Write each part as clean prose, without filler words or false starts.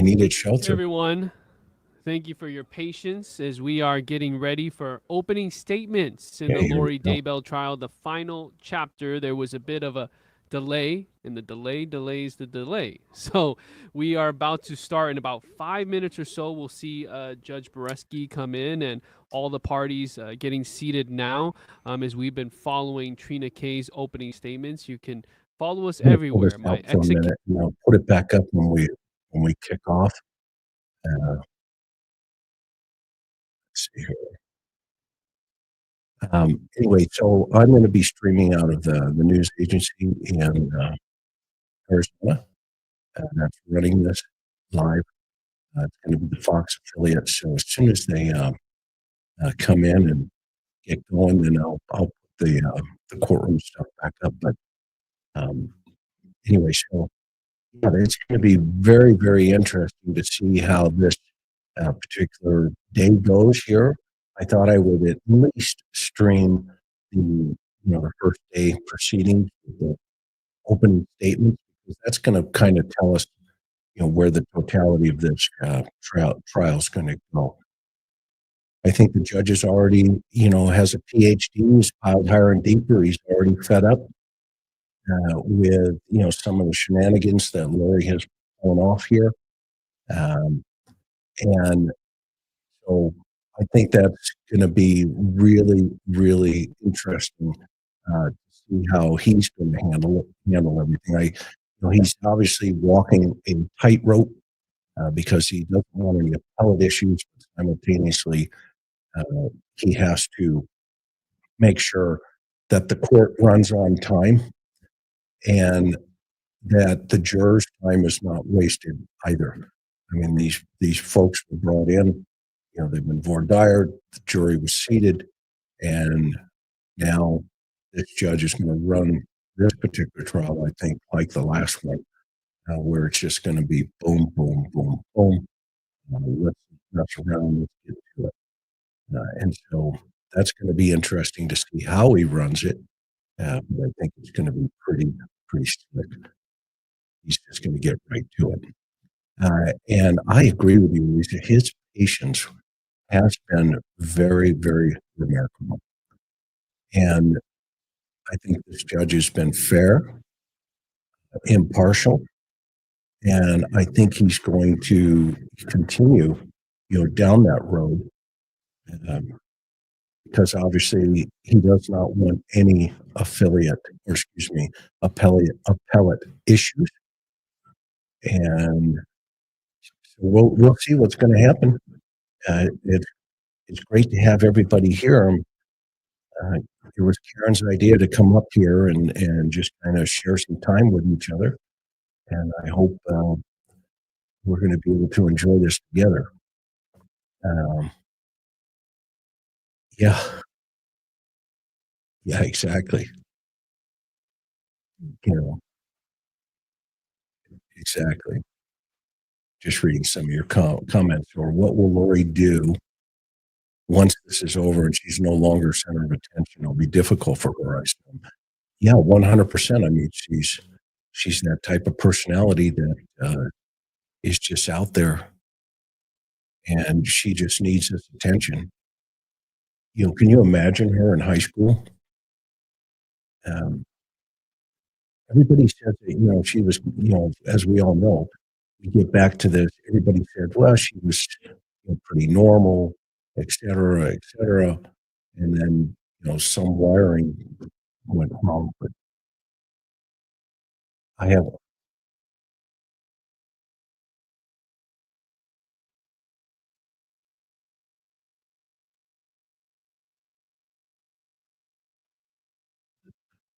needed shelter. Everyone, thank you for your patience as we are getting ready for opening statements in the Lori Daybell trial, the final chapter. There was a bit of a delay, and the delay delays the delay. So we are about to start in about 5 minutes or so. We'll see Judge Boreski come in and all the parties getting seated now. As we've been following Trina Kay's opening statements, you can follow us everywhere. My exit. Put it back up when we kick off. Let's see here. Anyway, so I'm going to be streaming out of the news agency in Arizona. That's running this live. It's going to be the Fox affiliate. So as soon as they come in and get going, then I'll put the courtroom stuff back up. But anyway, so yeah, it's going to be very, very interesting to see how this particular day goes here. I thought I would at least stream the first day proceedings, the opening statements, because that's going to kind of tell us where the totality of this trial is going to go. I think the judge is already has a PhD. He's piled higher and deeper. He's already fed up with some of the shenanigans that Lori has thrown off here, and so I think that's going to be really, really interesting to see how he's going to handle everything. He's obviously walking a tightrope because he doesn't want any appellate issues, but simultaneously he has to make sure that the court runs on time and that the jurors' time is not wasted either. I mean, these folks were brought in, they've been voir dire, the jury was seated, and now this judge is going to run this particular trial, I think, like the last one, where it's just going to be boom, boom, boom, boom. Let's mess around, let's get to it. And so that's going to be interesting to see how he runs it. But I think it's going to be pretty slick. He's just going to get right to it. And I agree with you, Lisa. His patience has been very, very remarkable. And I think this judge has been fair, impartial, and I think he's going to continue, down that road. Because obviously he does not want any appellate issues, and so we'll see what's going to happen. It's great to have everybody here. It was Karen's idea to come up here and just kind of share some time with each other, and I hope we're going to be able to enjoy this together. Yeah, exactly. Exactly. Just reading some of your comments. Or what will Lori do once this is over and she's no longer center of attention? It'll be difficult for her, I assume. Yeah, 100%. I mean, she's that type of personality that is just out there, and she just needs this attention. Can you imagine her in high school? Everybody says that, she was, as we all know, we get back to this, everybody said, well, she was pretty normal, et cetera, and then, some wiring went wrong. But I have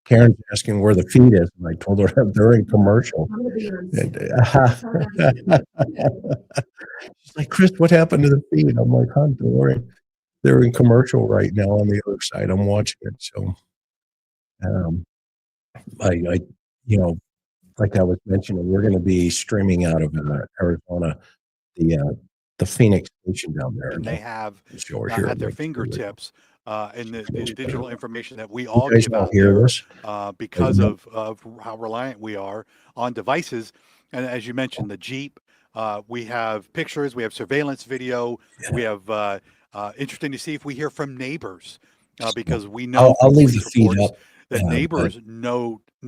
Karen's asking where the feed is, and I told her they're in commercial. She's like, Chris, what happened to the feed? I'm like, huh, they're in commercial right now on the other side. I'm watching it. So, I like I was mentioning, we're going to be streaming out of Arizona, the Phoenix station down there. And they have at their fingertips and the digital information that we all give out there, because of how reliant we are on devices. And as you mentioned, the Jeep, We have pictures, we have surveillance video, we have interesting to see if we hear from neighbors, because we know I'll from leave the police feed reports up. that neighbors But,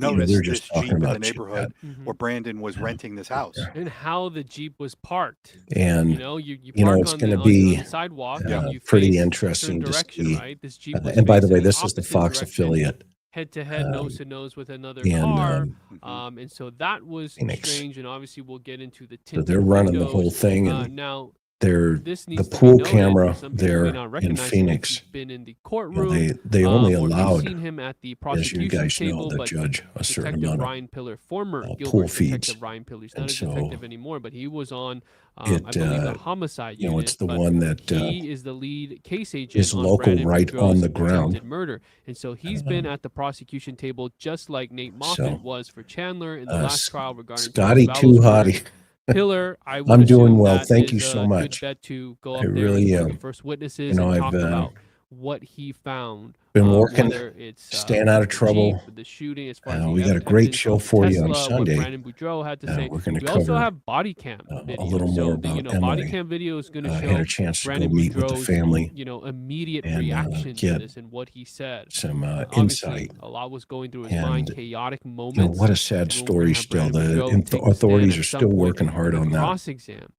noticed they're this just talking Jeep in the about chit chat. neighborhood where Brandon was renting this house. And how the Jeep was parked. And, you you know, park it's on going the to on be the sidewalk Yeah. and you pretty face a interesting certain to direction, see. right? This Jeep was And by the way, facing this is the opposite Fox direction, affiliate head to head, nose to nose with another in car. Mhm. And so that was Phoenix. strange. And obviously, we'll get into the So tinted they're running the windows. whole thing, and Now, they're this the needs to be pool noted. camera Some people may there not in recognize him if Phoenix. you've been in the You know, courtroom. they only Or if you've allowed, seen him at the as you prosecution guys know, table, the but judge a certain Detective amount of Ryan Pillar, former pool Gilbert feeds. Detective Ryan Pillar. He's not And a so detective anymore, but he was on, I it, believe, the homicide you know, unit. it's the But one that he is the lead case agent is on local Brandon right on Boudreaux's the ground. attempted murder. And so he's been at the prosecution table just like Nate Moffat So, was for Chandler in the last trial regarding Scotty Lori Too Vallow's murder. Hottie. Pillar, I would I'm doing assume well. that Thank you is so a good much. bet to go I up there really as one of am. the first witnesses You know, and I've talk about what he found. been working, Whether it's staying out of the trouble. Jeep, the shooting, as far as the We got a great evidence show on the for you on Tesla, what Sunday. Brandon Boudreaux had to say. We're going to We also cover have body cam video. a little So more the, about body Emily. cam video is going to Had show a chance to Brandon go meet with the Boudreaux's, family immediate and reaction to get this and what he said. some Obviously, insight. a lot was going through his mind, And, chaotic you know, moments. what a sad We're gonna story have still. Brandon The Boudreaux take the stand authorities at are some still point working hard in on the that, cross-exam.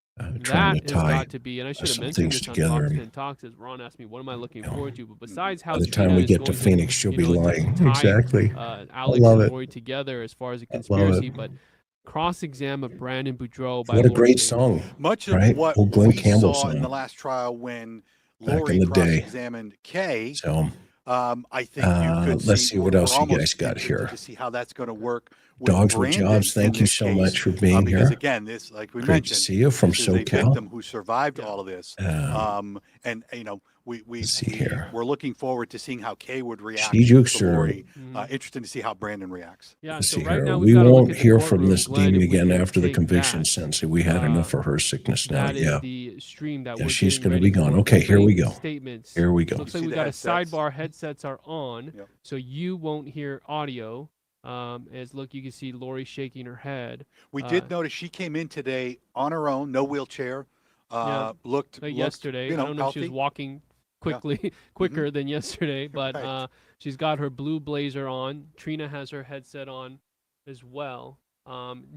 trying That to has tie got to be, and I should have some mentioned things this on together. Talks And, and Talks, as Ron asked me, what am I looking you know, forward to? But besides how by the Trina time we is get to going Phoenix, she'll be to lying. tie Exactly. Alex love and it. Lori together as far as a I love conspiracy, it. but cross-exam of Brandon Boudreaux by What a Lori great Daybell. song, Much of right? what Old Glenn we Campbell saw in the song last trial when back in Lori the day. cross-examined Kay, So I think you could let's see, see what we're else you almost guys got interested here. to see how that's going to work with Dogs with Brandon Jobs, in thank you this so case, much for being because here. again, this, like we Great to mentioned, see you from this is a SoCal. victim who survived all of this. And you know, Let's see here. we're looking forward to seeing how Kay would react She-Jukes to are- Lori. Interesting to see how Brandon reacts. Yeah, Let's so see right here. now We we've got to look won't at the hear from courtroom. this Glenn, dean if we again can after the take conviction that. sentencing. We had enough of her sickness now. That is Yeah. the stream that Yeah, we're she's getting going to be ready gone. for. Okay, here we Opening go. Statements. Here we go. Looks like See we the got headsets? a sidebar. Headsets are on, Yep. so you won't hear audio. As look, you can see Lori shaking her head. We did notice she came in today on her own, no wheelchair. Looked yesterday. you know, I don't know if she was healthy. walking quickly, quicker than yesterday, but Right. she's got her blue blazer on. Trina has her headset on as well.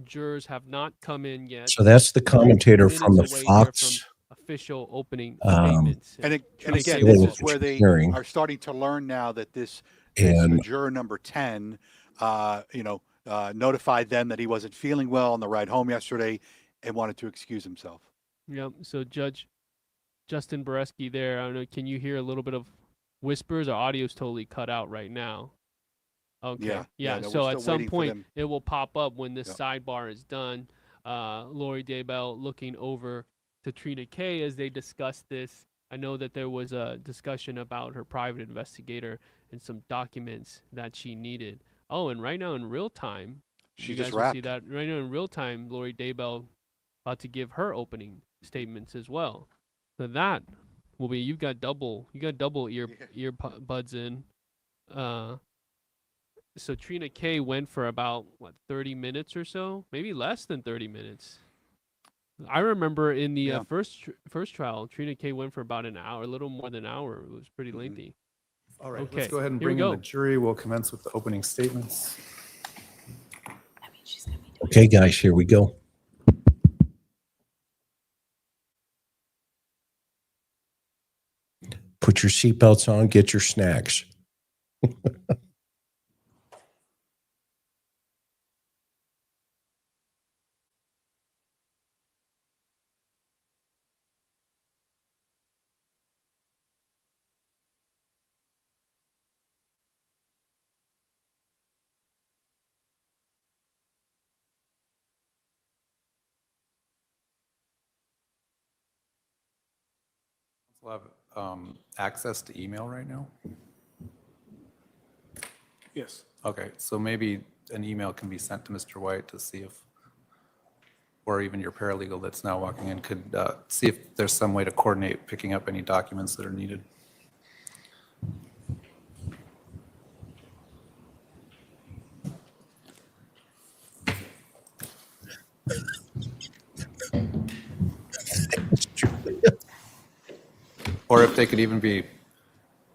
Jurors have not come in yet. So that's the commentator from the Minutes away here Fox. from official opening statements. And Trina again, Kay this will- is where they hearing. are starting to learn now that this And juror number 10, notified them that he wasn't feeling well on the ride home yesterday and wanted to excuse himself. Yep. So Judge Justin Bareski there. I don't know. Can you hear a little bit of whispers? Our audio's totally cut out right now. Okay. Yeah, no, So we're at still some waiting for point them. it will pop up when this Yep. sidebar is done. Lori Daybell looking over to Trina Kay as they discuss this. I know that there was a discussion about her private investigator and some documents that she needed. Oh, and right now in real time, She you just guys will see wrapped. that right now in real time. Lori Daybell about to give her opening statements as well. So that will be you got double earbuds in. So Trina Kay went for about 30 minutes or so, maybe less than 30 minutes. I remember in the first trial, Trina Kay went for about an hour, a little more than an hour. It was pretty lengthy. All right, Okay, let's go ahead and here we bring in go. the jury. We'll commence with the opening statements. okay, guys, here we go. Put your seatbelts on, get your snacks. We'll have access to email right now. Yes. Okay, so maybe an email can be sent to Mr. White to see if, or even your paralegal that's now walking in could see if there's some way to coordinate picking up any documents that are needed. Or if they could even be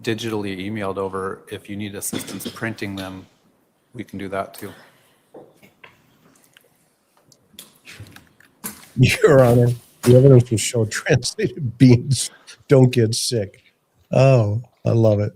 digitally emailed over, if you need assistance printing them, we can do that too. Your Honor, the evidence will show translated beans don't get sick. Oh, I love it.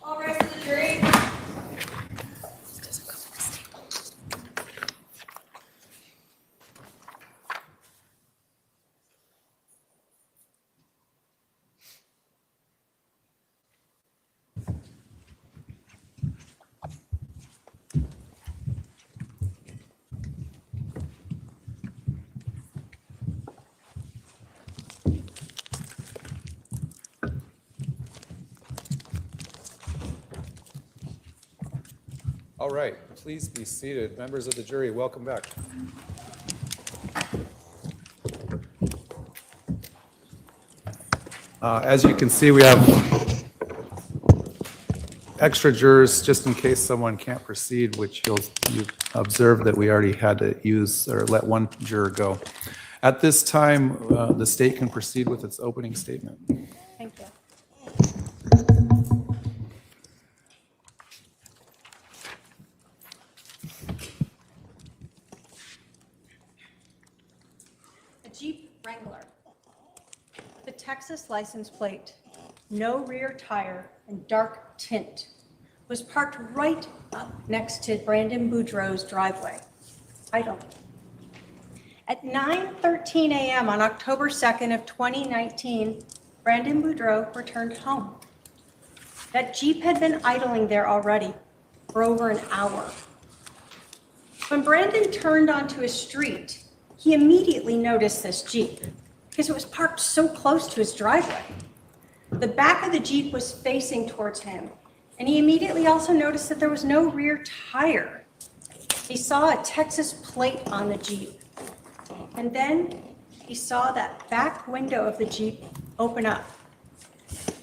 All rise to the jury. All right, please be seated. Members of the jury, welcome back. As you can see, we have extra jurors just in case someone can't proceed, which you observed that we already had to use or let one juror go. At this time, the state can proceed with its opening statement. Thank you. A Jeep Wrangler. The Texas license plate, no rear tire, and dark tint was parked right up next to Brandon Boudreaux's driveway, idling. At 9:13 a.m. on October 2nd of 2019, Brandon Boudreaux returned home. That Jeep had been idling there already for over an hour. When Brandon turned onto his street, he immediately noticed this Jeep because it was parked so close to his driveway. The back of the Jeep was facing towards him, and he immediately also noticed that there was no rear tire. He saw a Texas plate on the Jeep, and then he saw that back window of the Jeep open up,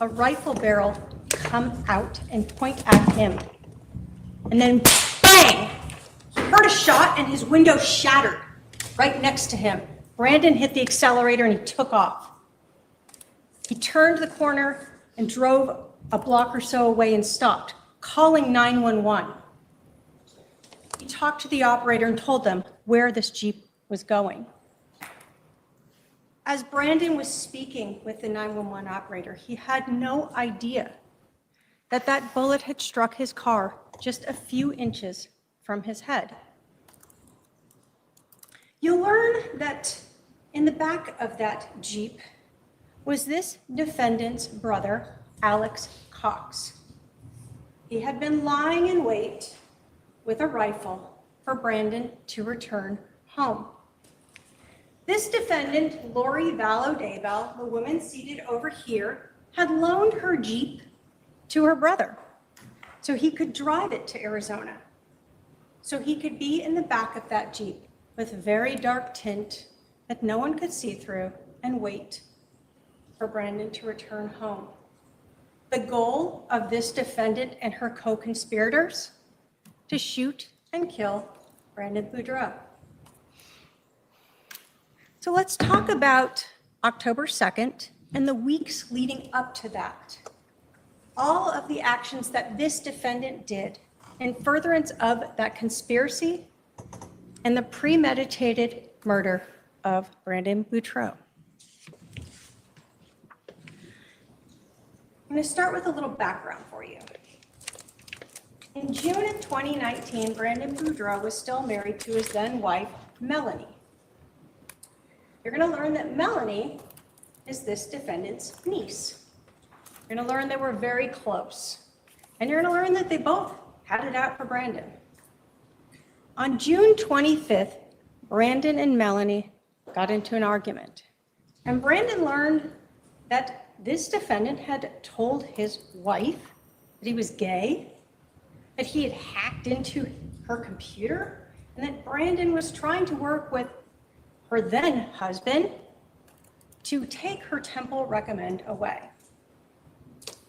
a rifle barrel come out and point at him, and then bang! He heard a shot and his window shattered right next to him. Brandon hit the accelerator and he took off. He turned the corner and drove a block or so away and stopped, calling 911. He talked to the operator and told them where this Jeep was going. As Brandon was speaking with the 911 operator, he had no idea that that bullet had struck his car just a few inches from his head. You'll learn that in the back of that Jeep was this defendant's brother, Alex Cox. He had been lying in wait with a rifle for Brandon to return home. This defendant, Lori Vallow Daybell, the woman seated over here, had loaned her Jeep to her brother so he could drive it to Arizona, so he could be in the back of that Jeep with very dark tint that no one could see through and wait for Brandon to return home. The goal of this defendant and her co-conspirators, to shoot and kill Brandon Boudreaux. So let's talk about October 2nd and the weeks leading up to that. All of the actions that this defendant did in furtherance of that conspiracy and the premeditated murder of Brandon Boudreaux. I'm going to start with a little background for you. In June of 2019, Brandon Boudreaux was still married to his then wife, Melanie. You're going to learn that Melanie is this defendant's niece. You're going to learn they were very close. And you're going to learn that they both had it out for Brandon. On June 25th, Brandon and Melanie got into an argument. And Brandon learned that this defendant had told his wife that he was gay, that he had hacked into her computer, and that Brandon was trying to work with her then husband to take her temple recommend away.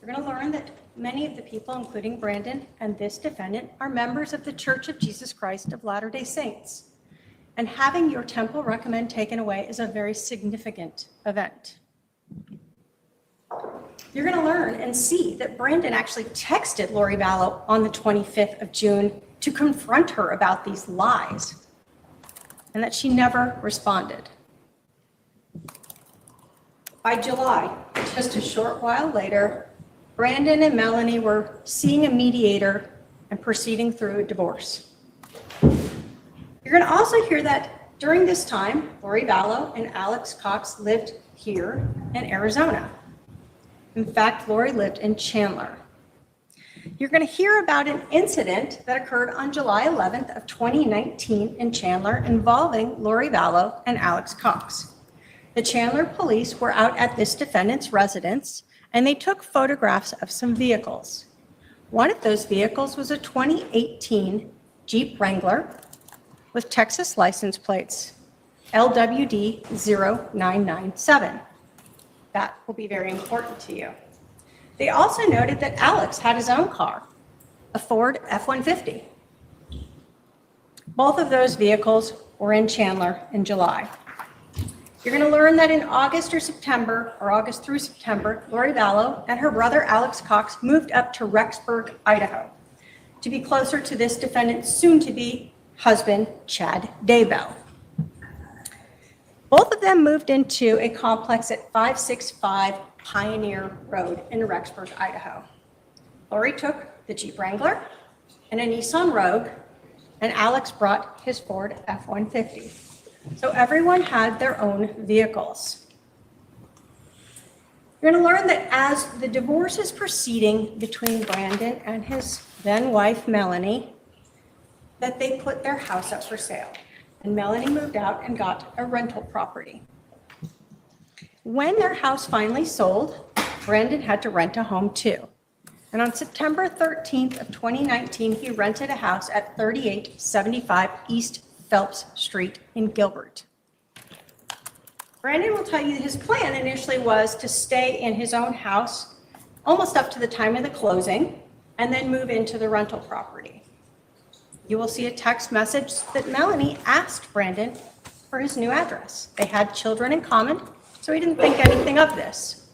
You're going to learn that many of the people, including Brandon and this defendant, are members of the Church of Jesus Christ of Latter-day Saints. And having your temple recommend taken away is a very significant event. You're going to learn and see that Brandon actually texted Lori Vallow on the 25th of June to confront her about these lies, and that she never responded. By July, just a short while later, Brandon and Melanie were seeing a mediator and proceeding through a divorce. You're going to also hear that during this time, Lori Vallow and Alex Cox lived here in Arizona. In fact, Lori lived in Chandler. You're going to hear about an incident that occurred on July 11th of 2019 in Chandler involving Lori Vallow and Alex Cox. The Chandler police were out at this defendant's residence, and they took photographs of some vehicles. One of those vehicles was a 2018 Jeep Wrangler with Texas license plates, LWD 0997. That will be very important to you. They also noted that Alex had his own car, a Ford F-150. Both of those vehicles were in Chandler in July. You're going to learn that in August or September, or August through September, Lori Vallow and her brother Alex Cox moved up to Rexburg, Idaho, to be closer to this defendant's soon-to-be husband, Chad Daybell. Both of them moved into a complex at 565 Pioneer Road in Rexburg, Idaho. Lori took the Jeep Wrangler and a Nissan Rogue, and Alex brought his Ford F-150. So everyone had their own vehicles. You're going to learn that as the divorce is proceeding between Brandon and his then wife, Melanie, that they put their house up for sale. And Melanie moved out and got a rental property. When their house finally sold, Brandon had to rent a home too. And on September 13th of 2019, he rented a house at 3875 East Phelps Street in Gilbert. Brandon will tell you his plan initially was to stay in his own house almost up to the time of the closing and then move into the rental property. You will see a text message that Melanie asked Brandon for his new address. They had children in common, so he didn't think anything of this.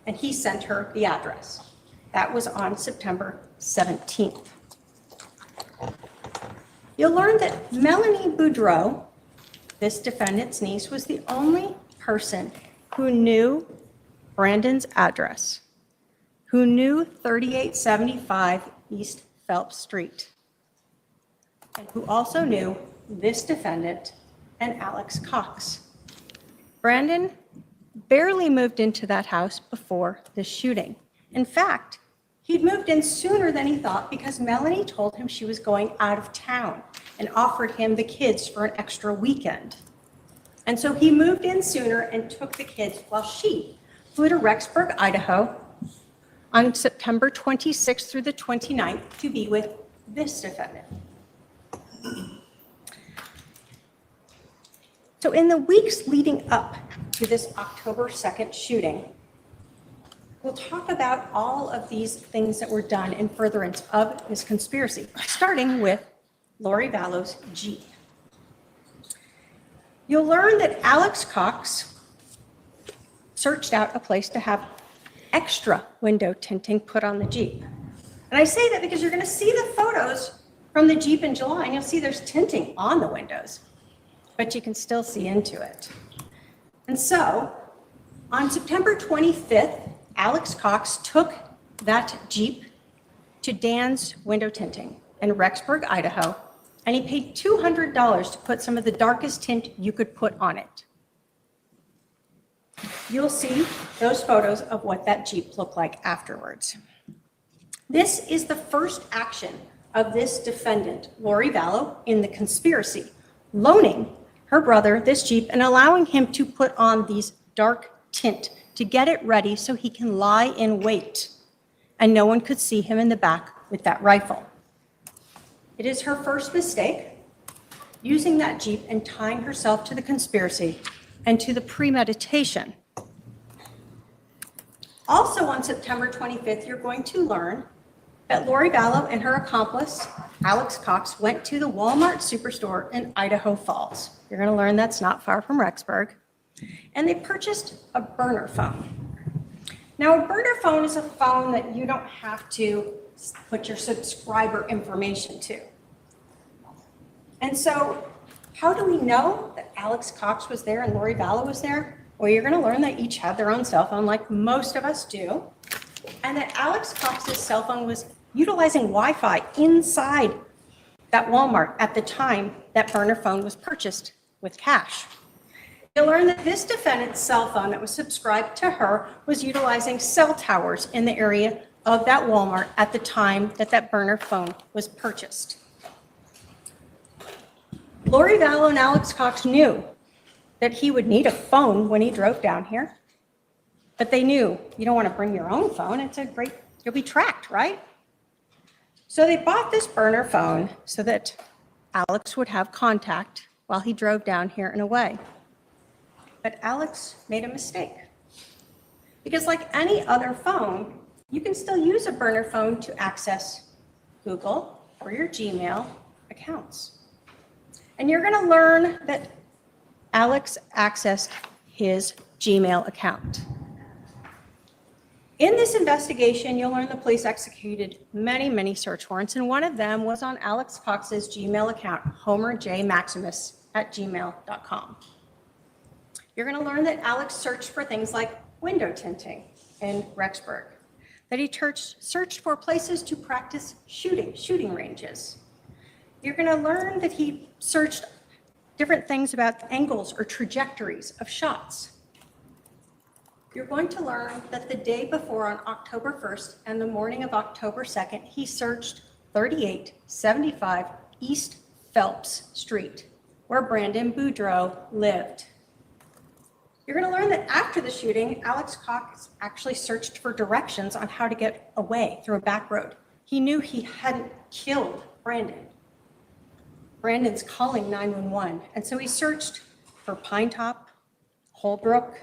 And he sent her the address. That was on September 17th. You'll learn that Melanie Boudreaux, this defendant's niece, was the only person who knew Brandon's address, who knew 3875 East Phelps Street, and who also knew this defendant and Alex Cox. Brandon barely moved into that house before the shooting. In fact, he'd moved in sooner than he thought because Melanie told him she was going out of town and offered him the kids for an extra weekend. And so he moved in sooner and took the kids while she flew to Rexburg, Idaho on September 26th through the 29th to be with this defendant. So in the weeks leading up to this October 2nd shooting, we'll talk about all of these things that were done in furtherance of this conspiracy, starting with Lori Vallow's Jeep. You'll learn that Alex Cox searched out a place to have extra window tinting put on the Jeep. And I say that because you're going to see the photos from the Jeep in July, and you'll see there's tinting on the windows, but you can still see into it. And so on September 25th, Alex Cox took that Jeep to Dan's Window Tinting in Rexburg, Idaho, and he paid $200 to put some of the darkest tint you could put on it. You'll see those photos of what that Jeep looked like afterwards. This is the first action of this defendant, Lori Vallow, in the conspiracy, loaning her brother this Jeep and allowing him to put on these dark tint to get it ready so he can lie in wait, and no one could see him in the back with that rifle. It is her first mistake, using that Jeep and tying herself to the conspiracy and to the premeditation. Also on September 25th, you're going to learn that Lori Vallow and her accomplice, Alex Cox, went to the Walmart superstore in Idaho Falls. You're going to learn that's not far from Rexburg. And they purchased a burner phone. Now, a burner phone is a phone that you don't have to put your subscriber information to. And so how do we know that Alex Cox was there and Lori Vallow was there? Well, you're going to learn that each had their own cell phone, like most of us do, and that Alex Cox's cell phone was utilizing Wi-Fi inside that Walmart at the time that burner phone was purchased with cash. You'll learn that this defendant's cell phone that was subscribed to her was utilizing cell towers in the area of that Walmart at the time that that burner phone was purchased. Lori Vallow and Alex Cox knew that he would need a phone when he drove down here, but they knew you don't want to bring your own phone. You'll be tracked, right? So they bought this burner phone so that Alex would have contact while he drove down here and away. But Alex made a mistake. Because like any other phone, you can still use a burner phone to access Google or your Gmail accounts. And you're going to learn that Alex accessed his Gmail account. In this investigation, you'll learn the police executed many, many search warrants, and one of them was on Alex Cox's Gmail account, homerjmaximus@gmail.com. You're going to learn that Alex searched for things like window tinting in Rexburg, that he searched for places to practice shooting ranges. You're going to learn that he searched different things about angles or trajectories of shots. You're going to learn that the day before, on October 1st and the morning of October 2nd, he searched 3875 East Phelps Street, where Brandon Boudreaux lived. You're going to learn that after the shooting, Alex Cox actually searched for directions on how to get away through a back road. He knew he hadn't killed Brandon. Brandon's calling 911, and so he searched for Pine Top, Holbrook,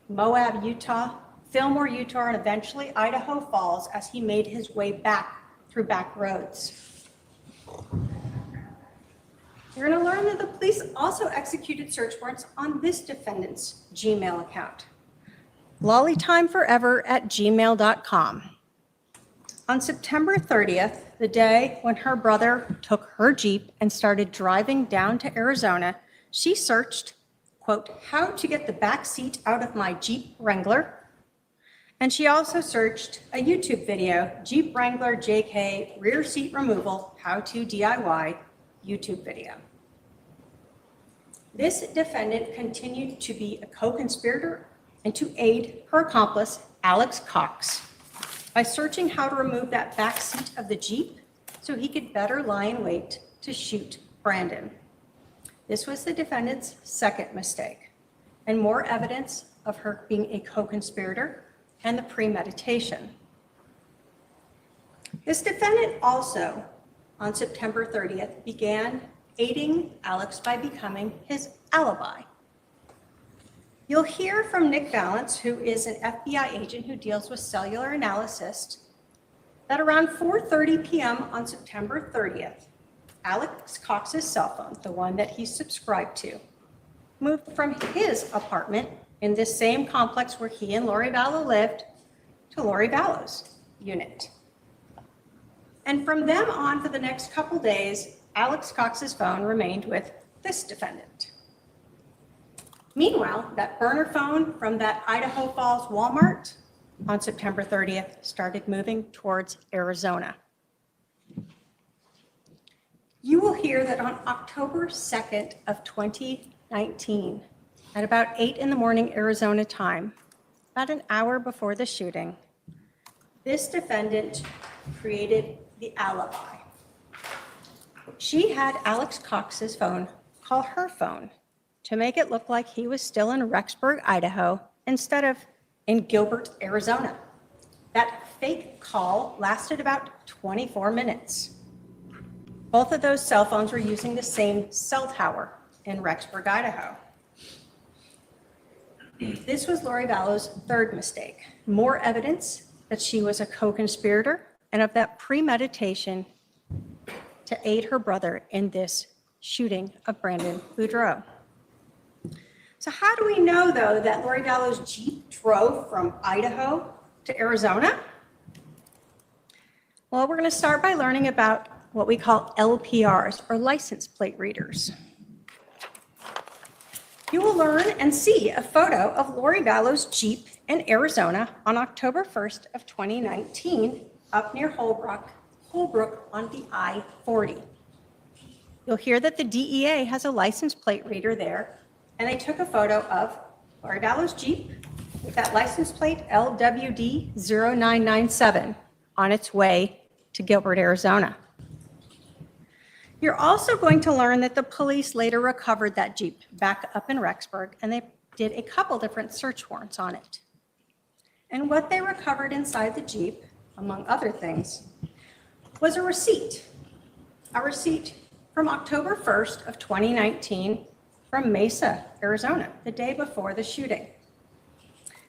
Moab, Utah, Fillmore, Utah, and eventually Idaho Falls as he made his way back through back roads. You're going to learn that the police also executed search warrants on this defendant's Gmail account, lollytimeforever@gmail.com. On September 30th, the day when her brother took her Jeep and started driving down to Arizona, she searched, quote, how to get the back seat out of my Jeep Wrangler. And she also searched a YouTube video, Jeep Wrangler JK rear seat removal, how to DIY YouTube video. This defendant continued to be a co-conspirator and to aid her accomplice, Alex Cox, by searching how to remove that back seat of the Jeep so he could better lie in wait to shoot Brandon. This was the defendant's second mistake, and more evidence of her being a co-conspirator and the premeditation. This defendant also, on September 30th, began aiding Alex by becoming his alibi. You'll hear from Nick Valance, who is an FBI agent who deals with cellular analysis, that around 4:30 p.m. on September 30th, Alex Cox's cell phone, the one that he subscribed to, moved from his apartment in this same complex where he and Lori Vallow lived to Lori Vallow's unit. And from them on for the next couple days, Alex Cox's phone remained with this defendant. Meanwhile, that burner phone from that Idaho Falls Walmart on September 30th started moving towards Arizona. You will hear that on October 2nd of 2019, at about 8 in the morning Arizona time, about an hour before the shooting, this defendant created the alibi. She had Alex Cox's phone call her phone to make it look like he was still in Rexburg, Idaho, instead of in Gilbert, Arizona. That fake call lasted about 24 minutes. Both of those cell phones were using the same cell tower in Rexburg, Idaho. This was Lori Vallow's third mistake. More evidence that she was a co-conspirator and of that premeditation to aid her brother in this shooting of Brandon Boudreaux. So how do we know, though, that Lori Vallow's Jeep drove from Idaho to Arizona? Well, we're going to start by learning about what we call LPRs, or license plate readers. You will learn and see a photo of Lori Vallow's Jeep in Arizona on October 1st of 2019 up near Holbrook on the I-40. You'll hear that the DEA has a license plate reader there, and they took a photo of Lori Vallow's Jeep with that license plate LWD 0997 on its way to Gilbert, Arizona. You're also going to learn that the police later recovered that Jeep back up in Rexburg, and they did a couple different search warrants on it. And what they recovered inside the Jeep, among other things, was a receipt from October 1st of 2019 from Mesa, Arizona, the day before the shooting,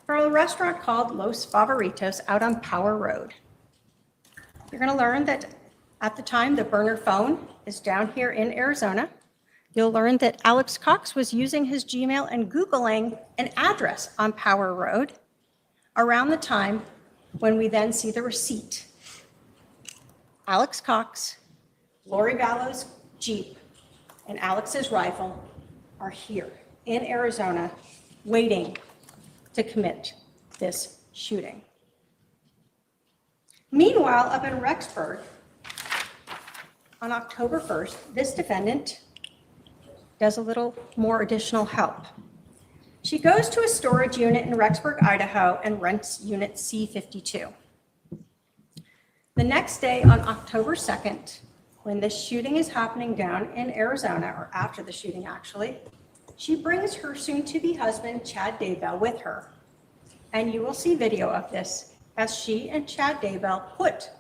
from a restaurant called Los Favoritos out on Power Road. You're going to learn that at the time, the burner phone is down here in Arizona. You'll learn that Alex Cox was using his Gmail and Googling an address on Power Road around the time when we then see the receipt. Alex Cox, Lori Vallow's Jeep, and Alex's rifle are here in Arizona waiting to commit this shooting. Meanwhile, up in Rexburg, on October 1st, this defendant does a little more additional help. She goes to a storage unit in Rexburg, Idaho, and rents unit C52. The next day, on October 2nd, when this shooting is happening down in Arizona, or after the shooting actually, she brings her soon-to-be husband, Chad Daybell, with her. And you will see video of this as she and Chad Daybell put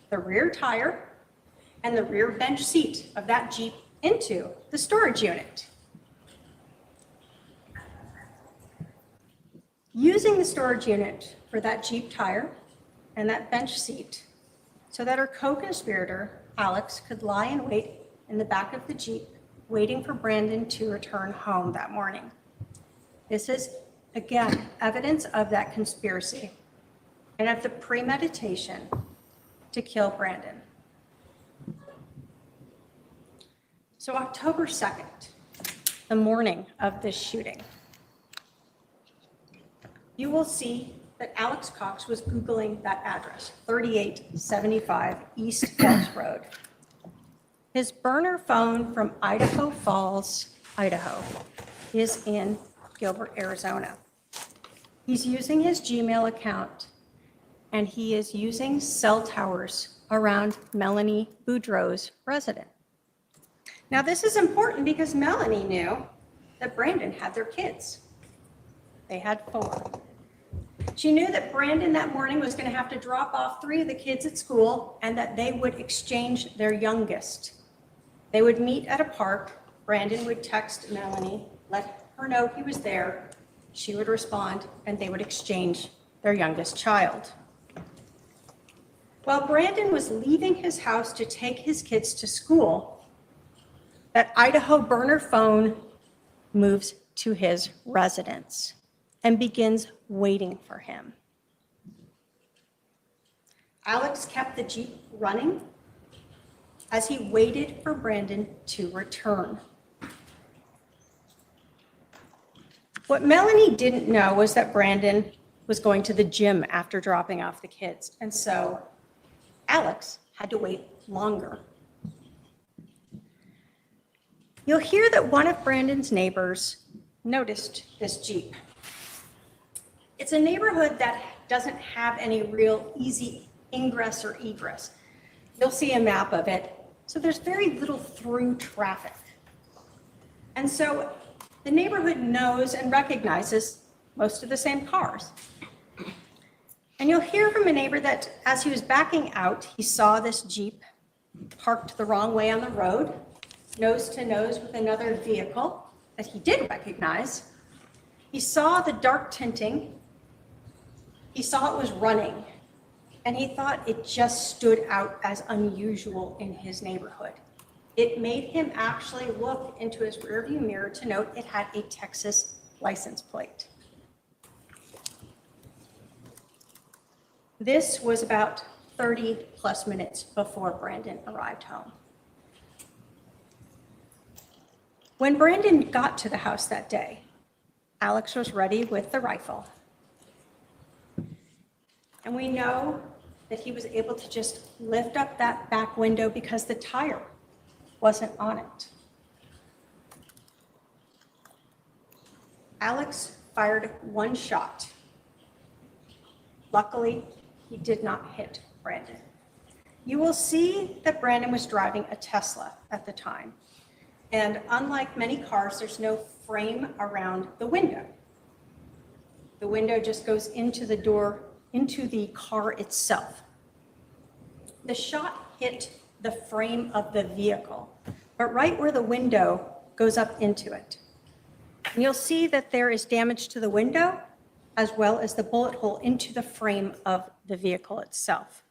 the rear tire and the rear bench seat of that Jeep into the storage unit. Using the storage unit for that Jeep tire and that bench seat so that her co-conspirator, Alex, could lie in wait in the back of the Jeep, waiting for Brandon to return home that morning. This is, again, evidence of that conspiracy and of the premeditation to kill Brandon. So October 2nd, the morning of this shooting, you will see that Alex Cox was Googling that address, 3875 East Falls Road. His burner phone from Idaho Falls, Idaho, is in Gilbert, Arizona. He's using his Gmail account, and he is using cell towers around Melanie Boudreaux's residence. Now, this is important because Melanie knew that Brandon had their kids. They had 4. She knew that Brandon that morning was going to have to drop off 3 of the kids at school and that they would exchange their youngest. They would meet at a park. Brandon would text Melanie, let her know he was there. She would respond, and they would exchange their youngest child. While Brandon was leaving his house to take his kids to school, that Idaho burner phone moves to his residence and begins waiting for him. Alex kept the Jeep running as he waited for Brandon to return. What Melanie didn't know was that Brandon was going to the gym after dropping off the kids, and so Alex had to wait longer. You'll hear that one of Brandon's neighbors noticed this Jeep. It's a neighborhood that doesn't have any real easy ingress or egress. You'll see a map of it. So there's very little through traffic. And so the neighborhood knows and recognizes most of the same cars. And you'll hear from a neighbor that as he was backing out, he saw this Jeep parked the wrong way on the road, nose to nose with another vehicle that he did recognize. He saw the dark tinting. He saw it was running, and he thought it just stood out as unusual in his neighborhood. It made him actually look into his rearview mirror to note it had a Texas license plate. This was about 30 plus minutes before Brandon arrived home. When Brandon got to the house that day, Alex was ready with the rifle. And we know that he was able to just lift up that back window because the tire wasn't on it. Alex fired one shot. Luckily, he did not hit Brandon. You will see that Brandon was driving a Tesla at the time. And unlike many cars, there's no frame around the window. The window just goes into the door, into the car itself. The shot hit the frame of the vehicle, but right where the window goes up into it. And you'll see that there is damage to the window as well as the bullet hole into the frame of the vehicle itself,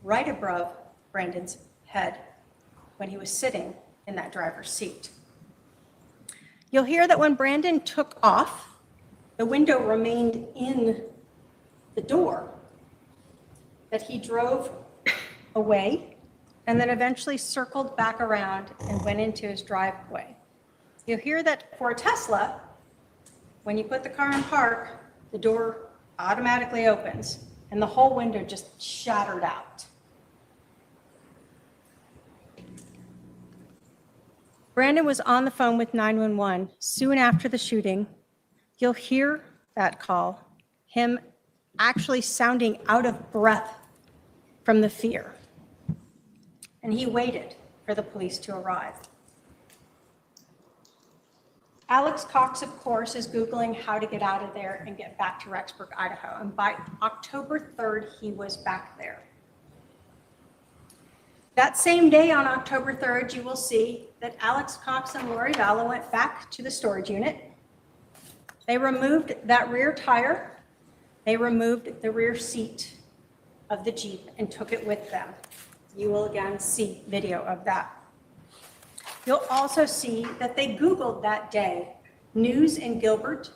right above Brandon's head when he was sitting in that driver's seat. You'll hear that when Brandon took off, the window remained in the door, that he drove away and then eventually circled back around and went into his driveway. You'll hear that for a Tesla, when you put the car in park, the door automatically opens and the whole window just shattered out. Brandon was on the phone with 911 soon after the shooting. You'll hear that call, him actually sounding out of breath from the fear. And he waited for the police to arrive. Alex Cox, of course, is Googling how to get out of there and get back to Rexburg, Idaho. And by October 3rd, he was back there. That same day on October 3rd, you will see that Alex Cox and Lori Vallow went back to the storage unit. They removed that rear tire. They removed the rear seat of the Jeep and took it with them. You will again see video of that. You'll also see that they Googled that day, news in Gilbert,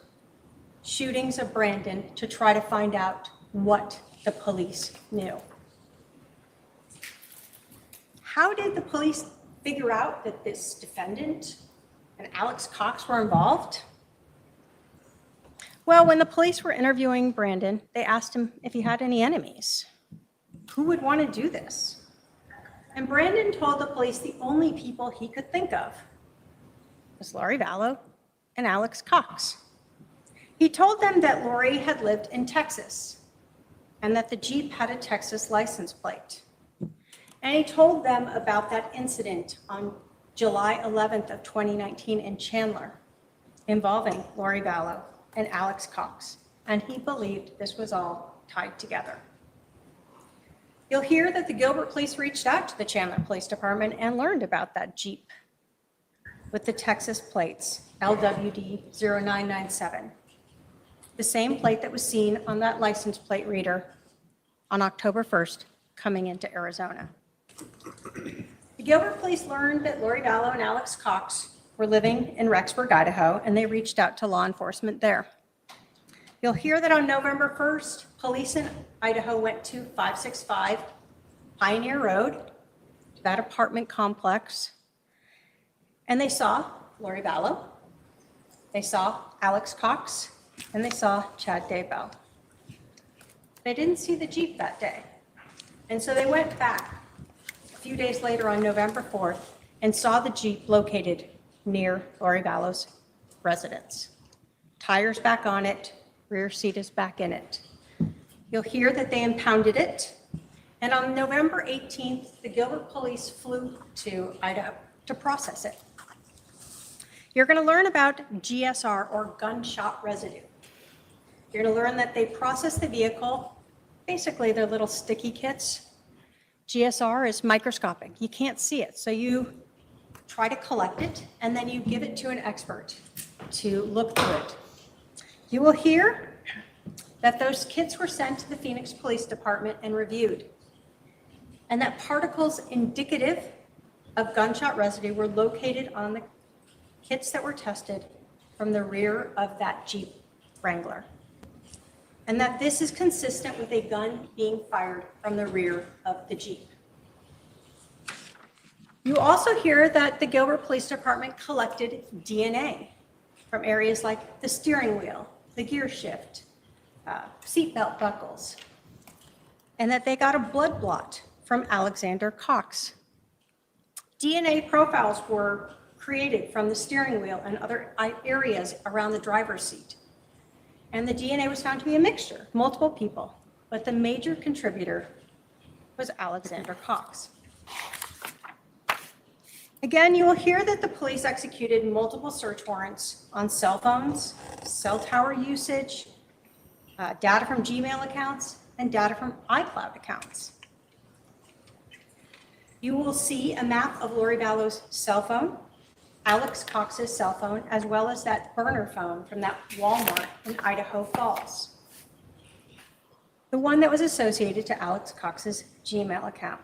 shootings of Brandon, to try to find out what the police knew. How did the police figure out that this defendant and Alex Cox were involved? Well, when the police were interviewing Brandon, they asked him if he had any enemies. Who would want to do this? And Brandon told the police the only people he could think of was Lori Vallow and Alex Cox. He told them that Lori had lived in Texas and that the Jeep had a Texas license plate. And he told them about that incident on July 11th of 2019 in Chandler involving Lori Vallow and Alex Cox. And he believed this was all tied together. You'll hear that the Gilbert police reached out to the Chandler Police Department and learned about that Jeep with the Texas plates, LWD 0997, the same plate that was seen on that license plate reader on October 1st coming into Arizona. The Gilbert police learned that Lori Vallow and Alex Cox were living in Rexburg, Idaho, and they reached out to law enforcement there. You'll hear that on November 1st, police in Idaho went to 565 Pioneer Road, that apartment complex, and they saw Lori Vallow, they saw Alex Cox, and they saw Chad Daybell. They didn't see the Jeep that day, and so they went back a few days later on November 4th and saw the Jeep located near Lori Vallow's residence. Tires back on it, rear seat is back in it. You'll hear that they impounded it. And on November 18th, the Gilbert police flew to Idaho to process it. You're going to learn about GSR, or gunshot residue. You're going to learn that they process the vehicle. Basically, they're little sticky kits. GSR is microscopic. You can't see it. So you try to collect it, and then you give it to an expert to look through it. You will hear that those kits were sent to the Phoenix Police Department and reviewed, and that particles indicative of gunshot residue were located on the kits that were tested from the rear of that Jeep Wrangler, and that this is consistent with a gun being fired from the rear of the Jeep. You also hear that the Gilbert Police Department collected DNA from areas like the steering wheel, the gear shift, seatbelt buckles, and that they got a blood blot from Alexander Cox. DNA profiles were created from the steering wheel and other areas around the driver's seat. And the DNA was found to be a mixture, multiple people, but the major contributor was Alexander Cox. Again, you will hear that the police executed multiple search warrants on cell phones, cell tower usage, data from Gmail accounts, and data from iCloud accounts. You will see a map of Lori Vallow's cell phone, Alex Cox's cell phone, as well as that burner phone from that Walmart in Idaho Falls, the one that was associated to Alex Cox's Gmail account.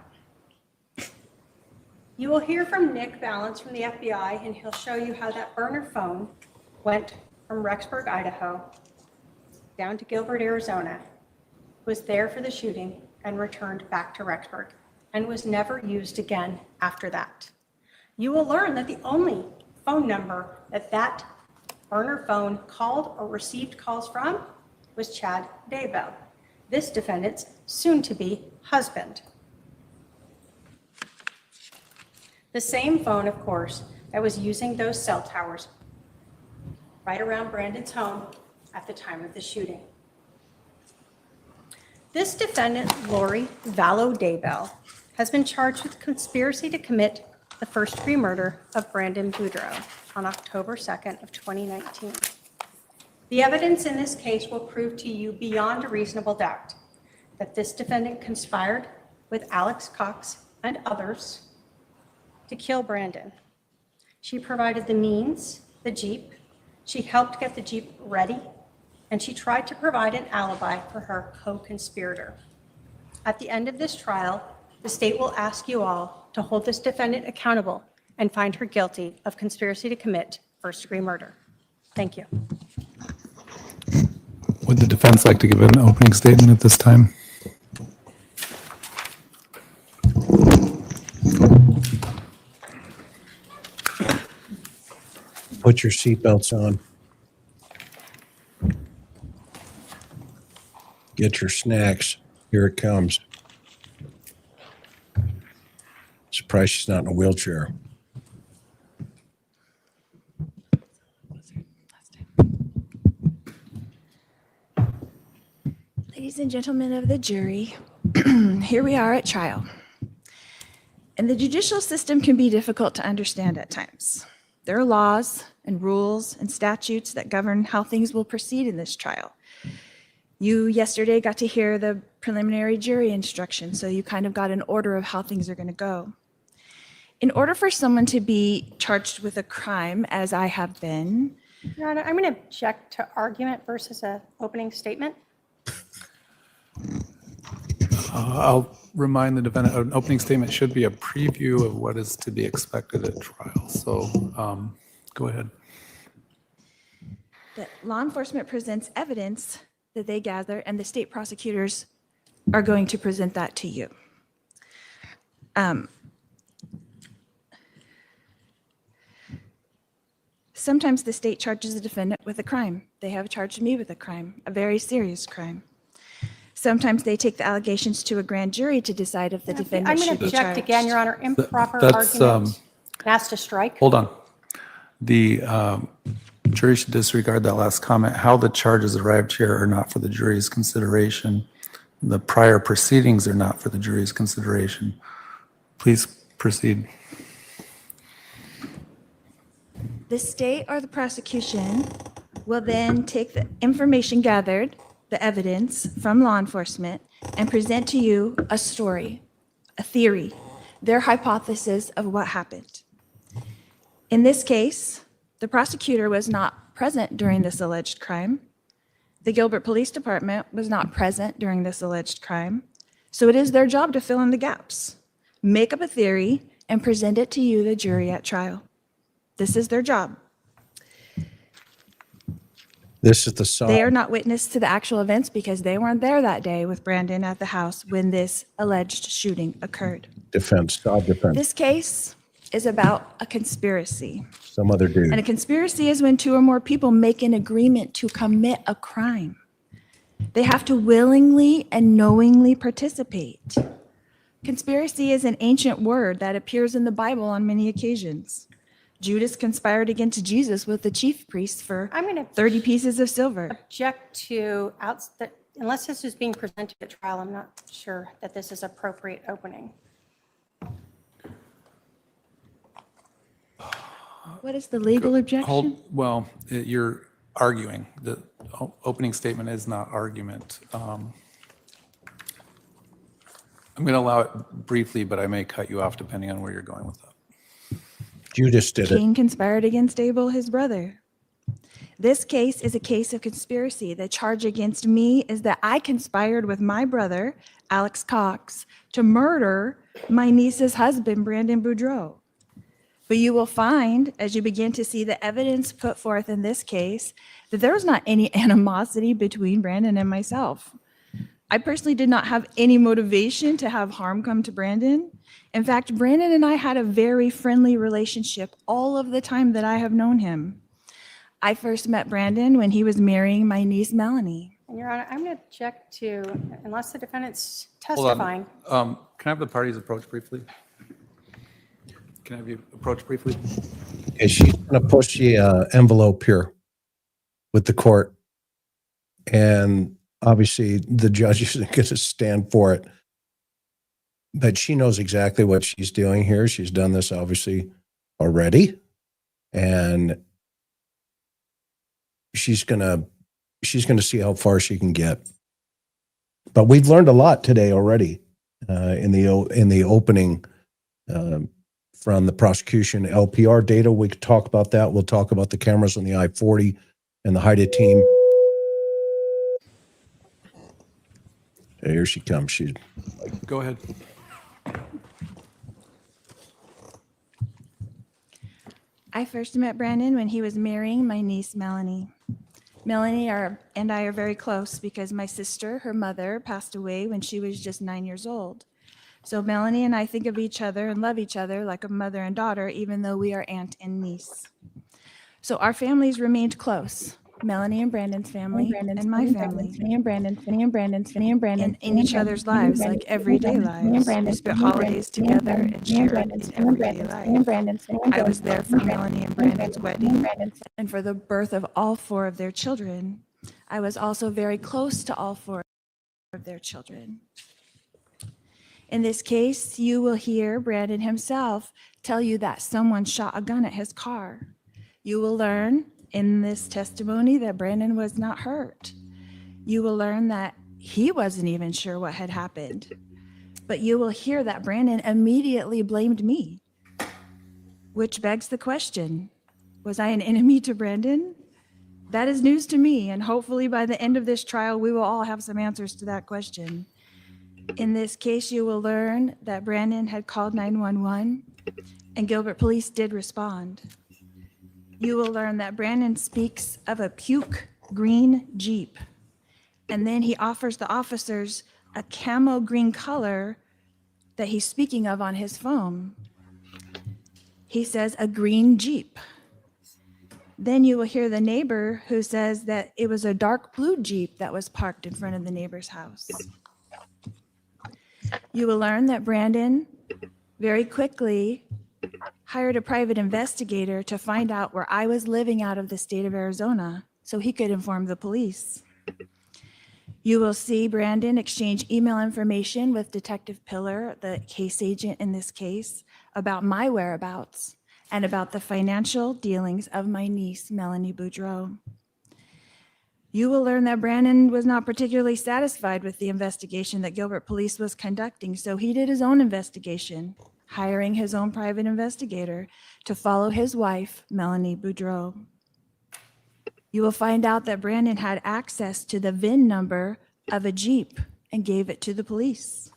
You will hear from Nick Valance from the FBI, and he'll show you how that burner phone went from Rexburg, Idaho, down to Gilbert, Arizona, was there for the shooting, and returned back to Rexburg, and was never used again after that. You will learn that the only phone number that that burner phone called or received calls from was Chad Daybell, this defendant's soon-to-be husband. The same phone, of course, that was using those cell towers right around Brandon's home at the time of the shooting. This defendant, Lori Vallow Daybell, has been charged with conspiracy to commit the first-degree murder of Brandon Boudreaux on October 2nd of 2019. The evidence in this case will prove to you beyond a reasonable doubt that this defendant conspired with Alex Cox and others to kill Brandon. She provided the means, the Jeep, she helped get the Jeep ready, and she tried to provide an alibi for her co-conspirator. At the end of this trial, the state will ask you all to hold this defendant accountable and find her guilty of conspiracy to commit first-degree murder. Thank you. Would the defense like to give an opening statement at this time? Put your seatbelts on. Get your snacks. Here it comes. Surprised she's not in a wheelchair. Ladies and gentlemen of the jury, here we are at trial. And the judicial system can be difficult to understand at times. There are laws and rules and statutes that govern how things will proceed in this trial. You yesterday got to hear the preliminary jury instruction, so you kind of got an order of how things are going to go. In order for someone to be charged with a crime, as I have been. Your Honor, I'm going to object to argument versus an opening statement. I'll remind the defendant, an opening statement should be a preview of what is to be expected at trial. So go ahead. That law enforcement presents evidence that they gather, and the state prosecutors are going to present that to you. Sometimes the state charges the defendant with a crime. They have charged me with a crime, a very serious crime. Sometimes they take the allegations to a grand jury to decide if the defendant I'm should going to be charged. object again, Your Honor. Improper That's, argument. Asked to strike. Hold on. The jury should disregard that last comment. How the charges arrived here are not for the jury's consideration. The prior proceedings are not for the jury's consideration. Please proceed. The state or the prosecution will then take the information gathered, the evidence from law enforcement, and present to you a story, a theory, their hypothesis of what happened. In this case, the prosecutor was not present during this alleged crime. The Gilbert Police Department was not present during this alleged crime. So it is their job to fill in the gaps, make up a theory, and present it to you, the jury, at trial. This is their job. This is the song. They are not witness to the actual events because they weren't there that day with Brandon at the house when this alleged shooting occurred. Defense. This case is about a conspiracy. Some other dude. And a conspiracy is when two or more people make an agreement to commit a crime. They have to willingly and knowingly participate. Conspiracy is an ancient word that appears in the Bible on many occasions. Judas conspired against Jesus with the chief priests for I'm going to 30 pieces of silver. object to, unless this is being presented at trial, I'm not sure that this is appropriate opening. What is the legal objection? You're arguing. The opening statement is not argument. I'm going to allow it briefly, but I may cut you off depending on where you're going with that. Judas did it. Cain conspired against Abel, his brother. This case is a case of conspiracy. The charge against me is that I conspired with my brother, Alex Cox, to murder my niece's husband, Brandon Boudreaux. But you will find, as you begin to see the evidence put forth in this case, that there was not any animosity between Brandon and myself. I personally did not have any motivation to have harm come to Brandon. In fact, Brandon and I had a very friendly relationship all of the time that I have known him. I first met Brandon when he was marrying my niece, Melanie. And Your Honor, I'm going to object to, unless the defendant's Hold on. testifying. Can I have the parties approach briefly? Can I have you approach briefly? Okay, she's going to push the envelope here with the court. And obviously, the judge isn't going to stand for it. But she knows exactly what she's doing here. She's done this, obviously, already. And she's going to see how far she can get. But we've learned a lot today already in the opening from the prosecution. LPR data, we could talk about that. We'll talk about the cameras on the I-40 and the HIDA team. Here she comes. Go ahead. I first met Brandon when he was marrying my niece, Melanie. Melanie and I are very close because my sister, her mother, passed away when she was just 9 years old. So Melanie and I think of each other and love each other like a mother and daughter, even though we are aunt and niece. So our families remained close. Melanie and Brandon's family and my family. And in each other's lives, like everyday lives. We spent holidays together and shared in everyday life. I was there for Melanie and Brandon's wedding and for the birth of all four of their children. I was also very close to all four of their children. In this case, you will hear Brandon himself tell you that someone shot a gun at his car. You will learn in this testimony that Brandon was not hurt. You will learn that he wasn't even sure what had happened. But you will hear that Brandon immediately blamed me, which begs the question, was I an enemy to Brandon? That is news to me, and hopefully by the end of this trial, we will all have some answers to that question. In this case, you will learn that Brandon had called 911, and Gilbert Police did respond. You will learn that Brandon speaks of a puke green Jeep, and then he offers the officers a camo green color that he's speaking of on his phone. He says a green Jeep. Then you will hear the neighbor who says that it was a dark blue Jeep that was parked in front of the neighbor's house. You will learn that Brandon very quickly hired a private investigator to find out where I was living out of the state of Arizona so he could inform the police. You will see Brandon exchange email information with Detective Pillar, the case agent in this case, about my whereabouts and about the financial dealings of my niece, Melanie Boudreaux. You will learn that Brandon was not particularly satisfied with the investigation that Gilbert Police was conducting, so he did his own investigation, hiring his own private investigator to follow his wife, Melanie Boudreaux. You will find out that Brandon had access to the VIN number of a Jeep and gave it to the police.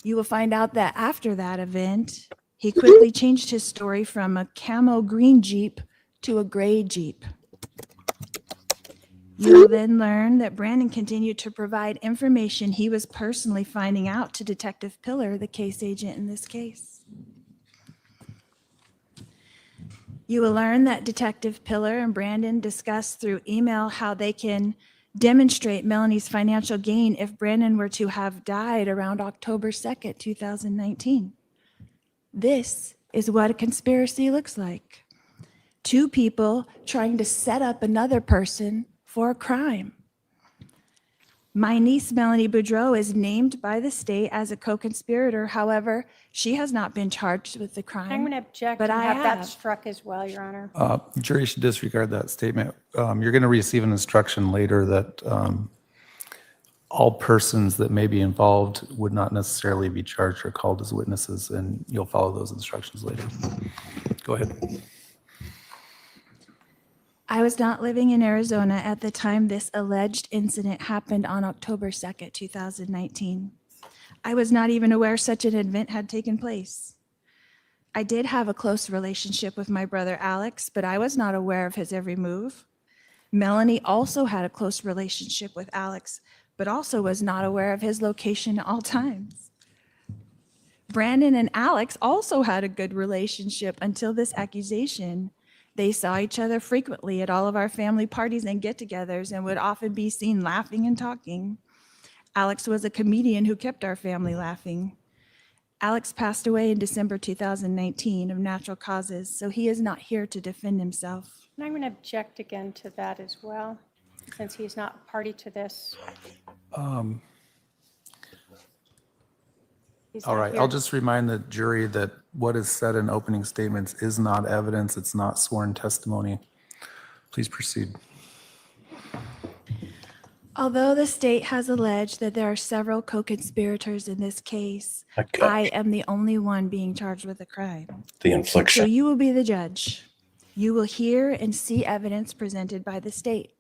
You will find out that after that event, he quickly changed his story from a camo green Jeep to a gray Jeep. You will then learn that Brandon continued to provide information he was personally finding out to Detective Pillar, the case agent in this case. You will learn that Detective Pillar and Brandon discussed through email how they can demonstrate Melanie's financial gain if Brandon were to have died around October 2nd, 2019. This is what a conspiracy looks like. Two people trying to set up another person for a crime. My niece, Melanie Boudreaux, is named by the state as a co-conspirator. However, she has not been charged with the crime. I'm going to object but and I have that have. struck as well, Your Honor. Jury should disregard that statement. You're going to receive an instruction later that all persons that may be involved would not necessarily be charged or called as witnesses, and you'll follow those instructions later. Go ahead. I was not living in Arizona at the time this alleged incident happened on October 2nd, 2019. I was not even aware such an event had taken place. I did have a close relationship with my brother Alex, but I was not aware of his every move. Melanie also had a close relationship with Alex, but also was not aware of his location at all times. Brandon and Alex also had a good relationship until this accusation. They saw each other frequently at all of our family parties and get-togethers and would often be seen laughing and talking. Alex was a comedian who kept our family laughing. Alex passed away in December 2019 of natural causes, so he is not here to defend himself. And I'm going to object again to that as well, since he's not party to this. He's All not right, here. I'll just remind the jury that what is said in opening statements is not evidence, it's not sworn testimony. Please proceed. Although the state has alleged that there are several co-conspirators in this case, I am the only one being charged with a crime. The So infliction. you will be the judge. You will hear and see evidence presented by the state.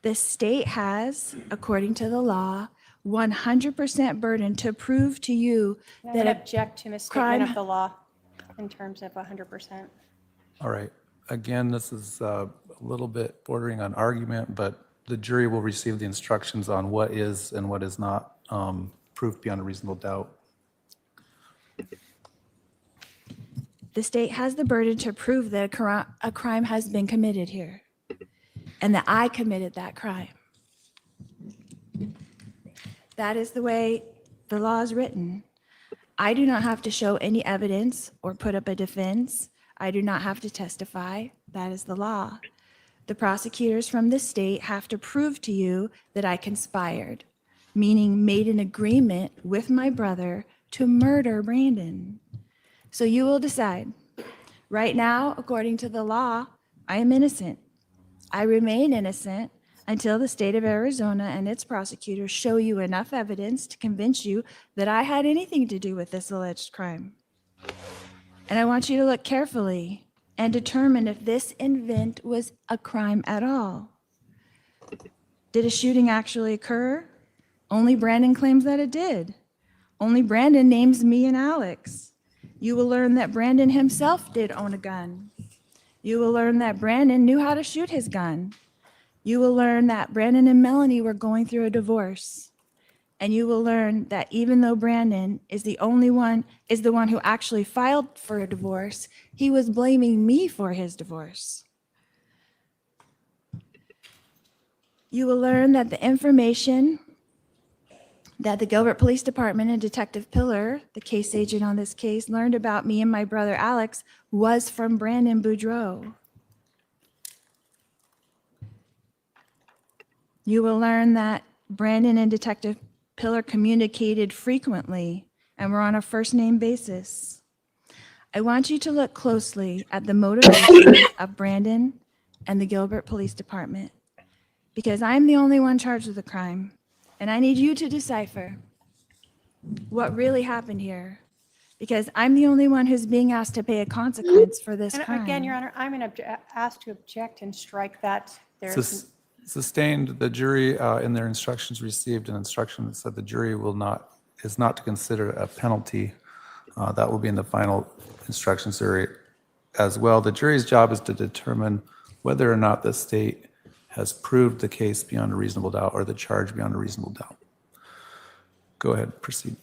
The state has, according to the law, 100% burden to prove to you I'm that going to a object to misstatement crime- of the law in terms of 100%. All right, again, this is a little bit bordering on argument, but the jury will receive the instructions on what is and what is not proof beyond a reasonable doubt. the state has the burden to prove that a crime has been committed here and that I committed that crime. That is the way the law is written. I do not have to show any evidence or put up a defense. I do not have to testify. That is the law. The prosecutors from the state have to prove to you that I conspired, meaning made an agreement with my brother to murder Brandon. So you will decide. Right now, according to the law, I am innocent. I remain innocent until the state of Arizona and its prosecutors show you enough evidence to convince you that I had anything to do with this alleged crime. And I want you to look carefully and determine if this event was a crime at all. Did a shooting actually occur? Only Brandon claims that it did. Only Brandon names me and Alex. You will learn that Brandon himself did own a gun. You will learn that Brandon knew how to shoot his gun. You will learn that Brandon and Melanie were going through a divorce. And you will learn that even though Brandon is the one who actually filed for a divorce, he was blaming me for his divorce. You will learn that the information that the Gilbert Police Department and Detective Pillar, the case agent on this case, learned about me and my brother Alex was from Brandon Boudreaux. You will learn that Brandon and Detective Pillar communicated frequently and were on a first name basis. I want you to look closely at the motivation of Brandon and the Gilbert Police Department, because I'm the only one charged with the crime, and I need you to decipher what really happened here, because I'm the only one who's being asked to pay a consequence for this And crime. again, Your Honor, I'm going to ask to object and strike that. There's Sustained, the jury in their instructions received an instruction that said the jury is not to consider a penalty. That will be in the final instructions area as well. The jury's job is to determine whether or not the state has proved the case beyond a reasonable doubt or the charge beyond a reasonable doubt. Go ahead, proceed.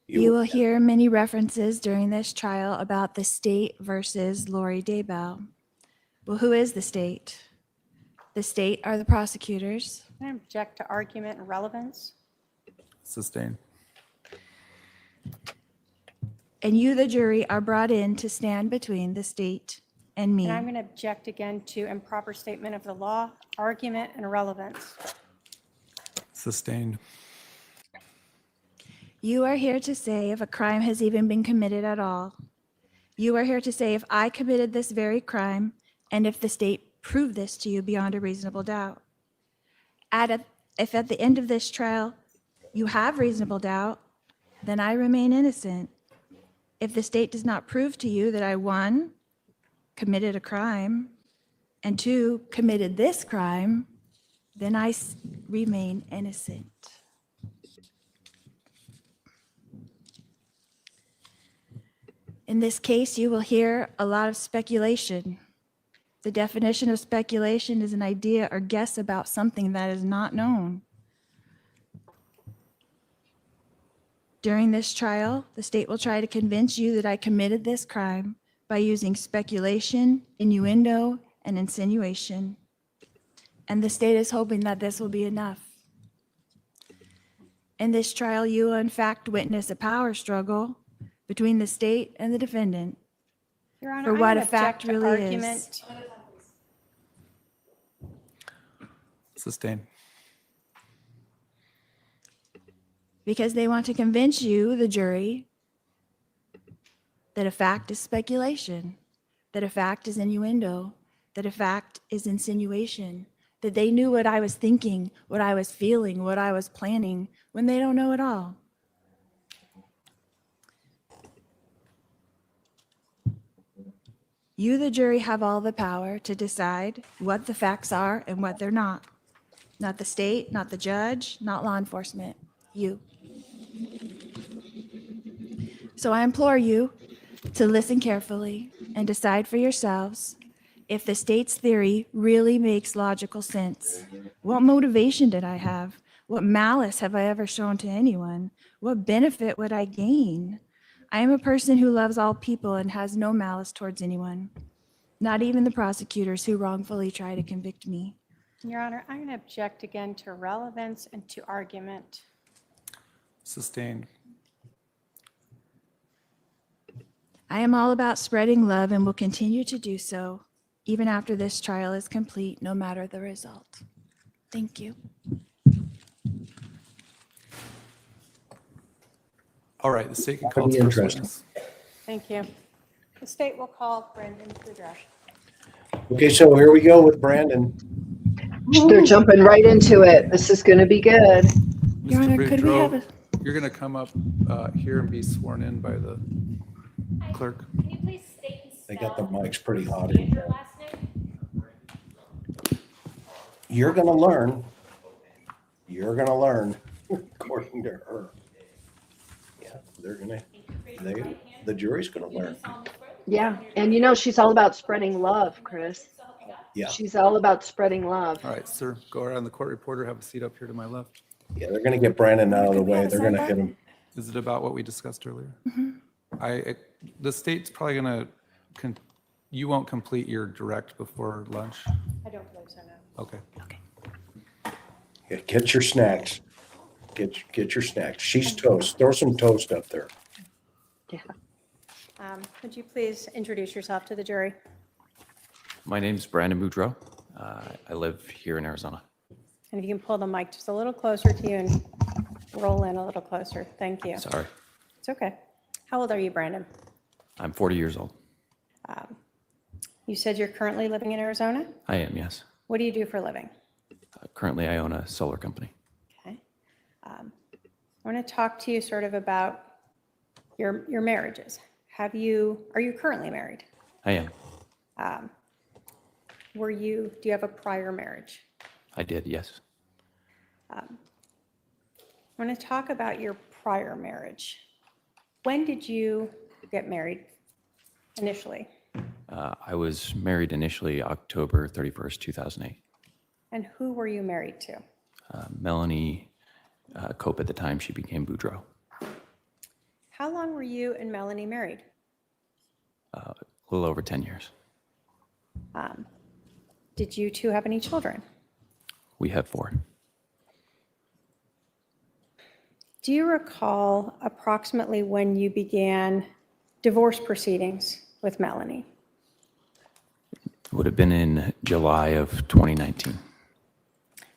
You will hear many references during this trial about the state versus Lori Daybell. Well, who is the state? The state are the prosecutors. Can I object to argument and relevance? Sustained. And you, the jury, are brought in to stand between the state and me. And I'm going to object again to improper statement of the law, argument, and relevance. Sustained. You are here to say if a crime has even been committed at all. You are here to say if I committed this very crime and if the state proved this to you beyond a reasonable doubt. If at the end of this trial you have reasonable doubt, then I remain innocent. If the state does not prove to you that I, 1, committed a crime, and 2, committed this crime, then I remain innocent. In this case, you will hear a lot of speculation. The definition of speculation is an idea or guess about something that is not known. During this trial, the state will try to convince you that I committed this crime by using speculation, innuendo, and insinuation. And the state is hoping that this will be enough. In this trial, you will in fact witness a power struggle between the state and the defendant. Your Honor, For I'm what gonna a fact object to really argument. is. Sustained. Because they want to convince you, the jury, that a fact is speculation, that a fact is innuendo, that a fact is insinuation, that they knew what I was thinking, what I was feeling, what I was planning, when they don't know it all. You, the jury, have all the power to decide what the facts are and what they're not. Not the state, not the judge, not law enforcement, you. So I implore you to listen carefully and decide for yourselves if the state's theory really makes logical sense. What motivation did I have? What malice have I ever shown to anyone? What benefit would I gain? I am a person who loves all people and has no malice towards anyone, not even the prosecutors who wrongfully try to convict me. Your Honor, I'm going to object again to relevance and to argument. Sustained. I am all about spreading love and will continue to do so, even after this trial is complete, no matter the result. Thank you. All right, the state can That'll call be its first interesting. witness. Thank you. The state will call Brandon Boudreaux. Okay, so here we go with Brandon. They're jumping right into it. This is going to be good. Your Mr. Honor, could we Boudreaux, have a, you're going to come up here and be sworn in by the clerk. Can you please state and They got the spell mics pretty hot in your here. last name? You're gonna learn. You're gonna learn, according to her. Yeah, the jury's gonna learn. Yeah. And you know, she's all about spreading love, Chris. Yeah, She's all about spreading love. All right, sir, go around the court reporter, have a seat up here to my left. yeah, they're gonna get Brandon out of the way. They're gonna hit him. Is it about what we discussed earlier? The state's probably going to, you won't complete your direct before lunch? I don't believe so, no. Okay. Yeah, get your snacks. Get your snacks. She's toast. Throw some toast up there. Yeah. Would you please introduce yourself to the jury? My name's Brandon Boudreaux. I live here in Arizona. And if you can pull the mic just a little closer to you and roll in a little closer. Thank you. Sorry. It's okay. How old are you, Brandon? I'm 40 years old. You said you're currently living in Arizona? I am, yes. What do you do for a living? Currently, I own a solar company. Okay. I want to talk to you sort of about your marriages. Are you currently married? I am. Do you have a prior marriage? I did, yes. I want to talk about your prior marriage. When did you get married initially? I was married initially October 31st, 2008. And who were you married to? Melanie Cope at the time, she became Boudreaux. How long were you and Melanie married? A little over 10 years. Did you two have any children? We have 4. Do you recall approximately when you began divorce proceedings with Melanie? It would have been in July of 2019.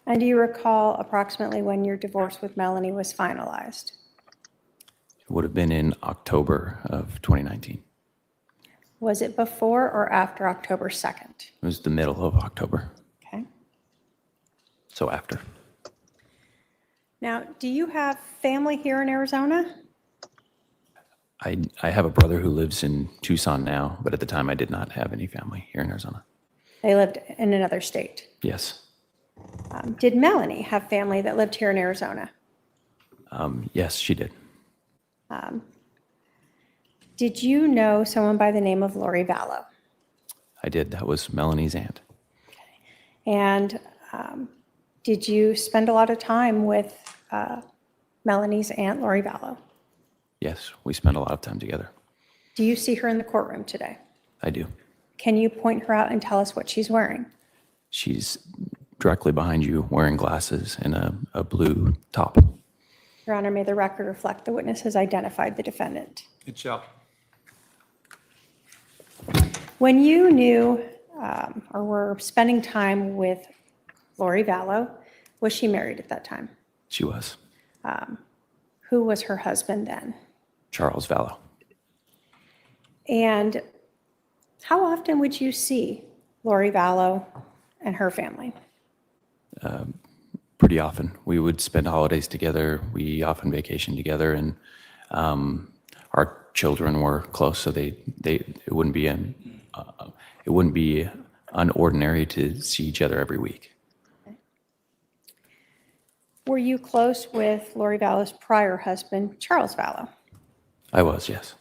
And do you recall approximately when your divorce with Melanie was finalized? It would have been in October of 2019. Was it before or after October 2nd? It was the middle of October, Okay. so after. Now, do you have family here in Arizona? I have a brother who lives in Tucson now, but at the time I did not have any family here in Arizona. They lived in another state. Yes. Did Melanie have family that lived here in Arizona? Yes, she did. Did you know someone by the name of Lori Vallow? I did. That was Melanie's aunt. And did you spend a lot of time with Melanie's aunt, Lori Vallow? Yes, we spent a lot of time together. Do you see her in the courtroom today? I do. Can you point her out and tell us what she's wearing? She's directly behind you wearing glasses and a blue top. Your Honor, may the record reflect the witness has identified the defendant. It shall. When you knew or were spending time with Lori Vallow, was she married at that time? She was. Who was her husband then? Charles Vallow. And how often would you see Lori Vallow and her family? Pretty often. We would spend holidays together. We often vacationed together, and our children were close, so it wouldn't be unordinary to see each other every week. Were you close with Lori Vallow's prior husband, Charles Vallow? I was, yes.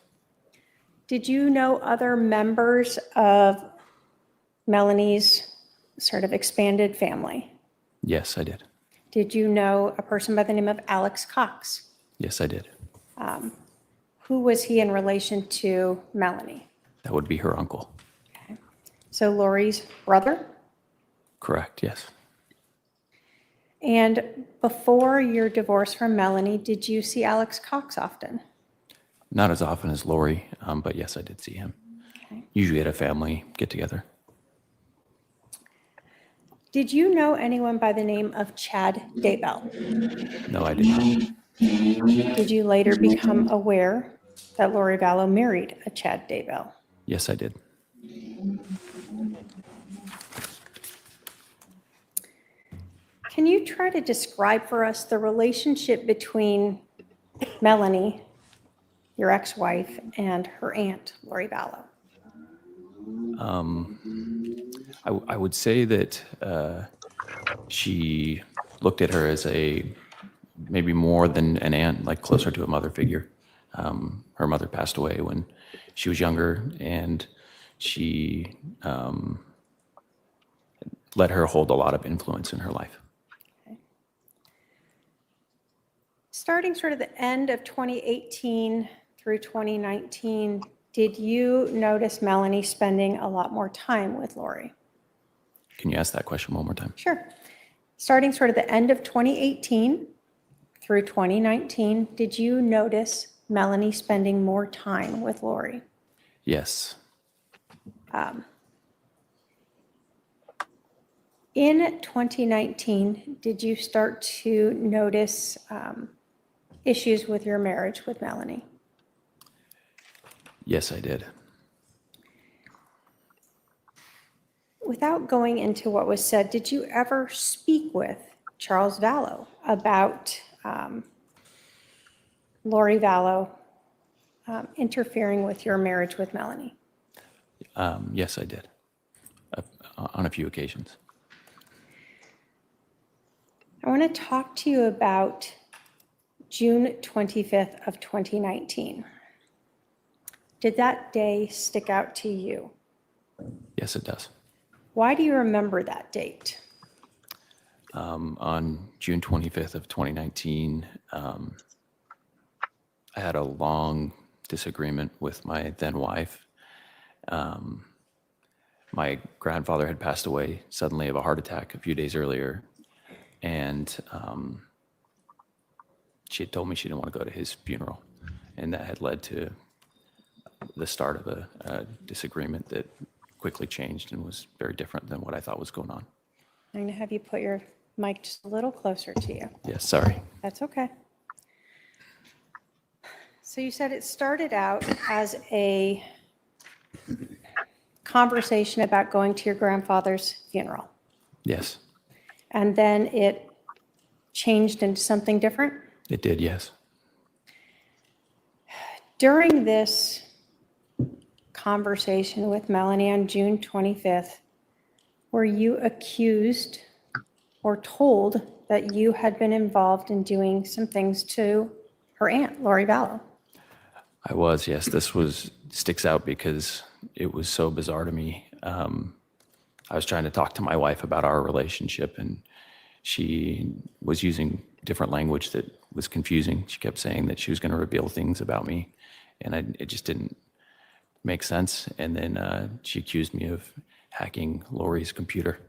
Did you know other members of Melanie's sort of expanded family? Yes, I did. Did you know a person by the name of Alex Cox? Yes, I did. Who was he in relation to Melanie? That would be her uncle. Okay. So Lori's brother? Correct, yes. And before your divorce from Melanie, did you see Alex Cox often? Not as often as Lori, but yes, I did see him. Okay. Usually at a family get-together. Did you know anyone by the name of Chad Daybell? No, I did not. Did you later become aware that Lori Vallow married a Chad Daybell? Yes, I did. Can you try to describe for us the relationship between Melanie, your ex-wife, and her aunt, Lori Vallow? I would say that she looked at her as maybe more than an aunt, like closer to a mother figure. Her mother passed away when she was younger, and she let her hold a lot of influence in her life. Okay. Starting sort of the end of 2018 through 2019, did you notice Melanie spending a lot more time with Lori? Can you ask that question one more time? Sure. Starting sort of the end of 2018 through 2019, did you notice Melanie spending more time with Lori? Yes. In 2019, did you start to notice issues with your marriage with Melanie? Yes, I did. Without going into what was said, did you ever speak with Charles Vallow about Lori Vallow interfering with your marriage with Melanie? Yes, I did. On a few occasions. I want to talk to you about June 25th of 2019. Did that day stick out to you? Yes, it does. Why do you remember that date? On June 25th of 2019, I had a long disagreement with my then wife. My grandfather had passed away suddenly of a heart attack a few days earlier, and she had told me she didn't want to go to his funeral, and that had led to the start of a disagreement that quickly changed and was very different than what I thought was going on. I'm going to have you put your mic just a little closer to you. Yes, sorry. That's okay. So you said it started out as a conversation about going to your grandfather's funeral, Yes, and then it changed into something different? it did, yes. During this conversation with Melanie on June 25th, were you accused or told that you had been involved in doing some things to her aunt, Lori Vallow? I was, yes. This sticks out because it was so bizarre to me. I was trying to talk to my wife about our relationship, and she was using different language that was confusing. She kept saying that she was going to reveal things about me, and it just didn't make sense. And then she accused me of hacking Lori's computer,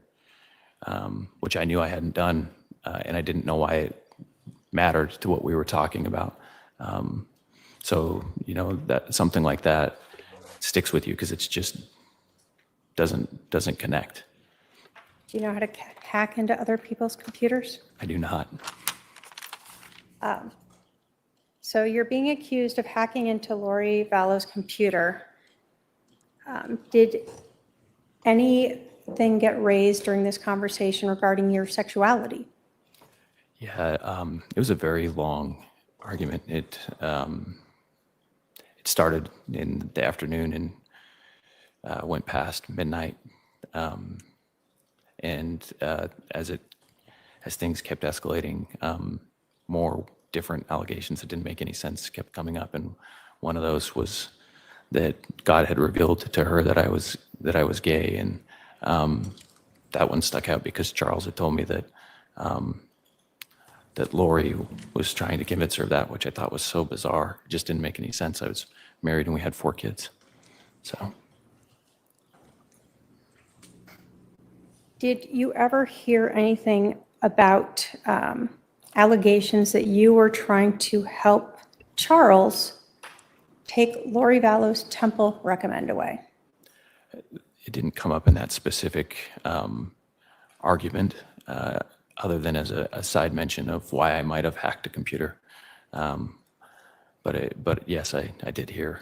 which I knew I hadn't done, and I didn't know why it mattered to what we were talking about. So, that something like that sticks with you because it's just doesn't connect. Do you know how to hack into other people's computers? I do not. So you're being accused of hacking into Lori Vallow's computer. Did anything get raised during this conversation regarding your sexuality? Yeah, it was a very long argument. It started in the afternoon and went past midnight. And as things kept escalating, more different allegations that didn't make any sense kept coming up. And one of those was that God had revealed to her that I was gay, and that one stuck out because Charles had told me that that Lori was trying to convince her of that, which I thought was so bizarre. It just didn't make any sense. I was married and we had 4 kids. So. Did you ever hear anything about allegations that you were trying to help Charles take Lori Vallow's temple recommend away? It didn't come up in that specific argument, other than as a side mention of why I might have hacked a computer. But yes, I did hear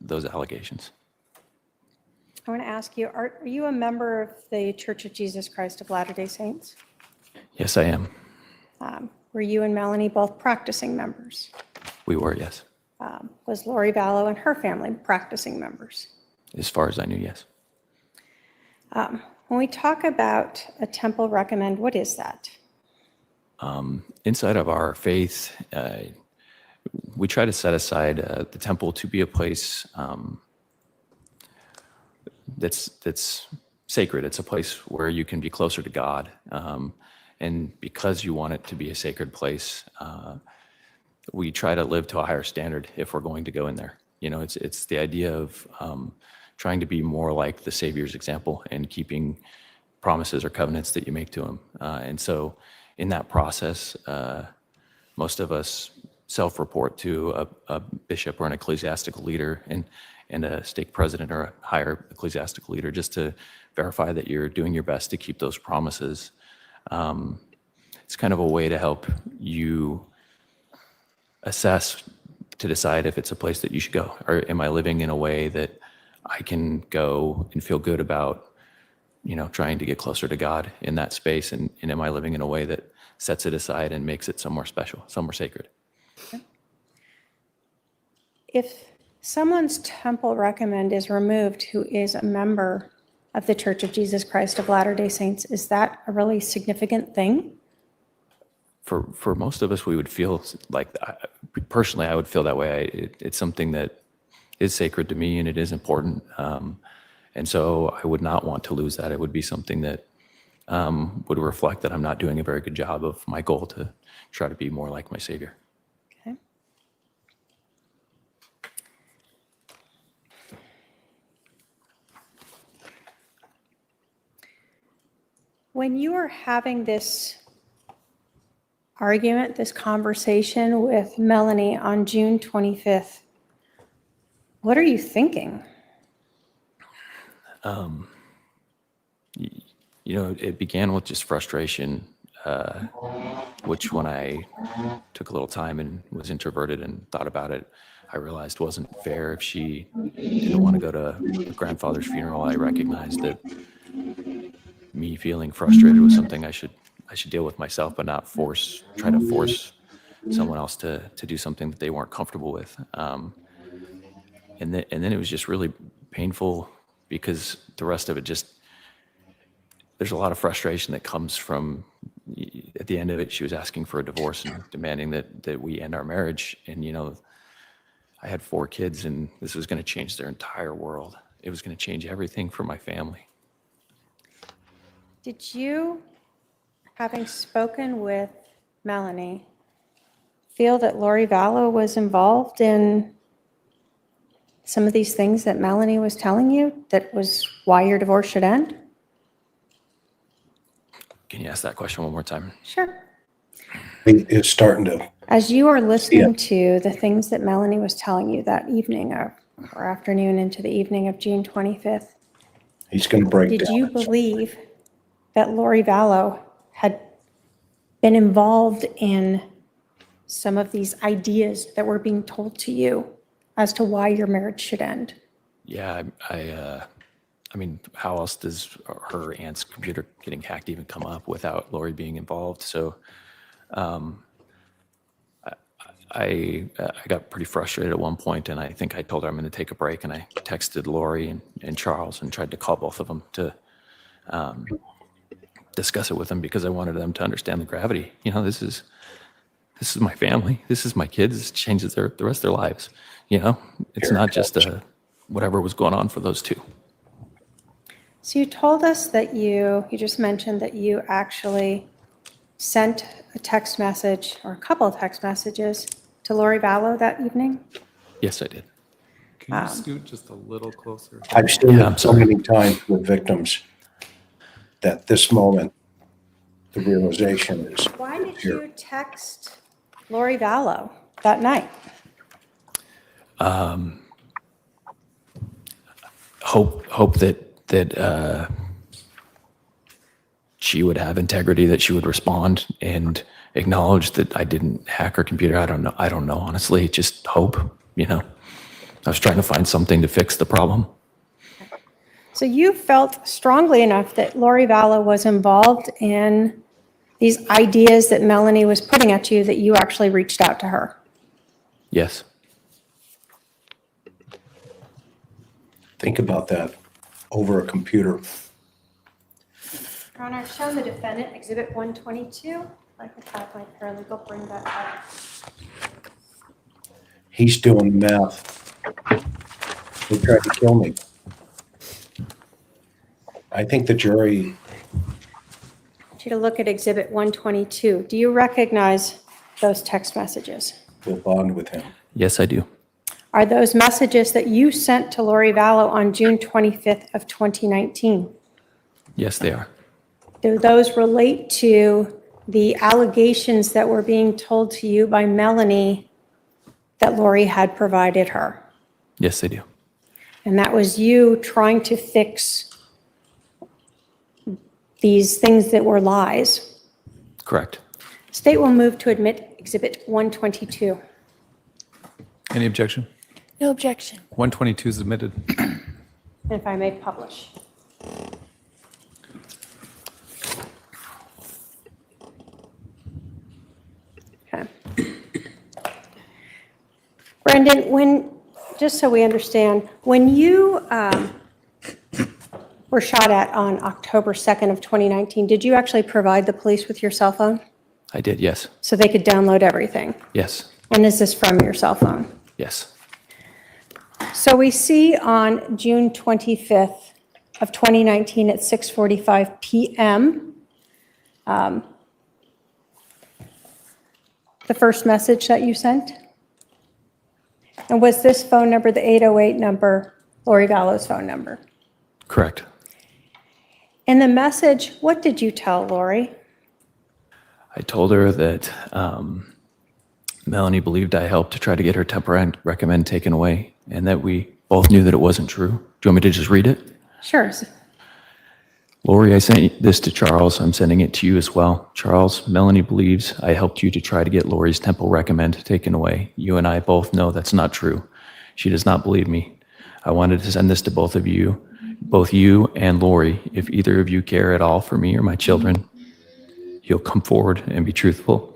those allegations. I want to ask you, are you a member of the Church of Jesus Christ of Latter-day Saints? Yes, I am. Were you and Melanie both practicing members? We were, yes. Was Lori Vallow and her family practicing members? As far as I knew, yes. When we talk about a temple recommend, what is that? Inside of our faith, we try to set aside the temple to be a place that's sacred. It's a place where you can be closer to God. And because you want it to be a sacred place, we try to live to a higher standard if we're going to go in there. It's the idea of trying to be more like the Savior's example and keeping promises or covenants that you make to him. And so in that process, most of us self-report to a bishop or an ecclesiastical leader and a stake president or a higher ecclesiastical leader, just to verify that you're doing your best to keep those promises. It's kind of a way to help you assess to decide if it's a place that you should go, or am I living in a way that I can go and feel good about, trying to get closer to God in that space, and am I living in a way that sets it aside and makes it somewhere special, somewhere sacred? If someone's temple recommend is removed who is a member of the Church of Jesus Christ of Latter-day Saints, is that a really significant thing? For most of us, we would feel like, personally, I would feel that way. It's something that is sacred to me, and it is important. And so I would not want to lose that. It would be something that would reflect that I'm not doing a very good job of my goal to try to be more like my Savior. Okay. When you are having this argument, this conversation with Melanie on June 25th, what are you thinking? It began with just frustration, which when I took a little time and was introverted and thought about it, I realized wasn't fair. If she didn't want to go to her grandfather's funeral, I recognized that me feeling frustrated was something I should deal with myself, but not try to force someone else to do something that they weren't comfortable with. And then it was just really painful, because the rest of it there's a lot of frustration that comes from, at the end of it, she was asking for a divorce and demanding that we end our marriage. And, I had 4 kids, and this was going to change their entire world. It was going to change everything for my family. Did you, having spoken with Melanie, feel that Lori Vallow was involved in some of these things that Melanie was telling you, that was why your divorce should end? Can you ask that question one more time? Sure. It's starting to. As you are listening to the things that Melanie was telling you that evening or afternoon into the evening of June 25th, He's going to break down. did you believe that Lori Vallow had been involved in some of these ideas that were being told to you as to why your marriage should end? Yeah, I mean, how else does her aunt's computer getting hacked even come up without Lori being involved? So I got pretty frustrated at one point, and I think I told her I'm going to take a break, and I texted Lori and Charles and tried to call both of them to discuss it with them, because I wanted them to understand the gravity. This is my family. This is my kids. This changes the rest of their lives. It's not just whatever was going on for those two. So you told us that you just mentioned that you actually sent a text message or a couple of text messages to Lori Vallow that evening? Yes, I did. Can you scoot just a little closer? I've seen it so many times with victims that this moment, the realization is. Why did you text Lori Vallow that night? Hope that she would have integrity, that she would respond and acknowledge that I didn't hack her computer. I don't know, honestly, just hope, I was trying to find something to fix the problem. So you felt strongly enough that Lori Vallow was involved in these ideas that Melanie was putting at you that you actually reached out to her? Yes. Think about that over a computer. Your Honor, I've shown the defendant Exhibit 122. I'd like to have my paralegal bring that up. He's doing math. He tried to kill me. I think the jury. I want you to look at Exhibit 122. Do you recognize those text messages? Will bond with him. Yes, I do. Are those messages that you sent to Lori Vallow on June 25th of 2019? Yes, they are. Do those relate to the allegations that were being told to you by Melanie that Lori had provided her? Yes, they do. And that was you trying to fix these things that were lies? Correct. State will move to admit Exhibit 122. Any objection? No objection. 122 is admitted. And if I may publish. Okay. Brandon, just so we understand, when you were shot at on October 2nd of 2019, did you actually provide the police with your cell phone I did, yes. so they could download everything? Yes. And is this from your cell phone? Yes. So we see on June 25th of 2019 at 6:45 PM, the first message that you sent? And was this phone number, the 808 number, Lori Vallow's phone number? Correct. In the message, what did you tell Lori? I told her that Melanie believed I helped to try to get her temper recommend taken away, and that we both knew that it wasn't true. Do you want me to just read it? Sure. Lori, I sent this to Charles. I'm sending it to you as well. Charles, Melanie believes I helped you to try to get Lori's temple recommend taken away. You and I both know that's not true. She does not believe me. I wanted to send this to both you and Lori. If either of you care at all for me or my children, you'll come forward and be truthful.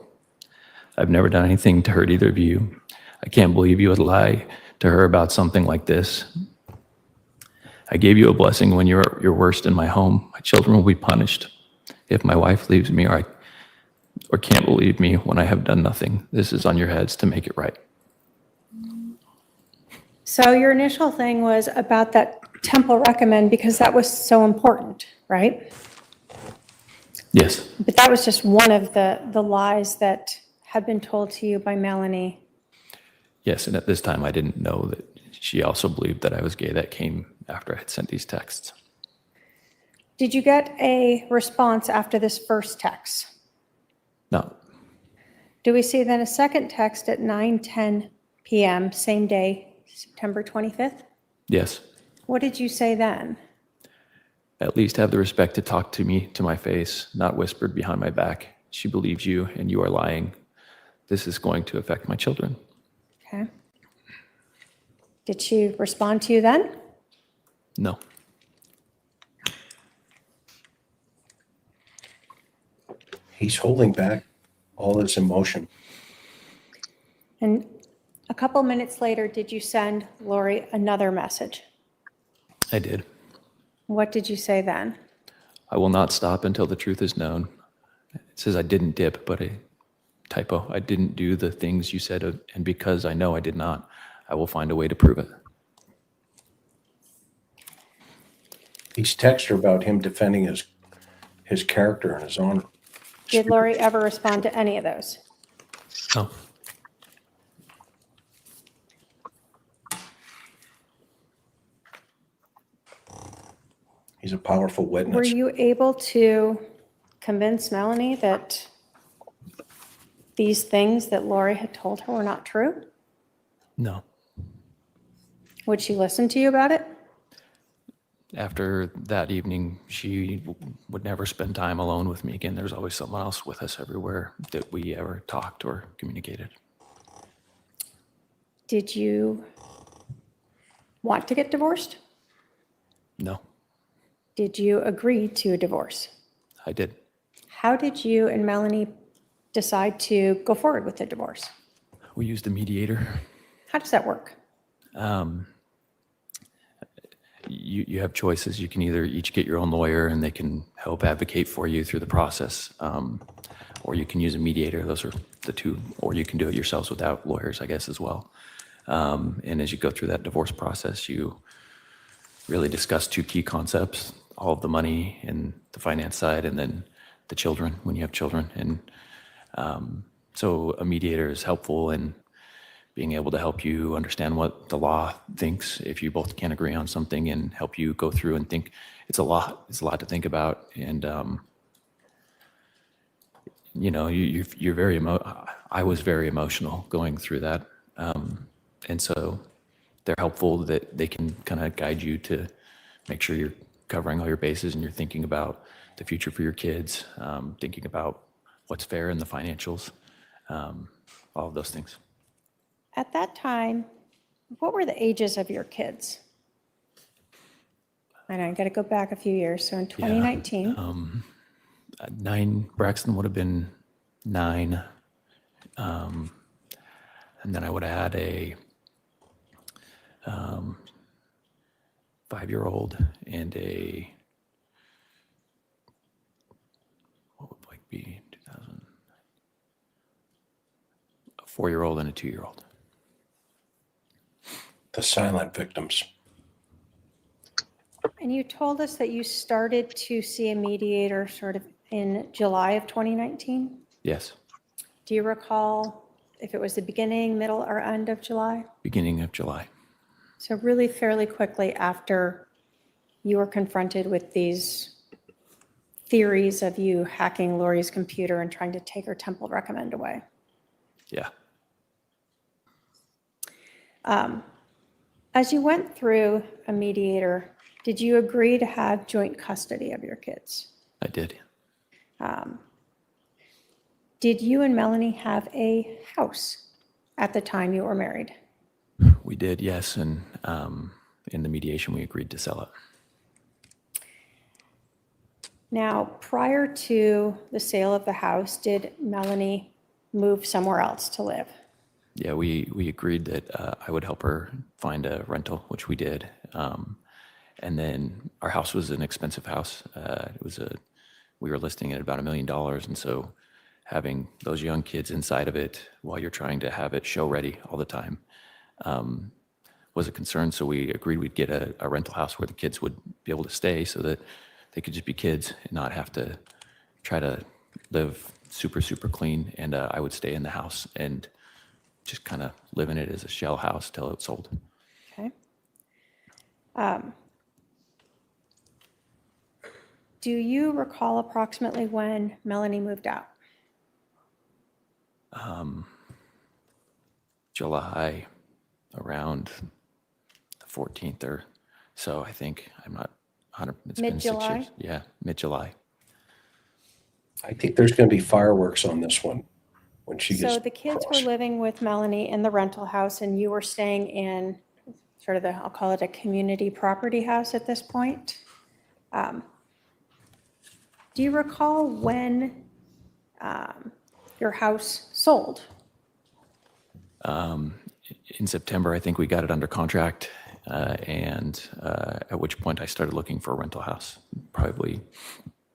I've never done anything to hurt either of you. I can't believe you would lie to her about something like this. I gave you a blessing when you're at your worst in my home. My children will be punished if my wife leaves me or can't believe me when I have done nothing. This is on your heads to make it right. So your initial thing was about that temple recommend because that was so important, right? Yes. But that was just one of the lies that had been told to you by Melanie. Yes, and at this time I didn't know that she also believed that I was gay. That came after I had sent these texts. Did you get a response after this first text? No. Do we see then a second text at 9:10 PM, same day, September 25th? Yes. What did you say then? At least have the respect to talk to me to my face, not whispered behind my back. She believes you and you are lying. This is going to affect my children. Okay. Did she respond to you then? No. He's holding back all his emotion. And a couple minutes later, did you send Lori another message? I did. What did you say then? I will not stop until the truth is known. It says I didn't dip, but a typo. I didn't do the things you said, and because I know I did not, I will find a way to prove it. He's texted her about him defending his character and his honor. Did Lori ever respond to any of those? No. He's a powerful witness. Were you able to convince Melanie that these things that Lori had told her were not true? No. Would she listen to you about it? After that evening, she would never spend time alone with me again. There's always someone else with us everywhere that we ever talked or communicated. Did you want to get divorced? No, Did you agree to a divorce? I did. How did you and Melanie decide to go forward with the divorce? We used a mediator. How does that work? You have choices. You can either each get your own lawyer and they can help advocate for you through the process, or you can use a mediator. Those are the two, or you can do it yourselves without lawyers, I guess, as well. And as you go through that divorce process, you really discuss two key concepts: all of the money and the finance side, and then the children when you have children. And so a mediator is helpful in being able to help you understand what the law thinks if you both can't agree on something, and help you go through and think. It's a lot to think about. And, you know, you're very, I was very emotional going through that. And so they're helpful that they can kind of guide you to make sure you're covering all your bases and you're thinking about the future for your kids, thinking about what's fair in the financials, all of those things. At that time, what were the ages of your kids? I know, I got to go back a few years. So in 2019, Braxton would have been 9. And then I would add a 5-year-old and what would like be 2000? A 4-year-old and a 2-year-old. The silent victims. and you told us that you started to see a mediator sort of in July of 2019. Yes, Do you recall if it was the beginning, middle, or end of July? beginning of July. So really fairly quickly after you were confronted with these theories of you hacking Lori's computer and trying to take her temple recommend away. Yeah. As you went through a mediator, did you agree to have joint custody of your kids? I did. Did you and Melanie have a house at the time you were married? We did, yes, and in the mediation, we agreed to sell it. Now, prior to the sale of the house, did Melanie move somewhere else to live? Yeah, we agreed that I would help her find a rental, which we did. And then our house was an expensive house. We were listing it at about $1 million, and so having those young kids inside of it while you're trying to have it show ready all the time was a concern. So we agreed we'd get a rental house where the kids would be able to stay so that they could just be kids and not have to try to live super, super clean. And I would stay in the house and just kind of live in it as a shell house till it's sold. Okay. Do you recall approximately when Melanie moved out? July, around the 14th or so, I think. I'm not 100%. It's been 6 Mid-July? years. Yeah, mid-July. I think there's going to be fireworks on this one when she gets So the kids across. were living with Melanie in the rental house and you were staying in sort of I'll call it a community property house at this point. Do you recall when your house sold? In September, I think we got it under contract, and at which point I started looking for a rental house, probably,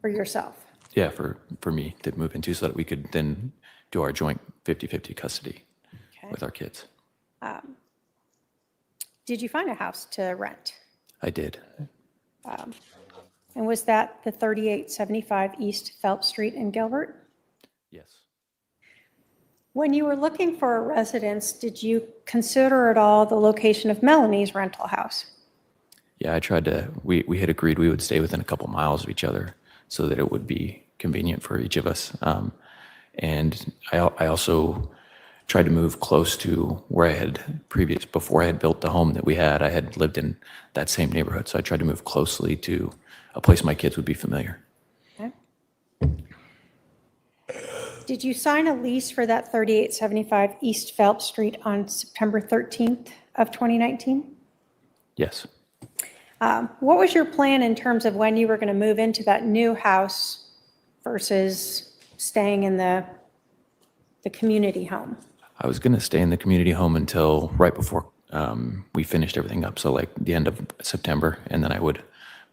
For yourself? yeah, for me to move into so that we could then do our joint 50-50 custody Okay. with our kids. Did you find a house to rent? I did. And was that the 3875 East Phelps Street in Gilbert? Yes. When you were looking for a residence, did you consider at all the location of Melanie's rental house? Yeah, I tried to, we had agreed we would stay within a couple miles of each other so that it would be convenient for each of us. And I also tried to move close to where I had before I had built the home that we had, I had lived in that same neighborhood. So I tried to move closely to a place my kids would be familiar. Okay. Did you sign a lease for that 3875 East Phelps Street on September 13th of 2019? Yes. What was your plan in terms of when you were going to move into that new house versus staying in the community home? I was going to stay in the community home until right before we finished everything up. So like the end of September, and then I would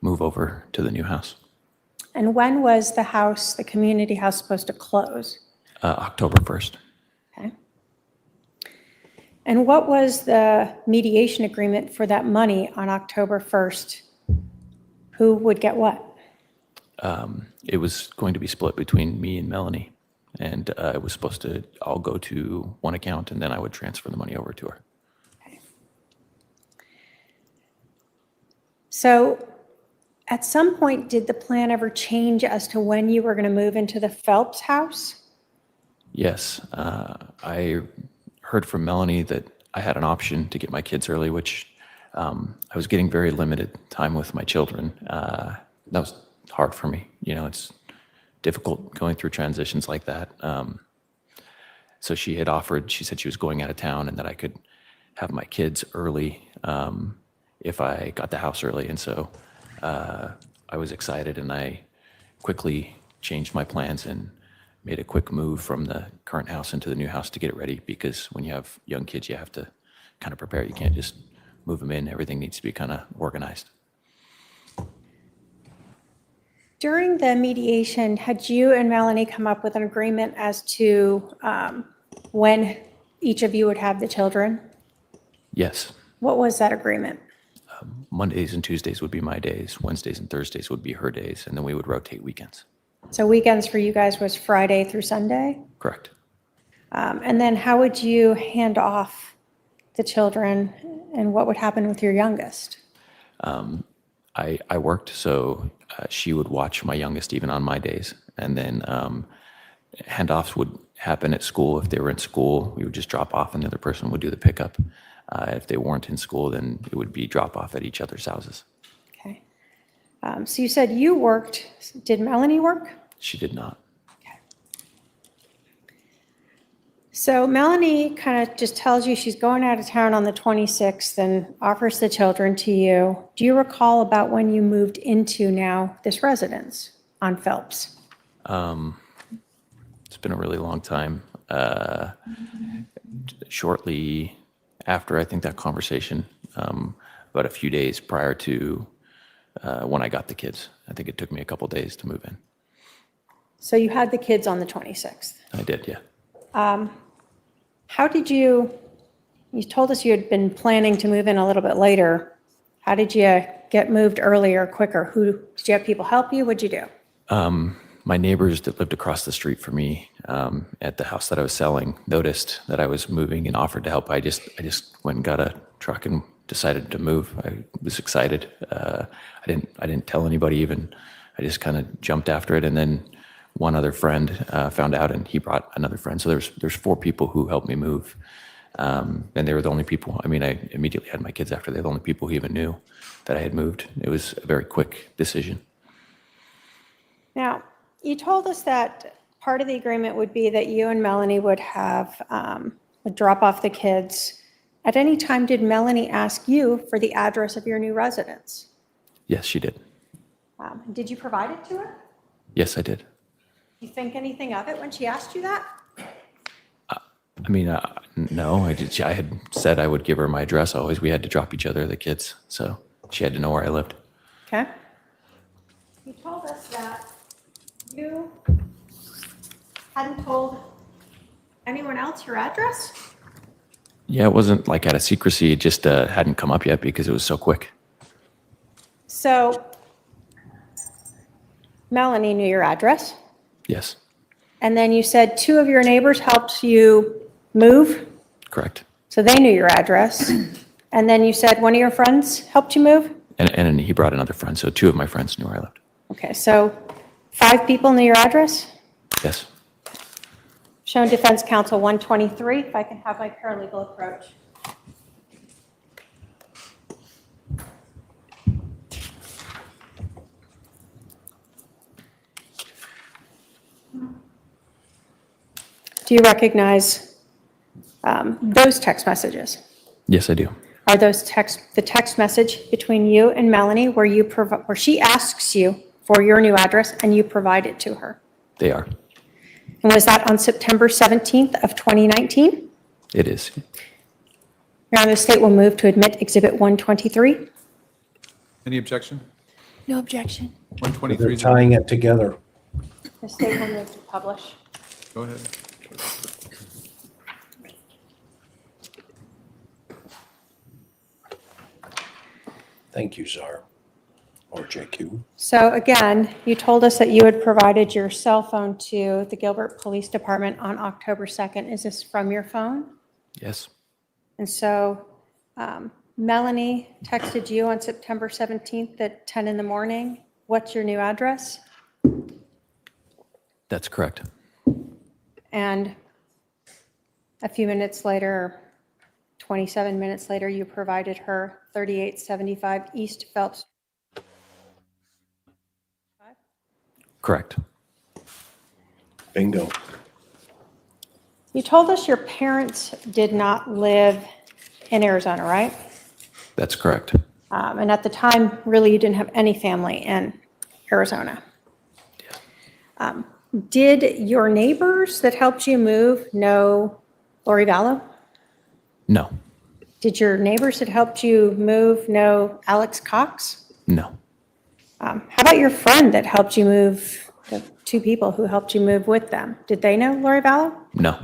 move over to the new house. And when was the house, the community house, supposed to close? October 1st. Okay. And what was the mediation agreement for that money on October 1st? Who would get what? It was going to be split between me and Melanie, and it was supposed to all go to one account, and then I would transfer the money over to her. Okay. So at some point, did the plan ever change as to when you were going to move into the Phelps house? Yes, I heard from Melanie that I had an option to get my kids early, which I was getting very limited time with my children. That was hard for me. You know, it's difficult going through transitions like that. So she had offered, she said she was going out of town and that I could have my kids early if I got the house early. And so I was excited, and I quickly changed my plans and made a quick move from the current house into the new house to get it ready, because when you have young kids, you have to kind of prepare. You can't just move them in. Everything needs to be kind of organized. During the mediation, had you and Melanie come up with an agreement as to when each of you would have the children? Yes. What was that agreement? Mondays and Tuesdays would be my days. Wednesdays and Thursdays would be her days. And then we would rotate weekends. So weekends for you guys was Friday through Sunday? Correct. And then how would you hand off the children, and what would happen with your youngest? I worked, so she would watch my youngest even on my days. And then handoffs would happen at school. If they were in school, we would just drop off and the other person would do the pickup. If they weren't in school, then it would be drop off at each other's houses. Okay. So you said you worked. Did Melanie work? She did not. Okay. So Melanie kind of just tells you she's going out of town on the 26th and offers the children to you. Do you recall about when you moved into now this residence on Phelps? It's been a really long time. Shortly after, I think, that conversation, about a few days prior to when I got the kids. I think it took me a couple days to move in. So you had the kids on the 26th. I did, yeah. How did you told us you had been planning to move in a little bit later. How did you get moved earlier, quicker? Did you have people help you? What'd you do? My neighbors that lived across the street from me at the house that I was selling noticed that I was moving and offered to help. I just went and got a truck and decided to move. I was excited. I didn't tell anybody even. I just kind of jumped after it, and then one other friend found out, and he brought another friend. So there's 4 people who helped me move, and they were the only people. I mean, I immediately had my kids after. They're the only people who even knew that I had moved. It was a very quick decision. Now, you told us that part of the agreement would be that you and Melanie would would drop off the kids. At any time, did Melanie ask you for the address of your new residence? Yes, she did. Did you provide it to her? Yes, I did. You think anything of it when she asked you that? I mean, no, I had said I would give her my address always. We had to drop each other the kids, so she had to know where I lived. Okay. You told us that you hadn't told anyone else your address? Yeah, it wasn't like out of secrecy. It just hadn't come up yet because it was so quick. So Melanie knew your address, Yes, and then you said 2 of your neighbors helped you move, correct. so they knew your address. And then you said one of your friends helped you move? And he brought another friend, so 2 of my friends knew where I lived. Okay, so 5 people knew your address? Yes. Shown Defense Counsel 123, if I can have my paralegal approach. Do you recognize those text messages? Yes, I do. Are those the text message between you and Melanie where she asks you for your new address and you provide it to her? They are. And was that on September 17th of 2019? It is. Your Honor, the state will move to admit Exhibit 123. Any objection? No objection. They're 123. tying it together. The state will move to publish. Go ahead. Thank you, Czar, or JQ. So again, you told us that you had provided your cell phone to the Gilbert Police Department on October 2nd. Is this from your phone? Yes. And so Melanie texted you on September 17th at 10 in the morning. What's your new address? That's correct. And a few minutes later, 27 minutes later, you provided her 3875 East Phelps. Correct. Bingo. You told us your parents did not live in Arizona, right? That's correct. And at the time, really, you didn't have any family in Arizona. Did your neighbors that helped you move know Lori Vallow? No, Did your neighbors that helped you move know Alex Cox? no, How about your friend that helped you move, the two people who helped you move with them? Did they know Lori Vallow? no,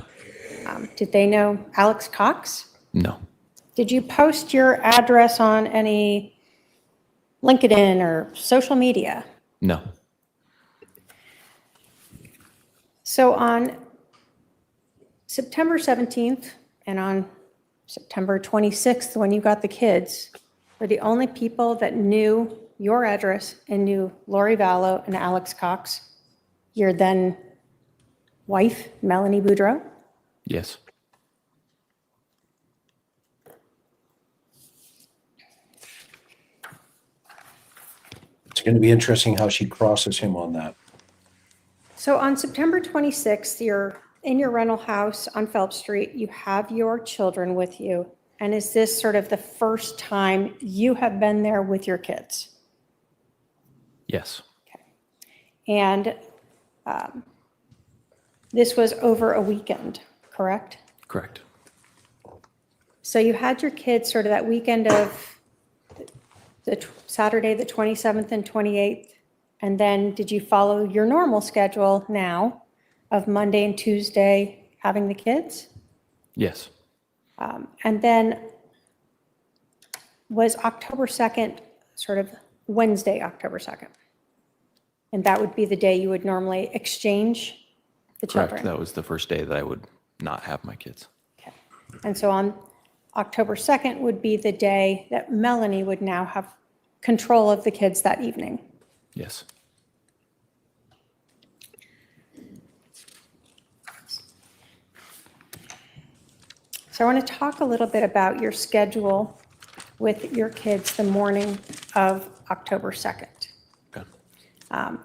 Did they know Alex Cox? no, Did you post your address on any LinkedIn or social media? no, So on September 17th and on September 26th, when you got the kids, were the only people that knew your address and knew Lori Vallow and Alex Cox, your then wife, Melanie Boudreaux? yes. It's going to be interesting how she crosses him on that. So on September 26th, you're in your rental house on Phelps Street. You have your children with you. And is this sort of the first time you have been there with your kids? Yes, And this was over a weekend, correct? correct. So you had your kids sort of that weekend of Saturday, the 27th and 28th. And then did you follow your normal schedule now of Monday and Tuesday having the kids? Yes, And then was October 2nd sort of Wednesday, October 2nd? And that would be the day you would normally exchange the correct. children? That was the first day that I would not have my kids. Okay. And so on October 2nd would be the day that Melanie would now have control of the kids that evening. Yes. So I want to talk a little bit about your schedule with your kids the morning of October 2nd. Okay.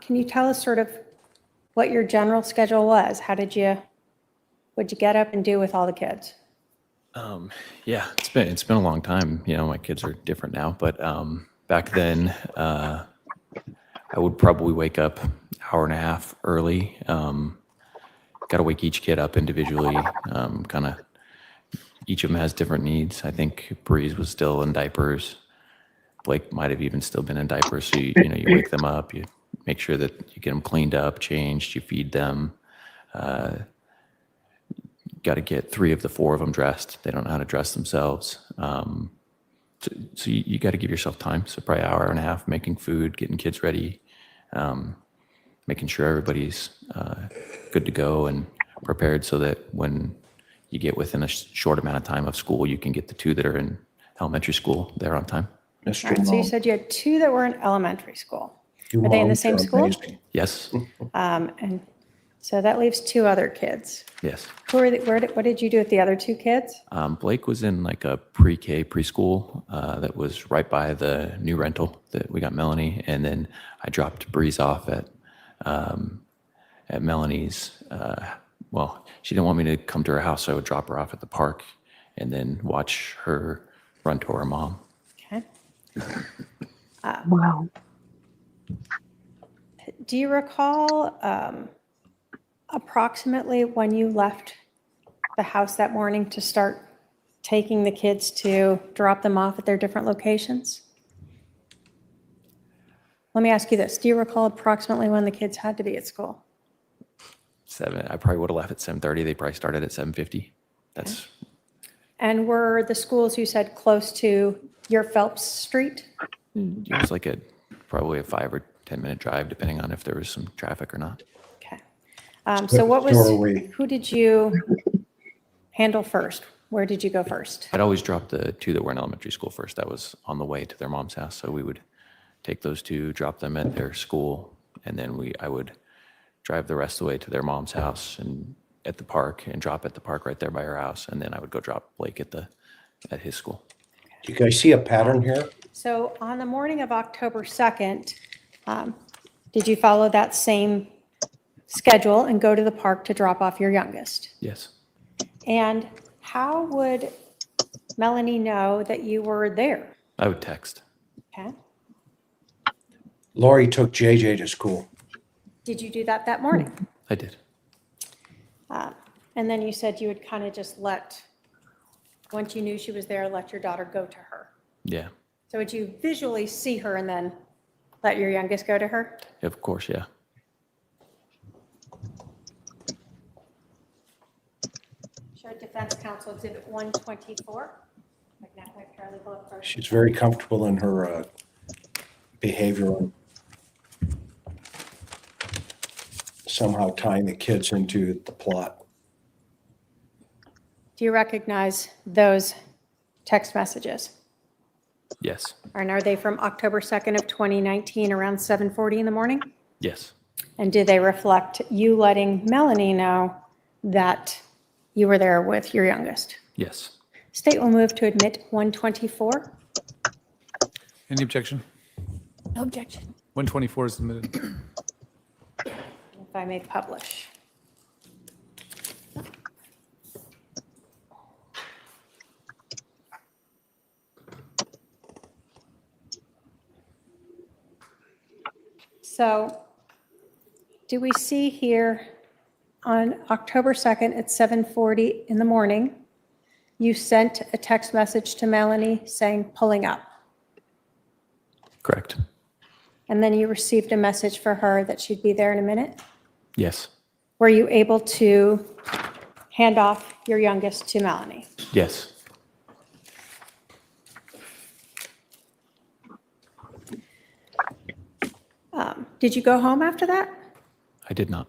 Can you tell us sort of what your general schedule was? What'd you get up and do with all the kids? Yeah, it's been a long time. You know, my kids are different now, but back then, I would probably wake up an hour and a half early. Got to wake each kid up individually. Kind of, each of them has different needs. I think Breeze was still in diapers. Blake might have even still been in diapers. So you wake them up, you make sure that you get them cleaned up, changed, you feed them. Got to get 3 of the 4 of them dressed. They don't know how to dress themselves. So you got to give yourself time. So probably an hour and a half making food, getting kids ready, making sure everybody's good to go and prepared so that when you get within a short amount of time of school, you can get the 2 that are in elementary school there on time. All right, so you said you had 2 that were in elementary school. Your Are they in the moms same are school? amazing. Yes, And so that leaves 2 other kids. yes. What did you do with the other 2 kids? Blake was in like a pre-K preschool that was right by the new rental that we got Melanie, and then I dropped Breeze off at Melanie's. Well, she didn't want me to come to her house, so I would drop her off at the park, and then watch her run to her mom. Okay. Wow. Do you recall approximately when you left the house that morning to start taking the kids to drop them off at their different locations? Let me ask you this. Do you recall approximately when the kids had to be at school? 7. I probably would have left at 7:30. They probably started at 7:50. That's And were the schools you said close to your Phelps Street? it was like probably a 5 or 10 minute drive, depending on if there was some traffic or not. Okay. So what was, So are we. who did you handle first? Where did you go first? I'd always drop the 2 that were in elementary school first. That was on the way to their mom's house. So we would take those 2, drop them at their school, and then I would drive the rest of the way to their mom's house and at the park and drop at the park right there by her house. And then I would go drop Blake at his school. Do you guys see a pattern here? So on the morning of October 2nd, did you follow that same schedule and go to the park to drop off your youngest? Yes. And how would Melanie know that you were there? I would text. Okay. Lori took JJ to school. Did you do that morning? I did. And then you said you would kind of just once you knew she was there, let your daughter go to her. Yeah. So would you visually see her and then let your youngest go to her? Of course, yeah. Show Defense Counsel Exhibit 124. She's very comfortable in her behavior and somehow tying the kids into the plot. Do you recognize those text messages? Yes. And are they from October 2nd of 2019 around 7:40 in the morning? Yes. And do they reflect you letting Melanie know that you were there with your youngest? Yes. State will move to admit 124. Any objection? No objection. 124 is submitted. If I may publish. So do we see here on October 2nd at 7:40 in the morning, you sent a text message to Melanie saying pulling up, Correct. and then you received a message for her that she'd be there in a minute? Yes. Were you able to hand off your youngest to Melanie? Yes. Did you go home after that? I did not.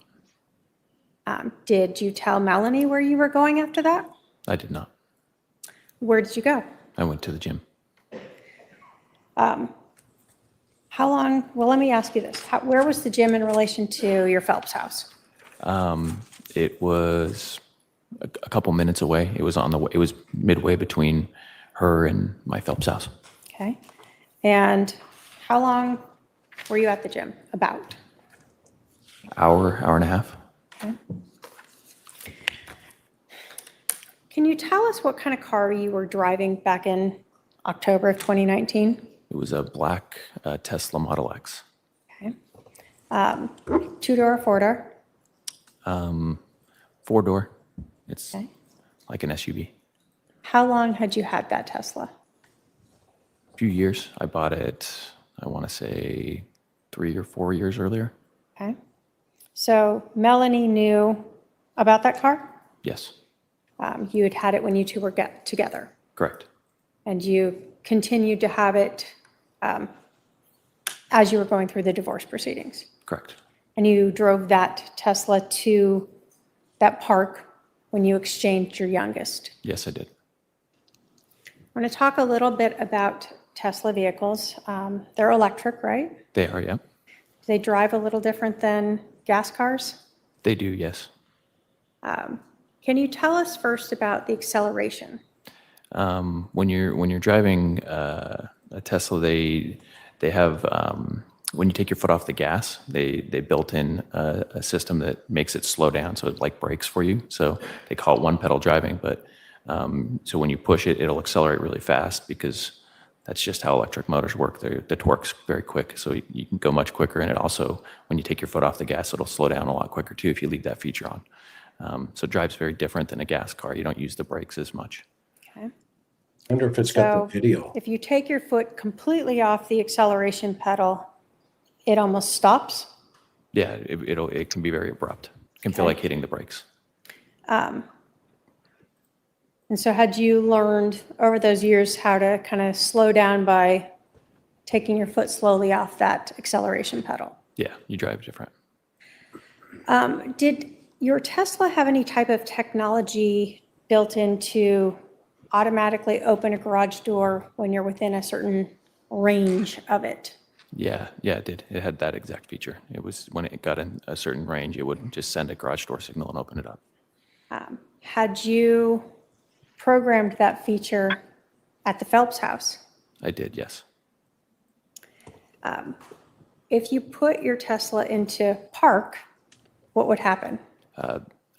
Did you tell Melanie where you were going after that? I did not. Where did you go? I went to the gym. How long, well, let me ask you this. Where was the gym in relation to your Phelps house? It was a couple minutes away. It was on the way. It was midway between her and my Phelps house. Okay. And how long were you at the gym? About? Hour and a half. Okay. Can you tell us what kind of car you were driving back in October of 2019? It was a black Tesla Model X. Okay. Two-door or four-door? 4-door. It's Okay. like an SUV. How long had you had that Tesla? A few years. I bought it, I want to say 3 or 4 years earlier. Okay. So Melanie knew about that car? Yes. You had had it when you two were together, Correct. and you continued to have it as you were going through the divorce proceedings. Correct. And you drove that Tesla to that park when you exchanged your youngest. Yes, I did. I want to talk a little bit about Tesla vehicles. They're electric, right? They are, yeah. They drive a little different than gas cars. They do, yes. Can you tell us first about the acceleration? When you're driving a Tesla, they have when you take your foot off the gas, they built in a system that makes it slow down, so it like brakes for you. So they call it one pedal driving, but so when you push it, it'll accelerate really fast because that's just how electric motors work. The torque's very quick, so you can go much quicker. And it also, when you take your foot off the gas, it'll slow down a lot quicker too if you leave that feature on. So it drives very different than a gas car. You don't use the brakes as much. Okay. I wonder if it's got the video. If you take your foot completely off the acceleration pedal, it almost stops. Yeah, it can be very abrupt. It can feel like hitting the brakes. And so had you learned over those years how to kind of slow down by taking your foot slowly off that acceleration pedal? Yeah, you drive different. Did your Tesla have any type of technology built in to automatically open a garage door when you're within a certain range of it? Yeah, it did. It had that exact feature. It was when it got in a certain range, it would just send a garage door signal and open it up. Had you programmed that feature at the Phelps house? I did, yes. If you put your Tesla into park, what would happen?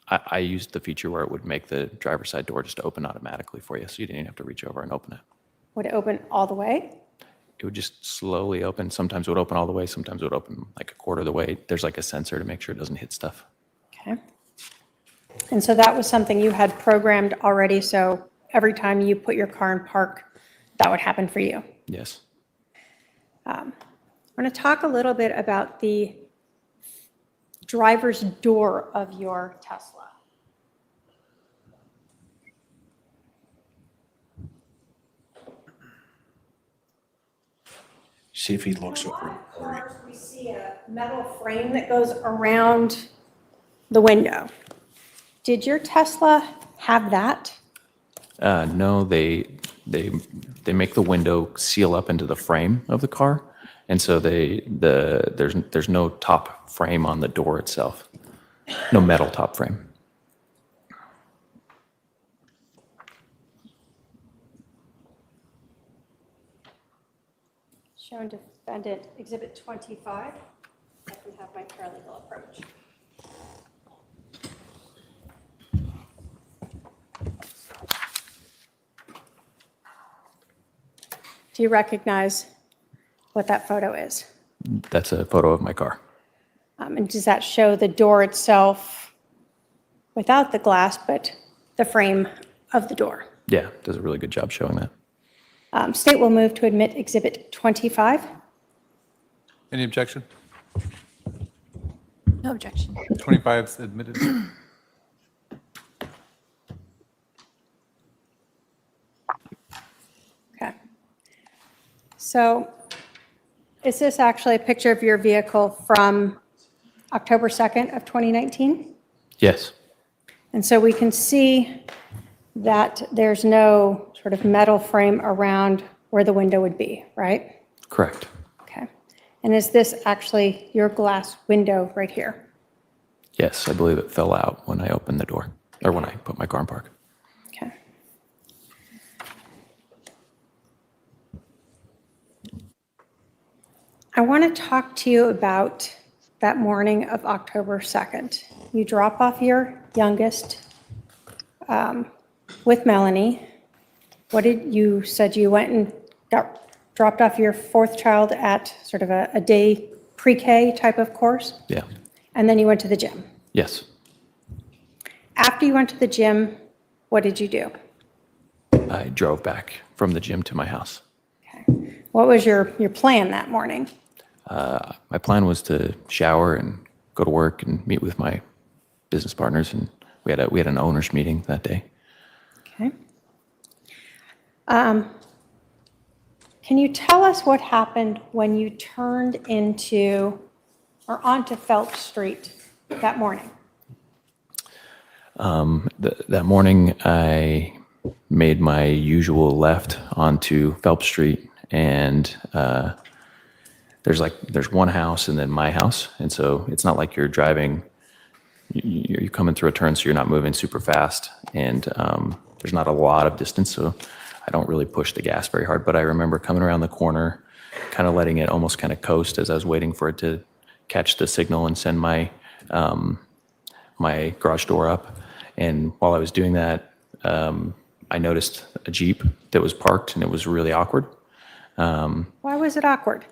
I used the feature where it would make the driver's side door just open automatically for you, so you didn't even have to reach over and open it. Would it open all the way? It would just slowly open. Sometimes it would open all the way. Sometimes it would open like a quarter of the way. There's like a sensor to make sure it doesn't hit stuff. Okay. And so that was something you had programmed already, so every time you put your car in park, that would happen for you. Yes. I want to talk a little bit about the driver's door of your Tesla. See if he looks over. In a lot of cars, we see a metal frame that goes around the window. Did your Tesla have that? No, they make the window seal up into the frame of the car, and so there's no top frame on the door itself, no metal top frame. Shown defendant exhibit 25. I can have my paralegal approach. Do you recognize what that photo is? That's a photo of my car. And does that show the door itself without the glass, but the frame of the door? Yeah, does a really good job showing that. State will move to admit exhibit 25. Any objection? No objection. 25 is admitted. Okay. So is this actually a picture of your vehicle from October 2nd of 2019? Yes. And so we can see that there's no sort of metal frame around where the window would be, right? Correct. Okay. And is this actually your glass window right here? Yes, I believe it fell out when I opened the door, or when I put my car in park. Okay. I want to talk to you about that morning of October 2nd. You drop off your youngest with Melanie. What did you said you went and dropped off your fourth child at sort of a day pre-K type of course? Yeah. And then you went to the gym. Yes. After you went to the gym, what did you do? I drove back from the gym to my house. Okay. What was your plan that morning? My plan was to shower and go to work and meet with my business partners, and we had an owners meeting that day. Okay. Can you tell us what happened when you turned into or onto Phelps Street that morning? That morning, I made my usual left onto Phelps Street, and there's one house and then my house, and so it's not like you're driving. You're coming through a turn, so you're not moving super fast, and there's not a lot of distance, so I don't really push the gas very hard. But I remember coming around the corner, kind of letting it almost kind of coast as I was waiting for it to catch the signal and send my my garage door up. And while I was doing that, I noticed a Jeep that was parked, and it was really awkward. Why was it awkward?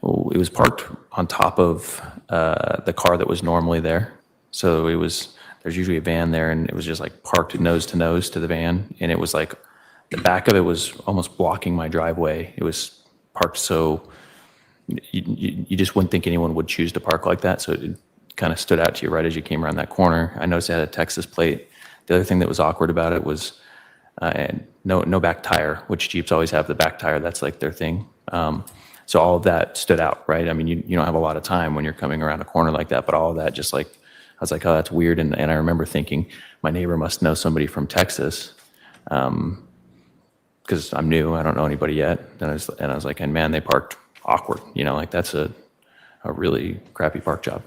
Well, it was parked on top of the car that was normally there. So there's usually a van there, and it was just like parked nose to nose to the van. And it was like, the back of it was almost blocking my driveway. It was parked so you just wouldn't think anyone would choose to park like that. So it kind of stood out to you right as you came around that corner. I noticed it had a Texas plate. The other thing that was awkward about it was no back tire, which Jeeps always have the back tire. That's like their thing. So all of that stood out, right? I mean, you don't have a lot of time when you're coming around a corner like that, but all of that just like, I was like, oh, that's weird. And I remember thinking my neighbor must know somebody from Texas, because I'm new, I don't know anybody yet. And I was like, and man, they parked awkward. Like that's a really crappy park job.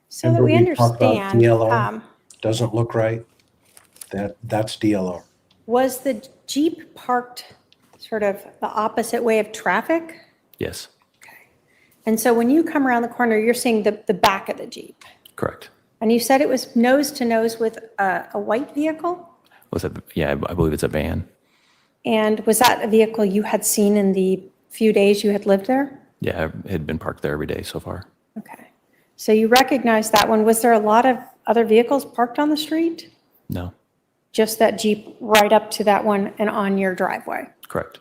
So that we understand, DLR doesn't look right. That's DLR. was the Jeep parked sort of the opposite way of traffic? Yes, Okay. And so when you come around the corner, you're seeing the back of the Jeep. correct. And you said it was nose to nose with a white vehicle? Was it? Yeah, I believe it's a van. And was that a vehicle you had seen in the few days you had lived there? Yeah, it had been parked there every day so far. Okay. So you recognize that one. Was there a lot of other vehicles parked on the street? No, Just that Jeep right up to that one and on your driveway? correct.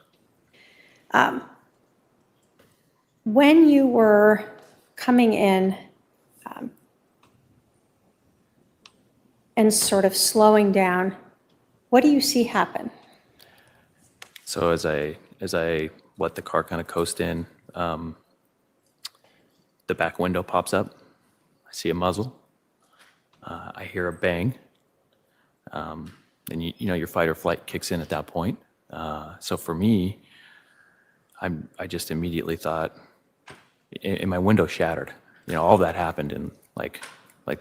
When you were coming in and sort of slowing down, what do you see happen? So as I let the car kind of coast in, the back window pops up. I see a muzzle. I hear a bang. And you know your fight or flight kicks in at that point. So for me, I just immediately thought, and my window shattered. You know, all that happened in like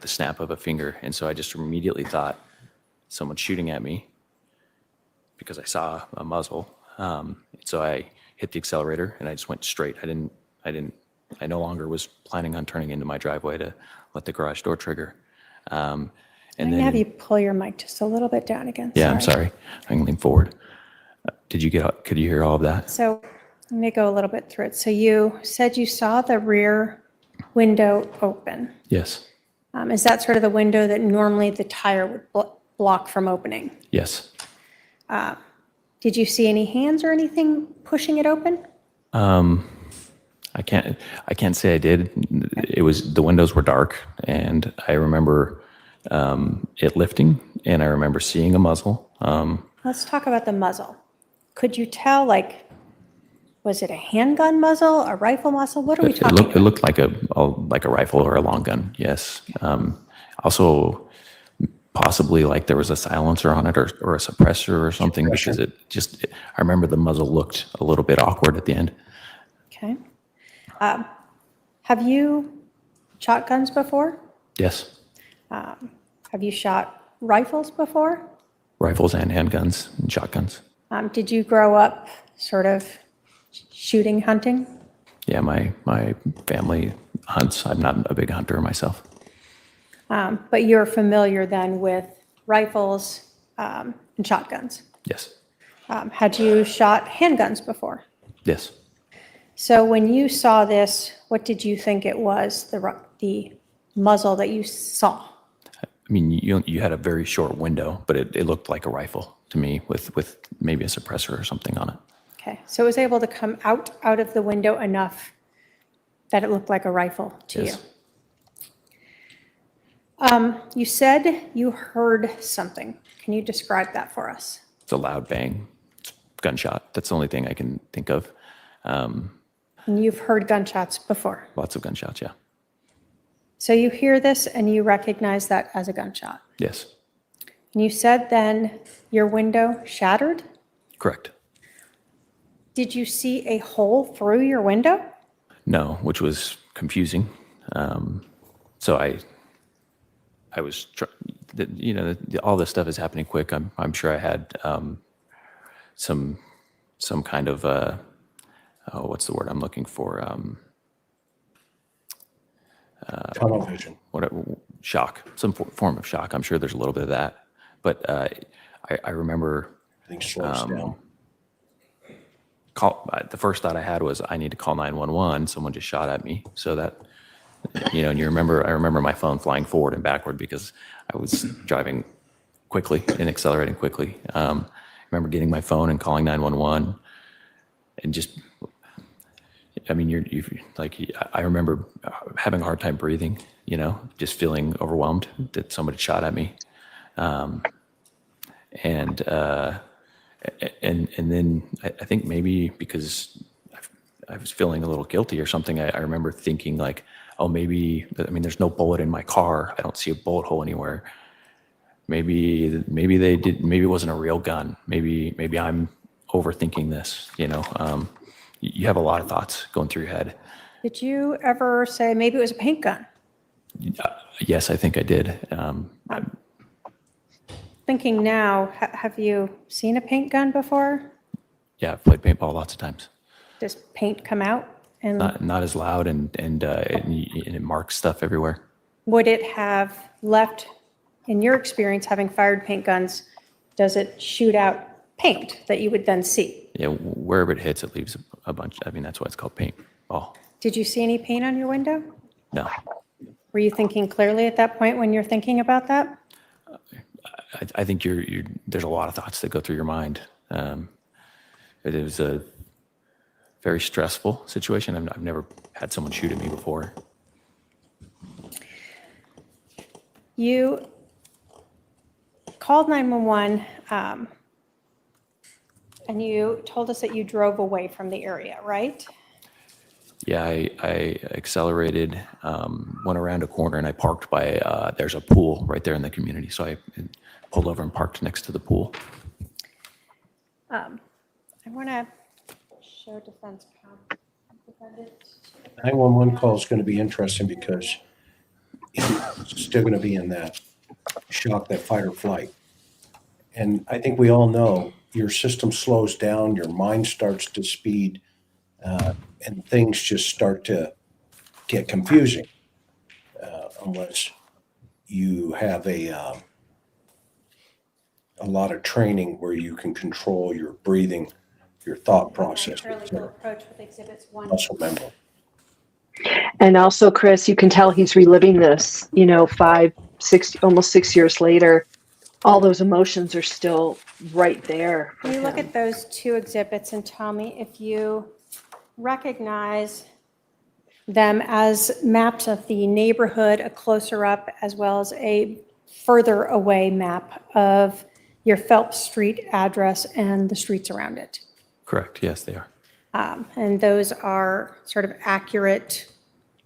the snap of a finger. And so I just immediately thought someone's shooting at me because I saw a muzzle. So I hit the accelerator and I just went straight. I no longer was planning on turning into my driveway to let the garage door trigger. And I'm going to have you pull your mic just a little bit down again. Yeah, I'm sorry. I can lean forward. Could you hear all of that? So let me go a little bit through it. So you said you saw the rear window open. Yes. Is that sort of the window that normally the tire would block from opening? Yes. Did you see any hands or anything pushing it open? I can't say I did. It was, the windows were dark and I remember it lifting and I remember seeing a muzzle. Let's talk about the muzzle. Could you tell, like, was it a handgun muzzle, a rifle muzzle? What are we talking about? It looked like a rifle or a long gun. Yes. Also, possibly like there was a silencer on it or a suppressor or something because I remember the muzzle looked a little bit awkward at the end. Okay. Have you shot guns before? Yes. Have you shot rifles before? Rifles and handguns and shotguns. Did you grow up sort of shooting, hunting? Yeah, my family hunts. I'm not a big hunter myself. But you're familiar then with rifles and shotguns? Yes. Had you shot handguns before? Yes. So when you saw this, what did you think it was, the muzzle that you saw? I mean, you had a very short window, but it looked like a rifle to me with maybe a suppressor or something on it. Okay, so it was able to come out of the window enough that it looked like a rifle to Yes. you. You said you heard something. Can you describe that for us? It's a loud bang. It's gunshot. That's the only thing I can think of. And you've heard gunshots before. Lots of gunshots, yeah. So you hear this and you recognize that as a gunshot. Yes. And you said then your window shattered? Correct. Did you see a hole through your window? No, which was confusing. So I was, all this stuff is happening quick. I'm sure I had some kind of what's the word I'm looking for? Tunnel vision. Shock, some form of shock. I'm sure there's a little bit of that, but I remember. I think slows down. The first thought I had was I need to call 911. Someone just shot at me. So that, and I remember my phone flying forward and backward because I was driving quickly and accelerating quickly. I remember getting my phone and calling 911 and just, I mean, I remember having a hard time breathing, just feeling overwhelmed that somebody shot at me. And then I think maybe because I was feeling a little guilty or something, I remember thinking like, oh, maybe, there's no bullet in my car. I don't see a bullet hole anywhere. Maybe they did, maybe it wasn't a real gun. Maybe I'm overthinking this, you have a lot of thoughts going through your head. Did you ever say maybe it was a paint gun? Yes, I think I did. Thinking now, have you seen a paint gun before? Yeah, I've played paintball lots of times. Does paint come out? And Not as loud and it marks stuff everywhere. would it have left, in your experience, having fired paint guns, does it shoot out paint that you would then see? Yeah, wherever it hits, it leaves a bunch. I mean, that's why it's called paintball. Did you see any paint on your window? No, Were you thinking clearly at that point when you're thinking about that? I think there's a lot of thoughts that go through your mind. It was a very stressful situation. I've never had someone shoot at me before. You called 911, and you told us that you drove away from the area, right? Yeah, I accelerated, went around a corner, and I parked by, there's a pool right there in the community. So I pulled over and parked next to the pool. I want to show defense counsel. 911 call is going to be interesting because it's still going to be in that shock, that fight or flight. And I think we all know your system slows down, your mind starts to speed, and things just start to get confusing unless you have a lot of training where you can control your breathing, your thought process, Approach with exhibits 1. muscle memory. And also, Chris, you can tell he's reliving this, 5, 6, almost 6 years later. All those emotions are still right there. Can you look at those 2 exhibits and tell me if you recognize them as maps of the neighborhood, a closer up, as well as a further away map of your Phelps Street address and the streets around it? Correct. Yes, they are. And those are sort of accurate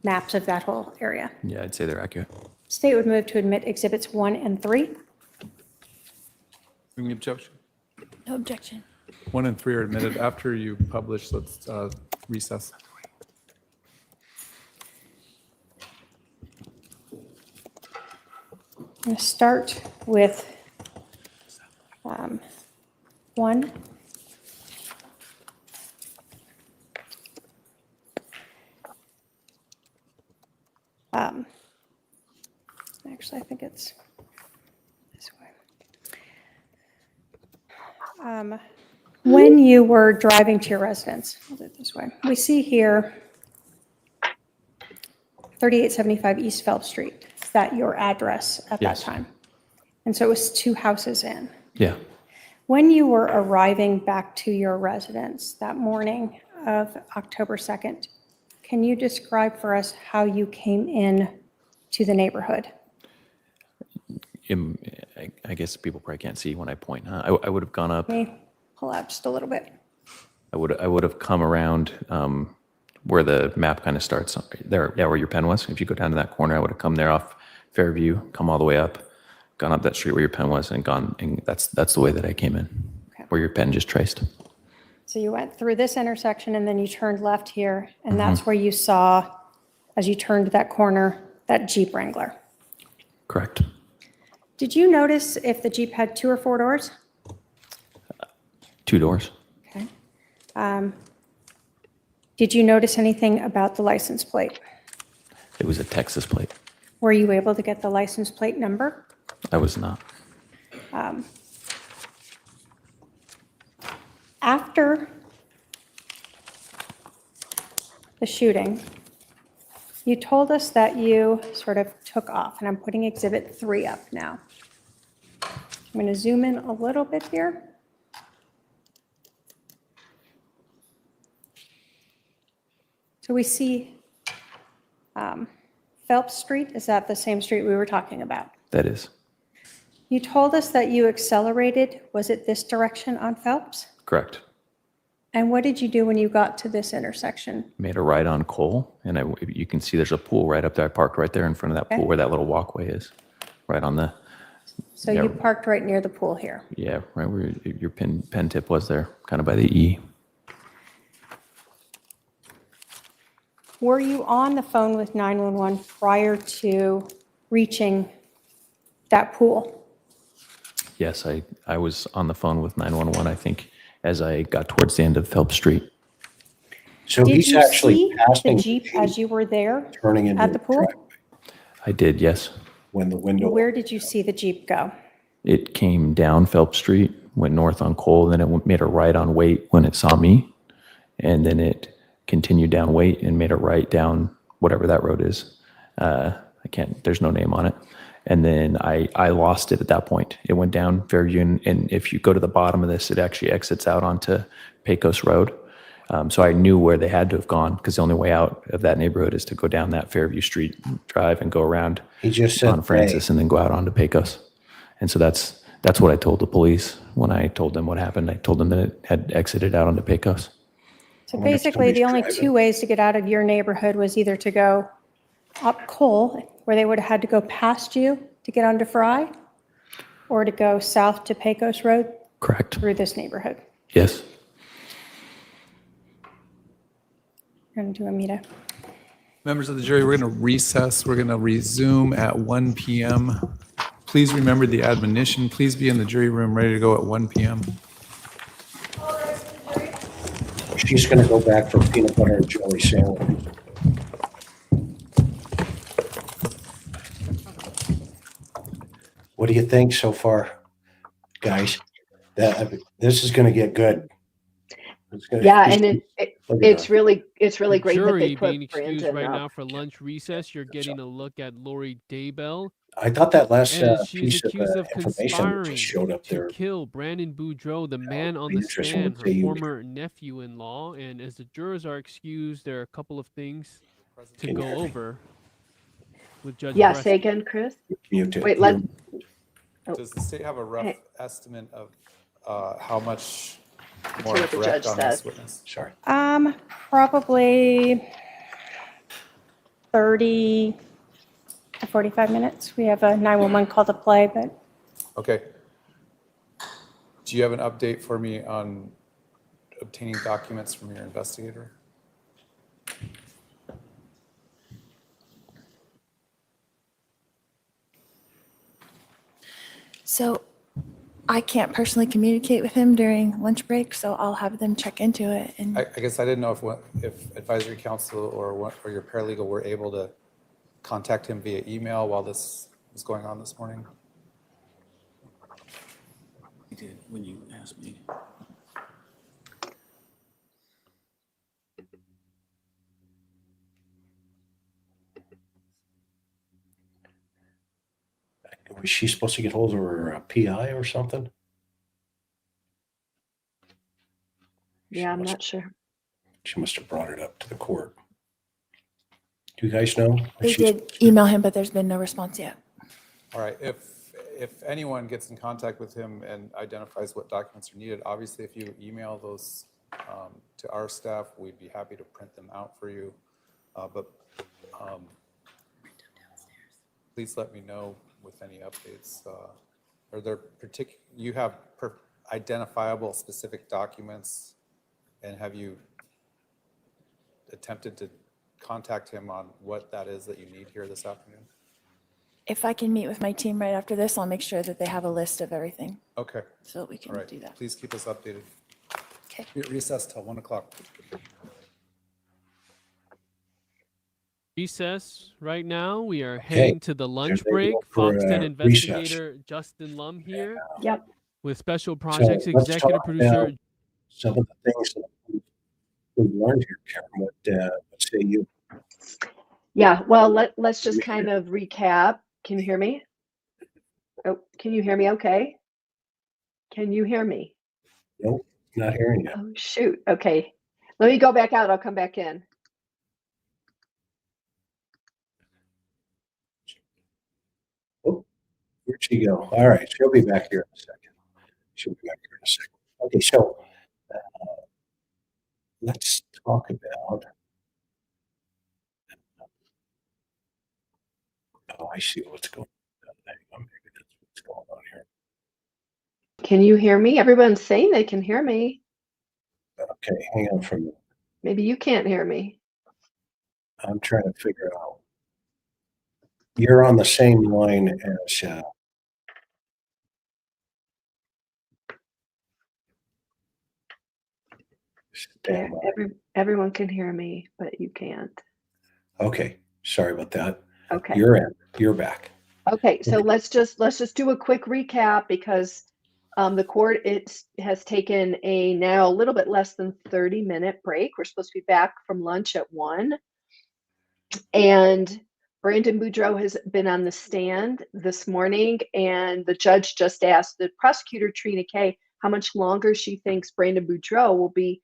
maps of that whole area. Yeah, I'd say they're accurate. State would move to admit exhibits 1 and 3. Any objection? No objection. 1 and 3 are admitted. After you publish, let's recess. I'm going to start with 1. Actually, I think it's this way. When you were driving to your residence, I'll do it this way. We see here 3875 East Phelps Street. Is that your address at Yes. that time? And so it was 2 houses in. Yeah. When you were arriving back to your residence that morning of October 2nd, can you describe for us how you came in to the neighborhood? I guess people probably can't see when I point. Huh? I would have gone up. Let me pull out just a little bit. I would have come around where the map kind of starts there. Yeah, where your pen was. If you go down to that corner, I would have come there off Fairview, come all the way up, gone up that street where your pen was, and gone. And that's the way that I came in, Okay. where your pen just traced. So you went through this intersection and then you turned left here, and that's where you saw, as you turned that corner, that Jeep Wrangler. Correct. Did you notice if the Jeep had 2 or 4 doors? 2 doors. Okay. Did you notice anything about the license plate? It was a Texas plate. Were you able to get the license plate number? I was not. After the shooting, you told us that you sort of took off, and I'm putting exhibit 3 up now. I'm going to zoom in a little bit here. So we see Phelps Street. Is that the same street we were talking about? That is You told us that you accelerated. Was it this direction on Phelps? correct. And what did you do when you got to this intersection? Made a right on Cole, and you can see there's a pool right up there. I parked right there in front of that pool where that little walkway is, right on the. So you parked right near the pool here. Yeah, right where your pen tip was there, kind of by the E. Were you on the phone with 911 prior to reaching that pool? Yes, I was on the phone with 911, I think, as I got towards the end of Phelps Street. So Did he's you actually see passing the Jeep as you were there turning into at the pool? driveway. I did, yes. when the window? Where did you see the Jeep go? It came down Phelps Street, went north on Cole, then it made a right on Waite when it saw me, and then it continued down Waite and made a right down whatever that road is. There's no name on it. And then I lost it at that point. It went down Fairview, and if you go to the bottom of this, it actually exits out onto Pecos Road. So I knew where they had to have gone, because the only way out of that neighborhood is to go down that Fairview Street drive and go around He just said on Francis and then go out onto Pecos. And so that's what I told the police when I told them what happened. I told them that it had exited out onto Pecos. So wonder if basically, the only somebody's two ways to get out of your neighborhood was either to go up Cole, where they would have had to go past you to get onto Fry, or to go south to Pecos Road Correct. through this neighborhood. Yes. We're going to do Amita. Members of the jury, we're going to recess. We're going to resume at 1 p.m. Please remember the admonition. Please be in the jury room ready to go at 1 p.m. she's going to go back for peanut butter and jelly sandwich. What do you think so far, guys? This is going to get good. Yeah, and it's really The great that jury they being put excused Brandon right up. now for lunch recess. You're getting a look at Lori Daybell, I thought that last as she's piece of accused of information that conspiring just showed up to there. kill Brandon Boudreaux, the man on be the interesting stand, to her see. former nephew-in-law. And as the jurors are excused, there are a couple of things to Can you go hear me? over with Judge Yeah, Preston. say again, Chris. Mute it. Wait, let. Does the state have a rough Hey. estimate of how much more what the direct judge on this said. witness? Sorry. Probably 30 to 45 minutes. We have a 911 call to play, but Okay. Do you have an update for me on obtaining documents from your investigator? So I can't personally communicate with him during lunch break, so I'll have them check into it. And I guess I didn't know if advisory council or your paralegal were able to contact him via email while this was going on this morning. I did when you asked me. Was she supposed to get hold of her PI or something? Yeah, I'm not sure. She must have brought it up to the court. Do you guys know? they did email him, but there's been no response yet. All right, if anyone gets in contact with him and identifies what documents are needed, obviously if you email those to our staff, we'd be happy to print them out for you. But please let me know with any updates. Are there you have identifiable specific documents, and have you attempted to contact him on what that is that you need here this afternoon? If I can meet with my team right after this, I'll make sure that they have a list of everything Okay, so that we all can right. do that. Please keep us updated. Okay. Recess till 1 o'clock. Recess right now. We are heading to the lunch they break. go for, Fox 10 recess. investigator Justin Lum here Yep. with special projects let's executive talk producer. about some of the things that we've learned here, Karen. What say you? Yeah, well, let's just kind of recap. Can you hear me? Oh, can you hear me okay? Can you hear me? Nope, not hearing you. Oh, shoot. Okay. Let me go back out. I'll come back in. Oh, where'd she go? All right, she'll be back here in a second. Okay, so let's talk about. Oh, I see what's going on. Maybe that's what's going on here. Can you hear me? Everyone's saying they can hear me. Okay, hang on for a minute. Maybe you can't hear me. I'm trying to figure out. You're on the same line as Everyone can hear me, but you can't. Okay, sorry about that. Okay. You're in. You're back. Okay, so let's just do a quick recap because the court has taken a now a little bit less than 30-minute break. We're supposed to be back from lunch at 1. And Brandon Boudreaux has been on the stand this morning, and the judge just asked the prosecutor, Trina Kay, how much longer she thinks Brandon Boudreaux will be.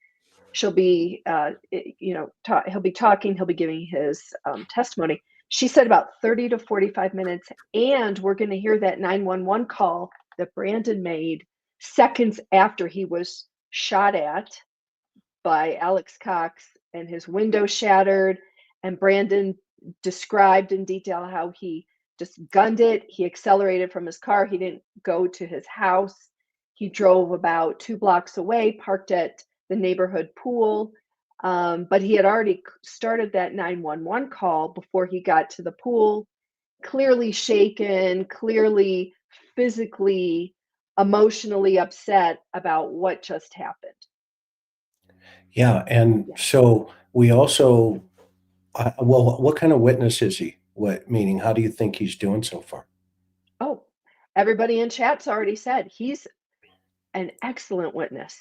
She'll be, he'll be talking, he'll be giving his testimony. She said about 30 to 45 minutes, and we're going to hear that 911 call that Brandon made seconds after he was shot at by Alex Cox and his window shattered. And Brandon described in detail how he just gunned it. He accelerated from his car. He didn't go to his house. He drove about 2 blocks away, parked at the neighborhood pool. But he had already started that 911 call before he got to the pool, clearly shaken, clearly physically, emotionally upset about what just happened. Yeah. And so we also, well, what kind of witness is he? Meaning, how do you think he's doing so far? Oh, everybody in chat's already said he's an excellent witness.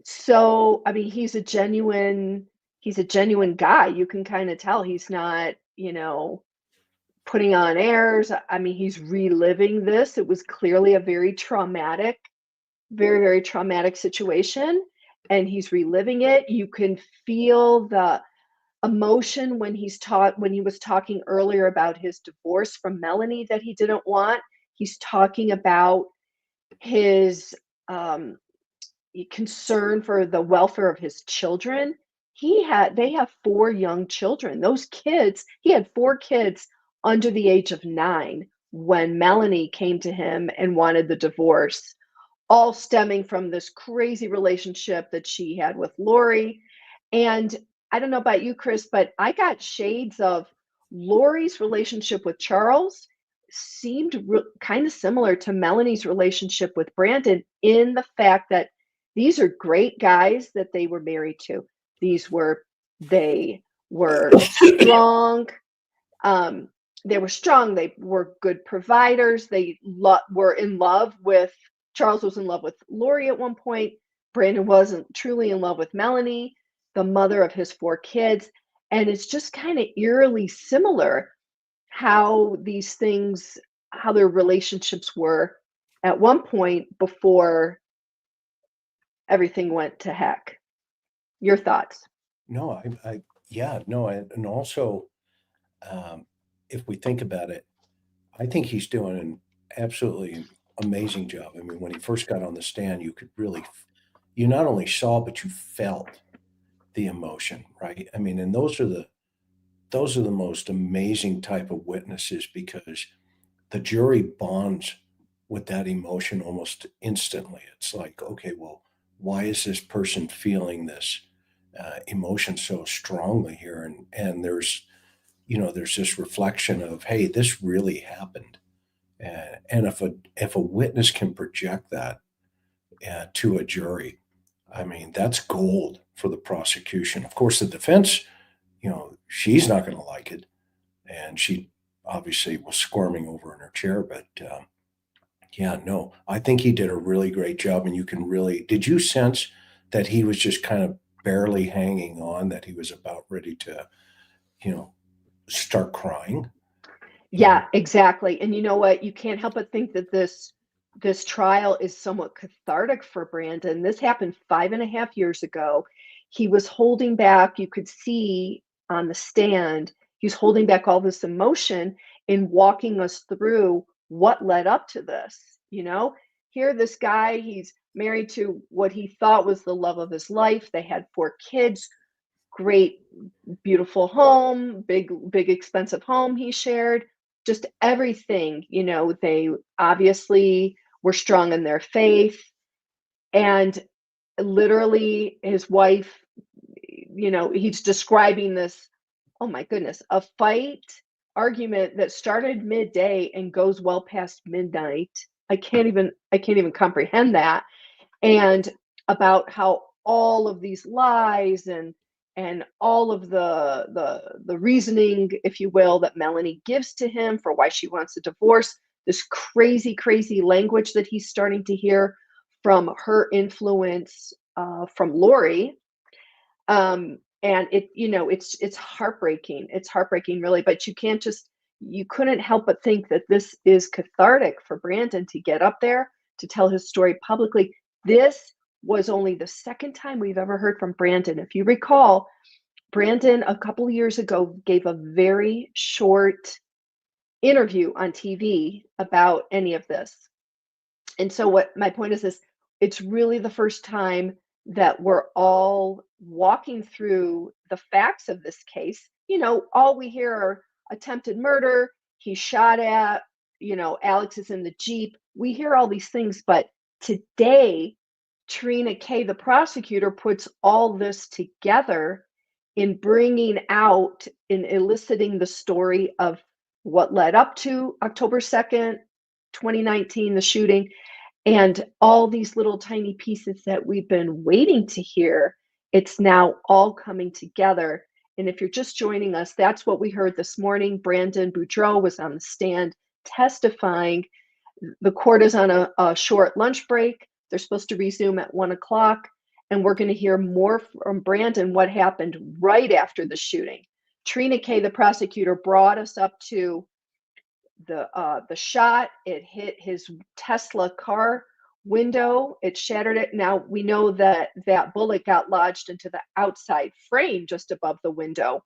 So, I mean, he's a genuine guy. You can kind of tell he's not, putting on airs. I mean, he's reliving this. It was clearly a very traumatic, very, very traumatic situation, and he's reliving it. You can feel the emotion when he was talking earlier about his divorce from Melanie that he didn't want. He's talking about his concern for the welfare of his children. They have 4 young children. Those kids, he had 4 kids under the age of 9 when Melanie came to him and wanted the divorce, all stemming from this crazy relationship that she had with Lori. And I don't know about you, Chris, but I got shades of Lori's relationship with Charles seemed kind of similar to Melanie's relationship with Brandon in the fact that these are great guys that they were married to. They were strong. They were strong. They were good providers. They were in love with, Charles was in love with Lori at one point. Brandon wasn't truly in love with Melanie, the mother of his 4 kids. And it's just kind of eerily similar how their relationships were at one point before everything went to heck. Your thoughts? No, and also, if we think about it, I think he's doing an absolutely amazing job. I mean, when he first got on the stand, you could really, you not only saw, but you felt the emotion, right? I mean, and those are the most amazing type of witnesses because the jury bonds with that emotion almost instantly. It's like, okay, well, why is this person feeling this emotion so strongly here? And there's this reflection of, hey, this really happened. And if a witness can project that to a jury, I mean, that's gold for the prosecution. Of course, the defense, she's not going to like it. And she obviously was squirming over in her chair, but I think he did a really great job. And did you sense that he was just kind of barely hanging on, that he was about ready to, start crying? Yeah, exactly. And you know what? You can't help but think that this trial is somewhat cathartic for Brandon. This happened 5.5 years ago. He was holding back. You could see on the stand, he's holding back all this emotion in walking us through what led up to this. Here, this guy, he's married to what he thought was the love of his life. They had 4 kids, great, beautiful home, big, expensive home he shared, just everything. They obviously were strong in their faith. And literally his wife, he's describing this, oh my goodness, a argument that started midday and goes well past midnight. I can't even comprehend that. And about how all of these lies and and all of the reasoning, if you will, that Melanie gives to him for why she wants a divorce, this crazy language that he's starting to hear from her influence from Lori. And it's heartbreaking. It's heartbreaking, really. But you couldn't help but think that this is cathartic for Brandon to get up there to tell his story publicly. This was only the second time we've ever heard from Brandon. If you recall, Brandon a couple of years ago gave a very short interview on TV about any of this. And so what my point is this, it's really the first time that we're all walking through the facts of this case. All we hear are attempted murder, he's shot at, Alex is in the Jeep. We hear all these things, but today, Trina Kay, the prosecutor, puts all this together in bringing out, in eliciting the story of what led up to October 2nd, 2019, the shooting, and all these little tiny pieces that we've been waiting to hear. It's now all coming together. And if you're just joining us, that's what we heard this morning. Brandon Boudreaux was on the stand testifying. The court is on a short lunch break. They're supposed to resume at 1 o'clock. And we're going to hear more from Brandon, what happened right after the shooting. Trina Kay, the prosecutor, brought us up to the shot. It hit his Tesla car window. It shattered it. Now we know that that bullet got lodged into the outside frame just above the window.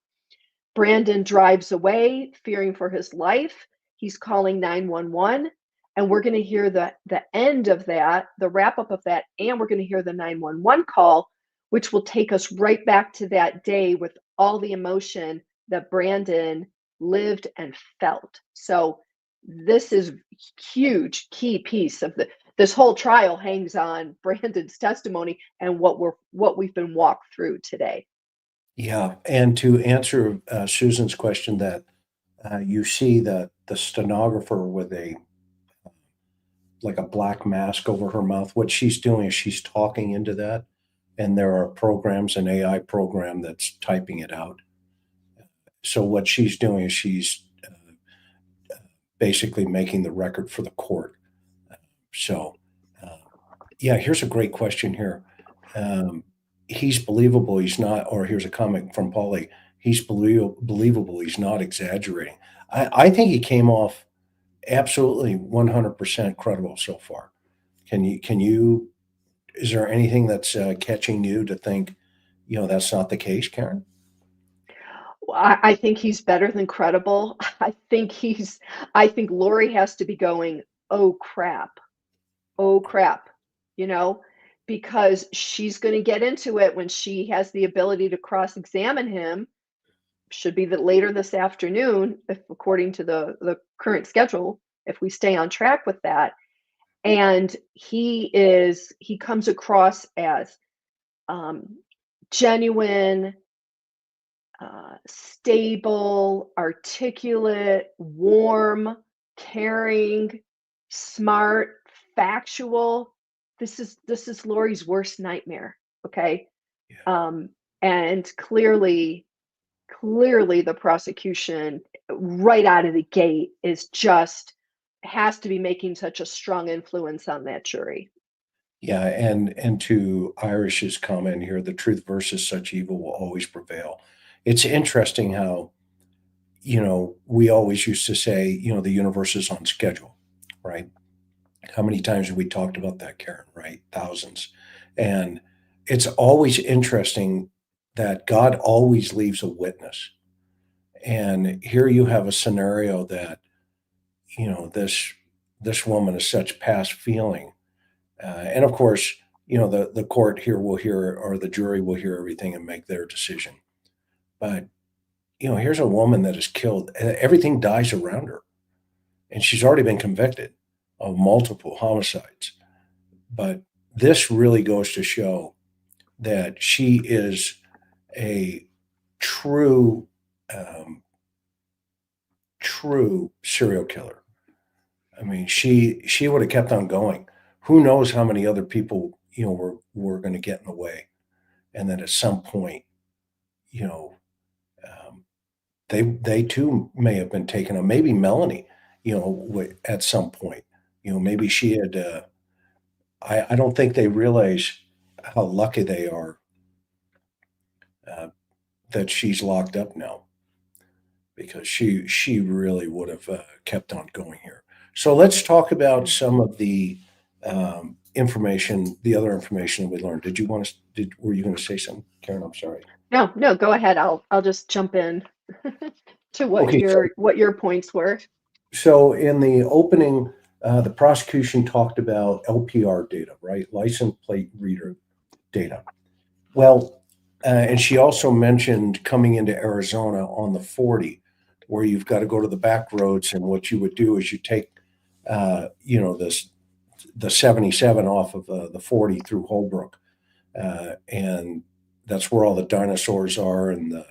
Brandon drives away, fearing for his life. He's calling 911. And we're going to hear the end of that, the wrap up of that, and we're going to hear the 911 call, which will take us right back to that day with all the emotion that Brandon lived and felt. So this is huge key piece of this whole trial hangs on Brandon's testimony and what we've been walked through today. Yeah, and to answer Susan's question, that you see the stenographer with a black mask over her mouth. What she's doing is she's talking into that, and there are programs, an AI program that's typing it out. So what she's doing is she's basically making the record for the court. So, yeah, here's a great question here. He's believable, he's not, or here's a comment from Paulie. He's believable, he's not exaggerating. I think he came off absolutely 100% credible so far. Is there anything that's catching you to think, that's not the case, Karen? I think he's better than credible. I think Lori has to be going, oh crap, because she's going to get into it when she has the ability to cross-examine him. Should be later this afternoon, if according to the current schedule, if we stay on track with that. And he comes across as genuine, stable, articulate, warm, caring, smart, factual. This is Lori's worst nightmare. Okay. Yeah. And clearly the prosecution right out of the gate has to be making such a strong influence on that jury. Yeah, and to Irish's comment here, the truth versus such evil will always prevail. It's interesting how, we always used to say, the universe is on schedule, right? How many times have we talked about that, Karen, right? Thousands. And it's always interesting that God always leaves a witness. And here you have a scenario that, this woman is such past feeling. And of course, the court here will hear, or the jury will hear everything and make their decision. But, here's a woman that is killed. Everything dies around her. And she's already been convicted of multiple homicides. But this really goes to show that she is a true serial killer. I mean, she would have kept on going. Who knows how many other people, were going to get in the way. And then at some point, you know, they too may have been taken on. Maybe Melanie, at some point, maybe she had. I don't think they realize how lucky they are that she's locked up now, because she really would have kept on going here. So let's talk about some of the information, the other information we learned. Were you going to say something, Karen? I'm sorry. No, go ahead. I'll just jump in to what Okay, your points were. So in the opening, the prosecution talked about LPR data, right? License plate reader data. Well, and she also mentioned coming into Arizona on the 40, where you've got to go to the back roads, and what you would do is you take, the 77 off of the 40 through Holbrook, and that's where all the dinosaurs are, and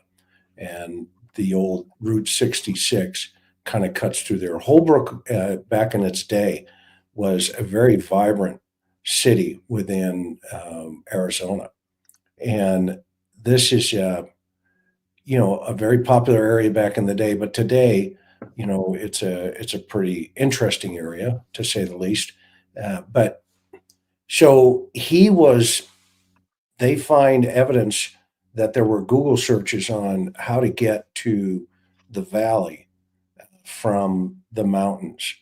the old Route 66 kind of cuts through there. Holbrook, back in its day, was a very vibrant city within Arizona, and this is a very popular area back in the day. But today, it's a pretty interesting area, to say the least. But so they find evidence that there were Google searches on how to get to the valley from the mountains.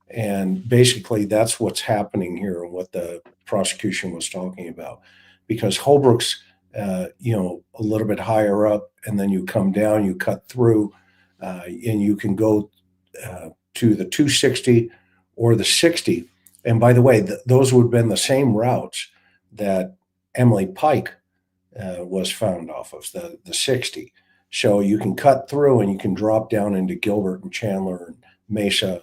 And basically that's what's happening here, and what the prosecution was talking about, because Holbrook's, a little bit higher up, and then you come down, you cut through, and you can go to the 260 or the 60. And by the way, those would have been the same routes that Emily Pike was found off of, the 60. So you can cut through, and you can drop down into Gilbert and Chandler and Mesa,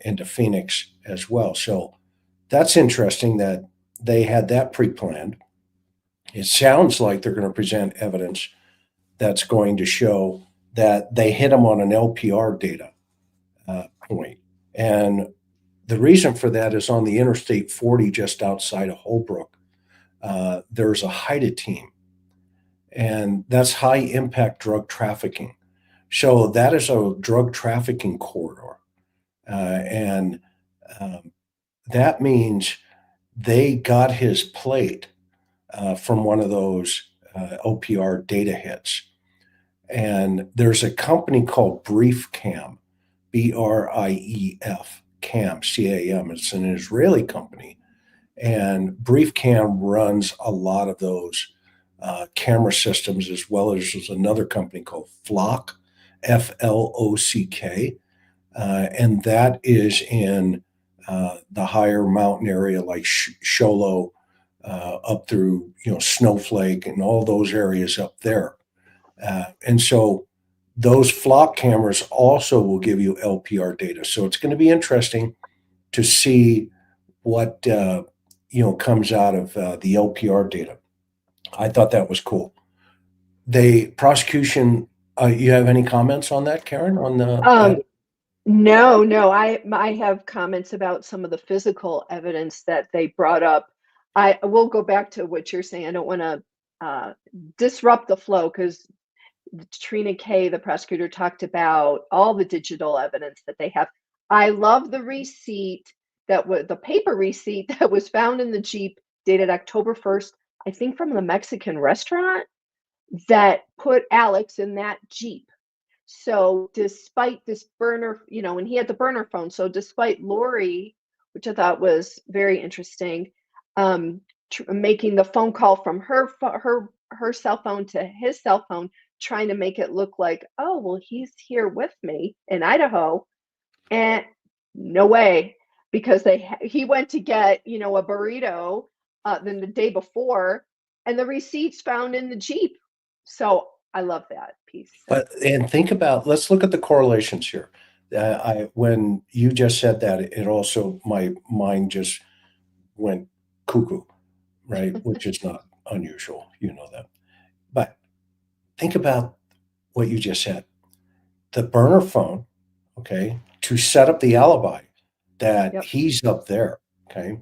into Phoenix as well. So that's interesting that they had that pre-planned. It sounds like they're going to present evidence that's going to show that they hit them on an LPR data point. And the reason for that is on the Interstate 40, just outside of Holbrook, there's a HIDTA team, and that's high impact drug trafficking. So that is a drug trafficking corridor. And that means they got his plate from one of those OPR data hits. And there's a company called BriefCam, BRIEF, CAM, CAM. It's an Israeli company. And BriefCam runs a lot of those camera systems, as well as there's another company called Flock, FLOCK. And that is in the higher mountain area, like Show Low, up through Snowflake and all those areas up there. And so those Flock cameras also will give you LPR data. So it's going to be interesting to see what comes out of the LPR data. I thought that was cool. The prosecution. You have any comments on that, Karen? On the No. I have comments about some of the physical evidence that they brought up. I will go back to what you're saying. I don't want to disrupt the flow, because Trina Kay, the prosecutor, talked about all the digital evidence that they have. I love the receipt the paper receipt that was found in the Jeep, dated October 1st, I think, from the Mexican restaurant, that put Alex in that Jeep. So despite this burner, and he had the burner phone. So despite Lori, which I thought was very interesting, making the phone call from her cell phone to his cell phone, trying to make it look like, oh, well, he's here with me in Idaho. And no way, because he went to get, a burrito then the day before, and the receipts found in the Jeep. So I love that piece. And think about, let's look at the correlations here. When you just said that, it also, my mind just went cuckoo, right? Which is not unusual, that. But think about what you just said. The burner phone, okay, to set up the alibi that he's up there, okay?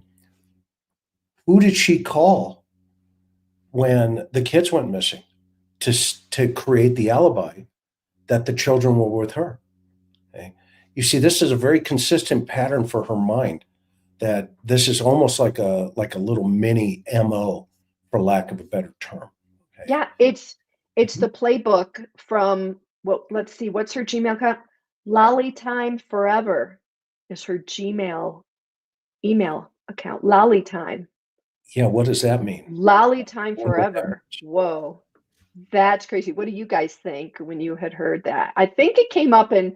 Who did she call when the kids went missing to create the alibi that the children were with her. Okay? You see, this is a very consistent pattern for her mind, that this is almost like a little mini MO, for lack of a better term. Okay? Yeah, it's the playbook from, well, let's see, what's her Gmail account? Lolly Time Forever is her Gmail email account. Lolly Time. Yeah, what does that mean? Lolly Time Forever. Whoa. That's crazy. What do you guys think when you had heard that? I think it came up in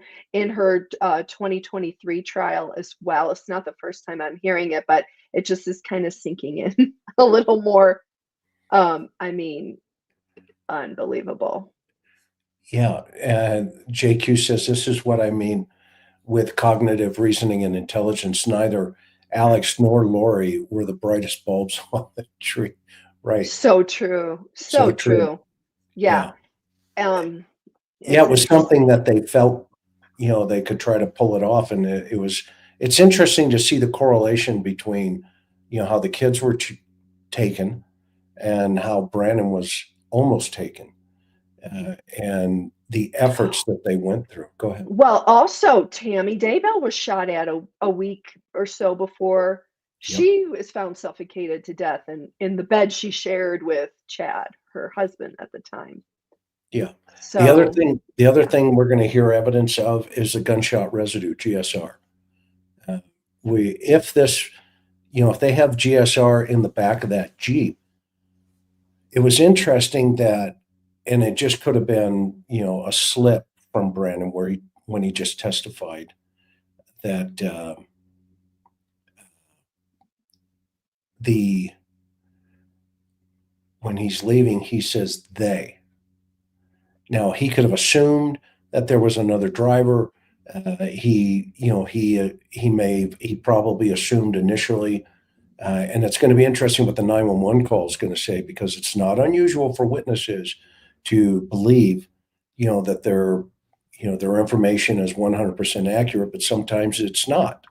her 2023 trial as well. It's not the first time I'm hearing it, but it just is kind of sinking in a little more. I mean, unbelievable. Yeah, and JQ says, this is what I mean with cognitive reasoning and intelligence. Neither Alex nor Lori were the brightest bulbs on the tree. Right. So true. So true. Yeah. Yeah, it was something that they felt, they could try to pull it off. And it's interesting to see the correlation between, how the kids were taken and how Brandon was almost taken, and the efforts that they went through. Go ahead. Well, also Tammy Daybell was shot at a week or so before she was found suffocated to death in the bed she shared with Chad, her husband at the time. Yeah. So the other thing we're going to hear evidence of is the gunshot residue, GSR. If they have GSR in the back of that Jeep, it was interesting that, and it just could have been, a slip from Brandon when he just testified that when he's leaving, he says they. Now, he could have assumed that there was another driver. He probably assumed initially, and it's going to be interesting what the 911 call is going to say, because it's not unusual for witnesses to believe, that their information is 100% accurate, but sometimes it's not.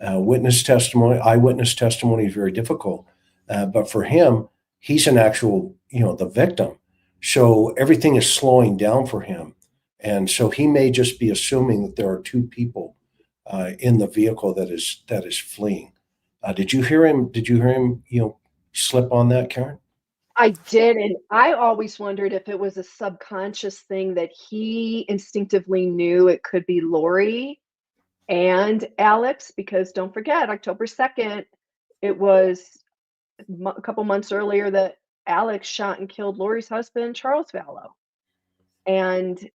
Eyewitness testimony is very difficult, but for him, he's an actual, the victim. So everything is slowing down for him. And so he may just be assuming that there are two people in the vehicle that is fleeing. Did you hear him, slip on that, Karen? I did. And I always wondered if it was a subconscious thing that he instinctively knew it could be Lori and Alex, because don't forget, October 2nd, it was a couple months earlier that Alex shot and killed Lori's husband, Charles Vallow. And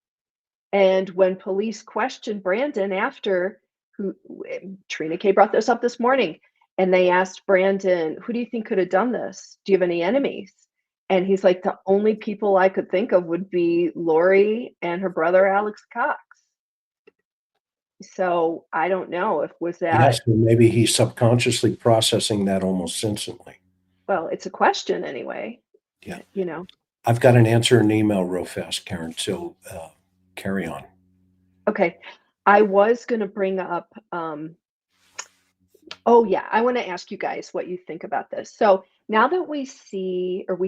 when police questioned Brandon after, Trina K brought this up this morning, and they asked Brandon, who do you think could have done this? Do you have any enemies? And he's like, the only people I could think of would be Lori and her brother, Alex Cox. So I don't know if was that. Yes, maybe he's subconsciously processing that almost instantly. Well, it's a question anyway. Yeah. I've got an answer in an email real fast, Karen. So carry on. Okay. I was going to bring up, I want to ask you guys what you think about this. So now that we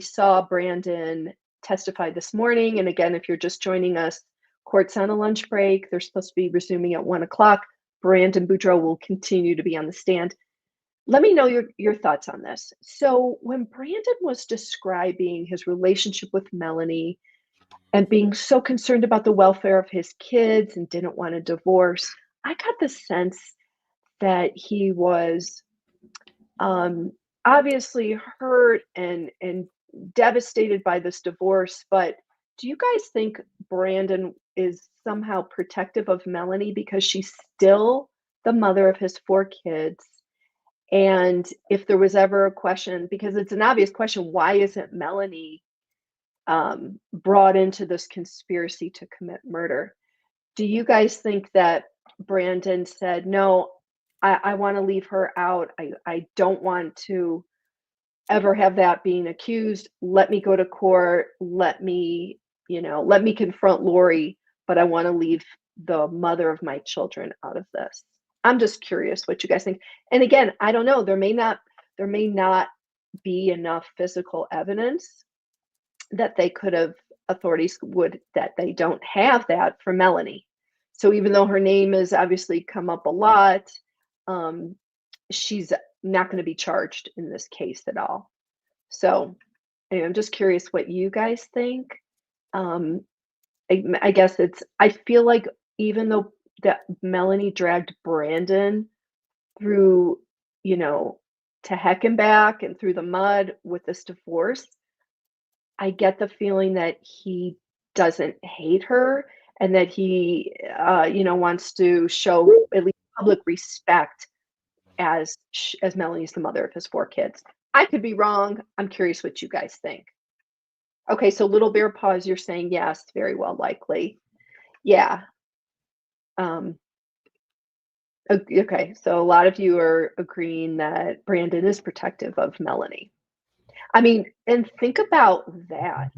saw Brandon testify this morning, and again, if you're just joining us, court's on a lunch break. They're supposed to be resuming at 1:00. Brandon Boudreaux will continue to be on the stand. Let me know your thoughts on this. So when Brandon was describing his relationship with Melanie and being so concerned about the welfare of his kids and didn't want a divorce, I got the sense that he was obviously hurt and devastated by this divorce. But do you guys think Brandon is somehow protective of Melanie because she's still the mother of his 4 kids? And if there was ever a question, because it's an obvious question, why isn't Melanie brought into this conspiracy to commit murder? Do you guys think that Brandon said, no, I want to leave her out. I don't want to ever have that being accused. Let me go to court. Let me confront Lori, but I want to leave the mother of my children out of this. I'm just curious what you guys think. And again, I don't know. There may not be enough physical evidence that they could have authorities that they don't have that for Melanie. So even though her name has obviously come up a lot, she's not going to be charged in this case at all. So anyway, I'm just curious what you guys think. I guess I feel like even though that Melanie dragged Brandon through, to heck and back and through the mud with this divorce, I get the feeling that he doesn't hate her and that he, wants to show at least public respect as Melanie's the mother of his 4 kids. I could be wrong. I'm curious what you guys think. Okay, so Little Bear Paws, you're saying yes, very well likely. Yeah. Okay, so a lot of you are agreeing that Brandon is protective of Melanie. I mean, and think about that.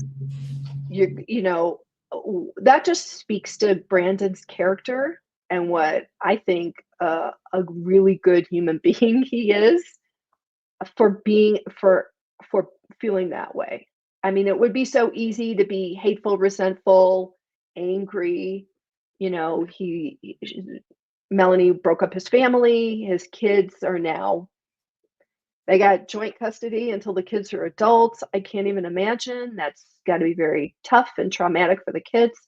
That just speaks to Brandon's character and what I think a really good human being he is for feeling that way. I mean, it would be so easy to be hateful, resentful, angry. Melanie broke up his family. His kids they got joint custody until the kids are adults. I can't even imagine. That's got to be very tough and traumatic for the kids.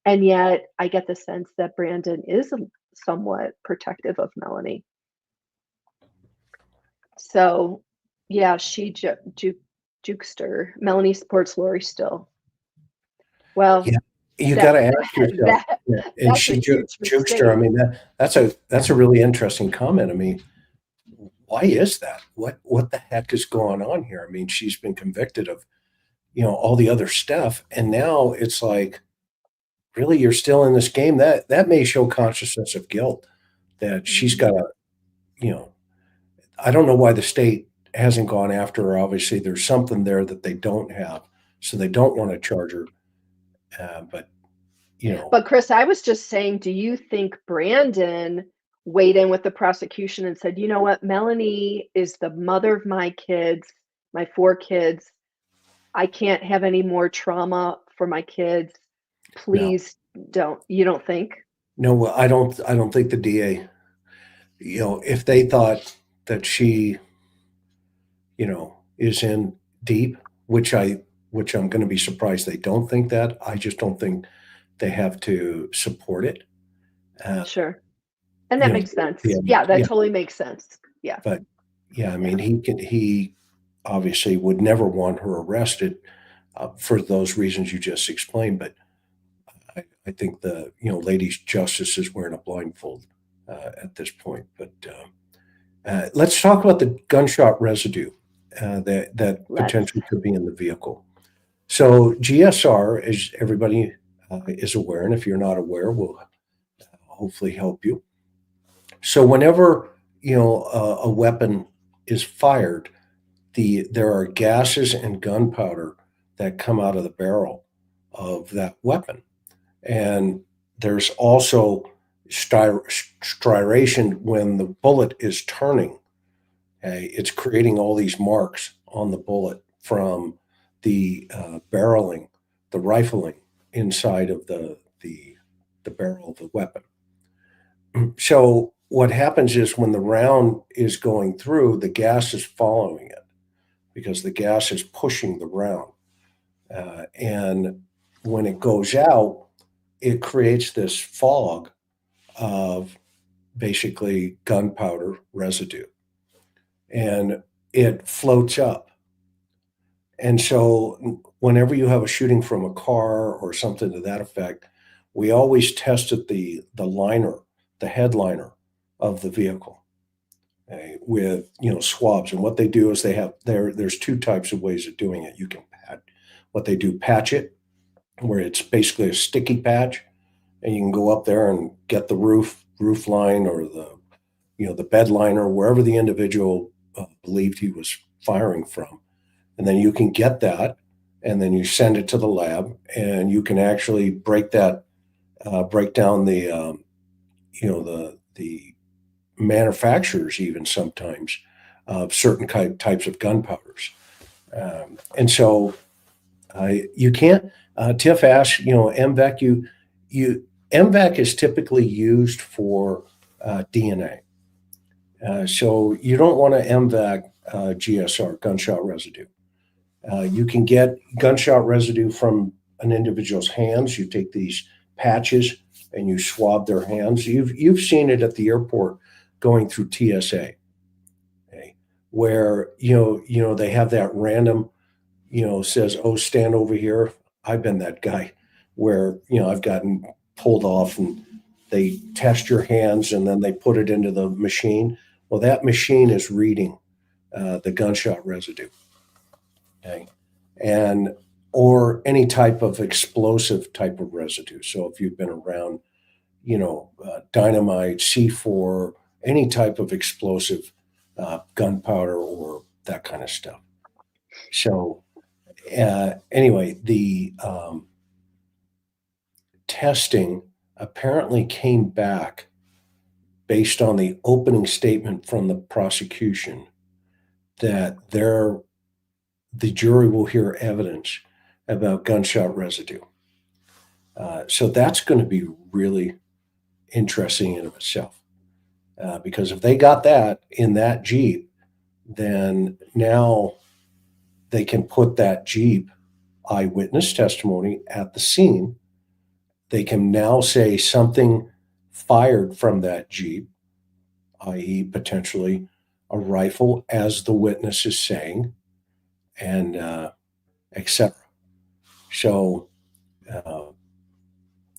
And yet I get the sense that Brandon is somewhat protective of Melanie. So yeah, she jukester. Melanie supports Lori still. Well, Yeah, you got to ask yourself. And she jukes her. I mean, that's a really interesting comment. I mean, why is that? What the heck is going on here? I mean, she's been convicted of, all the other stuff, and now it's like, really, you're still in this game. That may show consciousness of guilt that she's got to, I don't know why the state hasn't gone after her. Obviously, there's something there that they don't have, so they don't want to charge her. But Chris, I was just saying, do you think Brandon weighed in with the prosecution and said, you know what, Melanie is the mother of my kids, my 4 kids. I can't have any more trauma for my kids. Please don't. You don't think? No, I don't think the DA, if they thought that she, is in deep, which I'm going to be surprised they don't think that. I just don't think they have to support it. Sure. And that makes sense. Yeah, that totally makes sense. Yeah. But yeah, I mean, he obviously would never want her arrested for those reasons you just explained. But I think the, ladies' justice is wearing a blindfold at this point. But let's talk about the gunshot residue that potentially could be in the vehicle. So GSR, as everybody is aware, and if you're not aware, will hopefully help you. So whenever a weapon is fired, there are gases and gunpowder that come out of the barrel of that weapon, and there's also striation when the bullet is turning. It's creating all these marks on the bullet from the barreling, the rifling inside of the barrel of the weapon. So what happens is when the round is going through, the gas is following it because the gas is pushing the round. And when it goes out, it creates this fog of basically gunpowder residue. And it floats up. And so whenever you have a shooting from a car or something to that effect, we always tested the liner, the headliner of the vehicle with swabs. And what they do is there's 2 types of ways of doing it. You can patch it, where it's basically a sticky patch, and you can go up there and get the roof line or the bed liner, wherever the individual believed he was firing from. And then you can get that, and then you send it to the lab, and you can actually break down the manufacturers even sometimes of certain types of gunpowders. And so You can't, TIF asks, MVAC, MVAC is typically used for DNA. So you don't want to MVAC GSR, gunshot residue. You can get gunshot residue from an individual's hands. You take these patches and you swab their hands. You've seen it at the airport going through TSA, okay, where they have that random, says, "Oh, stand over here." I've been that guy where I've gotten pulled off and they test your hands and then they put it into the machine. Well, that machine is reading the gunshot residue, okay, and or any type of explosive type of residue. So if you've been around, dynamite, C4, any type of explosive, gunpowder, or that kind of stuff. So anyway, the testing apparently came back based on the opening statement from the prosecution that the jury will hear evidence about gunshot residue. So that's going to be really interesting in of itself. Because if they got that in that Jeep, then now they can put that Jeep eyewitness testimony at the scene. They can now say something fired from that Jeep, i.e. potentially a rifle, as the witness is saying, and etc. So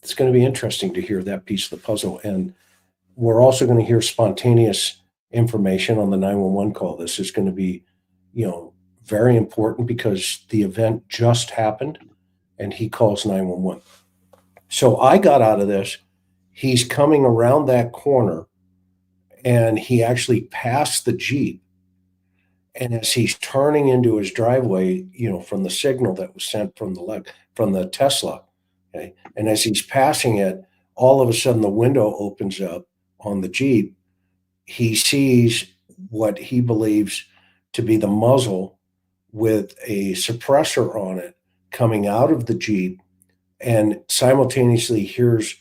it's going to be interesting to hear that piece of the puzzle. And we're also going to hear spontaneous information on the 911 call. This is going to be, very important because the event just happened and he calls 911. So I got out of this. He's coming around that corner and he actually passed the Jeep. And as he's turning into his driveway, from the signal that was sent from the Tesla, okay, and as he's passing it, all of a sudden the window opens up on the Jeep. He sees what he believes to be the muzzle with a suppressor on it coming out of the Jeep, and simultaneously hears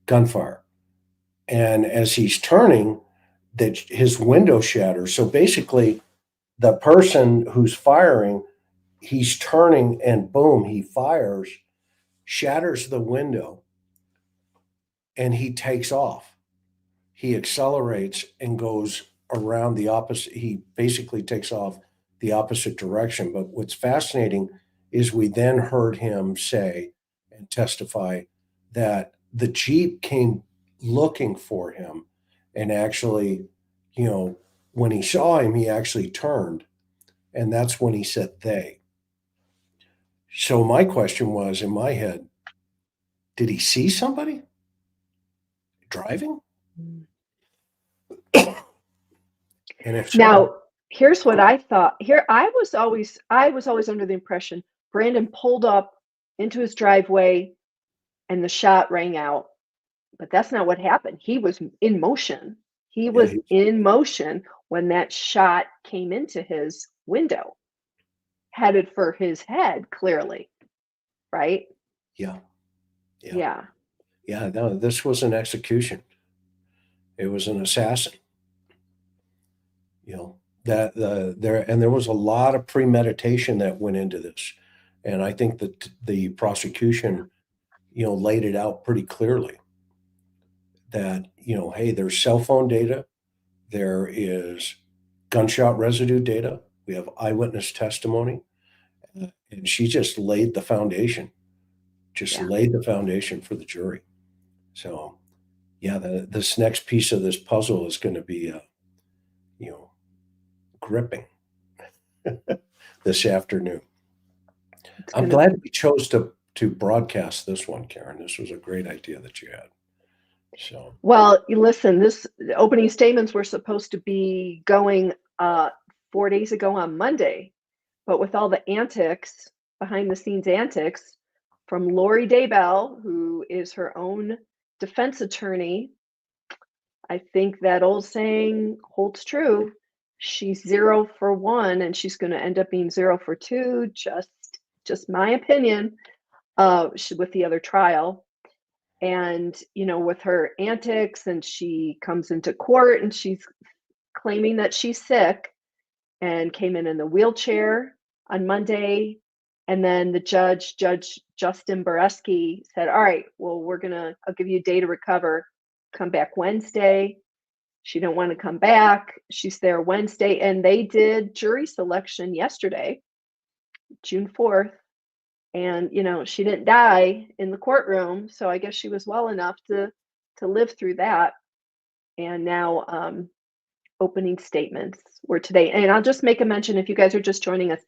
gunfire. And as he's turning, that his window shatters. So basically, the person who's firing, he's turning and boom, he fires, shatters the window, and he takes off. He accelerates and goes around the opposite. He basically takes off the opposite direction. But what's fascinating is we then heard him say and testify that the Jeep came looking for him, and actually, when he saw him, he actually turned, and that's when he said they. So my question was in my head, did he see somebody driving? And if so, Now, here's what I thought. I was always under the impression Brandon pulled up into his driveway and the shot rang out. But that's not what happened. He was in motion. He was in motion when that shot came into his window, headed for his head, clearly. Right? Yeah. Yeah. No, this was an execution. It was an assassin. There was a lot of premeditation that went into this, and I think that the prosecution, laid it out pretty clearly. That hey, there's cell phone data, there is gunshot residue data, we have eyewitness testimony, and she just laid the foundation. Laid the foundation for the jury. So, this next piece of this puzzle is going to be, gripping this afternoon. I'm glad we chose to broadcast this one, Karen. This was a great idea that you had. So, well, listen, the opening statements were supposed to be going 4 days ago on Monday, but with all the antics, behind the scenes antics from Lori Daybell, who is her own defense attorney, I think that old saying holds true. She's 0 for 1 and she's going to end up being 0 for 2, just just my opinion, with the other trial. And, with her antics, and she comes into court and she's claiming that she's sick and came in the wheelchair on Monday. And then the Judge Justin Boreski said, all right, well, I'll give you a day to recover. Come back Wednesday. She didn't want to come back. She's there Wednesday. And they did jury selection yesterday, June 4th. And, she didn't die in the courtroom. So I guess she was well enough to live through that. And now opening statements were today. And I'll just make a mention, if you guys are just joining us,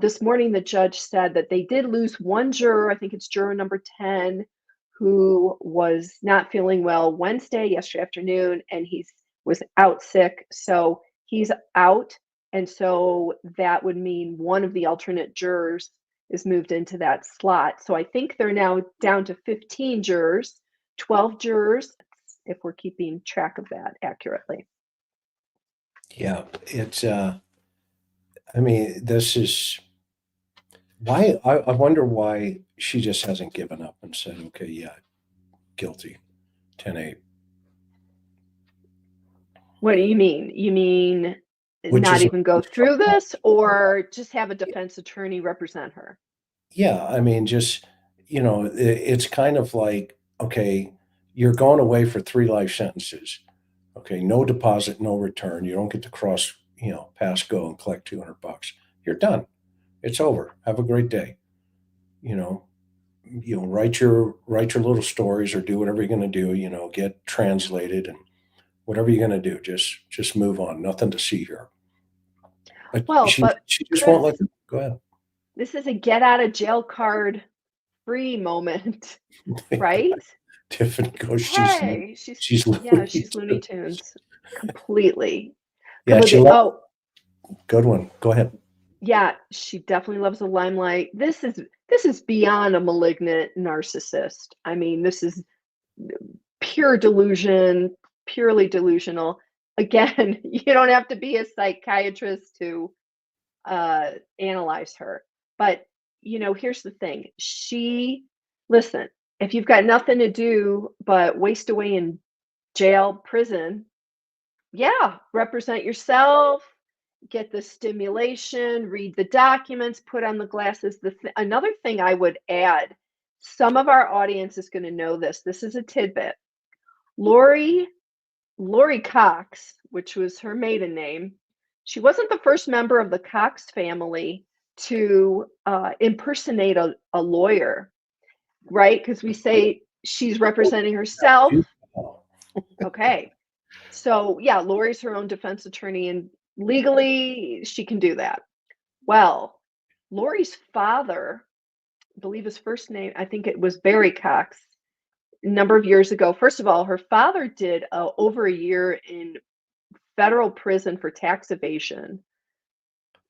this morning, the judge said that they did lose one juror. I think it's juror number 10, who was not feeling well yesterday afternoon, and he was out sick. So he's out. And so that would mean one of the alternate jurors is moved into that slot. So I think they're now down to 15 jurors, 12 jurors, if we're keeping track of that accurately. Yeah, it's, this is why I wonder why she just hasn't given up and said, okay, yeah, guilty, 10-8. What do you mean? You mean Which not is- even go through this, or just have a defense attorney represent her? Yeah, just, it's kind of like, okay, you're going away for 3 life sentences. Okay, no deposit, no return. You don't get to cross, pass go and collect $200. You're done. It's over. Have a great day. Write your little stories or do whatever you're going to do. Get translated and whatever you're going to do. Just move on. Nothing to see here. But she just won't let them. Go ahead. This is a get out of jail card free moment, right? Tiffany goes, Hey, she's Looney Tunes completely. Yeah, good one. Go ahead. Yeah, she definitely loves the limelight. This is beyond a malignant narcissist. This is pure delusion, purely delusional. Again, you don't have to be a psychiatrist to analyze her. But, here's the thing. Listen, if you've got nothing to do but waste away in jail, prison, yeah, represent yourself, get the stimulation, read the documents, put on the glasses. Another thing I would add, some of our audience is going to know this. This is a tidbit. Lori Cox, which was her maiden name, she wasn't the first member of the Cox family to impersonate a lawyer, right? Because we say she's representing herself. Okay. So yeah, Lori's her own defense attorney, and legally she can do that. Well, Lori's father, I believe his first name, I think it was Barry Cox, a number of years ago. First of all, her father did over a year in federal prison for tax evasion.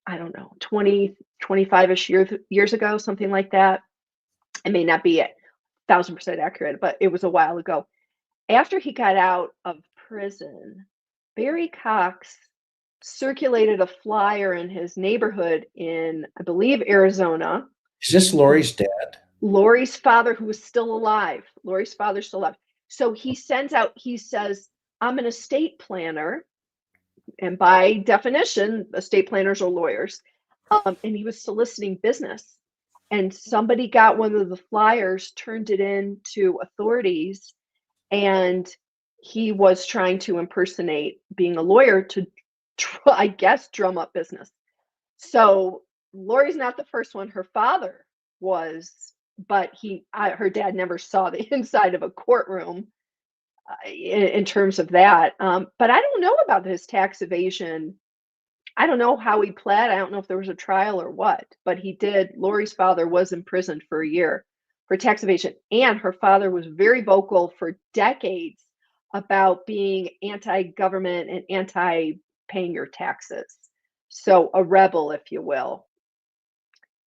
I don't know, 25-ish years ago, something like that. It may not be 1,000% accurate, but it was a while ago. After he got out of prison, Barry Cox circulated a flyer in his neighborhood in, I believe, Arizona. Is this Lori's dad? Lori's father, who is still alive. Lori's father's still alive. So he says, I'm an estate planner. And by definition, estate planners are lawyers. And he was soliciting business. And somebody got one of the flyers, turned it in to authorities, and he was trying to impersonate being a lawyer to, I guess, drum up business. So Lori's not the first one. Her father was, but her dad never saw the inside of a courtroom in terms of that. But I don't know about his tax evasion. I don't know how he pled. I don't know if there was a trial or what, but he did. Lori's father was imprisoned for a year for tax evasion. And her father was very vocal for decades about being anti-government and anti-paying your taxes. So a rebel, if you will.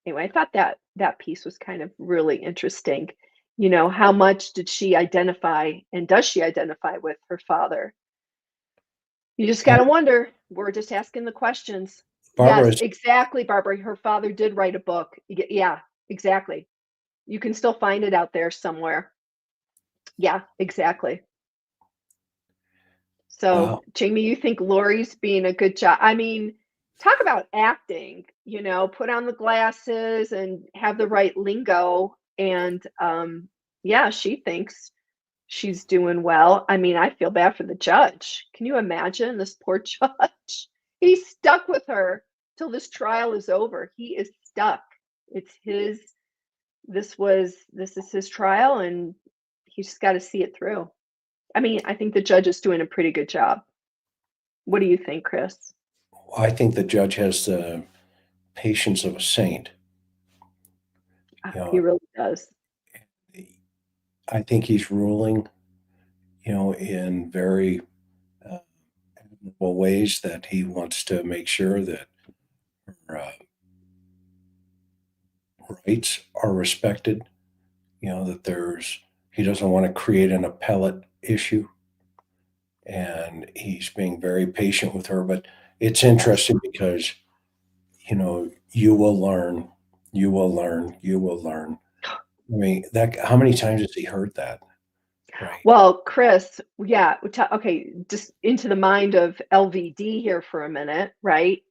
Anyway, I thought that piece was kind of really interesting. How much did she identify, and does she identify with her father? You just got to wonder. We're just asking the questions. Barbara Yes, is, exactly, Barbara. Her father did write a book. Yeah, exactly. You can still find it out there somewhere. Yeah, exactly. So, wow. Jamie, you think Lori's being a good job? I mean, talk about acting, put on the glasses and have the right lingo. And yeah, she thinks she's doing well. I mean, I feel bad for the judge. Can you imagine this poor judge? He's stuck with her till this trial is over. He is stuck. It's his, this is his trial, and he's just got to see it through. I mean, I think the judge is doing a pretty good job. What do you think, Chris? I think the judge has the patience of a saint. He really does. I think he's ruling, in very admirable ways, that he wants to make sure that her rights are respected. That he doesn't want to create an appellate issue, and he's being very patient with her. But it's interesting because, you will learn, you will learn, you will learn. I mean, how many times has he heard that? Right. Well, Chris, yeah, okay, just into the mind of LVD here for a minute, right?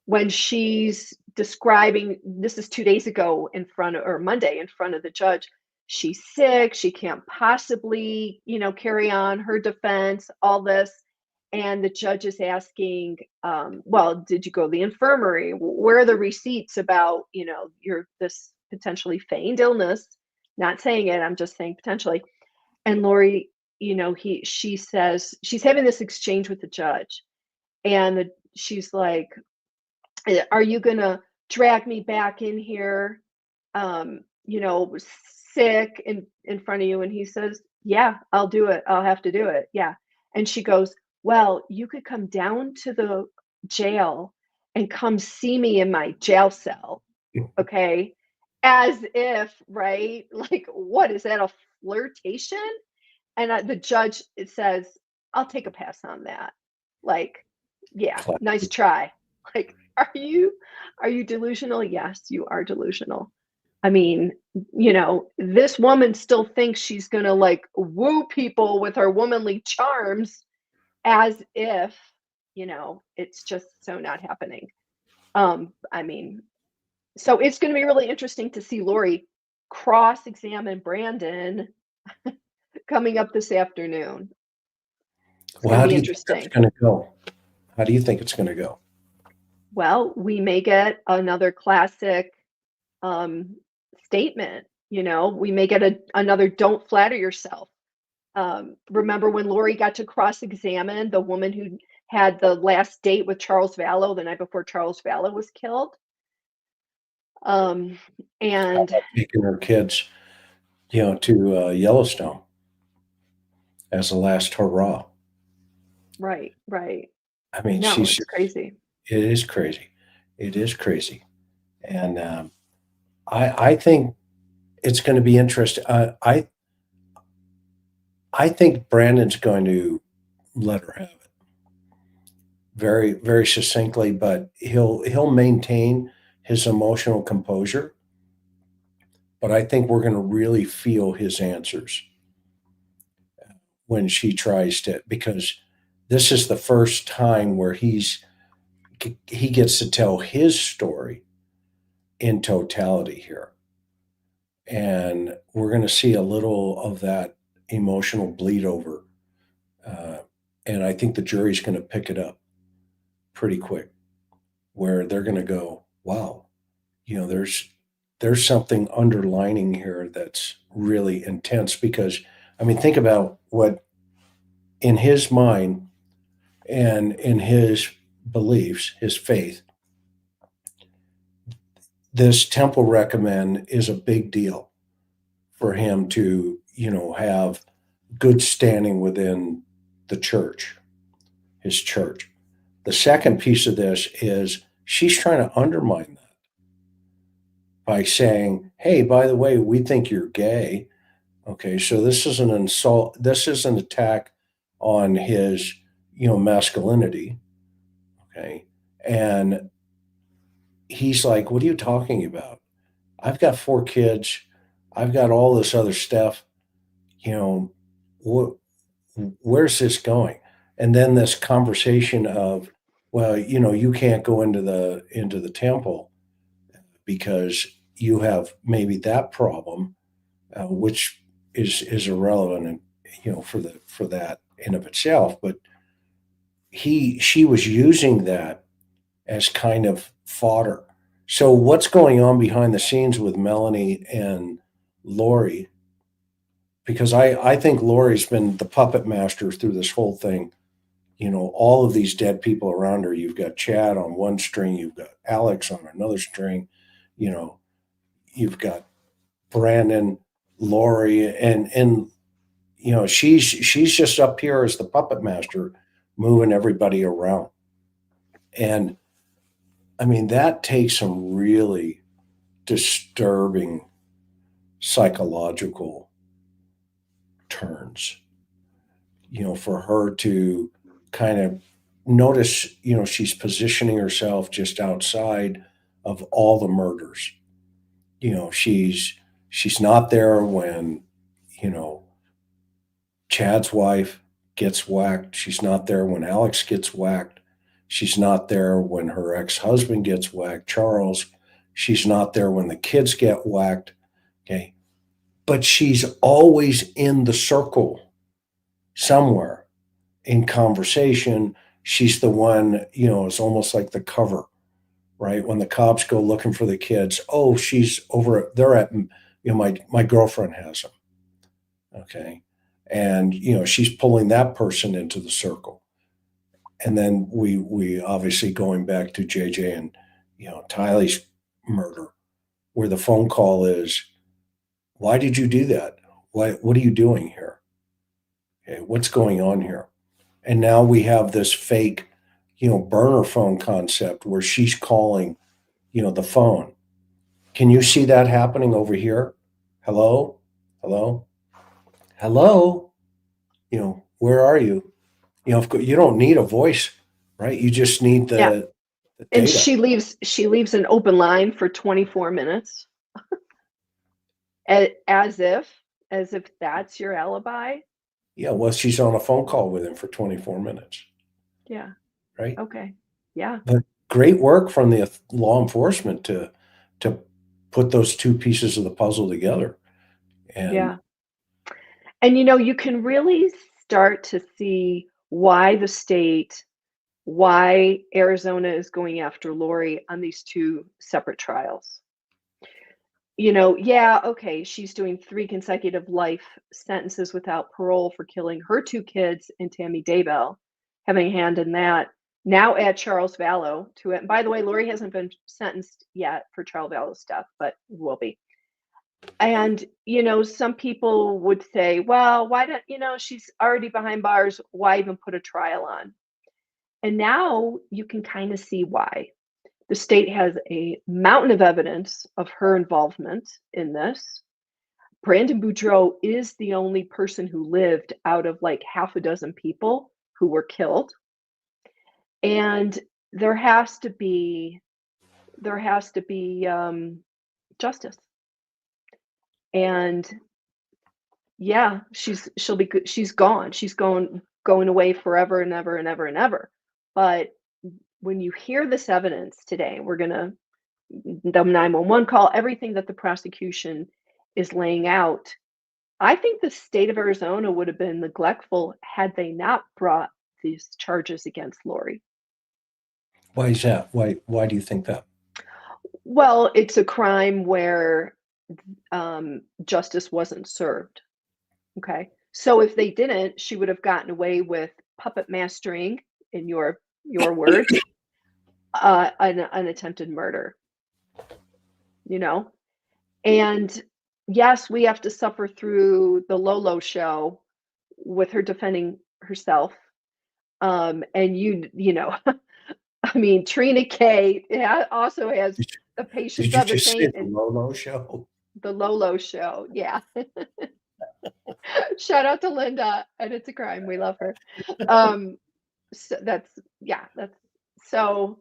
When she's describing, this is 2 days ago or Monday in front of the judge, she's sick, she can't possibly, carry on her defense, all this. And the judge is asking, well, did you go to the infirmary? Where are the receipts about, this potentially feigned illness? Not saying it, I'm just saying potentially. And Lori, she says she's having this exchange with the judge, and she's like, "Are you gonna drag me back in here, sick in front of you?" And he says, "Yeah, I'll do it. I'll have to do it. Yeah." And she goes, "Well, you could come down to the jail and come see me in my jail cell, okay?" As if, right? Like, what is that, a flirtation? And the judge, it says, "I'll take a pass on that." Like, yeah, nice try. Like, are you delusional? Yes, you are delusional. I mean, this woman still thinks she's gonna like woo people with her womanly charms, as if, it's just so not happening. I mean, so it's gonna be really interesting to see Lori cross-examine Brandon coming up this afternoon. It's Well, going how to do be you think that's interesting. going to go? How do you think it's going to go? Well, we may get another classic statement. We may get another "don't flatter yourself." Remember when Lori got to cross-examine the woman who had the last date with Charles Vallow the night before Charles Vallow was killed? And Taking her kids, to Yellowstone as a last hurrah. right. I mean, No, it's crazy. it is crazy. It is crazy. And I think it's going to be interesting. I think Brandon's going to let her have it very, very succinctly, but he'll maintain his emotional composure. But I think we're going to really feel his answers when she tries to, because this is the first time where he gets to tell his story in totality here. And we're going to see a little of that emotional bleed over. And I think the jury's going to pick it up pretty quick, where they're going to go, wow, there's something underlining here that's really intense. Because, I mean, think about what in his mind and in his beliefs, his faith, this temple recommend is a big deal for him to, have good standing within the church, his church. The second piece of this is she's trying to undermine that by saying, hey, by the way, we think you're gay. Okay, so this is an insult. This is an attack on his, masculinity. Okay. And he's like, what are you talking about? I've got 4 kids. I've got all this other stuff. You know, where's this going? And then this conversation of, well, you know, you can't go into the temple because you have maybe that problem, which is irrelevant, and you know, for that in of itself. But she was using that as kind of fodder. So what's going on behind the scenes with Melanie and Lori? Because I think Lori's been the puppet master through this whole thing. You know, all of these dead people around her. You've got Chad on one string, you've got Alex on another string, you know, you've got Brandon, Lori, and you know, she's just up here as the puppet master, moving everybody around. And I mean, that takes some really disturbing psychological turns, you know, for her to kind of notice, you know, she's positioning herself just outside of all the murders. You know, she's not there when, you know, Chad's wife gets whacked. She's not there when Alex gets whacked. She's not there when her ex-husband gets whacked, Charles. She's not there when the kids get whacked. Okay. But she's always in the circle somewhere in conversation. She's the one, you know, it's almost like the cover, right? When the cops go looking for the kids, oh, she's over there at, you know, my girlfriend has them. Okay. And, you know, she's pulling that person into the circle. And then we obviously going back to JJ and, you know, Tylee's murder, where the phone call is, why did you do that? What are you doing here? Okay, what's going on here? And now we have this fake, you know, burner phone concept where she's calling, you know, the phone. Can you see that happening over here? Hello? Hello? Hello? You know, where are you? You know, you don't need a voice, right? You just need the data. And she leaves an open line for 24 minutes. as if that's your alibi. Yeah, well, she's on a phone call with him for 24 minutes. Yeah. Right? Okay. Yeah. But great work from the law enforcement to put those 2 pieces of the puzzle together. And Yeah. And you know, you can really start to see why Arizona is going after Lori on these 2 separate trials. You know, yeah, okay, she's doing 3 consecutive life sentences without parole for killing her 2 kids and Tammy Daybell, having a hand in that. Now add Charles Vallow to it. And by the way, Lori hasn't been sentenced yet for Charles Vallow stuff, but will be. And, you know, some people would say, well, why don't, you know, she's already behind bars. Why even put a trial on? And now you can kind of see why. The state has a mountain of evidence of her involvement in this. Brandon Boudreaux is the only person who lived out of like half a dozen people who were killed. And there has to be justice. And yeah, she's gone. She's going away forever and ever and ever and ever. But when you hear this evidence today, we're gonna the 911 call, everything that the prosecution is laying out. I think the state of Arizona would have been neglectful had they not brought these charges against Lori. why is that? Why do you think that? Well, it's a crime where justice wasn't served. Okay. So if they didn't, she would have gotten away with puppet mastering, in your words, an attempted murder. You know? And yes, we have to suffer through the Lolo show with her defending herself. And you know, I mean, Trina K also has the patience Did you of a just say saint. the Lolo show? The Lolo show, yeah. Shout out to Linda, and it's a crime. We love her. So so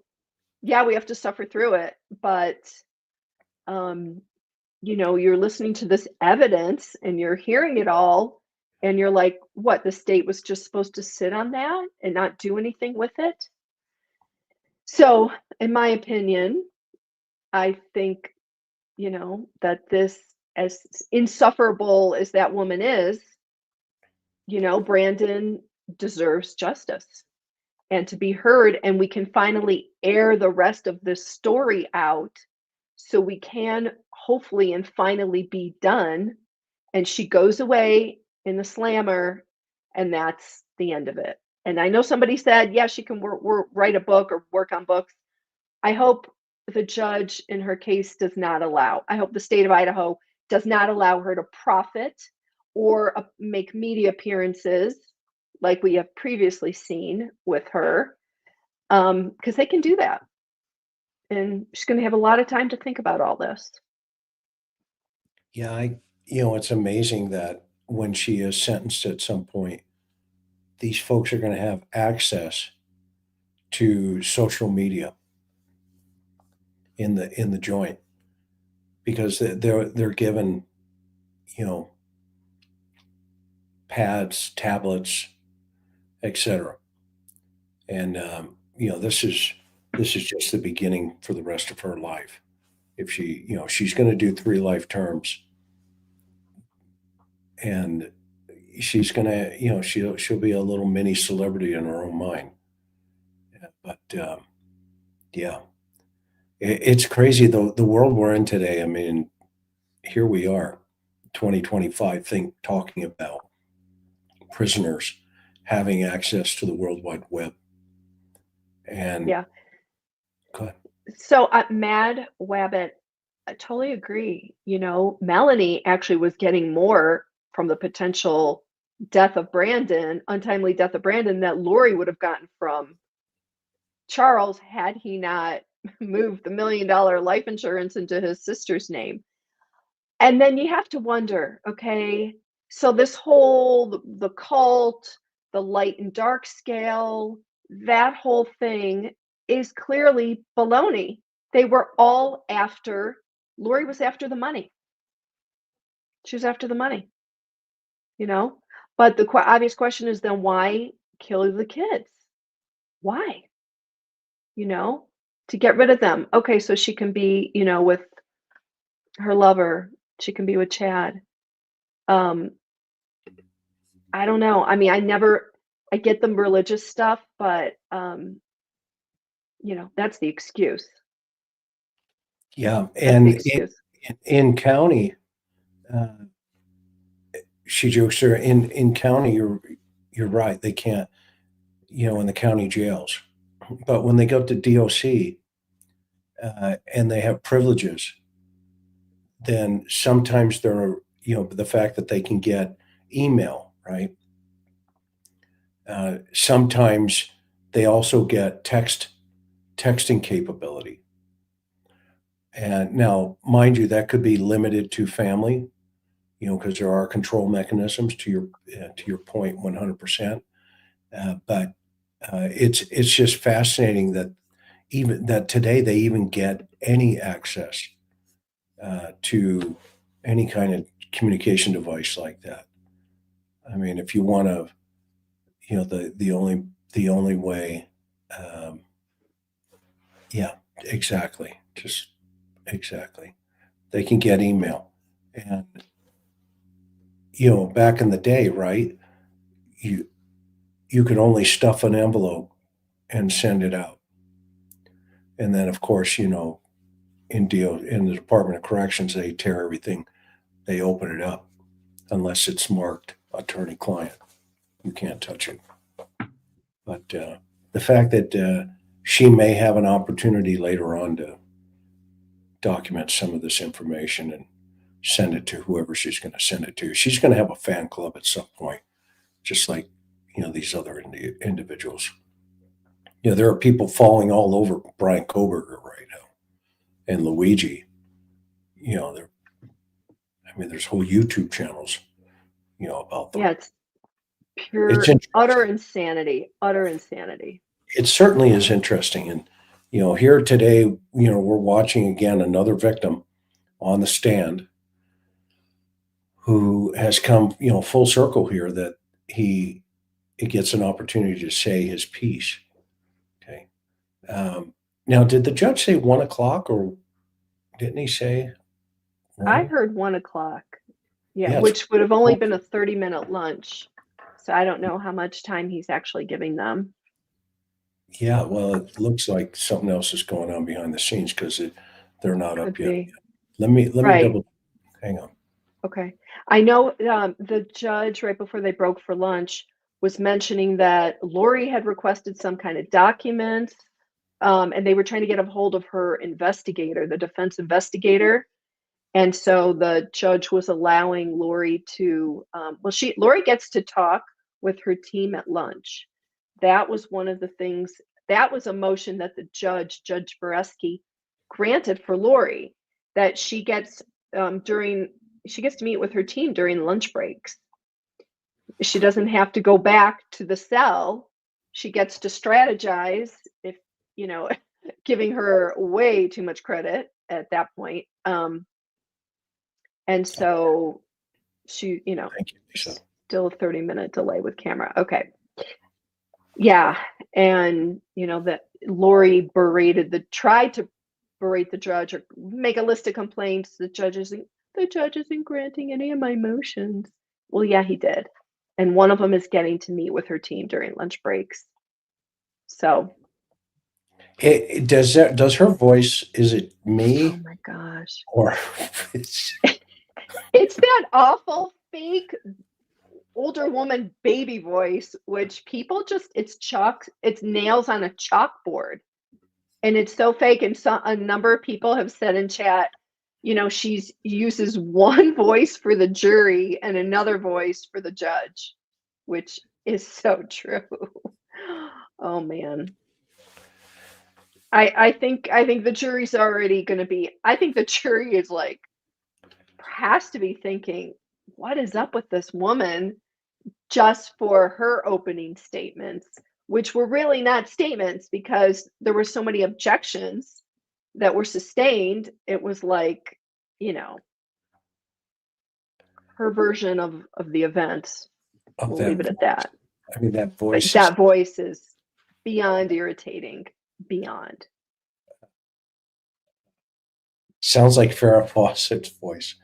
yeah, we have to suffer through it, but you're listening to this evidence and you're hearing it all, and you're like, what, the state was just supposed to sit on that and not do anything with it? So, in my opinion, I think, that this, as insufferable as that woman is, Brandon deserves justice and to be heard, and we can finally air the rest of this story out so we can hopefully and finally be done. And she goes away in the slammer, and that's the end of it. And I know somebody said, yeah, she can write a book or work on books. I hope the judge in her case does not allow, I hope the state of Idaho does not allow her to profit or make media appearances like we have previously seen with her, because they can do that. And she's going to have a lot of time to think about all this. Yeah, it's amazing that when she is sentenced at some point, these folks are going to have access to social media in the joint, because they're given, pads, tablets, etc. And this is just the beginning for the rest of her life. If she's going to do 3 life terms, and she's going to, she'll be a little mini celebrity in her own mind. But yeah, it's crazy though, the world we're in today. I mean, here we are, 2025, talking about prisoners having access to the World Wide Web. And yeah, go ahead. So Mad Wabbit, I totally agree. Melanie actually was getting more from the potential untimely death of Brandon, that Lori would have gotten from Charles had he not moved the $1 million life insurance into his sister's name. And then you have to wonder, okay, so this whole, the cult, the light and dark scale, that whole thing is clearly baloney. They were all Lori was after the money. She was after the money, But the obvious question is, then why kill the kids? Why? To get rid of them. Okay, so she can be, with her lover. She can be with Chad. I don't know. I mean, I get the religious stuff, but that's the excuse. Yeah, That's the and excuse. in county, she jokes her in county. You're right. They can't, in the county jails, but when they go to DOC and they have privileges, then sometimes they're, the fact that they can get email, right? Sometimes they also get texting capability. And now, mind you, that could be limited to family, because there are control mechanisms to your point, 100%. But it's just fascinating that today they even get any access to any kind of communication device like that. I mean, if you want to, the only way, yeah, exactly, just exactly, they can get email. And back in the day, right, you could only stuff an envelope and send it out. And then, of course, in the Department of Corrections, they tear everything, they open it up, unless it's marked attorney-client. You can't touch it. But the fact that she may have an opportunity later on to document some of this information and send it to whoever she's going to send it to. She's going to have a fan club at some point, just like, these other individuals. There are people falling all over Brian Koberger right now, and Luigi. There's whole YouTube channels, about them. Yeah, it's pure, utter insanity. Utter insanity. It certainly is interesting, and Here today, we're watching again another victim on the stand who has come, full circle here, that he gets an opportunity to say his piece. Okay. Now, did the judge say 1 o'clock, or didn't he say? I heard 1 o'clock. Yeah, Yeah, which would have only been a 30-minute lunch. So I don't know how much time he's actually giving them. Yeah, well, it looks like something else is going on behind the scenes because they're not up Could yet. be. Let me Right. double. Hang on. Okay. I know the judge, right before they broke for lunch, was mentioning that Lori had requested some kind of document, and they were trying to get a hold of her investigator, the defense investigator. And so the judge was allowing Lori to, Lori gets to talk with her team at lunch. That was one of the things, that was a motion that the Judge Boreski, granted for Lori, that she gets she gets to meet with her team during lunch breaks. She doesn't have to go back to the cell. She gets to strategize, if, giving her way too much credit at that point. And so she, Thank you, Lisa. still a 30-minute delay with camera. Okay. Yeah. And, that Lori tried to berate the judge or make a list of complaints. The judge isn't granting any of my motions. Well, yeah, he did. And one of them is getting to meet with her team during lunch breaks. So. Does her voice, is it me? Oh my gosh. Or it's that awful fake older woman baby voice, which people it's nails on a chalkboard. And it's so fake. And a number of people have said in chat, she uses one voice for the jury and another voice for the judge, which is so true. Oh man. I think the jury's already going to be, I think the jury is has to be thinking, what is up with this woman, just for her opening statements, which were really not statements because there were so many objections that were sustained. It was her version of the event. We'll leave it at that. I mean, that voice. That voice is beyond irritating. Beyond. Sounds like Farrah Fawcett's voice.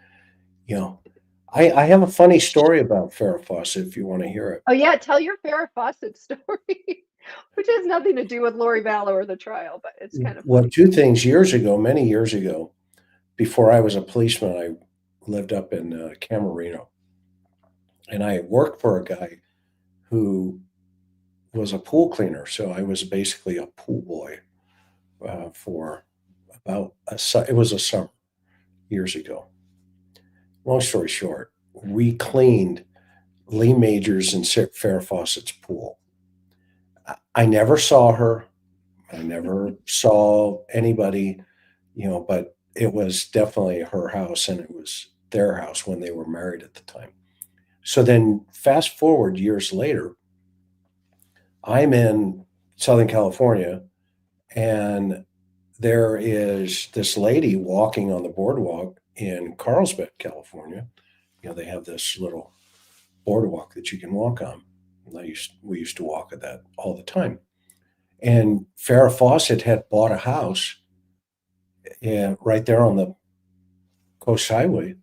I have a funny story about Farrah Fawcett if you want to hear it. Oh yeah, tell your Farrah Fawcett story, which has nothing to do with Lori Vallow or the trial, but it's kind of funny. Well, two things. Many years ago, before I was a policeman, I lived up in Camarino, and I worked for a guy who was a pool cleaner. So I was basically a pool boy for about it was a summer years ago. Long story short, we cleaned Lee Majors and Farrah Fawcett's pool. I never saw her. I never saw anybody, but it was definitely her house, and it was their house when they were married at the time. So then fast forward years later, I'm in Southern California, and there is this lady walking on the boardwalk in Carlsbad, California. They have this little boardwalk that you can walk on. We used to walk at that all the time. And Farrah Fawcett had bought a house right there on the Coast Highway,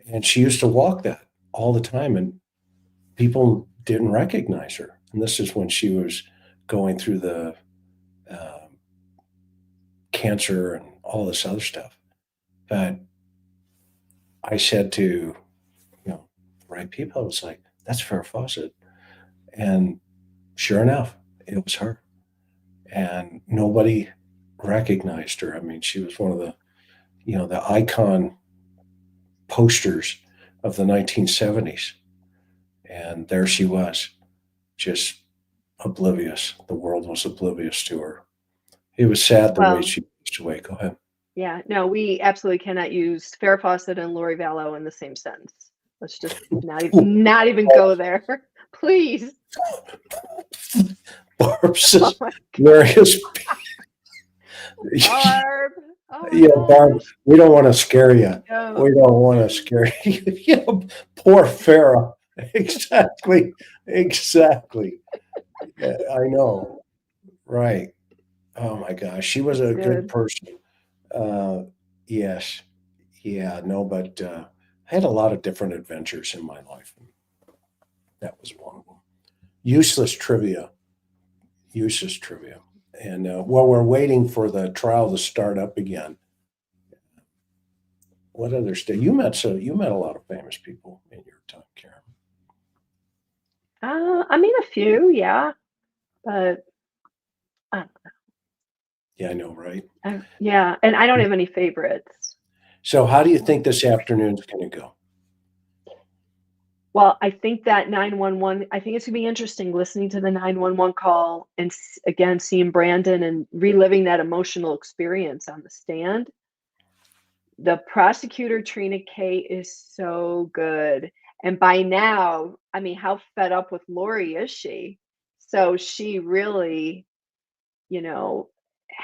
and she used to walk that all the time, and people didn't recognize her. And this is when she was going through the cancer and all this other stuff. But I said to, the right people, I was like, that's Farrah Fawcett. And sure enough, it was her. And nobody recognized her. I mean, she was one of the, the icon posters of the 1970s. And there she was, just oblivious. The world was oblivious to her. It was sad the way she passed away. Go ahead. Yeah, no, we absolutely cannot use Farrah Fawcett and Lori Vallow in the same sentence. Let's just not even go there, please. Barb says, various Barb. Oh my Yeah, Barb, gosh. we don't want to scare you. No. We don't want to scare you. Yeah, poor Farah. Exactly. Exactly. Yeah, I know. Right. Oh my gosh. She was a good Good. person. Yes. Yeah, no, but I had a lot of different adventures in my life. That was one of them. Useless trivia. Useless trivia. And while we're waiting for the trial to start up again, what other state you met? So you met a lot of famous people in your time, Karen. I mean, a few, yeah, but Yeah, I know, right? yeah, and I don't have any favorites. So how do you think this afternoon's going to go? Well, I think that 911, I think it's gonna be interesting listening to the 911 call and again, seeing Brandon and reliving that emotional experience on the stand. The prosecutor, Trina K, is so good. And by now, I mean, how fed up with Lori is she? So she really, you know,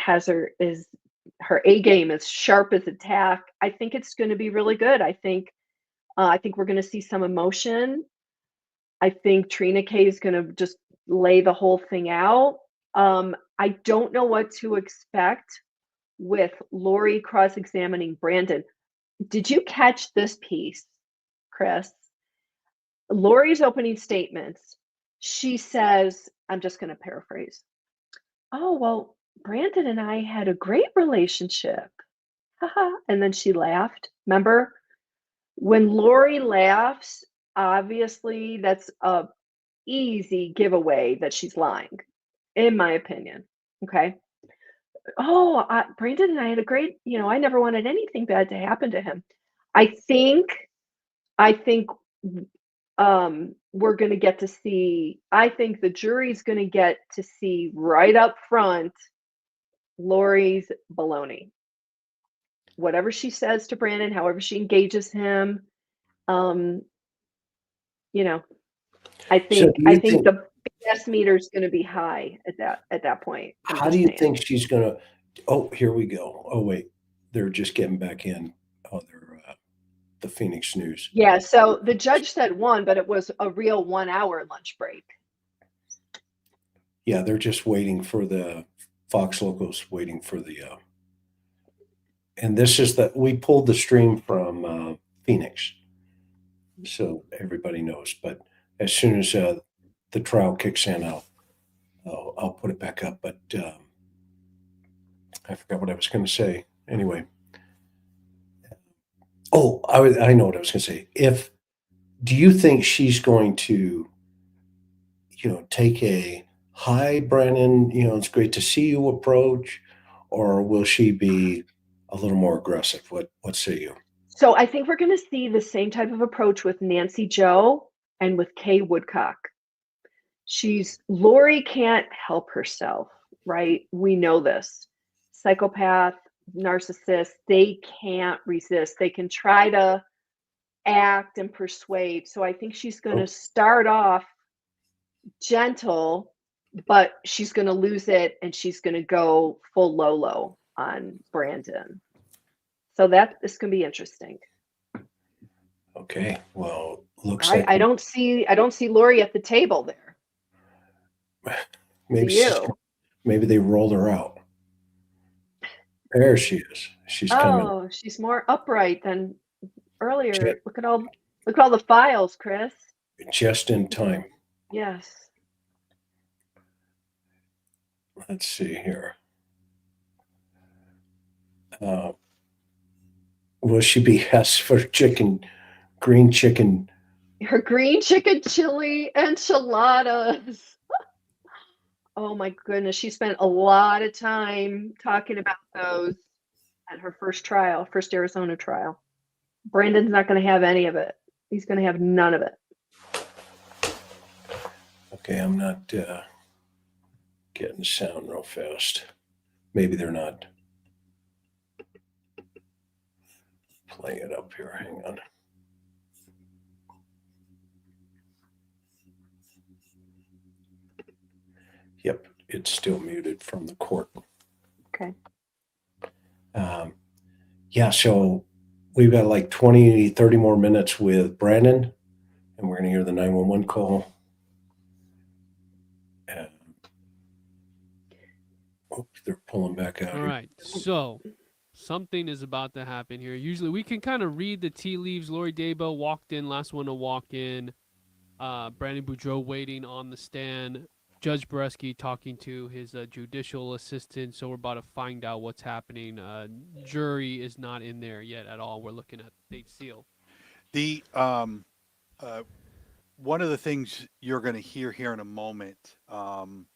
is her A game as sharp as a tack. I think it's going to be really good. I think we're going to see some emotion. I think Trina K is going to just lay the whole thing out. I don't know what to expect with Lori cross-examining Brandon. Did you catch this piece, Chris? Lori's opening statements. She says, I'm just going to paraphrase. Oh, well, Brandon and I had a great relationship. Haha. And then she laughed. Remember? When Lori laughs, obviously that's a easy giveaway that she's lying, in my opinion. Okay. Oh, Brandon and I had a great, I never wanted anything bad to happen to him. I think we're going to get to see, I think the jury's going to get to see right up front Lori's baloney. Whatever she says to Brandon, however she engages him, you know, I So think do you think, the BS meter is going to be high at that point. I'm how just do you saying. think she's going to, oh, here we go. Oh, wait, they're just getting back in. Oh, they're the Phoenix News. Yeah, so the judge said 1, but it was a real 1-hour lunch break. Yeah, they're just waiting for the Fox locals, waiting for the, and this is that we pulled the stream from Phoenix, so everybody knows. But as soon as the trial kicks in, I'll put it back up. But I forgot what I was going to say. Anyway, oh, I know what I was going to say. Do you think she's going to, take a hi, Brandon, it's great to see you approach, or will she be a little more aggressive? What say you? So I think we're going to see the same type of approach with Nancy Joe and with Kay Woodcock. Lori can't help herself, right? We know this. Psychopath, narcissist, they can't resist. They can try to act and persuade. So I think she's going to start off gentle, but she's going to lose it and she's going to go full Lolo on Brandon. So that is going to be interesting. Okay, well, looks I don't see Lori at the table there. maybe they rolled her out. There she is. She's coming. Oh, she's more upright than earlier. Look at all the files, Chris. Just in time. Yes. Let's see here. Will she be asked for green chicken? Her green chicken chili enchiladas. Oh my goodness, she spent a lot of time talking about those at her first Arizona trial. Brandon's not going to have any of it. He's going to have none of it. Okay, I'm not getting the sound real fast. Maybe they're not playing it up here. Hang on. Yep, it's still muted from the court. Okay. Yeah, so we've got like 20, 30 more minutes with Brandon, and we're going to hear the 911 call. And, oops, they're pulling back out All here. right. So something is about to happen here. Usually we can kind of read the tea leaves. Lori Daybell walked in, last one to walk in. Brandon Boudreaux waiting on the stand. Judge Boreski talking to his judicial assistant. So we're about to find out what's happening. Jury is not in there yet at all. We're looking at state seal. The one of the things you're going to hear here in a moment, and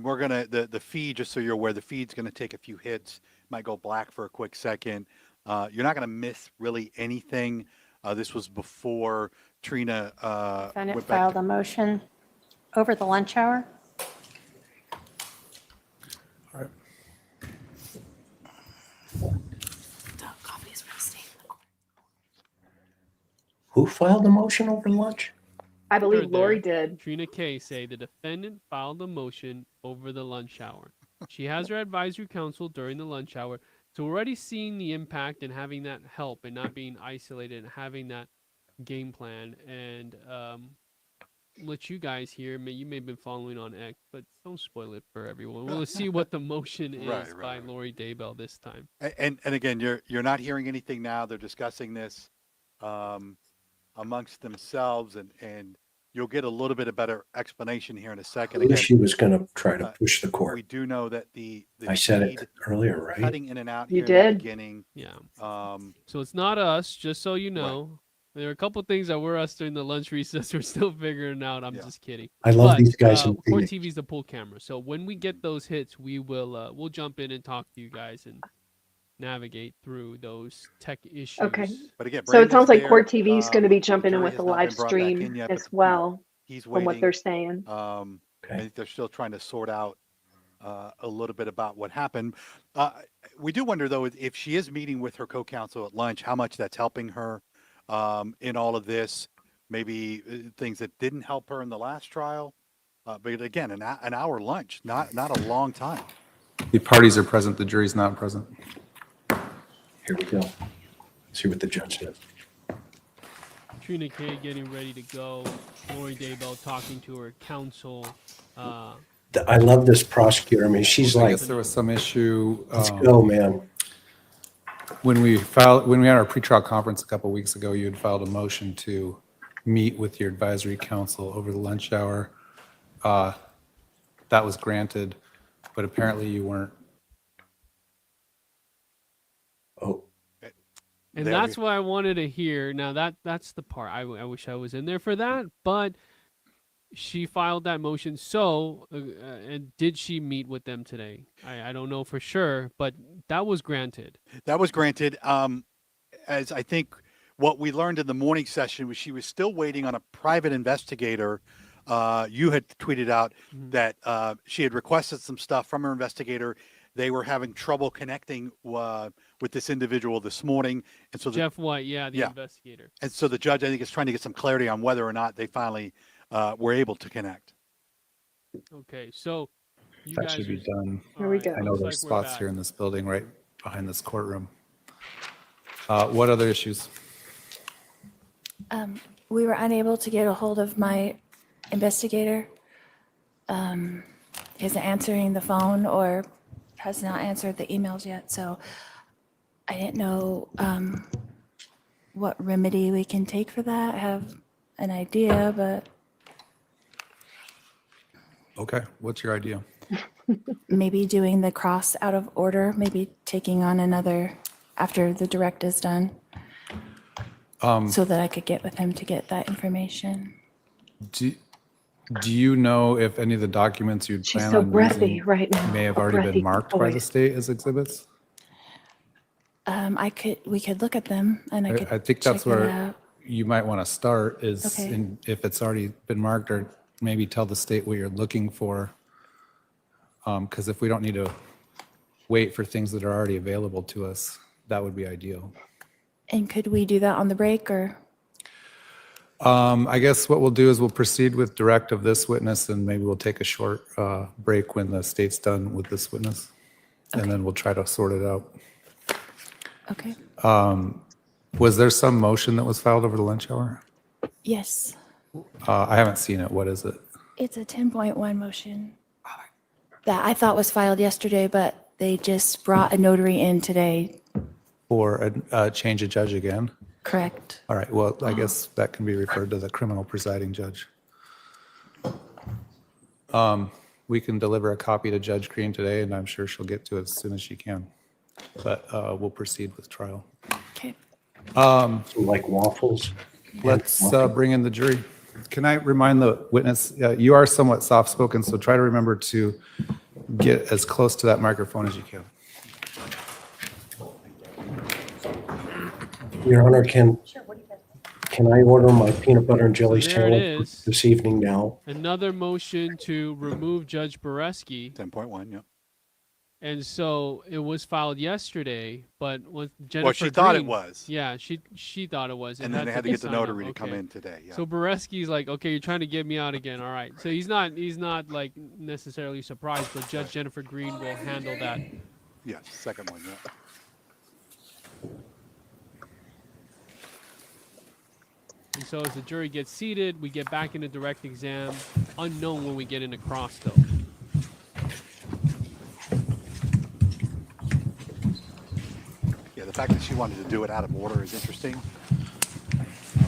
we're going to the feed, just so you're aware, the feed's going to take a few hits. Might go black for a quick second. You're not going to miss really anything. This was before Trina Defendant went back filed a motion over the lunch hour. All right. Who filed the motion over lunch? I believe Heard Lori there. did. Trina K say the defendant filed a motion over the lunch hour. She has her advisory council during the lunch hour. So we're already seeing the impact and having that help and not being isolated and having that game plan. And let you guys hear, you may have been following on X, but don't spoil it for everyone. We'll see what the motion is by Lori Daybell this time. And again, you're not hearing anything now. They're discussing this amongst themselves, and you'll get a little bit of better explanation here in a second. I knew Again, she was going to try to push the court. we do know that the I said feed it earlier, right? cutting in and out You here in the did. beginning. Yeah. Um, So it's not us, just so you know. There are a couple things that were us during the lunch recess. We're still figuring out. I'm just kidding. I love But, these guys in Court Phoenix. TV's the pull camera. So when we get those hits, we will we'll jump in and talk to you guys and navigate through those tech issues. Okay. but again, So it sounds Brandon's like there. Court TV is going to be The jumping in jury with has the not live been brought back stream in yet, as but, well, he's from what waiting. they're saying. I Okay. think they're still trying to sort out a little bit about what happened. We do wonder, though, if she is meeting with her co-counsel at lunch, how much that's helping her in all of this. Maybe things that didn't help her in the last trial. But again, an hour lunch, not a long time. The parties are present, the jury's not present. Here we go. See what the judge says. Trina K getting ready to go. Lori Daybell talking to her counsel. I love this prosecutor. I mean, she's I like, guess there was some issue. let's go, man. When we had our pretrial conference a couple weeks ago, you had filed a motion to meet with your advisory council over the lunch hour. That was granted, but apparently you weren't. Oh, And There that's what I wanted to hear. Now that's the part I wish I was in there for that, but she filed that motion. So, and did she meet with them today? I don't know for sure, but that was granted. That was granted. As I think what we learned in the morning session was she was still waiting on a private investigator. You had tweeted out that she had requested some stuff from her investigator. They were having trouble connecting with this individual this morning. And so Jeff White, the investigator. And so the judge, I think, is trying to get some clarity on whether or not they finally were able to connect. Okay, so you That guys should be are- done. Here we Alright, go. I know looks there's like we're spots back. here in this building right behind this courtroom. What other issues? We were unable to get a hold of my investigator. He isn't answering the phone or has not answered the emails yet, so I didn't know what remedy we can take for that. I have an idea, but Okay, what's your idea? maybe doing the cross out of order, maybe taking on another after the direct is done, so that I could get with him to get that information. Do you know if any of the documents you'd She's plan so on breathy using right now. may have A already breathy been marked by the voice. state as exhibits? We could look at them and I could I think that's check it where out. you might want to start is Okay. if it's already been marked, or maybe tell the state what you're looking for. Because if we don't need to wait for things that are already available to us, that would be ideal. And could we do that on the break or? I guess what we'll do is we'll proceed with direct of this witness, and maybe we'll take a short break when the state's done with this witness. And then we'll try to sort it out. Okay. Was there some motion that was filed over the lunch hour? Yes. I haven't seen it. What is it? It's a 10.1 motion that I thought was filed yesterday, but they just brought a notary in today. For a change of judge again? Correct. All right, well, I guess that can be referred to the criminal presiding judge. We can deliver a copy to Judge Green today, and I'm sure she'll get to it as soon as she can. But we'll proceed with trial. Okay. So like waffles. Let's bring in the jury. Can I remind the witness, you are somewhat soft-spoken, so try to remember to get as close to that microphone as you can. Your Honor, can I order my peanut butter and jelly So there it sandwich is. this evening now? Another motion to remove Judge Boreski. 10.1, yep. And so it was filed yesterday, but when Jennifer Well, she thought it Green- was. Yeah, she thought it was. It And then they had to be get the signed off. notary to come Okay. in today. Yeah. So Boreski's like, okay, you're trying to get me out again. All right. So he's not like necessarily surprised, but Judge Jennifer Green will handle that. Yes, second one, yeah. And so as the jury gets seated, we get back into direct exam. Unknown when we get into cross, though. Yeah, the fact that she wanted to do it out of order is interesting.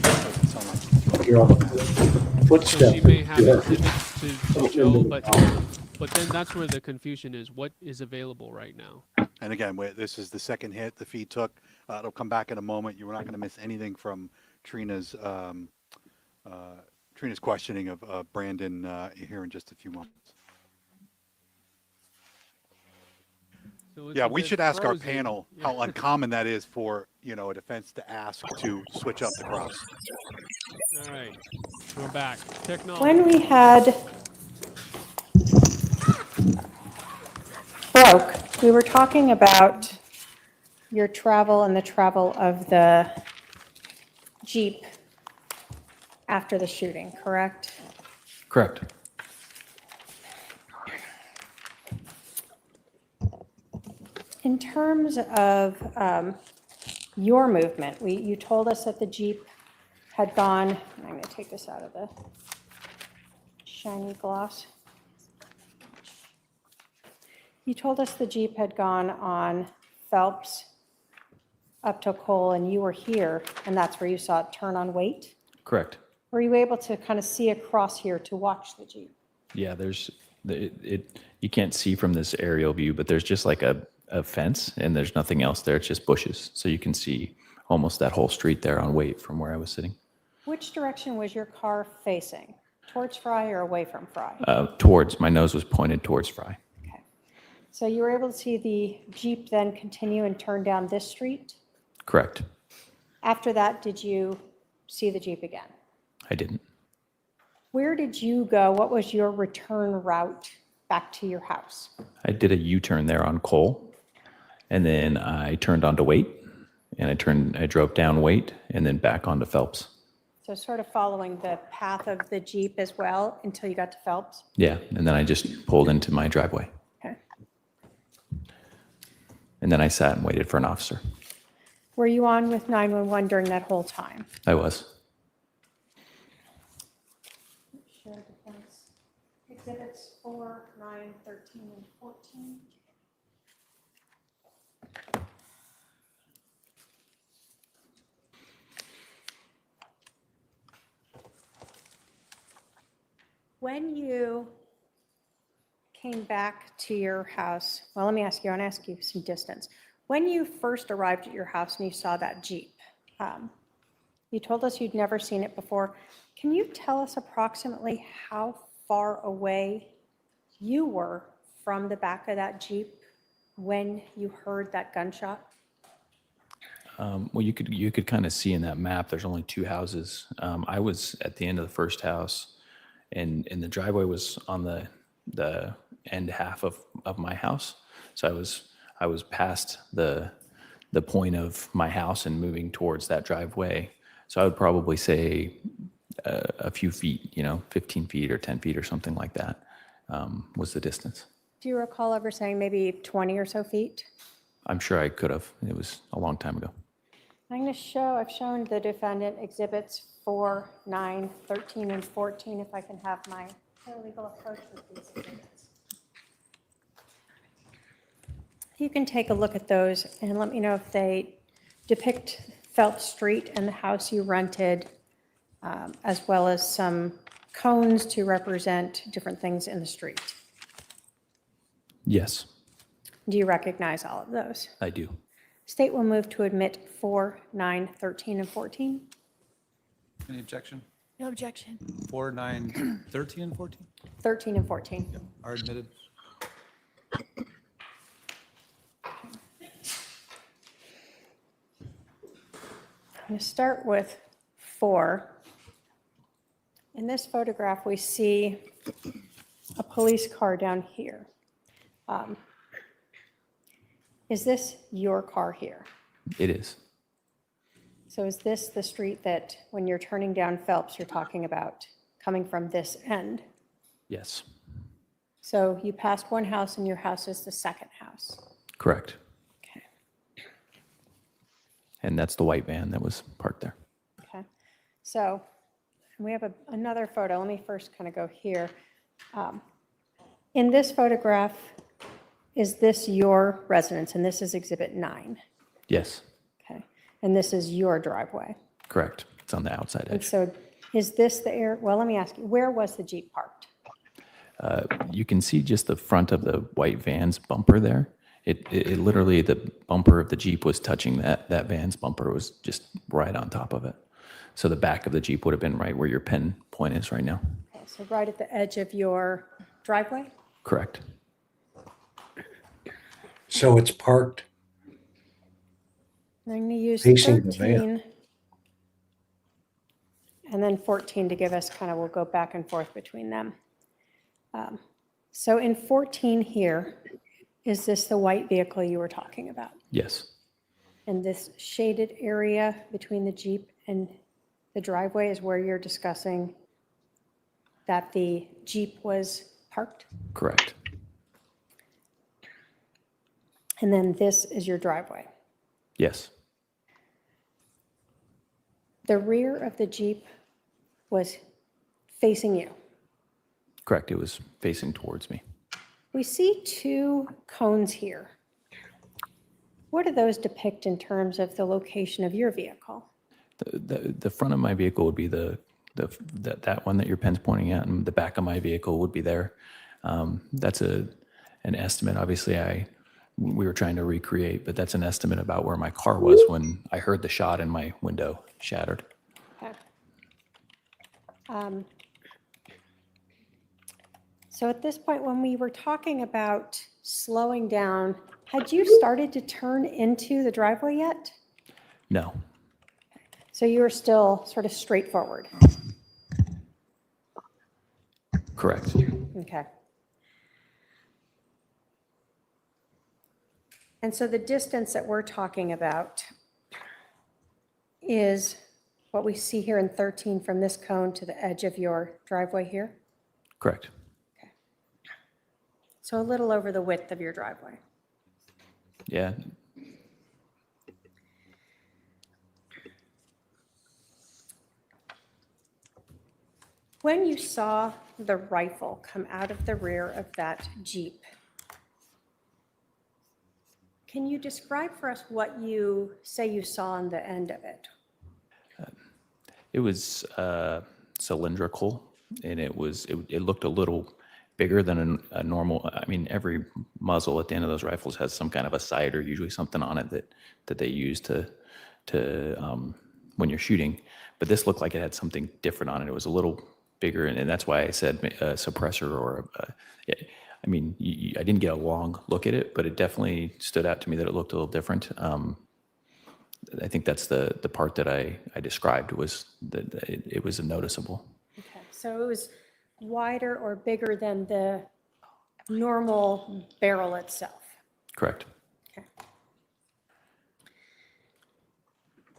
Doesn't sound like You're on the So footstep. she may have Yeah. exhibits to show, but then that's where the confusion is. What is available right now? And again, this is the second hit the feed took. It'll come back in a moment. You're not going to miss anything from Trina's questioning of Brandon here in just a few moments. So it's Yeah, a we bit should ask our frozen. panel how uncommon that is for a defense to ask to switch up the cross. All right, we're back. Technology. When we had broke, we were talking about your travel and the travel of the Jeep after the shooting, correct? Correct. In terms of your movement, you told us that the Jeep had gone, and I'm going to take this out of the shiny gloss. You told us the Jeep had gone on Phelps up to Cole, and you were here, and that's where you saw it turn on Waite? Correct. Were you able to kind of see across here to watch the Jeep? Yeah, you can't see from this aerial view, but there's just like a fence and there's nothing else there. It's just bushes. So you can see almost that whole street there on Waite from where I was sitting. Which direction was your car facing? Towards Fry or away from Fry? My nose was pointed towards Fry. Okay. So you were able to see the Jeep then continue and turn down this street? Correct. After that, did you see the Jeep again? I didn't. Where did you go? What was your return route back to your house? I did a U-turn there on Cole, and then I turned onto Waite, and I drove down Waite, and then back onto Phelps. So sort of following the path of the Jeep as well until you got to Phelps? Yeah, and then I just pulled into my driveway. Okay. And then I sat and waited for an officer. Were you on with 911 during that whole time? I was. Share defense. Exhibits 4, 9, 13, and 14. When you came back to your house, well, let me ask you, I want to ask you some distance. When you first arrived at your house and you saw that Jeep, you told us you'd never seen it before. Can you tell us approximately how far away you were from the back of that Jeep when you heard that gunshot? Well, you could kind of see in that map, there's only two houses. I was at the end of the first house, and the driveway was on the end half of my house. So I was past the point of my house and moving towards that driveway. So I would probably say a few feet, 15 feet or 10 feet or something like that was the distance. Do you recall ever saying maybe 20 or so feet? I'm sure I could have. It was a long time ago. I've shown the defendant exhibits 4, 9, 13, and 14, if I can have my paralegal approach with these exhibits. You can take a look at those and let me know if they depict Phelps Street and the house you rented, as well as some cones to represent different things in the street. Yes, Do you recognize all of those? I do. State will move to admit 4, 9, 13, and 14. Any objection? No objection. 4, 9, 13, and 14 13 and 14. are admitted. I'm going to start with 4. In this photograph, we see a police car down here. Is this your car here? It is. So is this the street that when you're turning down Phelps, you're talking about coming from this end? Yes, So you passed one house and your house is the second house. correct. Okay. And that's the white van that was parked there. Okay. So we have another photo. Let me first kind of go here. In this photograph, is this your residence? And this is exhibit 9. Yes, Okay. And this is your driveway. correct. It's on the outside And edge. so is this the area? Well, let me ask you, where was the Jeep parked? You can see just the front of the white van's bumper there. It literally, the bumper of the Jeep was touching that van's bumper. It was just right on top of it. So the back of the Jeep would have been right where your pin point is right now. Okay, so right at the edge of your driveway? Correct. So it's parked. I'm going to use Facing the van. 13 and then 14 to give us kind of, we'll go back and forth between them. So in 14 here, is this the white vehicle you were talking about? Yes, And this shaded area between the Jeep and the driveway is where you're discussing that the Jeep was parked? correct. And then this is your driveway. Yes, The rear of the Jeep was facing you. correct. It was facing towards me. We see 2 cones here. What do those depict in terms of the location of your vehicle? The front of my vehicle would be that one that your pen's pointing at, and the back of my vehicle would be there. That's an estimate. Obviously, we were trying to recreate, but that's an estimate about where my car was when I heard the shot and my window shattered. Okay. So at this point, when we were talking about slowing down, had you started to turn into the driveway yet? No, So you were still sort of straightforward? correct. Okay. And so the distance that we're talking about is what we see here in 13 from this cone to the edge of your driveway here? Correct. So a little over the width of your driveway. Yeah, When you saw the rifle come out of the rear of that Jeep, can you describe for us what you say you saw on the end of it? it was cylindrical, and it looked a little bigger than a normal. I mean, every muzzle at the end of those rifles has some kind of a sight or usually something on it that they use to when you're shooting. But this looked like it had something different on it. It was a little bigger, and that's why I said a suppressor or I mean, I didn't get a long look at it, but it definitely stood out to me that it looked a little different. I think that's the part that I described was that it was noticeable. Okay, so it was wider or bigger than the normal barrel itself? Correct. Okay.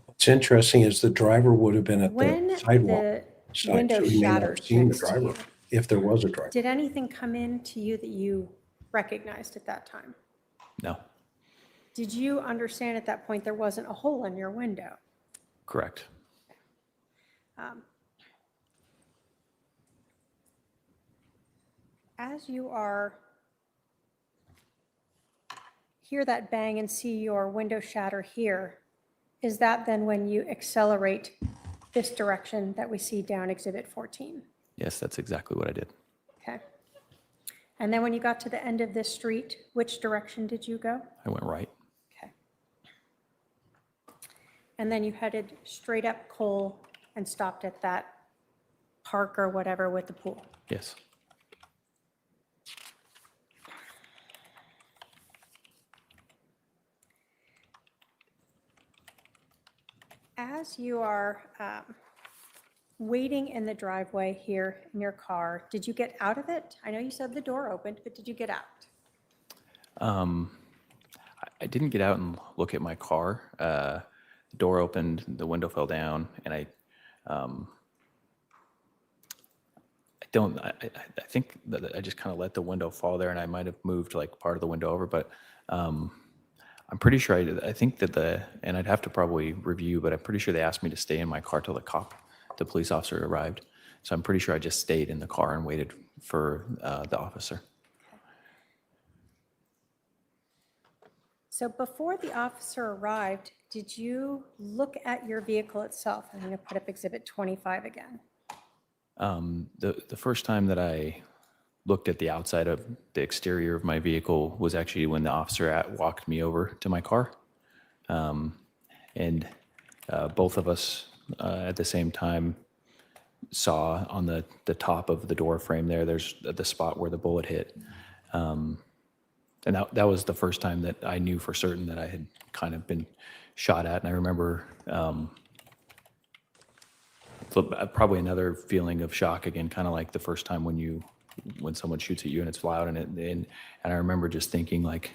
What's interesting is the driver would have been at When the sidewalk the side, window so he may not have shattered seen the next to driver you, if there was a driver. did anything come in to you that you recognized at that time? No. Did you understand at that point there wasn't a hole in your window? Correct. As you hear that bang and see your window shatter here, is that then when you accelerate this direction that we see down Exhibit 14? Yes, that's exactly what I did. Okay. And then when you got to the end of this street, which direction did you go? I went right. Okay. And then you headed straight up Cole and stopped at that park or whatever with the pool? Yes. As you are waiting in the driveway here in your car, did you get out of it? I know you said the door opened, but did you get out? I didn't get out and look at my car. The door opened, the window fell down, and I think that I just kind of let the window fall there, and I might have moved like part of the window over, but I'm pretty sure I did. I think that and I'd have to probably review, but I'm pretty sure they asked me to stay in my car till the police officer arrived. So I'm pretty sure I just stayed in the car and waited for the officer. So before the officer arrived, did you look at your vehicle itself? I'm going to put up Exhibit 25 again. The first time that I looked at the outside of the exterior of my vehicle was actually when the officer walked me over to my car. And both of us at the same time saw on the top of the door frame there's the spot where the bullet hit. And that was the first time that I knew for certain that I had kind of been shot at. And I remember probably another feeling of shock again, kind of like the first time when someone shoots at you and it's loud, and I remember just thinking like,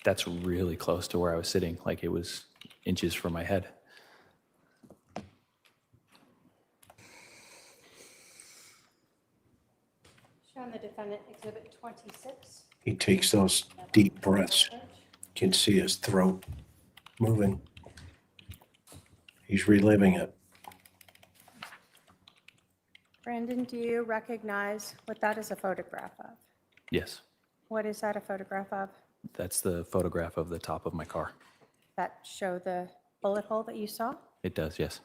that's really close to where I was sitting. Like it was inches from my head. Show the defendant Exhibit 26. He takes those deep breaths. You can see his throat moving. He's reliving it. Brandon, do you recognize what that is a photograph of? Yes, What is that a photograph of? that's the photograph of the top of my car. That show the bullet hole that you saw? It does, yes.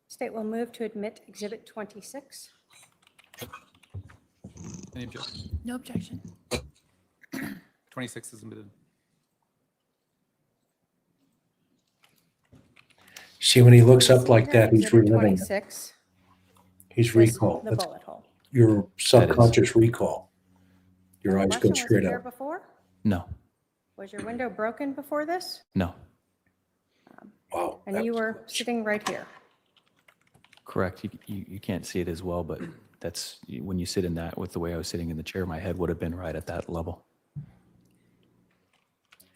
State will move to admit Exhibit 26. Any objection? No objection. 26 is admitted. See, when he looks up like that, he's Exhibit reliving it. 26 He's is recall. the That's bullet hole. your subconscious recall. Your eyes go Question, was it straight here up. before? No, Was your window broken before this? no, Wow. And you were sitting right here. correct. You can't see it as well, but that's when you sit in that with the way I was sitting in the chair, my head would have been right at that level.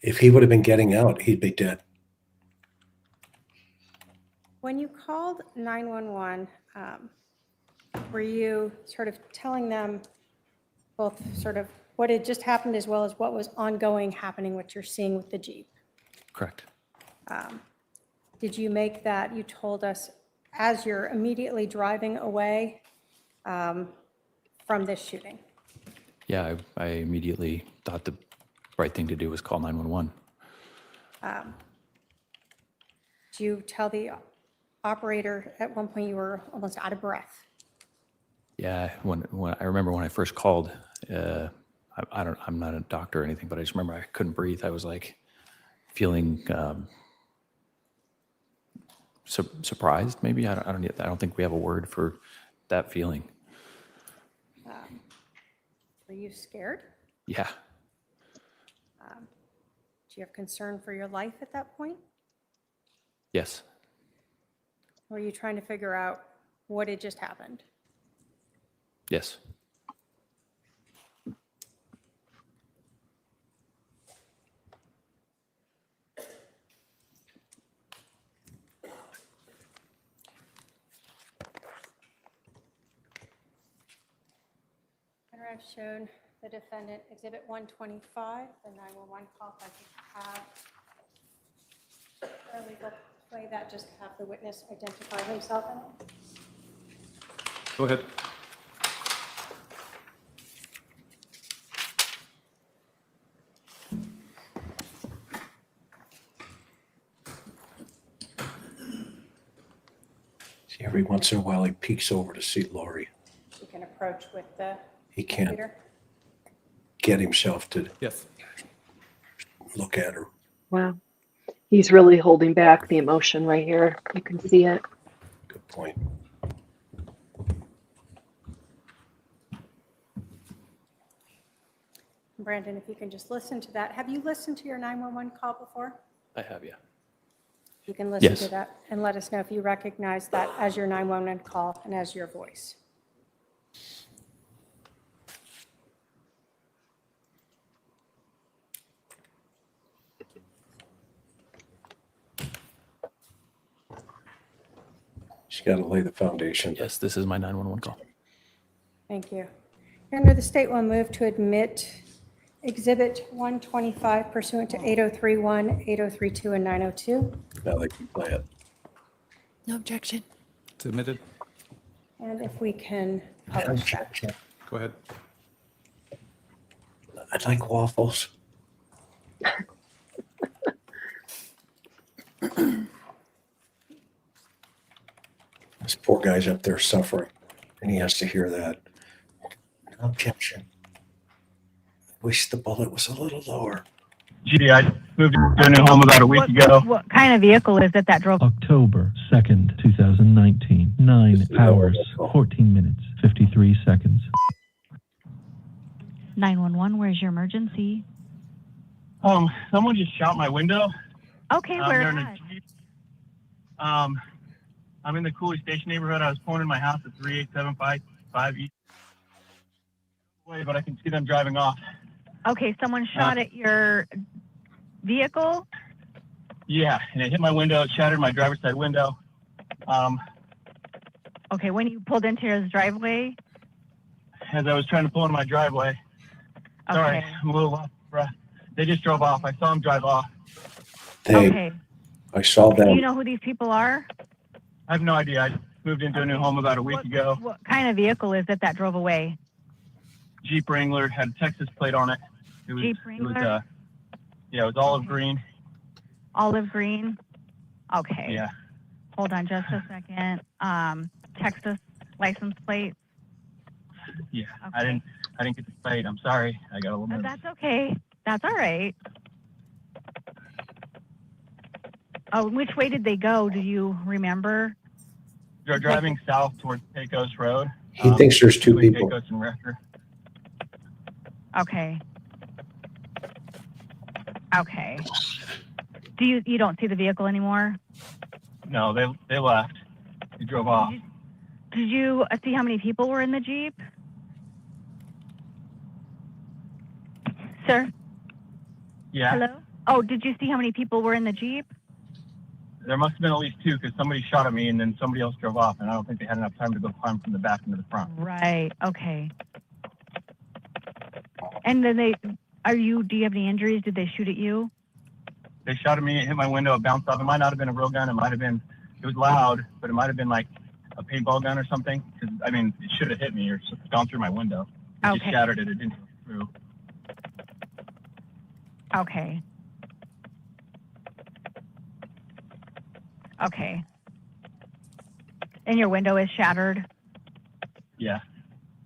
If he would have been getting out, he'd be dead. When you called 911, were you sort of telling them both sort of what had just happened as well as what was ongoing happening, what you're seeing with the Jeep? Correct. Did you make that, you told us, as you're immediately driving away from this shooting? Yeah, I immediately thought the right thing to do was call 911. Do you tell the operator at one point you were almost out of breath? Yeah, when I remember when I first called, I'm not a doctor or anything, but I just remember I couldn't breathe. I was like feeling surprised. Maybe I don't think we have a word for that feeling. Were you scared? Yeah, Do you have concern for your life at that point? yes, Or were you trying to figure out what had just happened? yes. I've shown the defendant, Exhibit 125, the 911 call. If I could have our legal play that, just have the witness identify himself in it. Go ahead. See, every once in a while he peeks over to see Lori. You can approach with the He can't computer. get himself to Yes. look at her. Wow. He's really holding back the emotion right here. You can see it. Good point. Brandon, if you can just listen to that. Have you listened to your 911 call before? I have, yeah. You can listen Yes. to that and let us know if you recognize that as your 911 call and as your voice. She's got to lay the foundation. Yes, this is my 911 call. Thank you. Your Honor, the state will move to admit Exhibit 125 pursuant to 8031, 8032, and 902. Now they can play it. No objection. Submitted. And if we can publish that. Go ahead. I'd like waffles. This poor guy's up there suffering, and he has to hear that. No objection. I wish the bullet was a little lower. Gee, I moved to a new home about a week ago. What kind of vehicle is it that drove? October 2nd, 2019. 9 hours, 14 minutes, 53 seconds. 911, where's your emergency? Someone just shot my window. Okay, where they're in a at? Jeep. I'm in the Cooley Station neighborhood. I was pulling in my house at 38755 East. But I can see them driving off. Okay, someone shot at your vehicle? Yeah, and it hit my window. It shattered my driver's side window. Okay, when you pulled into his driveway? As I was trying to pull into my driveway. Sorry, Okay. I'm a little lost for breath. They just drove off. I saw them drive off. Okay. I saw Do you them. know who these people are? I have no idea. I moved into a new home about a week ago. What kind of vehicle is it that drove away? Jeep Wrangler, had a Texas plate on it. It was, Jeep It was, Wrangler? yeah, it was olive green. Olive green? Okay. Yeah. Hold on just a second. Texas license plate? Yeah. Okay. I didn't get the plate. I'm sorry. I got a little nervous. That's okay. That's all right. Oh, which way did they go? Do you remember? You're driving south towards Pecos Road. He thinks there's two between people. Pecos and Rector. Okay. Okay. Do you don't see the vehicle anymore? No, they left. They drove off. Did you see how many people were in the Jeep? Sir? Yeah. Hello? Oh, did you see how many people were in the Jeep? There must have been at least two because somebody shot at me and then somebody else drove off, and I don't think they had enough time to go climb from the back into the front. Right. Okay. And then do you have any injuries? Did they shoot at you? They shot at me, it hit my window, it bounced off. It might not have been a real gun. It was loud, but it might have been like a paintball gun or something. 'Cause, I mean, it should have hit me or gone through my window. It just Okay. shattered it. It didn't go through. Okay. Okay. And your window is shattered? Yeah,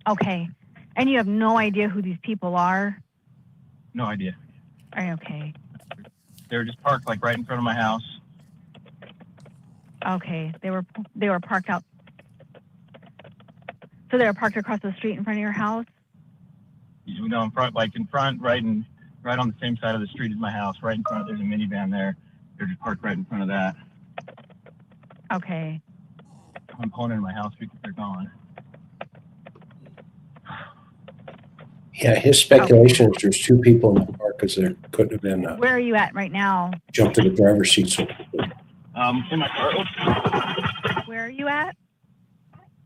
Okay. And you have no idea who these people are? no idea. Are you okay? They were just parked like right in front of my house. Okay. They were parked out. So they were parked across the street in front of your house? You know, in front, right on the same side of the street as my house, right in front. There's a minivan there. They're just parked right in front of that. Okay. I'm pulling into my house because they're gone. Yeah, his speculation is there's two people in the car because there couldn't have been Where are you at right now? jumped to the driver's seat. So In my car. Where are you at?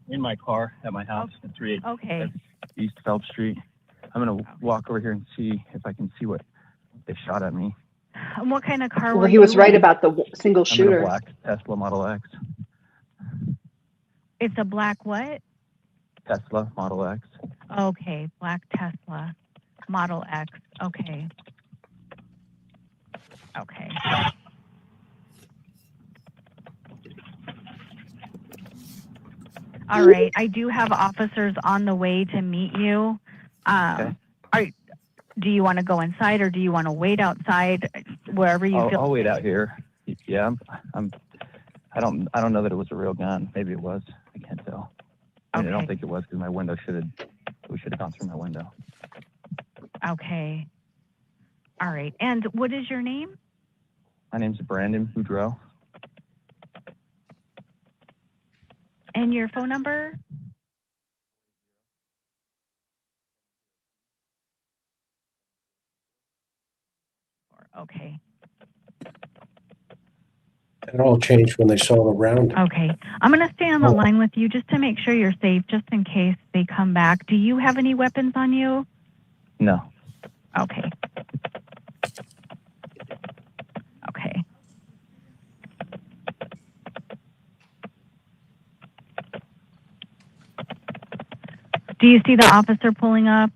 In my car at my house at 38 Okay. East Phelps Street. I'm gonna walk over here and see if I can see what they shot at me. And what kind of car Well, were he was you right in? about the single I'm in a shooter. black Tesla Model X. It's a black what? Tesla Model X. Okay, black Tesla Model X. Okay. Okay. All right. I do have officers on the way to meet you. Okay. Do you want to go inside or do you want to wait outside? Wherever you feel. I'll wait out here. Yeah, I don't know that it was a real gun. Maybe it was. I can't tell. I Okay. don't think it was because my window we should have gone through my window. Okay. All right. And what is your name? My name's Brandon Boudreaux. And your phone number? Okay. It all changed when they saw the round. Okay. I'm going to stay on the line with you just to make sure you're safe, just in case they come back. Do you have any weapons on you? No. Okay. Okay. Do you see the officer pulling up?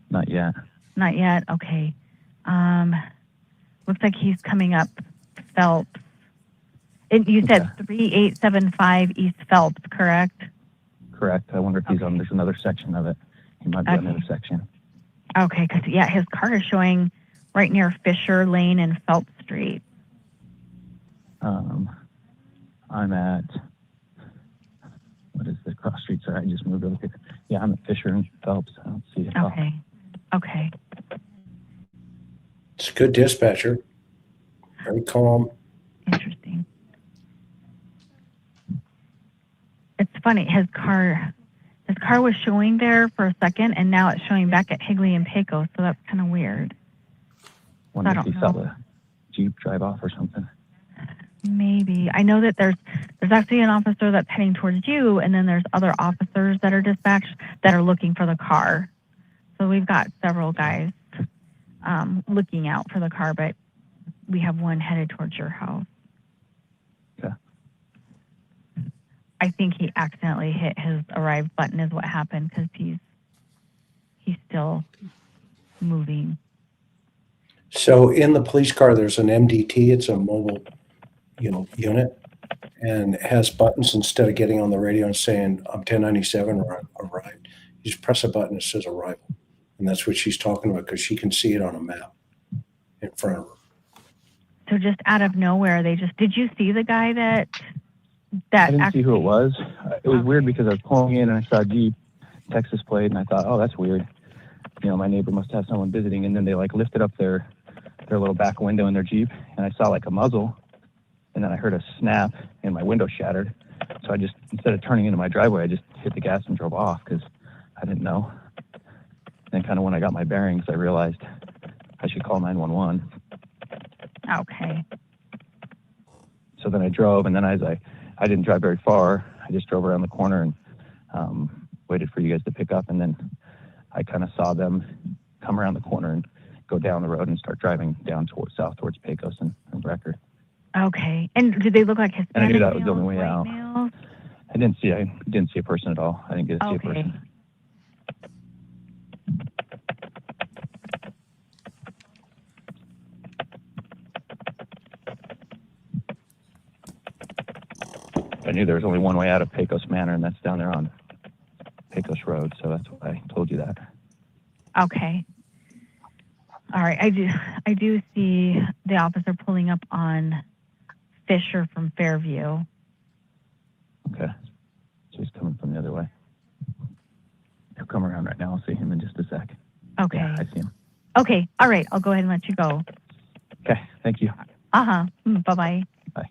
Not yet. Not yet. Okay. Looks like he's coming up Phelps. You said 3875 East Phelps, correct? Correct. I wonder if he's on. There's another section of it. He might be on the other section. Okay, because his car is showing right near Fisher Lane and Phelps Street. I'm at, what is the cross street? Sorry, I just moved over here. Yeah, I'm at Fisher and Phelps. I don't see it. Okay. Okay. It's a good dispatcher. Very calm. Interesting. It's funny. His car was showing there for a second, and now it's showing back at Higley and Pecos. So that's kind of weird. Wonder I if don't he saw know. the Jeep drive off or something. Maybe. I know that there's actually an officer that's heading towards you, and then there's other officers that are dispatched that are looking for the car. So we've got several guys looking out for the car, but we have one headed towards your house. Okay. I think he accidentally hit his arrive button is what happened, because he's still moving. So in the police car, there's an MDT. It's a mobile, unit, and it has buttons. Instead of getting on the radio and saying I'm 1097 or I'm arrived, you just press a button that says arrival, and that's what she's talking about because she can see it on a map in front of her. So just out of nowhere, did you see the guy that I didn't see who it was. It was weird because I was pulling in and I saw a Jeep, Texas plate, and I thought, oh, that's weird. My neighbor must have someone visiting, and then they lifted up their little back window in their Jeep, and I saw a muzzle, and then I heard a snap, and my window shattered. So I just, instead of turning into my driveway, I just hit the gas and drove off because I didn't know. And kind of when I got my bearings, I realized I should call 911. Okay. So then I drove, and then I didn't drive very far. I just drove around the corner and waited for you guys to pick up, and then I kind of saw them come around the corner and go down the road and start driving down south towards Pecos and Brecker. Okay. And did they look like Hispanic? And I knew that was the only way white out. males? I didn't see a person at all. I didn't get to see a Okay. person. I knew there was only one way out of Pecos Manor, and that's down there on Pecos Road, so that's why I told you that. Okay. All right. I do see the officer pulling up on Fisher from Fairview. Okay. So he's coming from the other way. He'll come around right now. I'll see him in just a sec. Okay. Yeah, I see him. Okay. All right. I'll go ahead and let you go. Okay. Thank you. Bye-bye. Bye.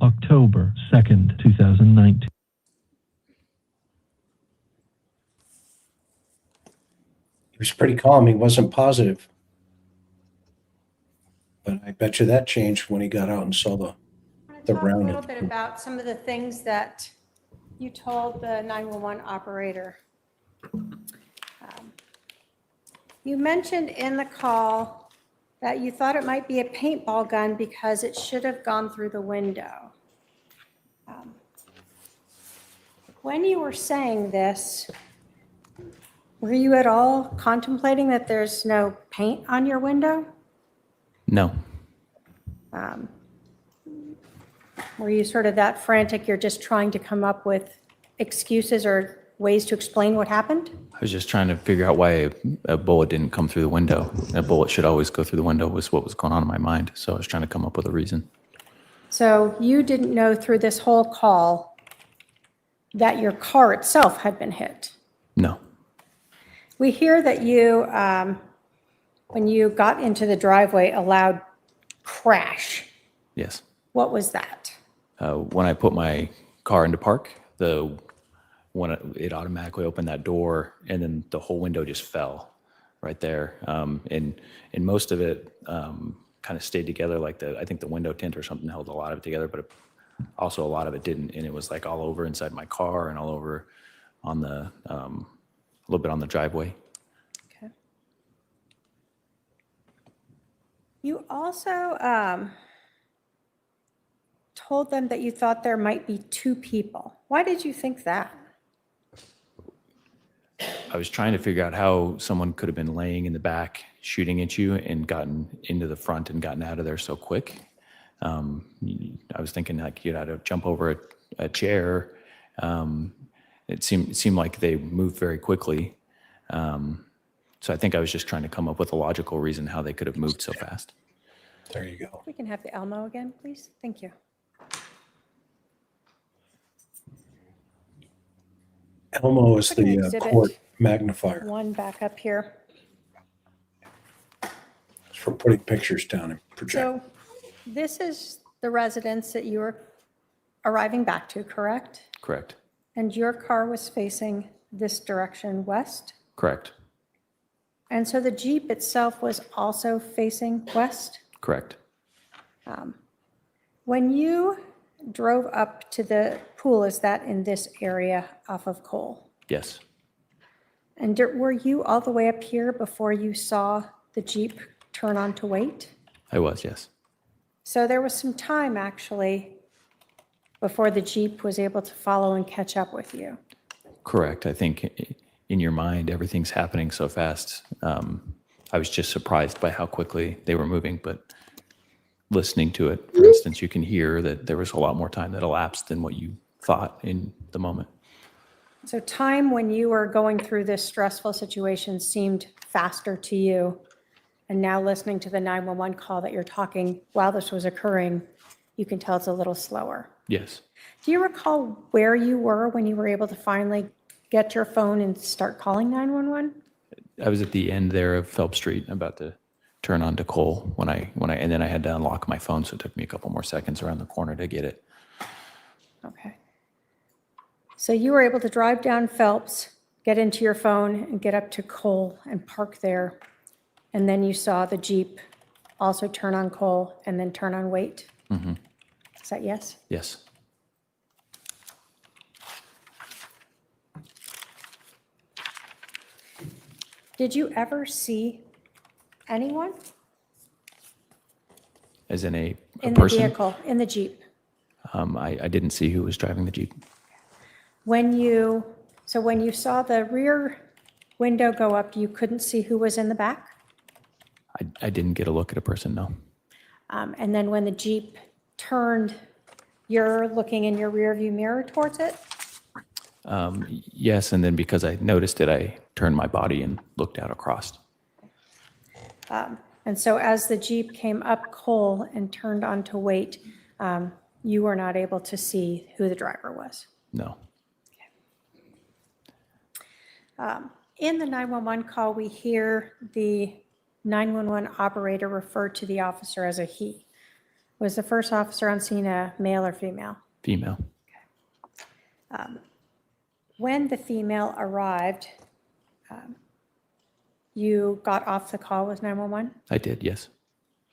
October 2nd, 2019. He was pretty calm. He wasn't positive. But I bet you that changed when he got out and saw the Talk a round. little bit about some of the things that you told the 911 operator. You mentioned in the call that you thought it might be a paintball gun because it should have gone through the window. When you were saying this, were you at all contemplating that there's no paint on your window? No, Were you sort of that frantic, you're just trying to come up with excuses or ways to explain what happened? I was just trying to figure out why a bullet didn't come through the window. A bullet should always go through the window was what was going on in my mind. So I was trying to come up with a reason. So you didn't know through this whole call that your car itself had been hit? No. We hear that you, when you got into the driveway, a loud crash. Yes. What was that? When I put my car into park, when it automatically opened that door, and then the whole window just fell right there. And most of it kind of stayed together, like I think the window tint or something held a lot of it together, but also a lot of it didn't. And it was like all over inside my car and all over on the a little bit on the driveway. Okay. You also told them that you thought there might be two people. Why did you think that? I was trying to figure out how someone could have been laying in the back shooting at you and gotten into the front and gotten out of there so quick. I was thinking like you'd have to jump over a chair. It seemed like they moved very quickly. So I think I was just trying to come up with a logical reason how they could have moved so fast. There you go. We can have the Elmo again, please. Thank you. Elmo is Putting the exhibit court magnifier. One back up here. It's for putting pictures down and project. So this is the residence that you were arriving back to, correct? Correct. And your car was facing this direction west? Correct. And so the Jeep itself was also facing west? Correct. When you drove up to the pool, is that in this area off of Cole? Yes. And were you all the way up here before you saw the Jeep turn on to wait? I was, yes. So there was some time actually before the Jeep was able to follow and catch up with you. Correct. I think in your mind, everything's happening so fast. I was just surprised by how quickly they were moving, but listening to it, for instance, you can hear that there was a lot more time that elapsed than what you thought in the moment. So time when you were going through this stressful situation seemed faster to you. And now listening to the 911 call that you're talking while this was occurring, you can tell it's a little slower. Yes. Do you recall where you were when you were able to finally get your phone and start calling 911? I was at the end there of Phelps Street, about to turn on to Cole and then I had to unlock my phone, so it took me a couple more seconds around the corner to get it. Okay. So you were able to drive down Phelps, get into your phone and get up to Cole and park there. And then you saw the Jeep also turn on Cole and then turn on wait. Mm-hmm. Is that yes? Yes. Did you ever see anyone As in a in the person? vehicle, in the Jeep? I didn't see who was driving the Jeep. When you saw the rear window go up, you couldn't see who was in the back? I didn't get a look at a person, no. And then when the Jeep turned, you're looking in your rear view mirror towards it? Yes, and then because I noticed it, I turned my body and looked out across. And so as the Jeep came up Cole and turned on to wait, you were not able to see who the driver was? No. In the 911 call, we hear the 911 operator refer to the officer as a he. Was the first officer on scene a male or female? Female. When the female arrived, you got off the call with 911? I did, yes.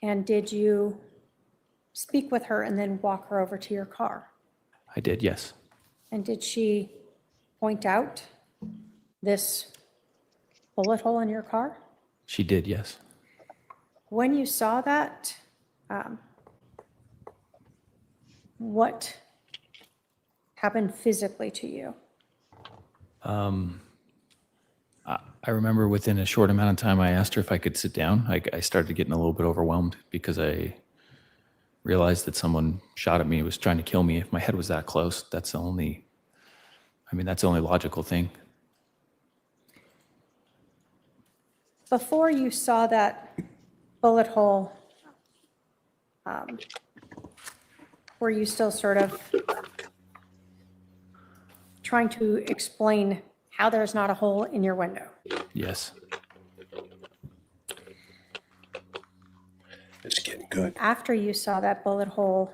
And did you speak with her and then walk her over to your car? I did, yes. And did she point out this bullet hole in your car? She did, yes. When you saw that, what happened physically to you? I remember within a short amount of time, I asked her if I could sit down. I started getting a little bit overwhelmed because I realized that someone shot at me, was trying to kill me. If my head was that close, that's the only logical thing. Before you saw that bullet hole, were you still sort of trying to explain how there's not a hole in your window? Yes. It's getting good. After you saw that bullet hole,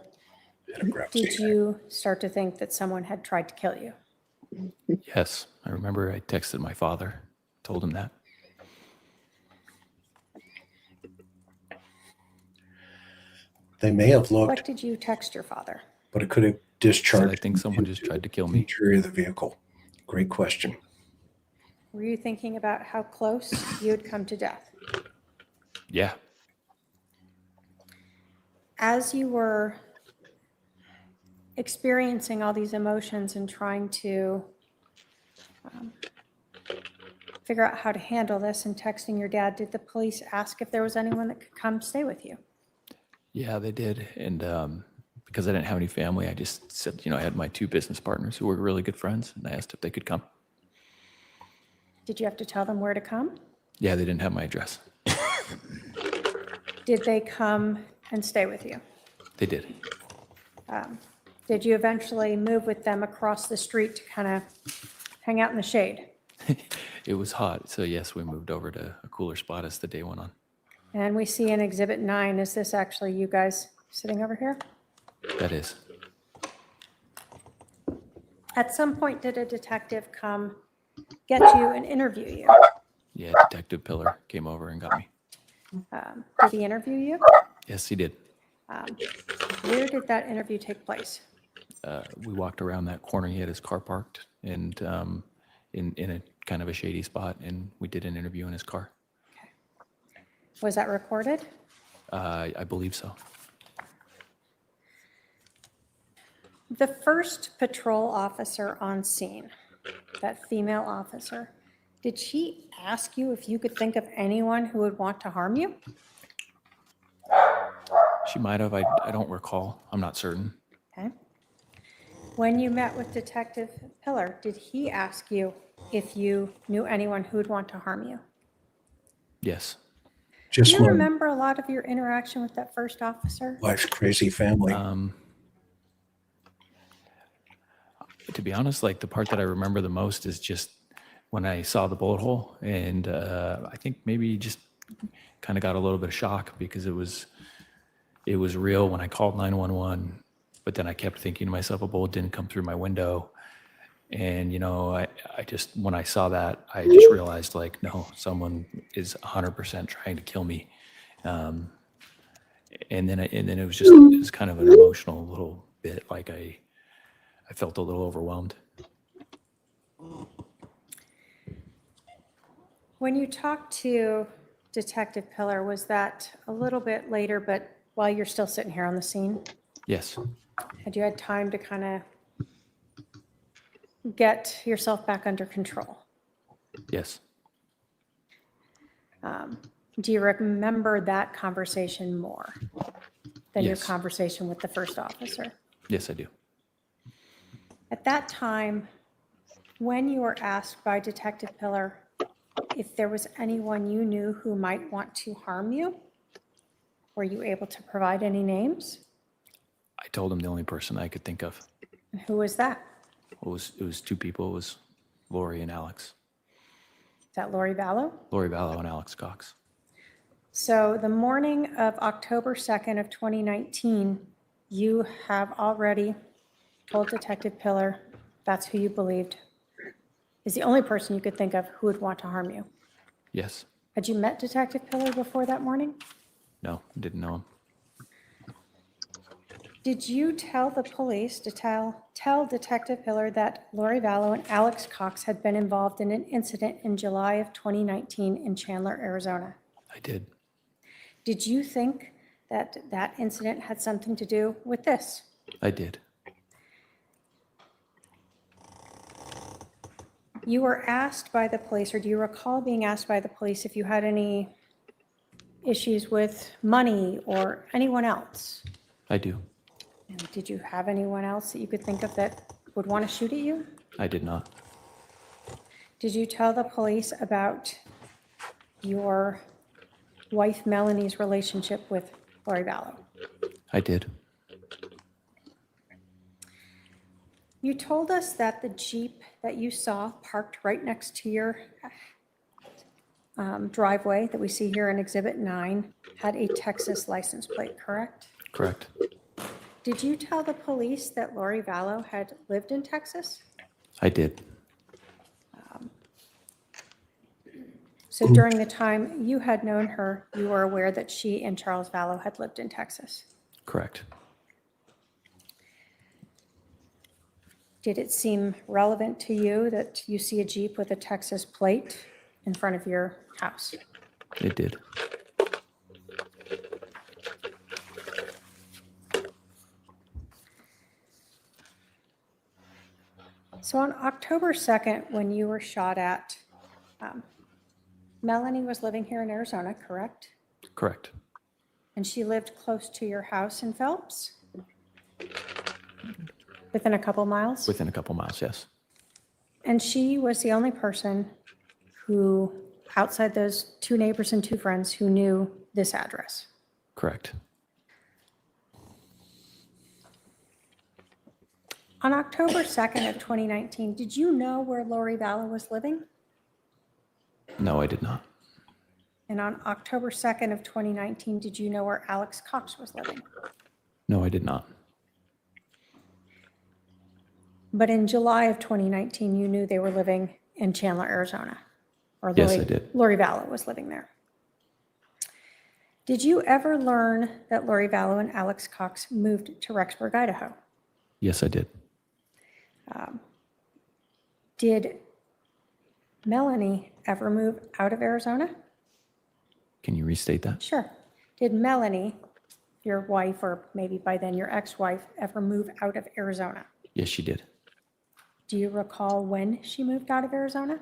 did you start to think that someone had tried to kill you? Yes. I remember I texted my father, told him that. They may have looked, What did you text your father? but it could have discharged. I think someone just tried to kill me. Interior of the vehicle. Great question. Were you thinking about how close you had come to death? Yeah. As you were experiencing all these emotions and trying to figure out how to handle this and texting your dad, did the police ask if there was anyone that could come stay with you? Yeah, they did. And because I didn't have any family, I just said, I had my 2 business partners who were really good friends, and I asked if they could come. Did you have to tell them where to come? Yeah, they didn't have my address. Did they come and stay with you? They did. Did you eventually move with them across the street to kind of hang out in the shade? It was hot, so yes, we moved over to a cooler spot as the day went on. And we see in Exhibit 9, is this actually you guys sitting over here? That is. At some point, did a detective come get you and interview you? Yeah, Detective Pillar came over and got me. Did he interview you? Yes, he did. Where did that interview take place? We walked around that corner. He had his car parked and in a kind of a shady spot, and we did an interview in his car. Was that recorded? I believe so. The first patrol officer on scene, that female officer, did she ask you if you could think of anyone who would want to harm you? She might have. I don't recall. I'm not certain. Okay. When you met with Detective Pillar, did he ask you if you knew anyone who would want to harm you? Yes. Do you remember a lot of your interaction with that first officer? Wife's crazy family. To be honest, like the part that I remember the most is just when I saw the bullet hole, and I think maybe just kind of got a little bit of shock because it was real when I called 911, but then I kept thinking to myself, a bullet didn't come through my window. And, I just, when I saw that, I just realized like, no, someone is 100% trying to kill me. And then it was kind of an emotional little bit. Like I felt a little overwhelmed. When you talked to Detective Pillar, was that a little bit later, but while you're still sitting here on the scene? Yes. Had you had time to kind of get yourself back under control? Yes. Do you remember that conversation more than your Yes. conversation with the first officer? Yes, I do. At that time, when you were asked by Detective Pillar if there was anyone you knew who might want to harm you, were you able to provide any names? I told him the only person I could think of. And who was that? It was 2 people. It was Lori and Alex. Is that Lori Vallow? Lori Vallow and Alex Cox. So the morning of October 2nd of 2019, you have already told Detective Pillar that's who you believed is the only person you could think of who would want to harm you. Yes. Had you met Detective Pillar before that morning? No, didn't know him. Did you tell the police to tell Detective Pillar that Lori Vallow and Alex Cox had been involved in an incident in July of 2019 in Chandler, Arizona? I did. Did you think that that incident had something to do with this? I did. You were asked by the police, or do you recall being asked by the police if you had any issues with money or anyone else? I do. And did you have anyone else that you could think of that would want to shoot at you? I did not. Did you tell the police about your wife Melanie's relationship with Lori Vallow? I did. You told us that the Jeep that you saw parked right next to your driveway that we see here in Exhibit 9 had a Texas license plate, correct? Correct. Did you tell the police that Lori Vallow had lived in Texas? I did. So during the time you had known her, you were aware that she and Charles Vallow had lived in Texas? Correct. Did it seem relevant to you that you see a Jeep with a Texas plate in front of your house? It did. So on October 2nd, when you were shot at, Melanie was living here in Arizona, correct? Correct. And she lived close to your house in Phelps? Within a couple miles? Within a couple miles, yes. And she was the only person who, outside those two neighbors and two friends, who knew this address? Correct. On October 2nd of 2019, did you know where Lori Vallow was living? No, I did not. And on October 2nd of 2019, did you know where Alex Cox was living? No, I did not. But in July of 2019, you knew they were living in Chandler, Arizona. Or Yes, I did. Lori Vallow was living there. Did you ever learn that Lori Vallow and Alex Cox moved to Rexburg, Idaho? Yes, I did. Did Melanie ever move out of Arizona? Can you restate that? Sure. Did Melanie, your wife, or maybe by then your ex-wife, ever move out of Arizona? Yes, she did. Do you recall when she moved out of Arizona?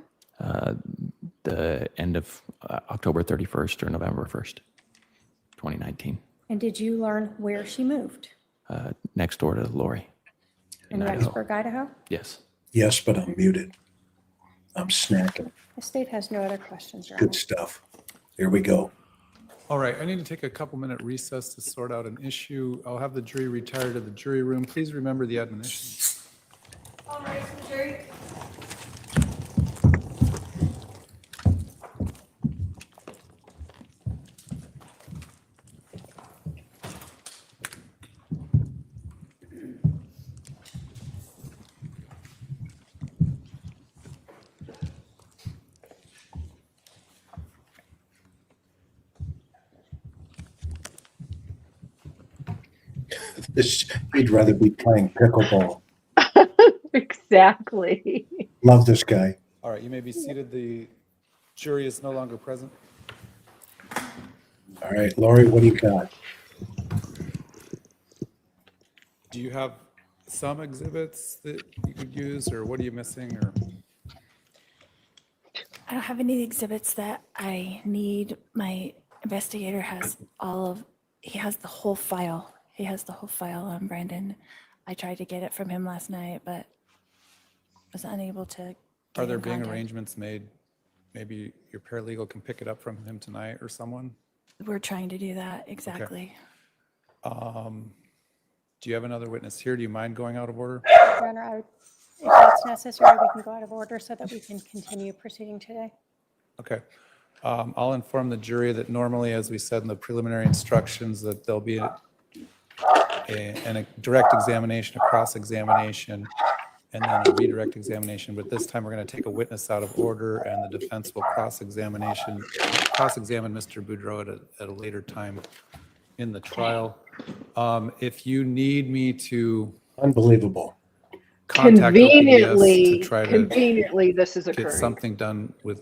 The end of October 31st or November 1st, 2019. And did you learn where she moved? Next door to Lori. In Idaho. Rexburg, Idaho? Yes. Yes, but I'm muted. I'm snacking. The state has no other questions, Your Good Honor. stuff. Here we go. All right, I need to take a couple-minute recess to sort out an issue. I'll have the jury retire to the jury room. Please remember the admonition. All right, jury. He'd rather be playing pickleball. Exactly. Love this guy. All right, you may be seated. The jury is no longer present. All right, Lori, what do you got? Do you have some exhibits that you could use, or what are you missing? Or I don't have any exhibits that I need. My investigator has he has the whole file. He has the whole file on Brandon. I tried to get it from him last night, but was unable to. are there being arrangements made? Maybe your paralegal can pick it up from him tonight or someone? We're trying to do that, exactly. Do you have another witness here? Do you mind going out of order? Your Honor, if that's necessary, we can go out of order so that we can continue proceeding today. Okay. I'll inform the jury that normally, as we said in the preliminary instructions, that there'll be a direct examination, a cross-examination, and then a redirect examination. But this time, we're going to take a witness out of order, and the defense will cross-examine Mr. Boudreaux at a later time in the trial. If you need me to Unbelievable. contact OPS to Conveniently, try to conveniently, this is get occurring. something done with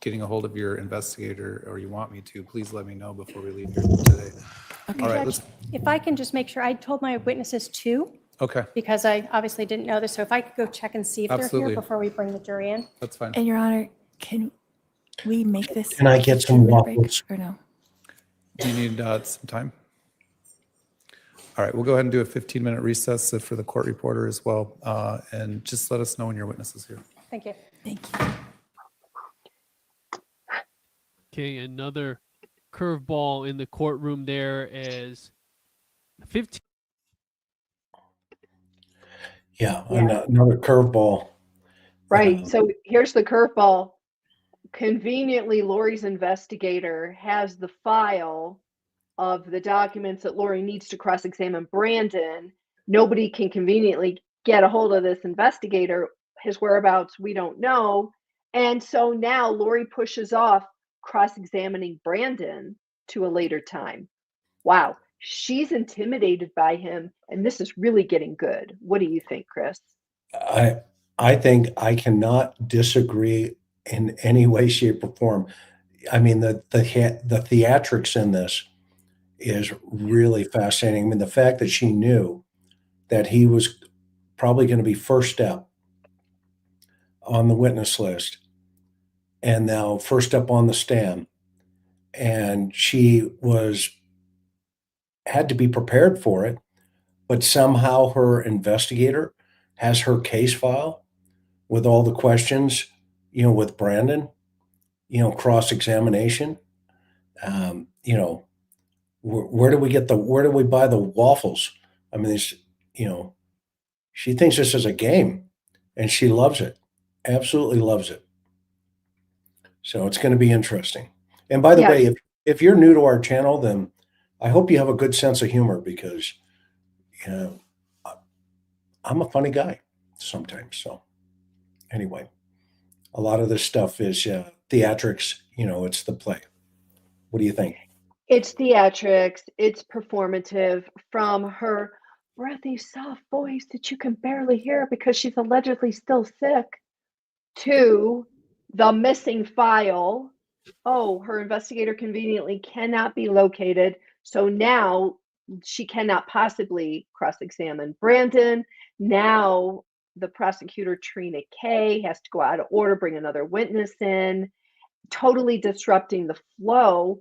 getting a hold of your investigator, or you want me to, please let me know before we leave here today. All right, Judge, if I can just make sure, I told my witnesses too, okay, because I obviously didn't know this. So if I could go check and see if they're Absolutely. here before we bring the jury in. that's fine. And Your Honor, can we make this? Can I get some 15-minute break, waffles? or no? Do you need some time? All right, we'll go ahead and do a 15-minute recess for the court reporter as well. And just let us know when your witness is here. Thank you. Thank you. Okay, another curveball in the courtroom there as 15. Yeah, another curveball. Right. So here's the curveball. Conveniently, Lori's investigator has the file of the documents that Lori needs to cross-examine Brandon. Nobody can conveniently get a hold of this investigator. His whereabouts, we don't know. And so now Lori pushes off cross-examining Brandon to a later time. Wow. She's intimidated by him, and this is really getting good. What do you think, Chris? I think I cannot disagree in any way, shape, or form. I mean, the theatrics in this is really fascinating. I mean, the fact that she knew that he was probably going to be first step on the witness list, and now first up on the stand, and she had to be prepared for it, but somehow her investigator has her case file with all the questions, with Brandon, cross-examination. Where do we buy the waffles? I mean, she thinks this is a game, and she loves it, absolutely loves it. So it's going to be interesting. And by the way, if you're new to our channel, then I hope you have a good sense of humor, because, I'm a funny guy sometimes. So anyway, a lot of this stuff is theatrics, it's the play. What do you think? It's theatrics, it's performative, from her breathy, soft voice that you can barely hear because she's allegedly still sick, to the missing file. Oh, her investigator conveniently cannot be located. So now she cannot possibly cross-examine Brandon. Now the prosecutor, Trina K, has to go out of order, bring another witness in, totally disrupting the flow.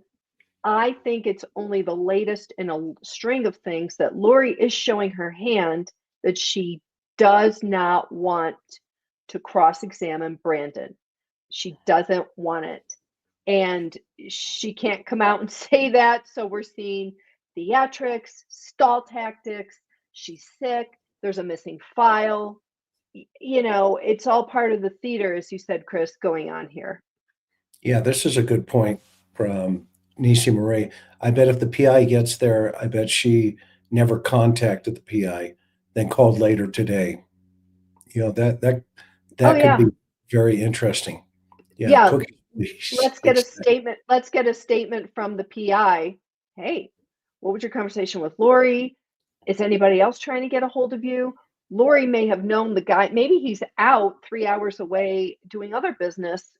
I think it's only the latest in a string of things that Lori is showing her hand that she does not want to cross-examine Brandon. She doesn't want it. And she can't come out and say that. So we're seeing theatrics, stall tactics. She's sick. There's a missing file. It's all part of the theater, as you said, Chris, going on here. Yeah, this is a good point from Nisi Marie. I bet if the PI gets there, I bet she never contacted the PI, then called later today. That could be very interesting. Yeah. Cookie, Let's get a statement. Let's get a statement from the PI. Hey, what was your conversation with Lori? Is anybody else trying to get a hold of you? Lori may have known the guy. Maybe he's out 3 hours away doing other business,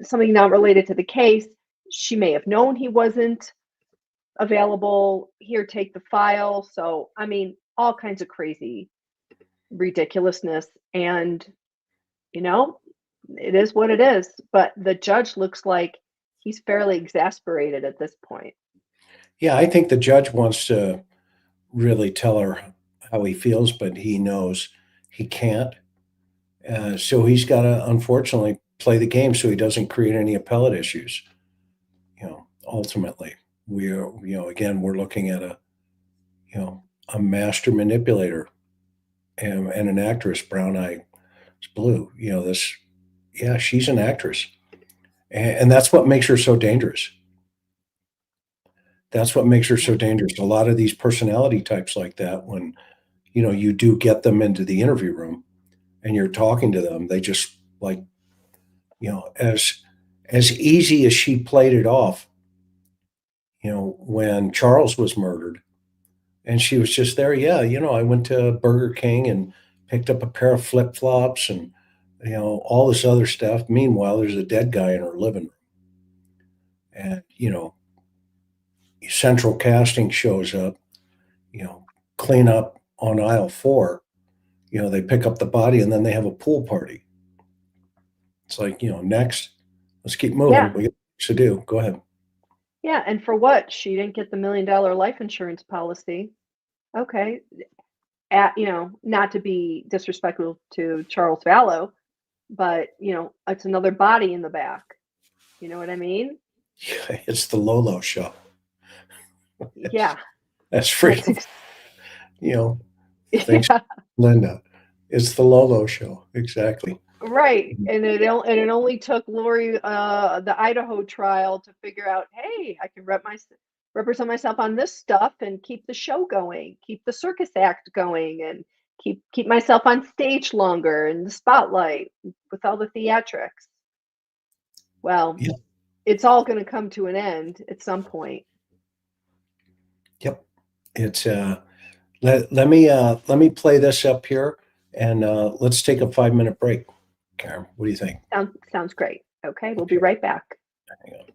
something not related to the case. She may have known he wasn't available. Here, take the file. So, I mean, all kinds of crazy ridiculousness. And, it is what it is. But the judge looks like he's fairly exasperated at this point. Yeah, I think the judge wants to really tell her how he feels, but he knows he can't. So he's got to, unfortunately, play the game so he doesn't create any appellate issues. Ultimately, we're looking at a master manipulator and an actress, Brown Eye Blue. She's an actress. And that's what makes her so dangerous. That's what makes her so dangerous. A lot of these personality types like that, when, you do get them into the interview room and you're talking to them, they just as easy as she played it off, when Charles was murdered and she was just there. Yeah. I went to Burger King and picked up a pair of flip-flops and, all this other stuff. Meanwhile, there's a dead guy in her living room. And, central casting shows up, clean up on aisle 4. They pick up the body and then they have a pool party. It's like, next, let's keep moving. Yeah. We got things to do. Go ahead. Yeah, and for what? She didn't get the $1 million life insurance policy. Okay. Not to be disrespectful to Charles Vallow, but it's another body in the back. You know what I mean? Yeah, it's the Lolo show. Yeah. That's freedom. Thanks, Yeah. Linda. It's the Lolo show. Exactly. Right. And it only took Lori, the Idaho trial to figure out, hey, I can represent myself on this stuff and keep the show going, keep the circus act going, and keep myself on stage longer in the spotlight with all the theatrics. Well, Yeah. It's all going to come to an end at some point. Yep. It's let me play this up here and let's take a 5-minute break. Karen, what do you think? Sounds great. Okay, we'll be right back. Hang on.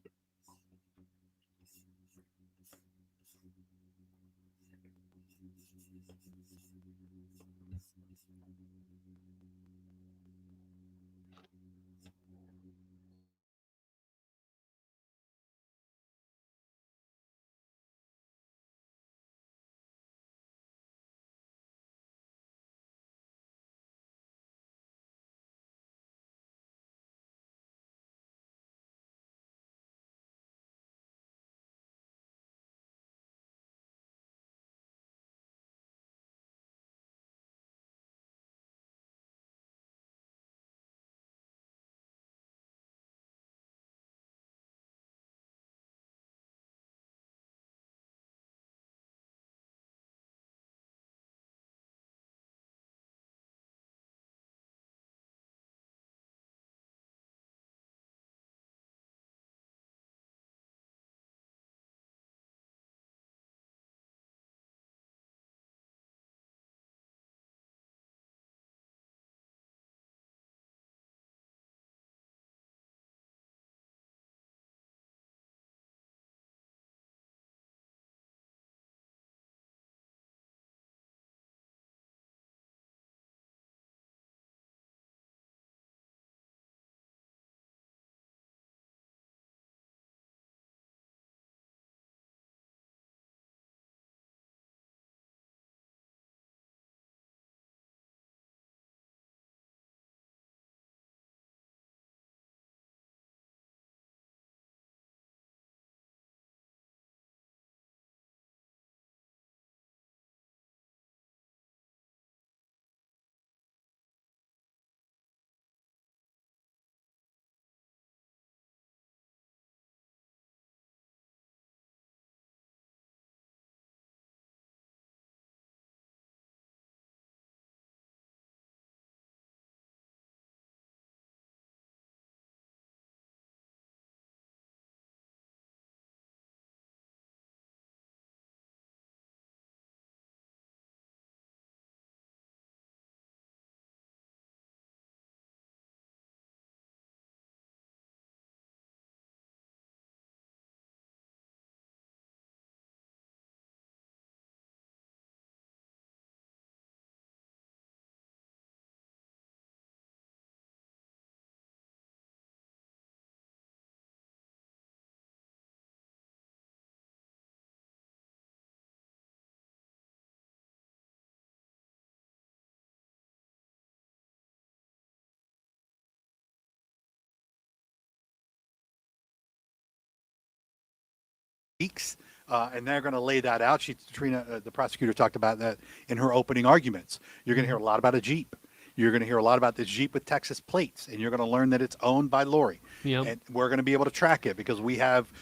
Weeks, and they're going to lay that out. Trina, the prosecutor, talked about that in her opening arguments. You're going to hear a lot about a Jeep. You're going to hear a lot about this Jeep with Texas plates, and you're going to learn that it's owned by Lori. Yep. And we're going to be able to track it because we have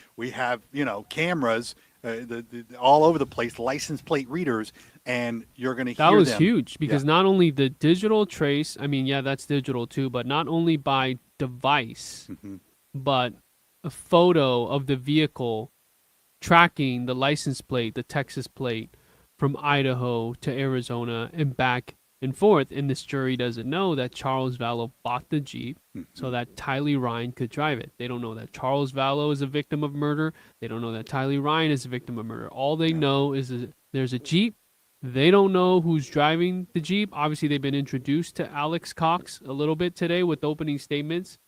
cameras all over the place, license plate readers, and you're going to hear that was them. huge because not only the digital trace, I mean, yeah, that's digital too, but not only by device, but a photo of the vehicle tracking the license plate, the Texas plate from Idaho to Arizona and back And fourth, and this jury doesn't know that Charles Vallow bought the Jeep so that Tylee Ryan could drive it. They don't know that Charles Vallow is a victim of murder. They don't know that Tylee Ryan is a victim of murder. All they know is that there's a Jeep. They don't know who's driving the Jeep. Obviously, they've been introduced to Alex Cox a little bit today with opening statements.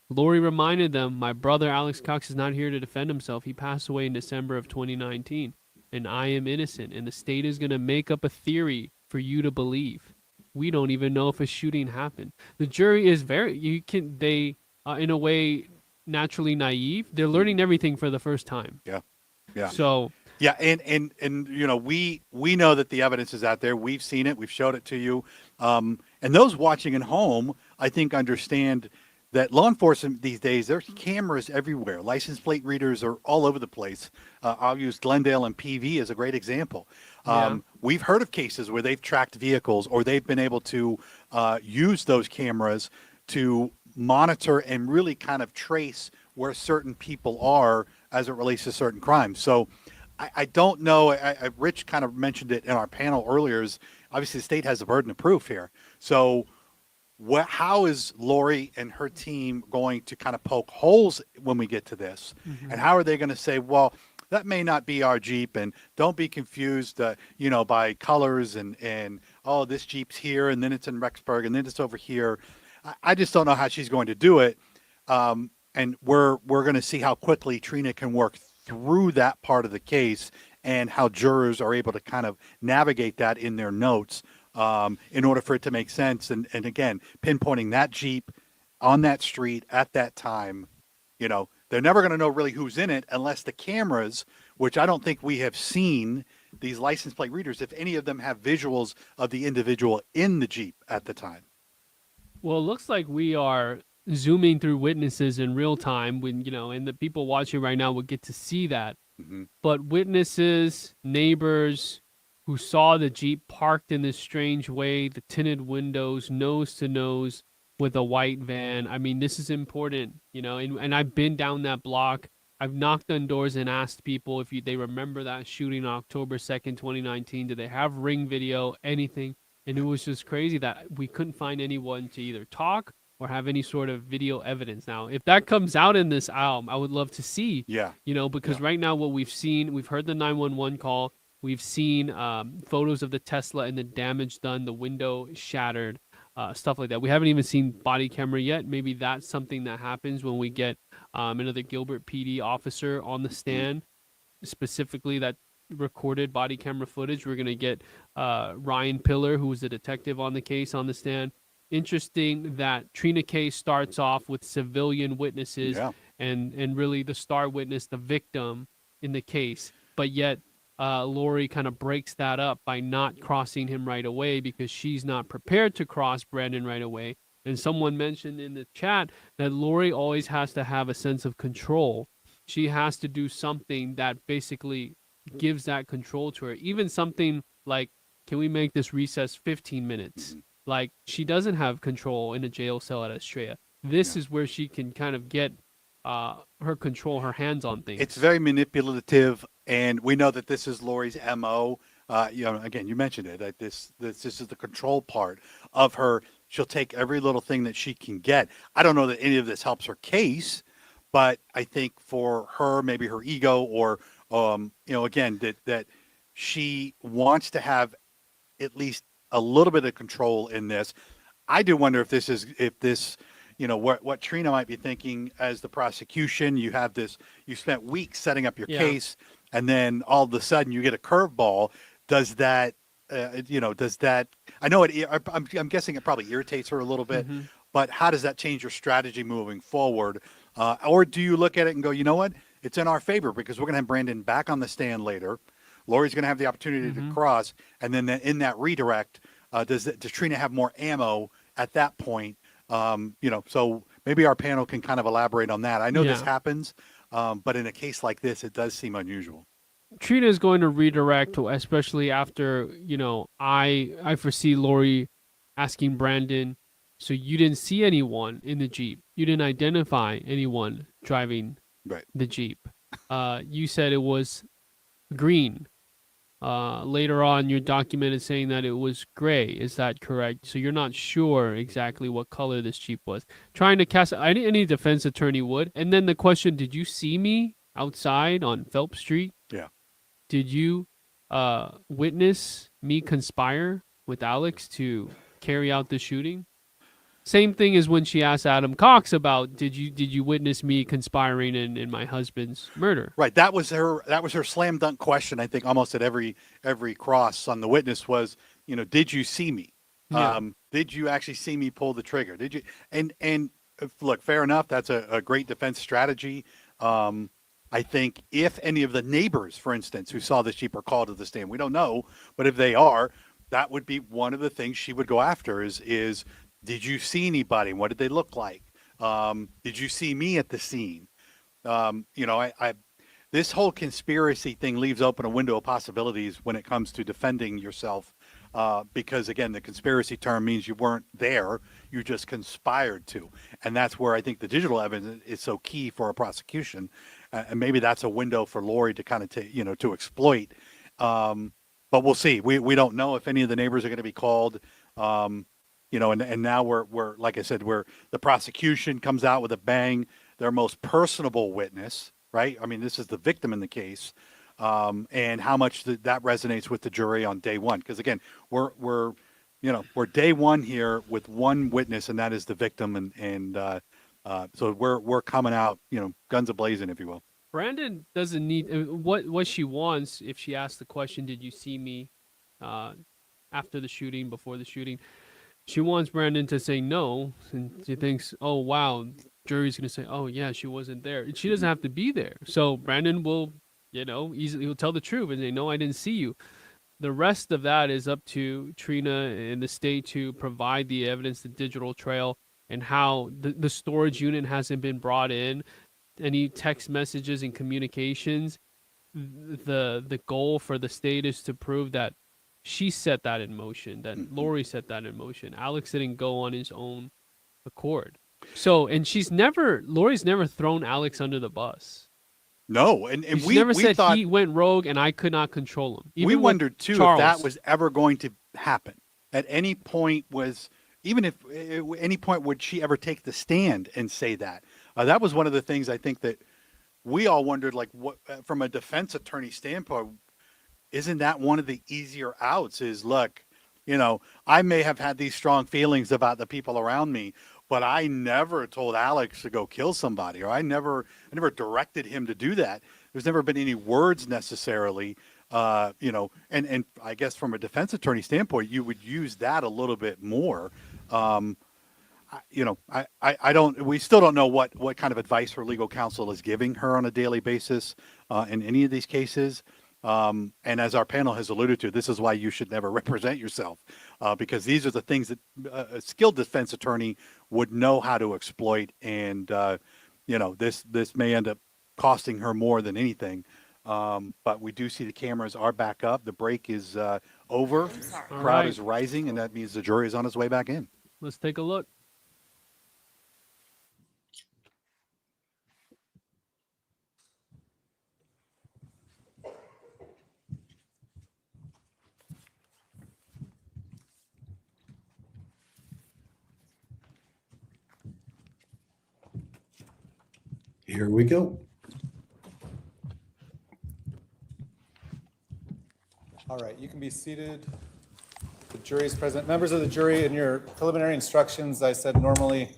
Lori reminded them, my brother Alex Cox is not here to defend himself. He passed away in December of 2019, and I am innocent. And the state is going to make up a theory for you to believe. We don't even know if a shooting happened. The jury is they in a way naturally naive. They're learning everything for the first time. Yeah. So yeah, and you know, we know that the evidence is out there. We've seen it. We've showed it to you. And those watching at home, I think, understand that law enforcement these days, there's cameras everywhere. License plate readers are all over the place. I'll use Glendale and PV as a great example. We've heard of cases where they've tracked vehicles or they've been able to use those cameras to monitor and really kind of trace where certain people are as it relates to certain crimes. So I don't know. Rich kind of mentioned it in our panel earlier. Is obviously the state has the burden of proof here. So how is Lori and her team going to kind of poke holes when we get to this? And how are they going to say, well, that may not be our Jeep, and don't be confused, by colors and oh, this Jeep's here, and then it's in Rexburg, and then it's over here. I just don't know how she's going to do it. And we're going to see how quickly Trina can work through that part of the case and how jurors are able to kind of navigate that in their notes in order for it to make sense. And again, pinpointing that Jeep on that street at that time, they're never going to know really who's in it unless the cameras, which I don't think we have seen, these license plate readers, if any of them have visuals of the individual in the Jeep at the time. Well, it looks like we are zooming through witnesses in real time when, and the people watching right now will get to see that. But witnesses, neighbors who saw the Jeep parked in this strange way, the tinted windows, nose to nose with a white van. I mean, this is important, and I've been down that block. I've knocked on doors and asked people if they remember that shooting on October 2nd, 2019. Do they have ring video, anything? And it was just crazy that we couldn't find anyone to either talk or have any sort of video evidence. Now, if that comes out in this album, I would love to see, because right now what we've seen, we've heard the 911 call. We've seen photos of the Tesla and the damage done, the window shattered, stuff like that. We haven't even seen body camera yet. Maybe that's something that happens when we get another Gilbert PD officer on the stand, specifically that recorded body camera footage. We're going to get Ryan Pillar, who was a detective on the case, on the stand. Interesting that Trina case starts off with civilian witnesses and really the star witness, the victim in the case, but yet Lori kind of breaks that up by not crossing him right away because she's not prepared to cross Brandon right away. And someone mentioned in the chat that Lori always has to have a sense of control. She has to do something that basically gives that control to her. Even something like, can we make this recess 15 minutes? Like, she doesn't have control in a jail cell at Estrella. This is where she can kind of get her control, her hands on things. It's very manipulative, and we know that this is Lori's MO. Again, you mentioned it. That this is the control part of her. She'll take every little thing that she can get. I don't know that any of this helps her case, but I think for her, maybe her ego, or again, that she wants to have at least a little bit of control in this. I do wonder if this, what Trina might be thinking as the prosecution. You have this, you spent weeks setting up your case, and then all of a sudden you get a curveball. Does that, I know I'm guessing it probably irritates her a little bit, but how does that change your strategy moving forward? Or do you look at it and go, you know what? It's in our favor because we're going to have Brandon back on the stand later. Lori's going to have the opportunity to cross, and then in that redirect, does Trina have more ammo at that point? So maybe our panel can kind of elaborate on that. I know this happens, but in a case like this, it does seem unusual. Trina is going to redirect, especially after, I foresee Lori asking Brandon, so you didn't see anyone in the Jeep. You didn't identify anyone driving the Jeep. You said it was green. Later on, your document is saying that it was gray. Is that correct? So you're not sure exactly what color this Jeep was. Trying to cast any defense attorney would. And then the question: did you see me outside on Phelps Street? Yeah. Did you witness me conspire with Alex to carry out the shooting? Same thing as when she asked Adam Cox about did you witness me conspiring in my husband's murder? Right. That was her slam dunk question. I think almost at every cross on the witness was, did you see me? Yeah. Did you actually see me pull the trigger? Did you? And look, fair enough. That's a great defense strategy. I think if any of the neighbors, for instance, who saw this Jeep are called to the stand, we don't know, but if they are, that would be one of the things she would go after is did you see anybody? What did they look like? Did you see me at the scene? This whole conspiracy thing leaves open a window of possibilities when it comes to defending yourself. Because again, the conspiracy term means you weren't there, you just conspired to. And that's where I think the digital evidence is so key for a prosecution. And maybe that's a window for Lori to kind of to exploit. But we'll see. We don't know if any of the neighbors are going to be called. And now we're like I said, where the prosecution comes out with a bang, their most personable witness, right? I mean, this is the victim in the case, and how much that resonates with the jury on day one. Because again, we're day one here with one witness, and that is the victim, so we're coming out, guns a-blazing, if you will. Brandon doesn't need what she wants. If she asks the question, "Did you see me after the shooting, before the shooting?" She wants Brandon to say no, and she thinks, "Oh wow, jury's gonna say, oh yeah, she wasn't there." She doesn't have to be there. So Brandon will, easily will tell the truth and say, "No, I didn't see you." The rest of that is up to Trina and the state to provide the evidence, the digital trail, and how the storage unit hasn't been brought in, any text messages and communications. The goal for the state is to prove that she set that in motion, that Lori set that in motion. Alex didn't go on his own accord. So, and Lori's never thrown Alex under the bus. No, and we never said thought, he went rogue and I could not control him. Even we wondered too Charles, if that was ever going to happen. At any point would she ever take the stand and say that? That was one of the things I think that we all wondered, like, what from a defense attorney standpoint, isn't that one of the easier outs? Is look, I may have had these strong feelings about the people around me, but I never told Alex to go kill somebody, or I never directed him to do that. There's never been any words necessarily, and I guess from a defense attorney standpoint, you would use that a little bit more. We still don't know what kind of advice her legal counsel is giving her on a daily basis in any of these cases. And as our panel has alluded to, this is why you should never represent yourself, because these are the things that a skilled defense attorney would know how to exploit. And, this may end up costing her more than anything. But we do see the cameras are back up. The break is over. Crowd is rising, and that means the jury is on its way back in. Let's take a look. Here we go. All right, you can be seated. The jury is present. Members of the jury, in your preliminary instructions, I said normally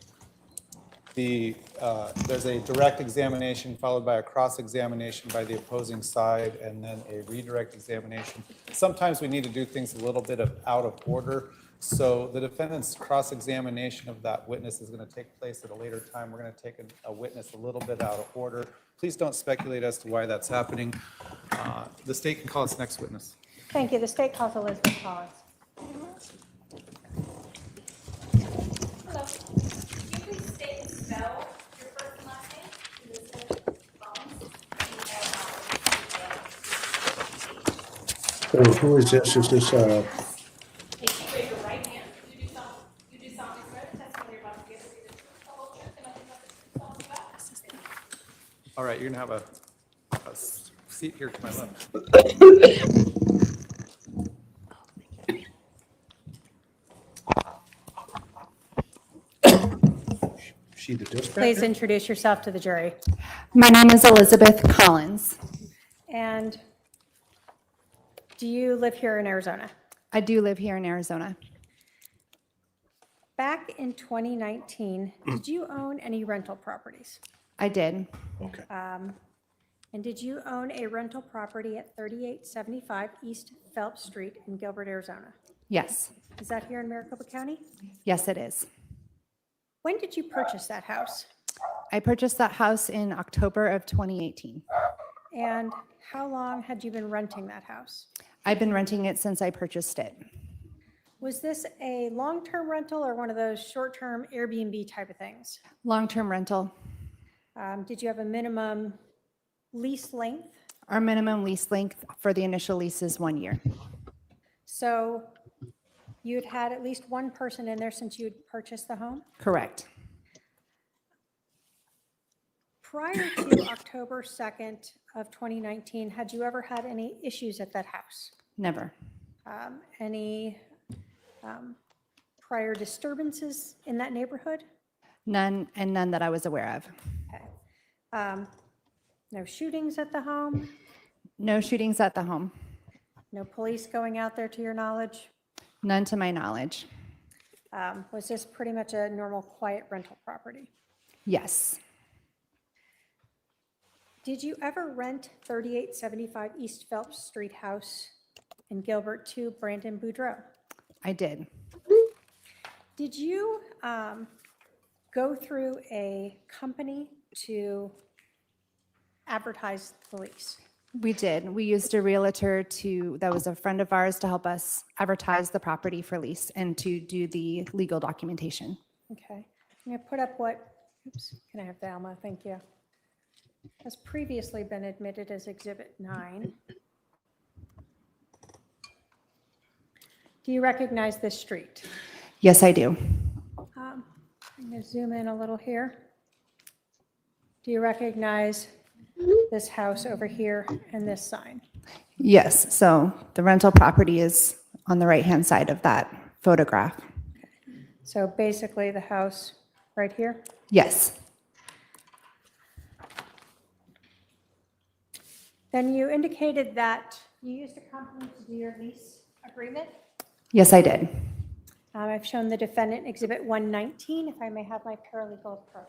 there's a direct examination followed by a cross-examination by the opposing side and then a redirect examination. Sometimes we need to do things a little bit out of order. So the defendant's cross-examination of that witness is going to take place at a later time. We're going to take a witness a little bit out of order. Please don't speculate as to why that's happening. The state can call its next witness. Thank you. The state calls Elizabeth Collins. Hello. Can you please state and spell your first and last name? Elizabeth Collins. Who is this? Is this Raise your right hand. You do solemnly swear the testimony you're about to give is the truth, the whole truth, and nothing but the truth, All right, you're going to have a seat here to my left. she the dispatcher? Please introduce yourself to the jury. My name is Elizabeth Collins. And do you live here in Arizona? I do live here in Arizona. Back in 2019, did you own any rental properties? I did. Okay. And did you own a rental property at 3875 East Phelps Street in Gilbert, Arizona? Yes. Is that here in Maricopa County? Yes, it is. When did you purchase that house? I purchased that house in October of 2018. And how long had you been renting that house? I've been renting it since I purchased it. Was this a long-term rental or one of those short-term Airbnb type of things? Long-term rental. Did you have a minimum lease length? Our minimum lease length for the initial lease is 1 year. So you'd had at least one person in there since you'd purchased the home? Correct. Prior to October 2nd of 2019, had you ever had any issues at that house? Never. Any prior disturbances in that neighborhood? None, and none that I was aware of. Okay. No shootings at the home? No shootings at the home. No police going out there to your knowledge? None to my knowledge. Was this pretty much a normal, quiet rental property? Yes. Did you ever rent 3875 East Phelps Street house in Gilbert to Brandon Boudreaux? I did. Did you go through a company to advertise the lease? We did. We used a realtor that was a friend of ours to help us advertise the property for lease and to do the legal documentation. Okay. I'm going to put up oops, can I have the Alma? Thank you. Has previously been admitted as Exhibit 9. Do you recognize this street? Yes, I do. I'm going to zoom in a little here. Do you recognize this house over here and this sign? Yes, so the rental property is on the right-hand side of that photograph. So basically the house right here? Yes. Then you indicated that you used a company to do your lease agreement. Yes, I did. I've shown the defendant Exhibit 119, if I may have my paralegal approach.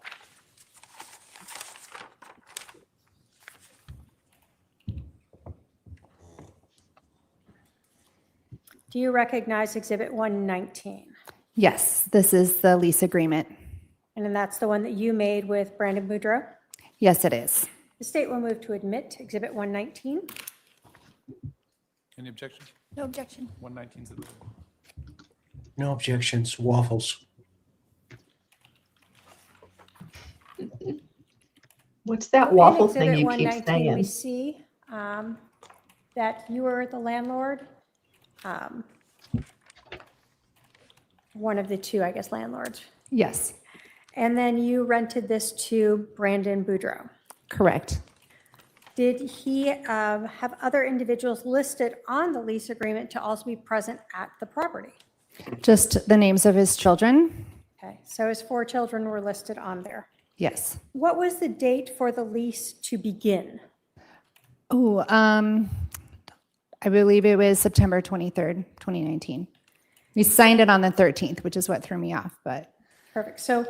Do you recognize Exhibit 119? Yes, this is the lease agreement. And then that's the one that you made with Brandon Boudreaux? Yes, it is. The state will move to admit Exhibit 119. Any objection? No objection. 119 is admitted. No objections. Waffles. What's that waffle In thing Exhibit you keep 119, we saying? see that you were the landlord. One of the two, I guess, landlords. Yes, And then you rented this to Brandon Boudreaux. correct. Did he have other individuals listed on the lease agreement to also be present at the property? Just the names of his children? Okay, so his 4 children were listed on there. Yes. What was the date for the lease to begin? Oh, I believe it was September 23rd, 2019. We signed it on the 13th, which is what threw me off, but Perfect. So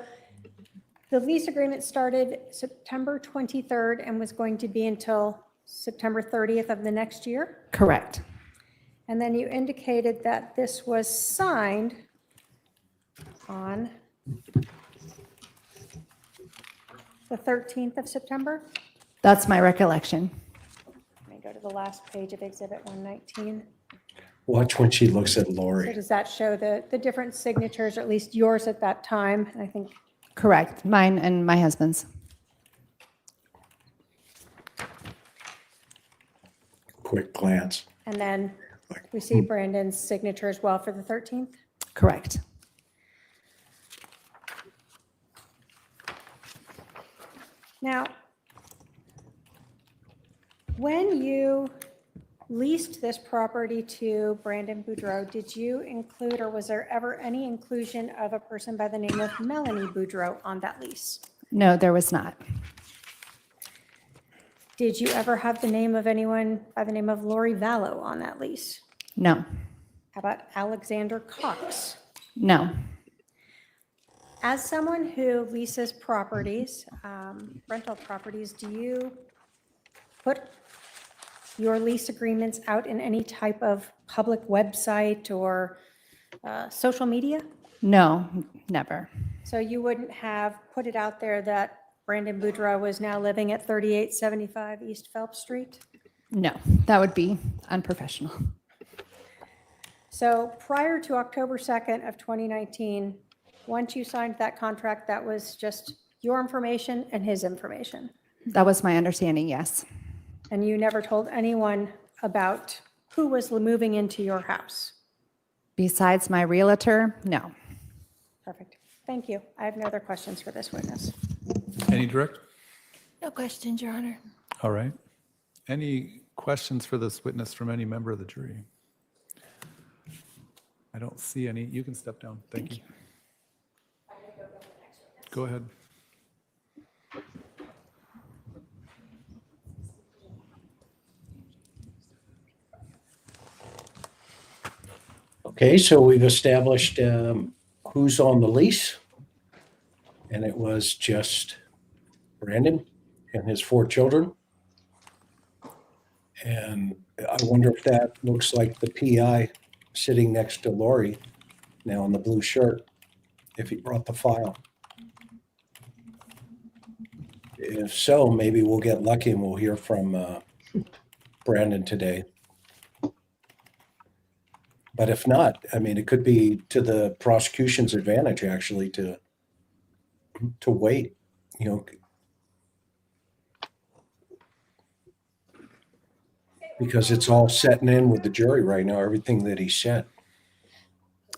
the lease agreement started September 23rd and was going to be until September 30th of the next year? correct. And then you indicated that this was signed on the 13th of September? That's my recollection. Let me go to the last page of Exhibit 119. Watch when she looks at So Lori. does that show the different signatures, or at least yours at that time? I think, Correct. Mine and my husband's. Quick glance. and then we see Brandon's signature as well for the 13th? Correct. Now, when you leased this property to Brandon Boudreaux, did you include, or was there ever any inclusion of a person by the name of Melanie Boudreaux on that lease? No, there was not. Did you ever have the name of anyone by the name of Lori Vallow on that lease? No, How about Alexander Cox? no, As someone who leases properties, rental properties, do you put your lease agreements out in any type of public website or social media? no, never. So you wouldn't have put it out there that Brandon Boudreaux was now living at 3875 East Phelps Street? No, that would be unprofessional. So prior to October 2nd of 2019, once you signed that contract, that was just your information and his information? That was my understanding, yes. And you never told anyone about who was moving into your house? Besides my realtor, no. Perfect. Thank you. I have no other questions for this witness. Any direct? No questions, Your Honor. All right. Any questions for this witness from any member of the jury? I don't see any. You can step down. Thank you. Go ahead. Okay, so we've established who's on the lease. And it was just Brandon and his 4 children. And I wonder if that looks like the PI sitting next to Lori now in the blue shirt, if he brought the file. If so, maybe we'll get lucky and we'll hear from Brandon today. But if not, I mean, it could be to the prosecution's advantage, actually, to wait, you know, because it's all setting in with the jury right now, everything that he said.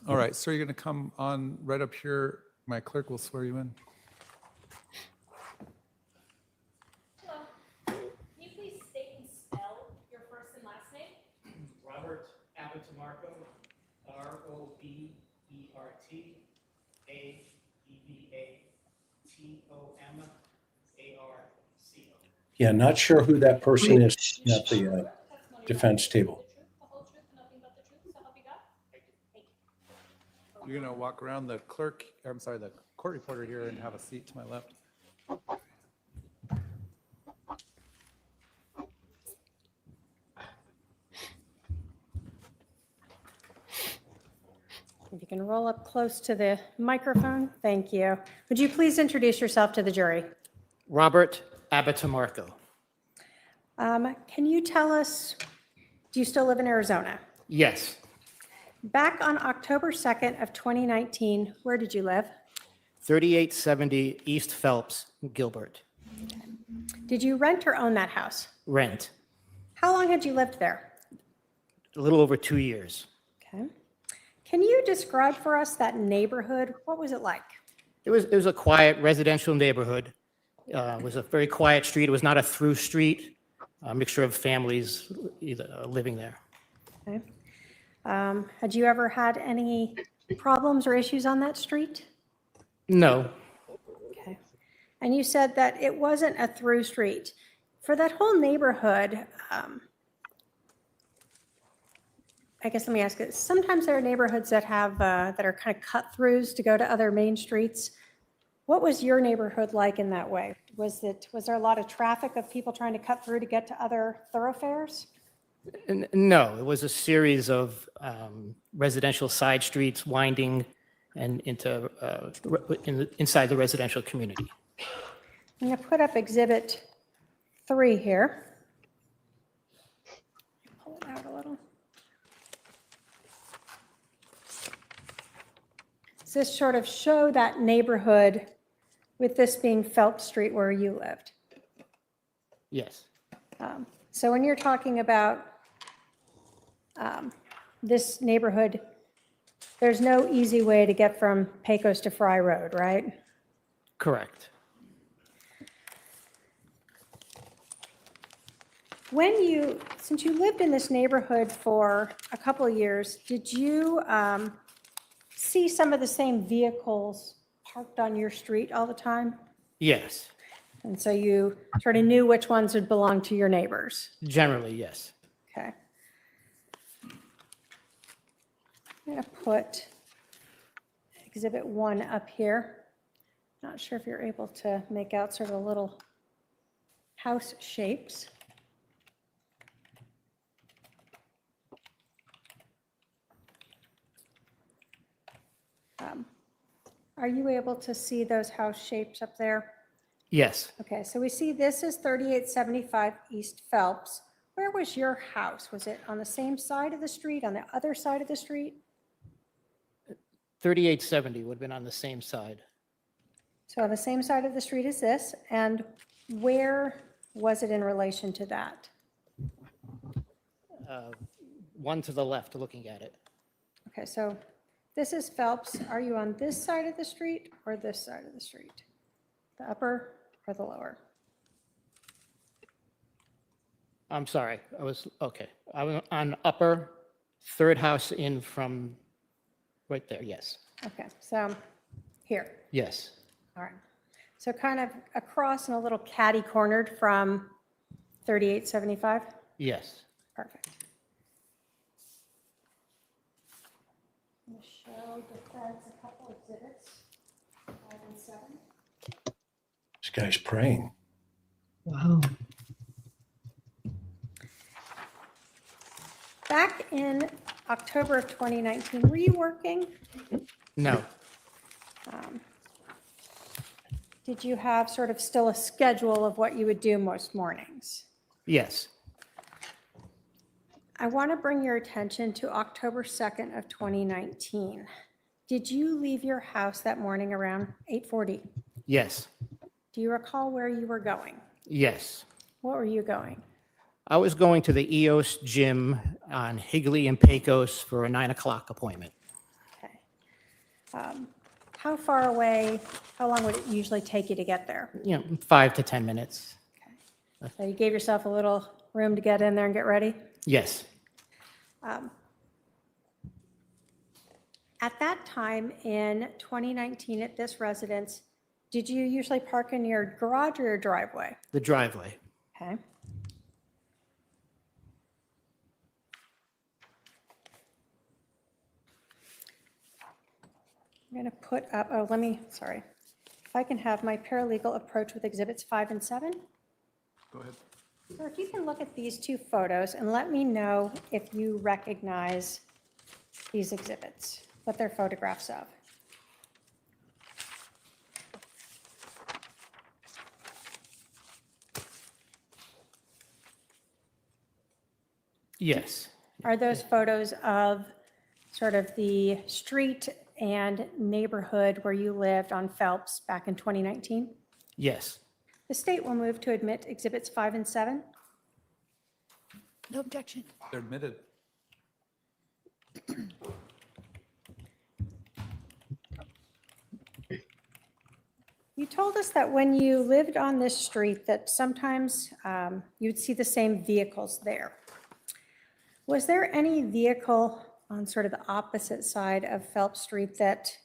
All right, so you're going to come on right up here. My clerk will swear you in. Hello. Can you please state and spell your first and last name? Robert Abbatamarco, ROBERTABATMARCO. Yeah, not sure who that person is at the defense table. You're going to walk around the clerk, I'm sorry, the court reporter here and have a seat to my left. If you can roll up close to the microphone, thank you. Would you please introduce yourself to the jury? Robert Abbatamarco. Can you tell us, do you still live in Arizona? Yes. Back on October 2nd of 2019, where did you live? 3870 East Phelps, Gilbert. Did you rent or own that house? Rent. How long had you lived there? A little over 2 years. Okay. Can you describe for us that neighborhood? What was it like? It was a quiet residential neighborhood. It was a very quiet street. It was not a through street, a mixture of families living there. Okay. Had you ever had any problems or issues on that street? No. Okay. And you said that it wasn't a through street. For that whole neighborhood, I guess let me ask it. Sometimes there are neighborhoods that have that are kind of cut throughs to go to other main streets. What was your neighborhood like in that way? Was there a lot of traffic of people trying to cut through to get to other thoroughfares? No, it was a series of residential side streets winding and into inside the residential community. I'm going to put up Exhibit 3 here. Pull it out a little. Does this sort of show that neighborhood with this being Phelps Street where you lived? Yes. So when you're talking about this neighborhood, there's no easy way to get from Pecos to Fry Road, right? Correct. Since you lived in this neighborhood for a couple of years, did you see some of the same vehicles parked on your street all the time? Yes, And so you sort of knew which ones would belong to your neighbors? generally, yes. Okay. I'm going to put Exhibit 1 up here. Not sure if you're able to make out sort of little house shapes. Are you able to see those house shapes up there? Yes, Okay, so we see this is 3875 East Phelps. Where was your house? Was it on the same side of the street, on the other side of the street? 3870 would have been on the same side. So on the same side of the street as this, and where was it in relation to that? One to the left, looking at it. Okay, so this is Phelps. Are you on this side of the street or this side of the street? The upper or the lower? I'm sorry, I was on upper, third house in from right there, yes. Okay, so here. Yes, All right. So kind of across and a little catty-cornered from 3875? yes. Perfect. I'm going to show the feds a couple exhibits, 5 and 7. This guy's praying. Wow. Back in October of 2019, were you working? No, Did you have sort of still a schedule of what you would do most mornings? yes. I want to bring your attention to October 2nd of 2019. Did you leave your house that morning around 8:40? Yes, Do you recall where you were going? yes. What were you going? I was going to the EOS gym on Higley and Pecos for a 9 o'clock appointment. Okay. How far away, how long would it usually take you to get there? 5 to 10 minutes. So you gave yourself a little room to get in there and get ready? Yes, At that time in 2019 at this residence, did you usually park in your garage or your driveway? the driveway. Okay. I'm going to put up, sorry. If I can have my paralegal approach with exhibits 5 and 7? Go ahead. So if you can look at these two photos and let me know if you recognize these exhibits, what they're photographs of. Yes, Are those photos of sort of the street and neighborhood where you lived on Phelps back in 2019? yes. The state will move to admit exhibits 5 and 7. No objection. They're admitted. You told us that when you lived on this street that sometimes you'd see the same vehicles there. Was there any vehicle on sort of the opposite side of Phelps Street that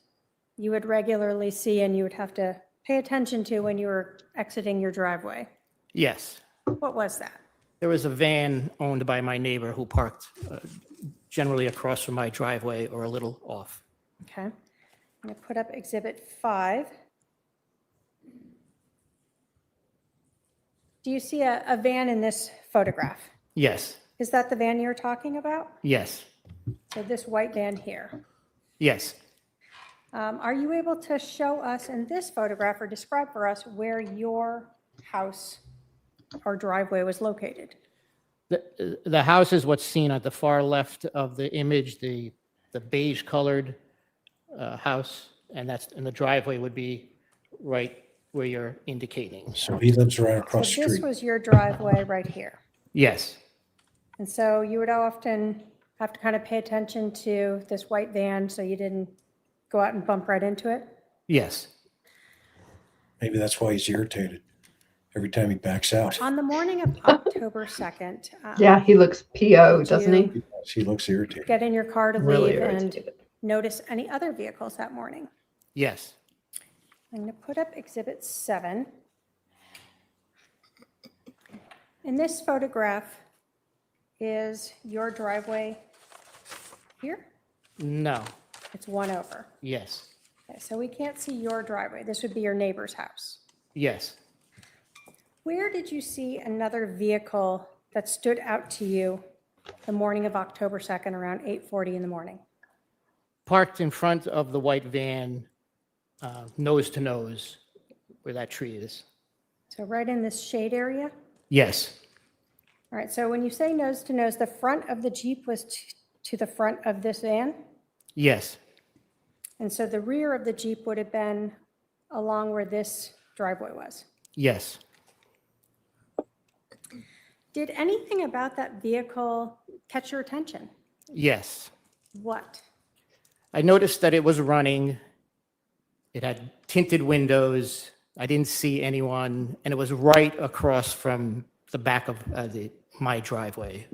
you would regularly see and you would have to pay attention to when you were exiting your driveway? Yes. What was that? There was a van owned by my neighbor who parked generally across from my driveway or a little off. Okay. I'm going to put up exhibit 5. Do you see a van in this photograph? Yes, Is that the van you're talking about? yes, So this white van here. yes. Are you able to show us in this photograph or describe for us where your house or driveway was located? The house is what's seen at the far left of the image, the beige colored house, and the driveway would be right where you're indicating. So he lives right across the So this street. was your driveway right here. Yes, And so you would often have to kind of pay attention to this white van so you didn't go out and bump right into it? yes. Maybe that's why he's irritated. every time he backs out. On the morning of October 2nd. Yeah, he looks PO, did doesn't he? you She looks irritated. Get in your car to Really leave and irritated. notice any other vehicles that morning? Yes. I'm going to put up Exhibit 7. In this photograph is your driveway here? No. It's one over. Yes. Okay, so we can't see your driveway. This would be your neighbor's house. Yes. Where did you see another vehicle that stood out to you the morning of October 2nd around 8:40 in the morning? Parked in front of the white van, nose to nose, where that tree is. So right in this shade area? Yes. All right, so when you say nose to nose, the front of the Jeep was to the front of this van? Yes. And so the rear of the Jeep would have been along where this driveway was? Yes. Did anything about that vehicle catch your attention? Yes. What? I noticed that it was running. It had tinted windows. I didn't see anyone, and it was right across from the back of my driveway.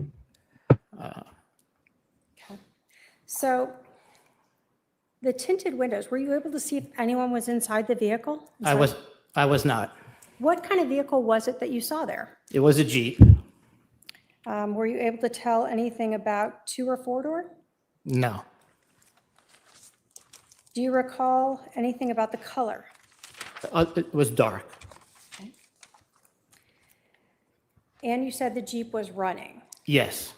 Okay. So the tinted windows, were you able to see if anyone was inside the vehicle? I was not. What kind of vehicle was it that you saw there? It was a Jeep. Were you able to tell anything about 2 or 4-door? No. Do you recall anything about the color? It was dark. And you said the Jeep was running. Yes.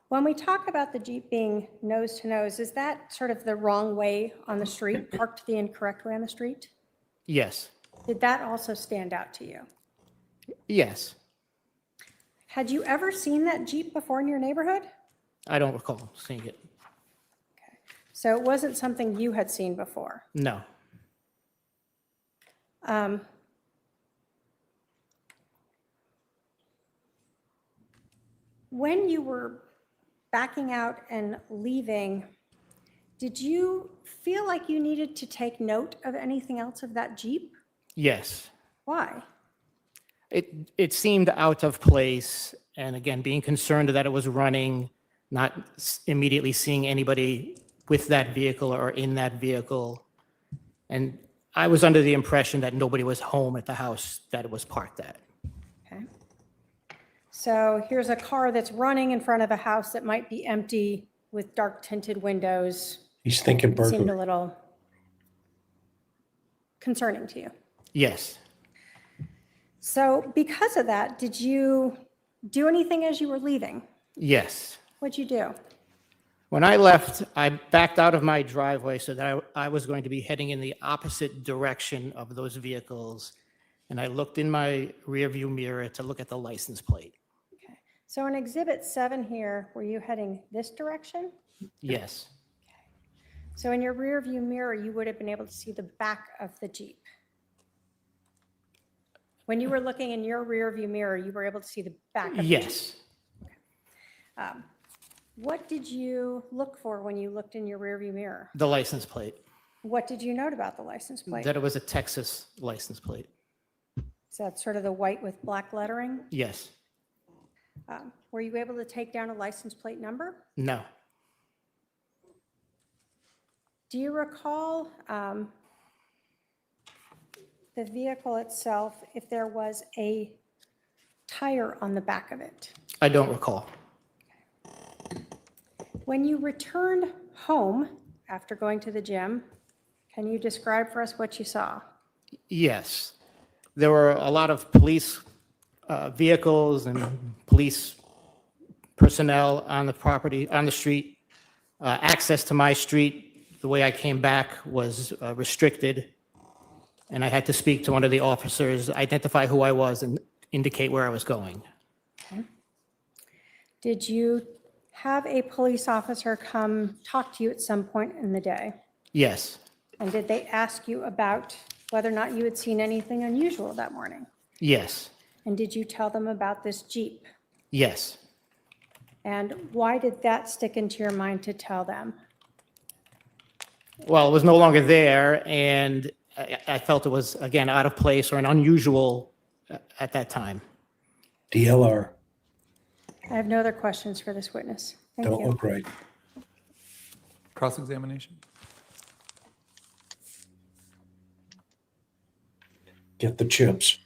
When we talk about the Jeep being nose to nose, is that sort of the wrong way on the street, parked the incorrect way on the street? Yes. Did that also stand out to you? Yes. Had you ever seen that Jeep before in your neighborhood? I don't recall seeing it. So it wasn't something you had seen before? No. When you were backing out and leaving, did you feel like you needed to take note of anything else of that Jeep? Yes. Why? It seemed out of place, and again, being concerned that it was running, not immediately seeing anybody with that vehicle or in that vehicle. And I was under the impression that nobody was home at the house that it was parked at. Okay. So here's a car that's running in front of a house that might be empty with dark tinted windows. He's thinking It seemed a burglary. little concerning to you. Yes. So because of that, did you do anything as you were leaving? Yes. What'd you do? When I left, I backed out of my driveway so that I was going to be heading in the opposite direction of those vehicles. And I looked in my rearview mirror to look at the license plate. Okay. So in Exhibit 7 here, were you heading this direction? Yes. So in your rear view mirror, you would have been able to see the back of the Jeep. When you were looking in your rear view mirror, you were able to see the back of the Jeep. Yes. What did you look for when you looked in your rear view mirror? The license plate. What did you note about the license plate? That it was a Texas license plate. Is that sort of the white with black lettering? Yes. Were you able to take down a license plate number? No. Do you recall the vehicle itself, if there was a tire on the back of it? I don't recall. When you returned home after going to the gym, can you describe for us what you saw? Yes. There were a lot of police vehicles and police personnel on the property, on the street. Access to my street, the way I came back, was restricted. And I had to speak to one of the officers, identify who I was, and indicate where I was going. Okay. Did you have a police officer come talk to you at some point in the day? Yes. And did they ask you about whether or not you had seen anything unusual that morning? Yes. And did you tell them about this Jeep? Yes. And why did that stick into your mind to tell them? Well, it was no longer there, and I felt it was, again, out of place or an unusual at that time. DLR, I have no other questions for this witness. Thank don't you. look right. Cross-examination? Get the chips.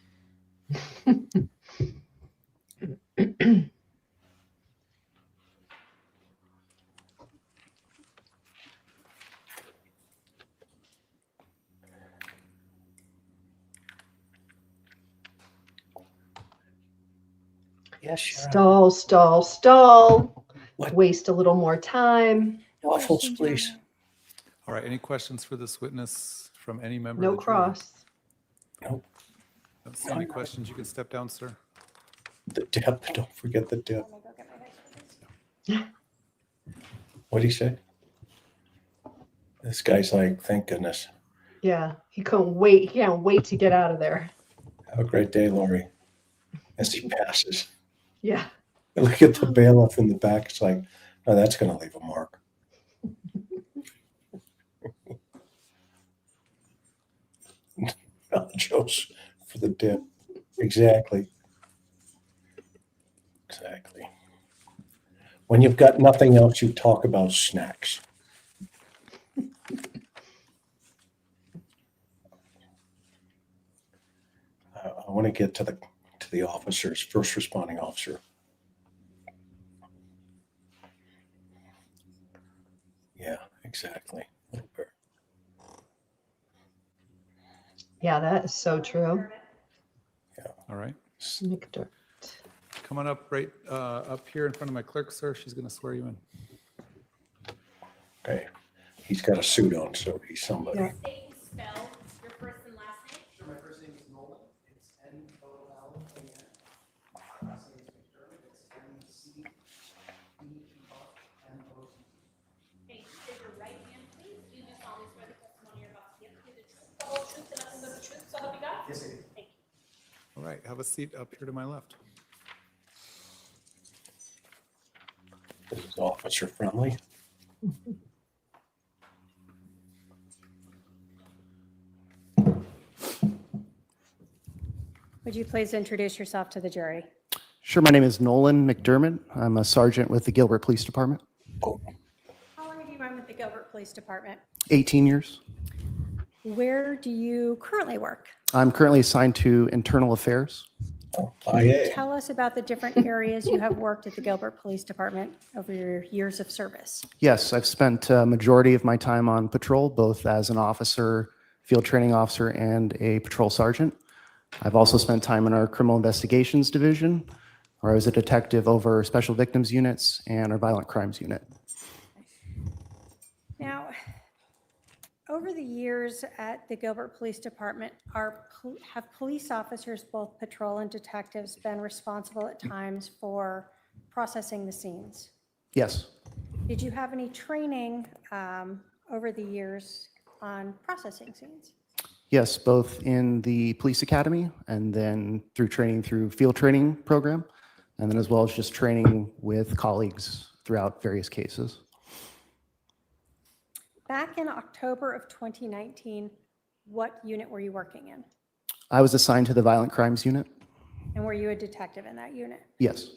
Yes, Stall, stall, stall. What? Waste a little more time. Waffles, please. All right, any questions for this witness from any member? No of the jury? cross. Nope. Don't see any questions. You can step down, sir. The dip. Don't forget the dip. What'd he say? This guy's like, thank goodness. Yeah, he couldn't wait. He can't wait to get out of there. Have a great day, Lori. As he passes. Yeah. Look at the bailiff in the back. It's like, oh, that's going to leave a mark. Jokes for the dip. Exactly. Exactly. When you've got nothing else, you talk about snacks. I want to get to the officers, first responding officer. Yeah, exactly. Yeah, that is so true. All right. McDermott. Come on up right up here in front of my clerk, sir. She's going to swear you in. Okay. He's got a suit on, so he's somebody. Yeah. Spell your first and last name. Sure, my first name is Nolan. It's N-O-L-A-N. Last name is McDermad. It's M-C-D-E-R-M-O-T. Okay, raise your right hand, please. Do you solemnly swear the testimony you're about to give is the truth, the whole truth, and nothing but the truth, so help you God? Yes, I do. Thank you. All right, have a seat up here to my left. This is officer friendly. Would you please introduce yourself to the jury? Sure, my name is Nolan McDermad. I'm a sergeant with the Gilbert Police Department. How long have you been with the Gilbert Police Department? 18 years. Where do you currently work? I'm currently assigned to internal affairs. Can you tell us about the different areas you have worked at the Gilbert Police Department over your years of service? Yes, I've spent a majority of my time on patrol, both as an officer, field training officer, and a patrol sergeant. I've also spent time in our criminal investigations division, where I was a detective over special victims units and our violent crimes unit. Now, over the years at the Gilbert Police Department, have police officers, both patrol and detectives, been responsible at times for processing the scenes? Yes. Did you have any training over the years on processing scenes? Yes, both in the police academy and then through training through field training program, and then as well as just training with colleagues throughout various cases. Back in October of 2019, what unit were you working in? I was assigned to the violent crimes unit. And were you a detective in that unit? Yes.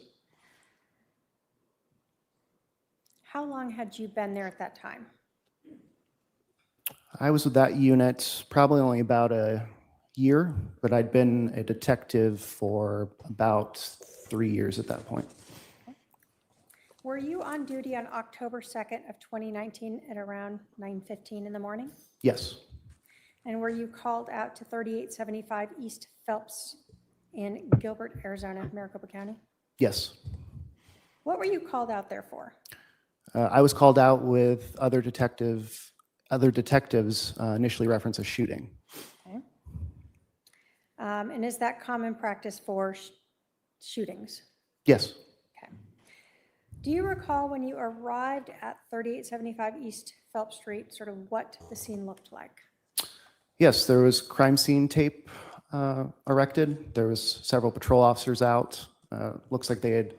How long had you been there at that time? I was with that unit probably only about a year, but I'd been a detective for about 3 years at that point. Were you on duty on October 2nd of 2019 at around 9:15 in the morning? Yes. And were you called out to 3875 East Phelps in Gilbert, Arizona, Maricopa County? Yes. What were you called out there for? I was called out with other detectives initially referenced a shooting. Okay. And is that common practice for shootings? Yes. Okay. Do you recall when you arrived at 3875 East Phelps Street, sort of what the scene looked like? Yes, there was crime scene tape erected. There was several patrol officers out. Looks like they had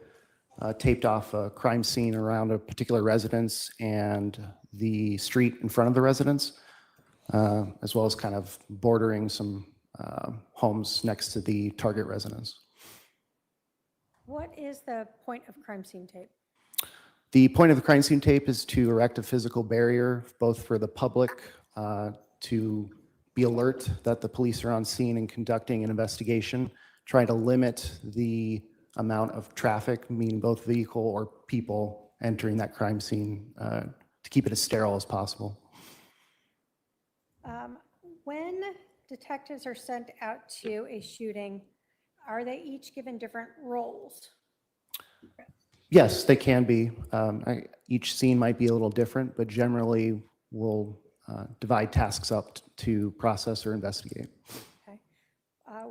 taped off a crime scene around a particular residence and the street in front of the residence. as well as kind of bordering some homes next to the target residence. What is the point of crime scene tape? The point of the crime scene tape is to erect a physical barrier, both for the public to be alert that the police are on scene and conducting an investigation, trying to limit the amount of traffic, meaning both vehicle or people entering that crime scene, to keep it as sterile as possible. When detectives are sent out to a shooting, are they each given different roles? Yes, they can be. Each scene might be a little different, but generally we'll divide tasks up to process or investigate. Okay.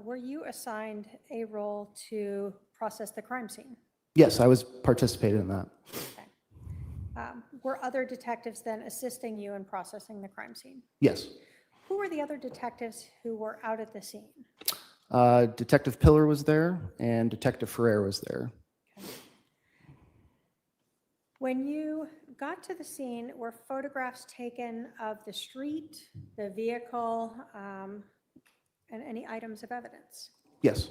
Were you assigned a role to process the crime scene? Yes, I was participating in that. Okay. Were other detectives then assisting you in processing the crime scene? Yes. Who were the other detectives who were out at the scene? Detective Pillar was there and Detective Ferrer was there. Okay. When you got to the scene, were photographs taken of the street, the vehicle, and any items of evidence? Yes.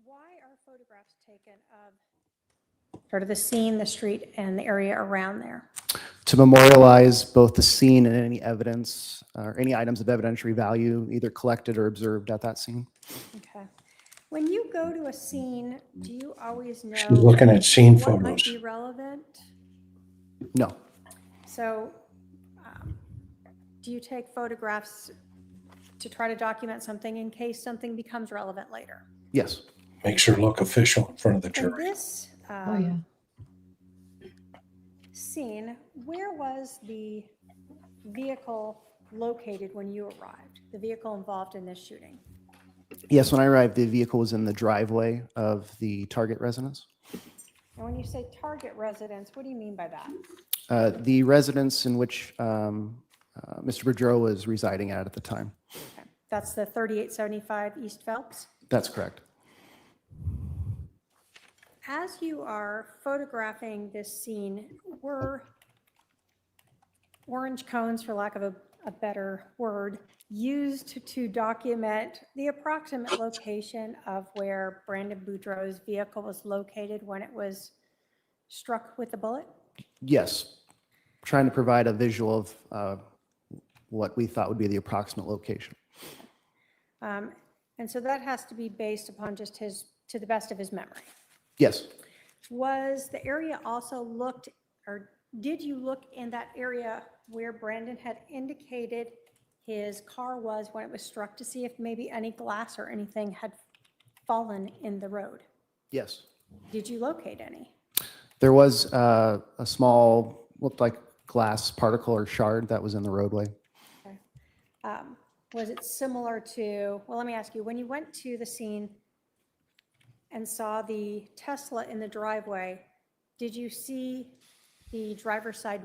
Why are photographs taken of sort of the scene, the street, and the area around there? To memorialize both the scene and any evidence or any items of evidentiary value, either collected or observed at that scene. Okay. When you go to a scene, do you always know She's looking at scene what might photos. be relevant? No. So, do you take photographs to try to document something in case something becomes relevant later? Yes. Makes her look official in front of the In jury. this scene, where was the vehicle located when you arrived? The vehicle involved in this shooting? Yes, when I arrived, the vehicle was in the driveway of the target residence. And when you say target residence, what do you mean by that? The residence in which Mr. Boudreaux was residing at the time. Okay. That's the 3875 East Phelps? That's correct. As you are photographing this scene, were orange cones, for lack of a better word, used to document the approximate location of where Brandon Boudreaux's vehicle was located when it was struck with the bullet? Yes. Trying to provide a visual of what we thought would be the approximate location. And so that has to be based upon just to the best of his memory. Yes. Was the area also looked, or did you look in that area where Brandon had indicated his car was when it was struck to see if maybe any glass or anything had fallen in the road? Yes. Did you locate any? There was a small, looked like glass particle or shard that was in the roadway. Okay. Was it similar to, well, let me ask you, when you went to the scene and saw the Tesla in the driveway, did you see the driver's side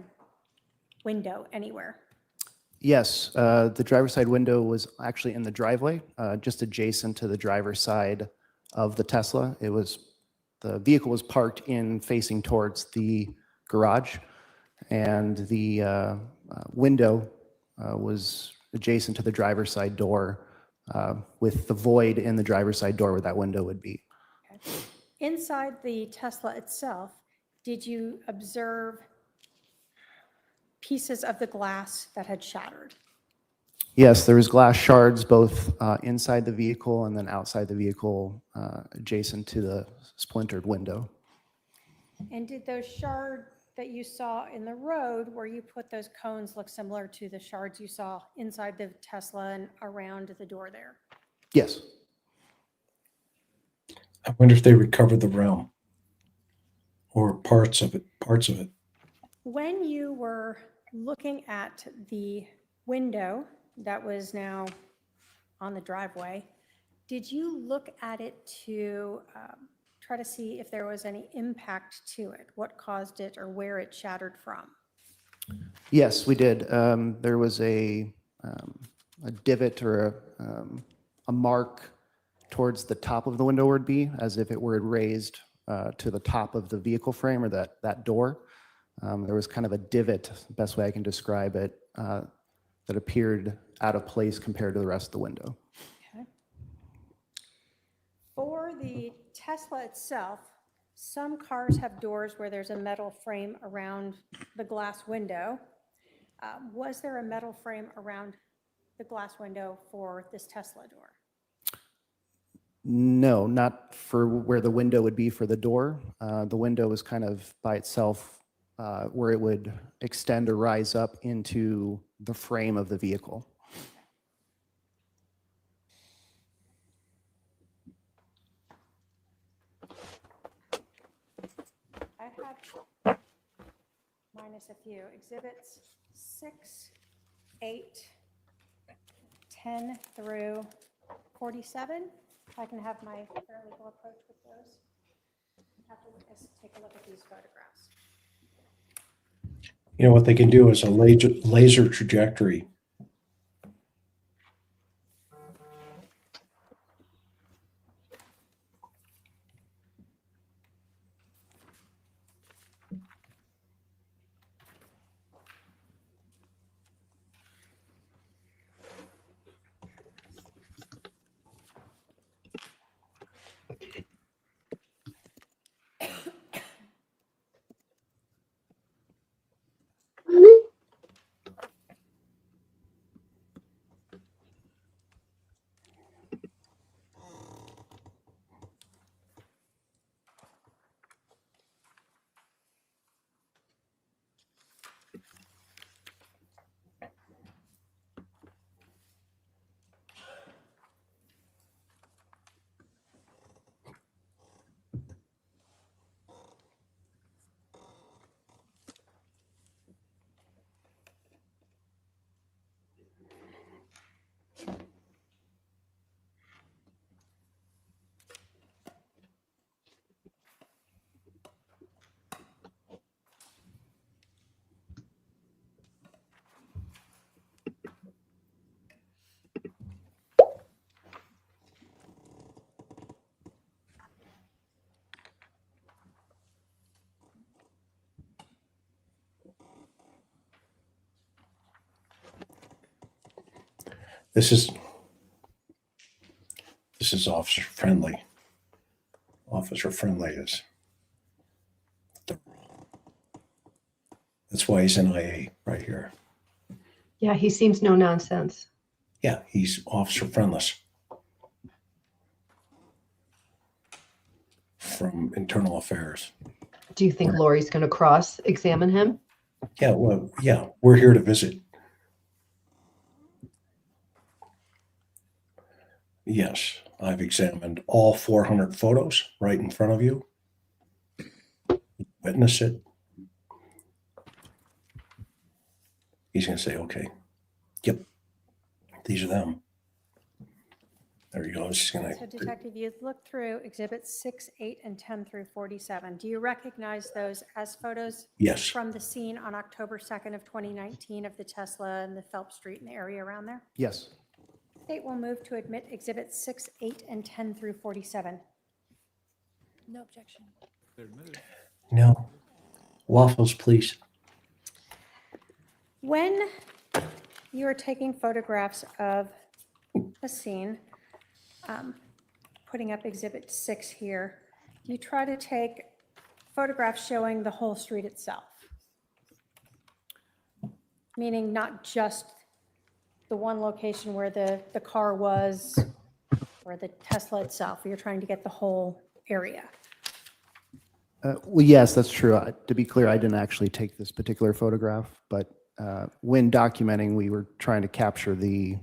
window anywhere? Yes, the driver's side window was actually in the driveway, just adjacent to the driver's side of the Tesla. The vehicle was parked in facing towards the garage, and the window was adjacent to the driver's side door, with the void in the driver's side door where that window would be. Okay. Inside the Tesla itself, did you observe pieces of the glass that had shattered? Yes, there was glass shards both inside the vehicle and then outside the vehicle, adjacent to the splintered window. And did those shards that you saw in the road where you put those cones look similar to the shards you saw inside the Tesla and around the door there? Yes. I wonder if they recovered the realm or parts of it. When you were looking at the window that was now on the driveway, did you look at it to try to see if there was any impact to it? What caused it or where it shattered from? Yes, we did. There was a a divot or a mark towards the top of the window would be, as if it were raised to the top of the vehicle frame or that door. There was kind of a divot, best way I can describe it, that appeared out of place compared to the rest of the window. Okay. For the Tesla itself, some cars have doors where there's a metal frame around the glass window. Was there a metal frame around the glass window for this Tesla door? No, not for where the window would be for the door. The window was kind of by itself where it would extend or rise up into the frame of the vehicle. I have minus a few exhibits 6, 8, 10 through 47. If I can have my paralegal approach with those. Have to take a look at these photographs. You know, what they can do is a laser trajectory. This is officer friendly. Officer friendly is. That's why he's in IA right here. Yeah, he seems no nonsense. Yeah, he's officer friendless. From internal affairs. Do you think Lori's going to cross-examine him? Yeah, well, yeah, we're here to visit. Yes, I've examined all 400 photos right in front of you. Witness it. He's going to say, okay, yep, these are them. There you go. He's going So Detective, you've looked through exhibits 6, 8, and 10 through 47. Do you recognize those as photos? Yes. From the scene on October 2nd of 2019 of the Tesla and the Phelps Street and the area around there? Yes. State will move to admit exhibits 6, 8, and 10 through 47. No objection. No. Waffles, please. When you are taking photographs of a scene, putting up exhibit 6 here, you try to take photographs showing the whole street itself, meaning not just the one location where the car was or the Tesla itself. You're trying to get the whole area. Well, yes, that's true. To be clear, I didn't actually take this particular photograph, but when documenting, we were trying to capture the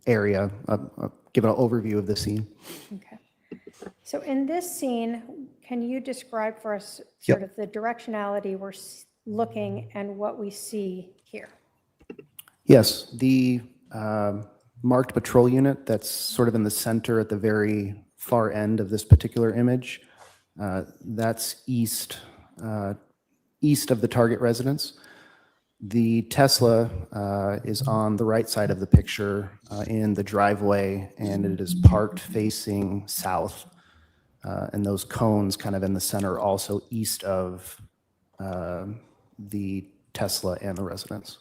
area, give an overview of the scene. Okay. So in this scene, can you describe for us sort of the directionality we're looking and what we see here? Yes, the marked patrol unit that's sort of in the center at the very far end of this particular image, that's east of the target residence. The Tesla is on the right side of the picture in the driveway, and it is parked facing south. And those cones kind of in the center, also east of the Tesla and the residence.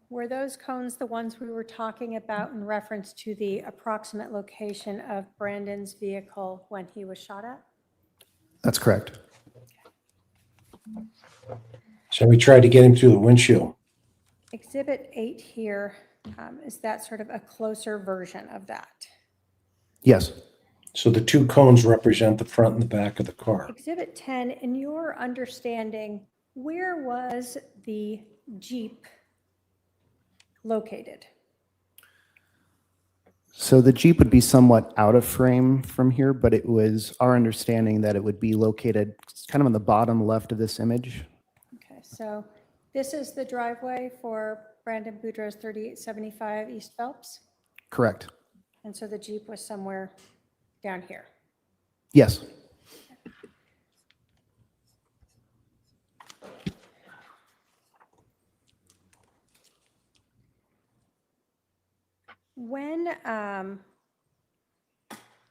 Were those cones the ones we were talking about in reference to the approximate location of Brandon's vehicle when he was shot at? That's correct. So we tried to get him through the windshield. Exhibit 8 here, is that sort of a closer version of that? Yes. So the two cones represent the front and the back of the car. Exhibit 10, in your understanding, where was the Jeep located? So the Jeep would be somewhat out of frame from here, but it was our understanding that it would be located kind of on the bottom left of this image. Okay, so this is the driveway for Brandon Boudreaux's 3875 East Phelps? Correct. And so the Jeep was somewhere down here? Yes. When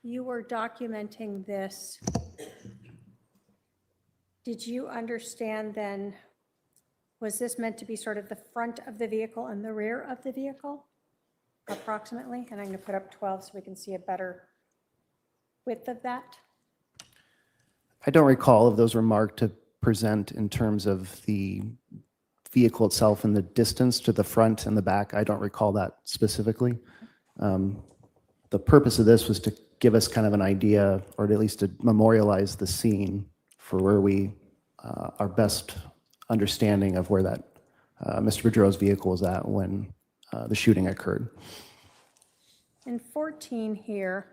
you were documenting this, did you understand then, was this meant to be sort of the front of the vehicle and the rear of the vehicle, approximately? And I'm going to put up 12 so we can see a better width of that. I don't recall if those were marked to present in terms of the vehicle itself and the distance to the front and the back. I don't recall that specifically. The purpose of this was to give us kind of an idea, or at least to memorialize the scene for where we, our best understanding of where that Mr. Boudreaux's vehicle was at when the shooting occurred. In 14 here,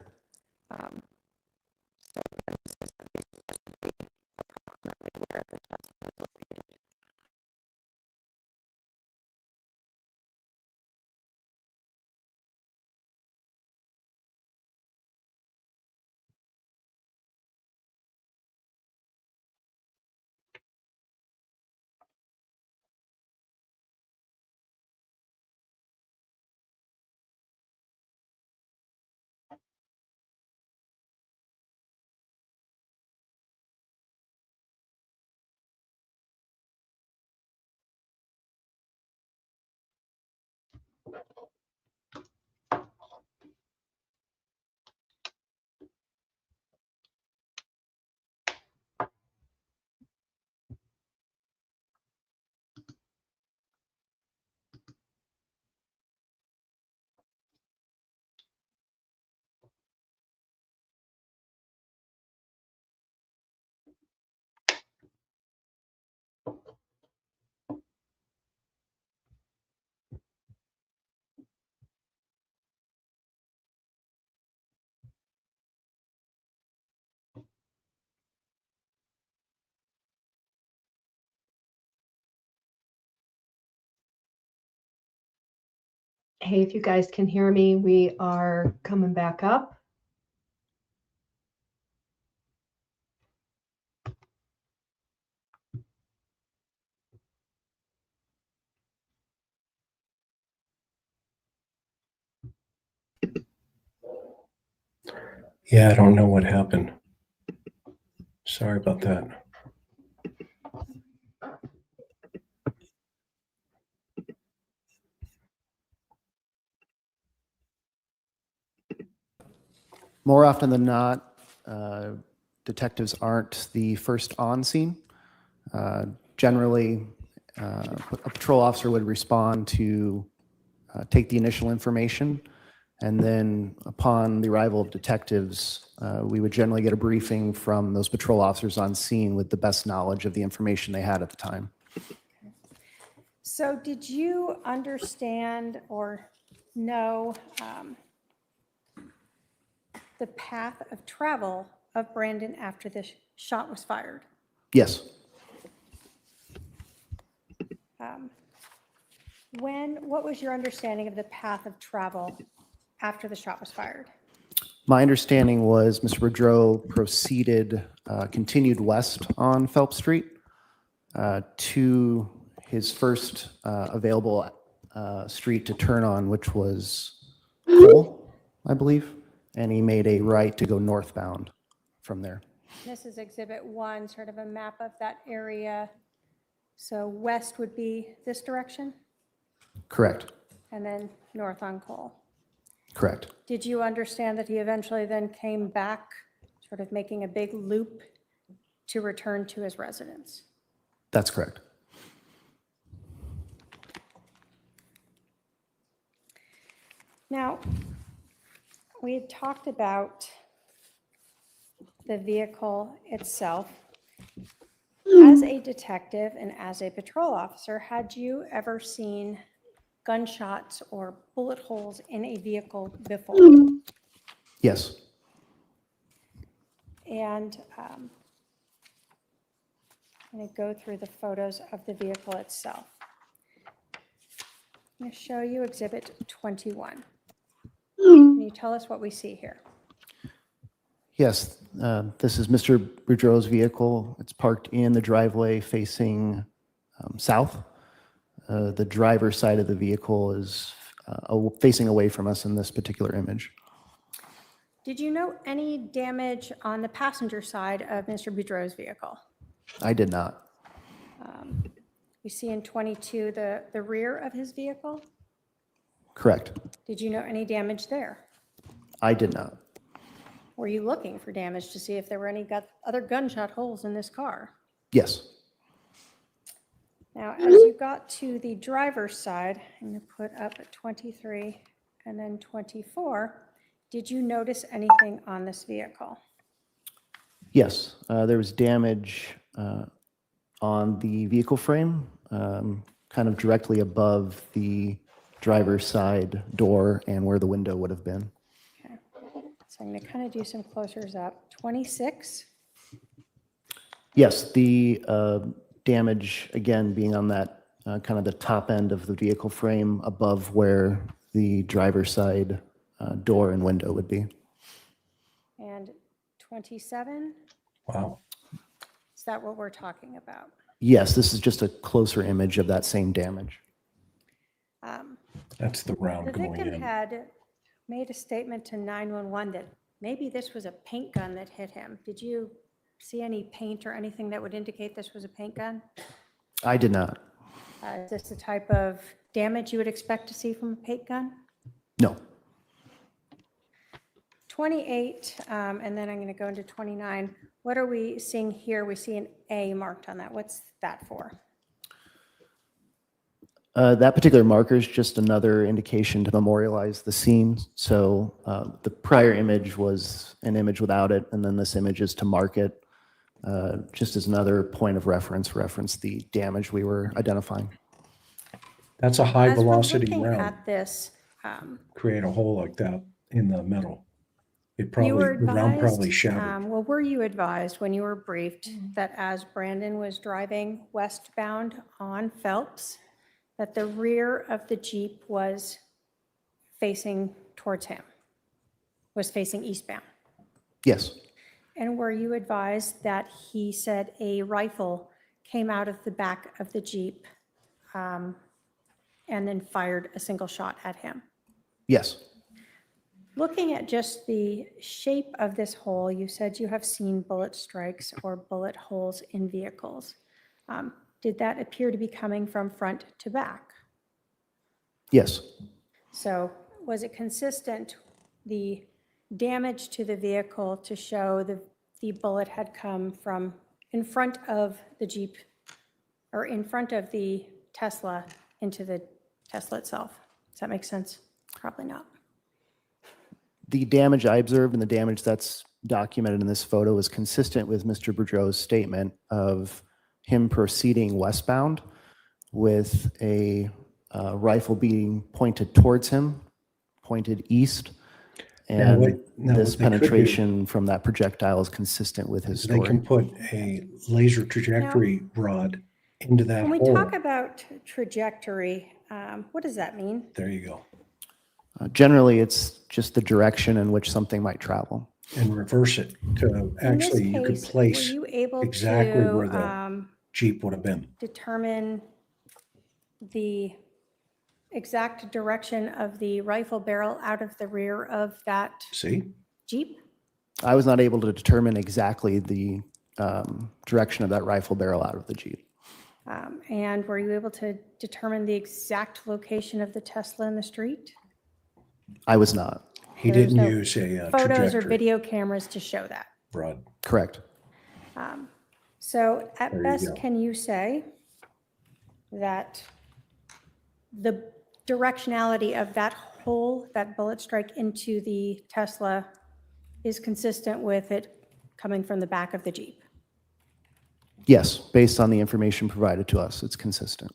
Hey, if you guys can hear me, we are coming back up. Yeah, I don't know what happened. Sorry about that. More often than not, detectives aren't the first on scene. Generally, a patrol officer would respond to take the initial information, and then upon the arrival of detectives, we would generally get a briefing from those patrol officers on scene with the best knowledge of the information they had at the time. so did you understand or know the path of travel of Brandon after the shot was fired? Yes. What was your understanding of the path of travel after the shot was fired? My understanding was Mr. Boudreaux proceeded, continued west on Phelps Street to his first available street to turn on, which was Cole, I believe, and he made a right to go northbound from there. This is Exhibit 1, sort of a map of that area. So west would be this direction, Correct. and then north on Cole. Correct. Did you understand that he eventually then came back, sort of making a big loop to return to his residence? That's correct. Now, we had talked about the vehicle itself. As a detective and as a patrol officer, had you ever seen gunshots or bullet holes in a vehicle before? Yes. And I'm going to go through the photos of the vehicle itself. I'm going to show you Exhibit 21. Can you tell us what we see here? Yes, this is Mr. Boudreaux's vehicle. It's parked in the driveway facing south. The driver's side of the vehicle is facing away from us in this particular image. Did you note any damage on the passenger side of Mr. Boudreaux's vehicle? I did not. We see in 22 the rear of his vehicle. Correct. Did you note any damage there? I did not. Were you looking for damage to see if there were any other gunshot holes in this car? Yes. Now, as you got to the driver's side, I'm going to put up at 23 and then 24, did you notice anything on this vehicle? Yes, there was damage on the vehicle frame, kind of directly above the driver's side door and where the window would have been. Okay, so I'm going to kind of do some closures up. 26? Yes, the damage, again, being on that kind of the top end of the vehicle frame above where the driver's side door and window would be. And 27? Wow. Is that what we're talking about? Yes, this is just a closer image of that same damage. That's the round The going victim in. had made a statement to 911 that maybe this was a paint gun that hit him. Did you see any paint or anything that would indicate this was a paint gun? I did not. Is this the type of damage you would expect to see from a paint gun? No. 28, and then I'm going to go into 29. What are we seeing here? We see an A marked on that. What's that for? That particular marker is just another indication to memorialize the scene. So the prior image was an image without it, and then this image is to mark it, just as another point of reference the damage we were identifying. That's a high As we're velocity looking round. at this, Create a hole like that in the metal. It you probably, were the round probably advised, shattered. well, were you advised when you were briefed that as Brandon was driving westbound on Phelps, that the rear of the Jeep was facing towards him, was facing eastbound? Yes. And were you advised that he said a rifle came out of the back of the Jeep and then fired a single shot at him? Yes. Looking at just the shape of this hole, you said you have seen bullet strikes or bullet holes in vehicles. Did that appear to be coming from front to back? Yes. So was it consistent, the damage to the vehicle, to show the bullet had come from in front of the Jeep or in front of the Tesla into the Tesla itself? Does that make sense? Probably not. The damage I observed and the damage that's documented in this photo is consistent with Mr. Boudreaux's statement of him proceeding westbound with a rifle being pointed towards him, pointed east, and this penetration from that projectile is consistent with his story. They can put a laser trajectory rod into that hole. When we talk about trajectory, what does that mean? There you go. Generally, it's just the direction in which something might travel. And reverse it to actually, you could place were you able exactly to where the Jeep would have been. determine the exact direction of the rifle barrel out of the rear of that See? Jeep? I was not able to determine exactly the direction of that rifle barrel out of the Jeep. And were you able to determine the exact location of the Tesla in the street? I was not. He There's didn't no use a photos or trajectory video cameras to show that. rod. Correct. So at There you best, go. can you say that the directionality of that hole, that bullet strike into the Tesla, is consistent with it coming from the back of the Jeep? Yes, based on the information provided to us, it's consistent.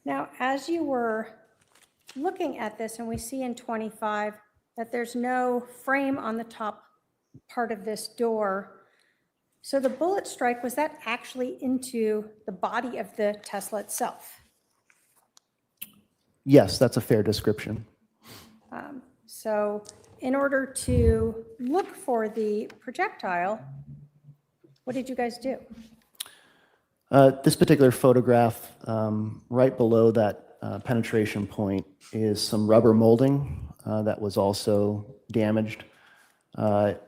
Now, as you were looking at this, and we see in 25 that there's no frame on the top part of this door. So the bullet strike, was that actually into the body of the Tesla itself? Yes, that's a fair description. So in order to look for the projectile, what did you guys do? This particular photograph, right below that penetration point, is some rubber molding that was also damaged. That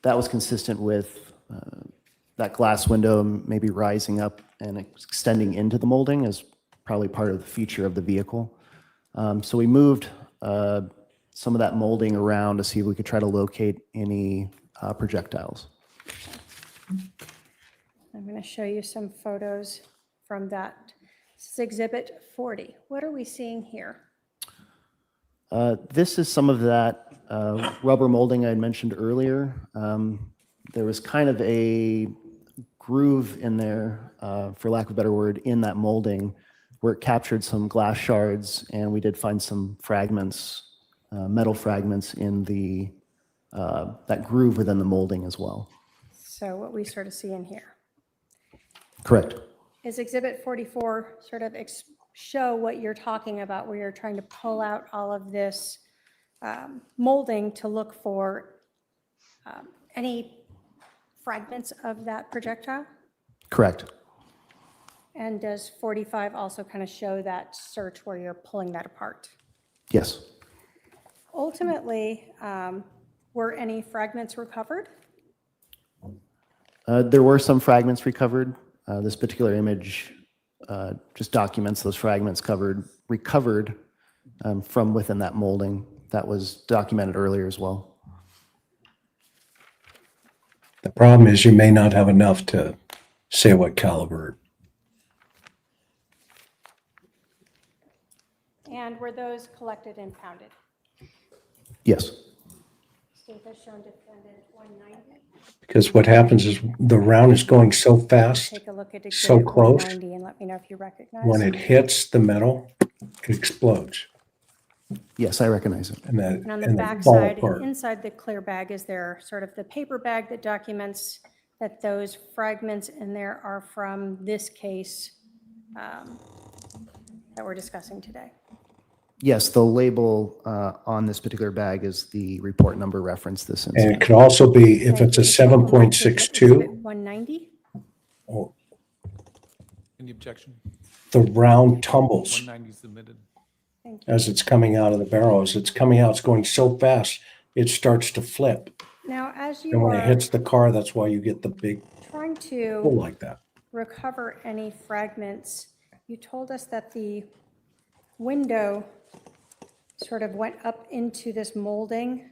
was consistent with that glass window maybe rising up and extending into the molding as probably part of the feature of the vehicle. So we moved some of that molding around to see if we could try to locate any projectiles. I'm going to show you some photos from that. This is Exhibit 40. What are we seeing here? This is some of that rubber molding I had mentioned earlier. There was kind of a groove in there, for lack of a better word, in that molding where it captured some glass shards, and we did find some fragments, metal fragments in the that groove within the molding as well. So what we sort of see in here. Correct. Is Exhibit 44 sort of show what you're talking about, where you're trying to pull out all of this molding to look for any fragments of that projectile? Correct. And does 45 also kind of show that search where you're pulling that apart? Yes. Ultimately, were any fragments recovered? There were some fragments recovered. This particular image just documents those fragments recovered from within that molding. That was documented earlier as well. The problem is you may not have enough to say what caliber. And were those collected and pounded? Yes. State has shown defendant 190. Because what happens is the round is going so fast, Take a look at so Exhibit close, 190 and let me know if you recognize. when it hits the metal, it explodes. Yes, I recognize it. And And on the they back fall side, apart. inside the clear bag, is there sort of the paper bag that documents that those fragments in there are from this case that we're discussing today? Yes, the label on this particular bag is the report number reference this And it incident. could also be, if Thank it's a you. Exhibit 7.62, 190? Any objection? the round tumbles 190 submitted. Thank you. as it's coming out of the barrel. As it's coming out, it's going so fast, it starts to flip. Now, as you And when it are hits the car, that's why you get the big trying pull to like that. recover any fragments, you told us that the window sort of went up into this molding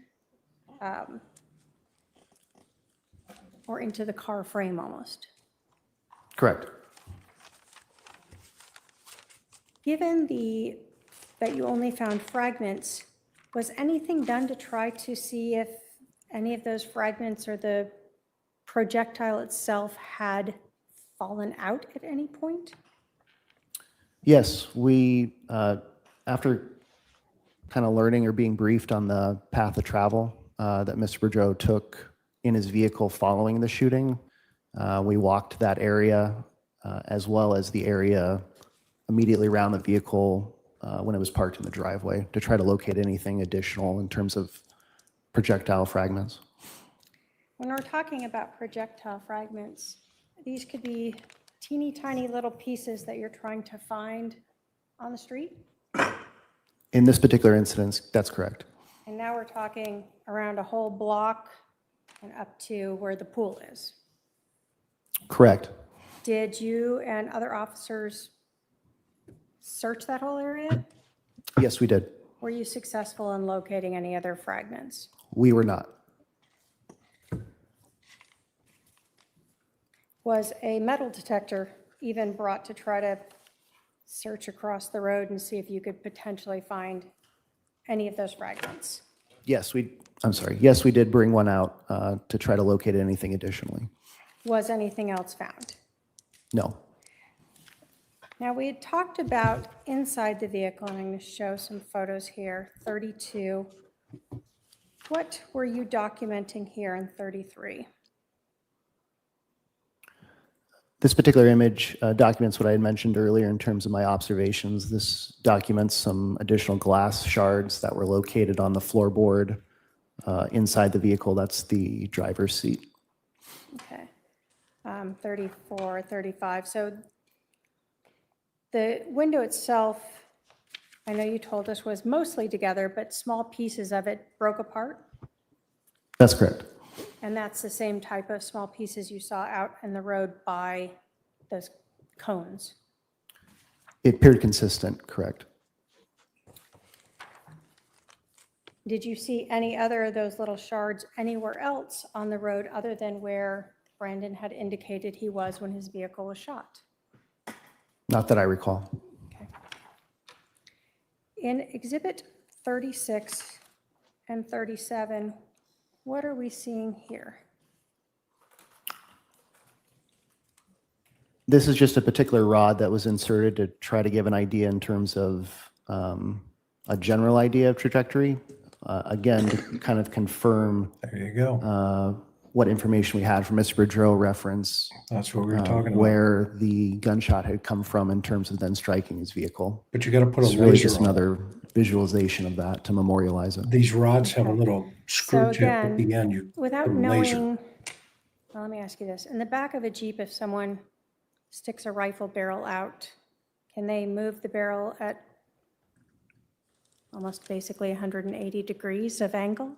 or into the car frame almost. Correct. Given that you only found fragments, was anything done to try to see if any of those fragments or the projectile itself had fallen out at any point? Yes, we, after kind of learning or being briefed on the path of travel that Mr. Boudreaux took in his vehicle following the shooting, we walked that area as well as the area immediately around the vehicle when it was parked in the driveway to try to locate anything additional in terms of projectile fragments. When we're talking about projectile fragments, these could be teeny tiny little pieces that you're trying to find on the street? In this particular instance, that's correct. And now we're talking around a whole block and up to where the pool is. Correct. Did you and other officers search that whole area? Yes, we did. Were you successful in locating any other fragments? We were not. Was a metal detector even brought to try to search across the road and see if you could potentially find any of those fragments? Yes, Yes, we did bring one out to try to locate anything additionally. Was anything else found? No. Now, we had talked about inside the vehicle, and I'm going to show some photos here, 32. What were you documenting here in 33? This particular image documents what I had mentioned earlier in terms of my observations. This documents some additional glass shards that were located on the floorboard inside the vehicle. That's the driver's seat. Okay. 34, 35. So the window itself, I know you told us, was mostly together, but small pieces of it broke apart? That's correct. And that's the same type of small pieces you saw out in the road by those cones? It appeared consistent, correct. Did you see any other of those little shards anywhere else on the road other than where Brandon had indicated he was when his vehicle was shot? Not that I recall. Okay. In Exhibit 36 and 37, what are we seeing here? This is just a particular rod that was inserted to try to give an idea in terms of a general idea of trajectory. Again, to kind of confirm There you go. what information we had from Mr. Boudreaux reference. That's what we were talking about. Where the gunshot had come from in terms of then striking his vehicle. But you got to put a It's really laser just on it. another visualization of that to memorialize it. These rods have a little screw So tip at the again, end. You without put a laser. knowing, well, let me ask you this. In the back of a Jeep, if someone sticks a rifle barrel out, can they move the barrel at almost basically 180 degrees of angle?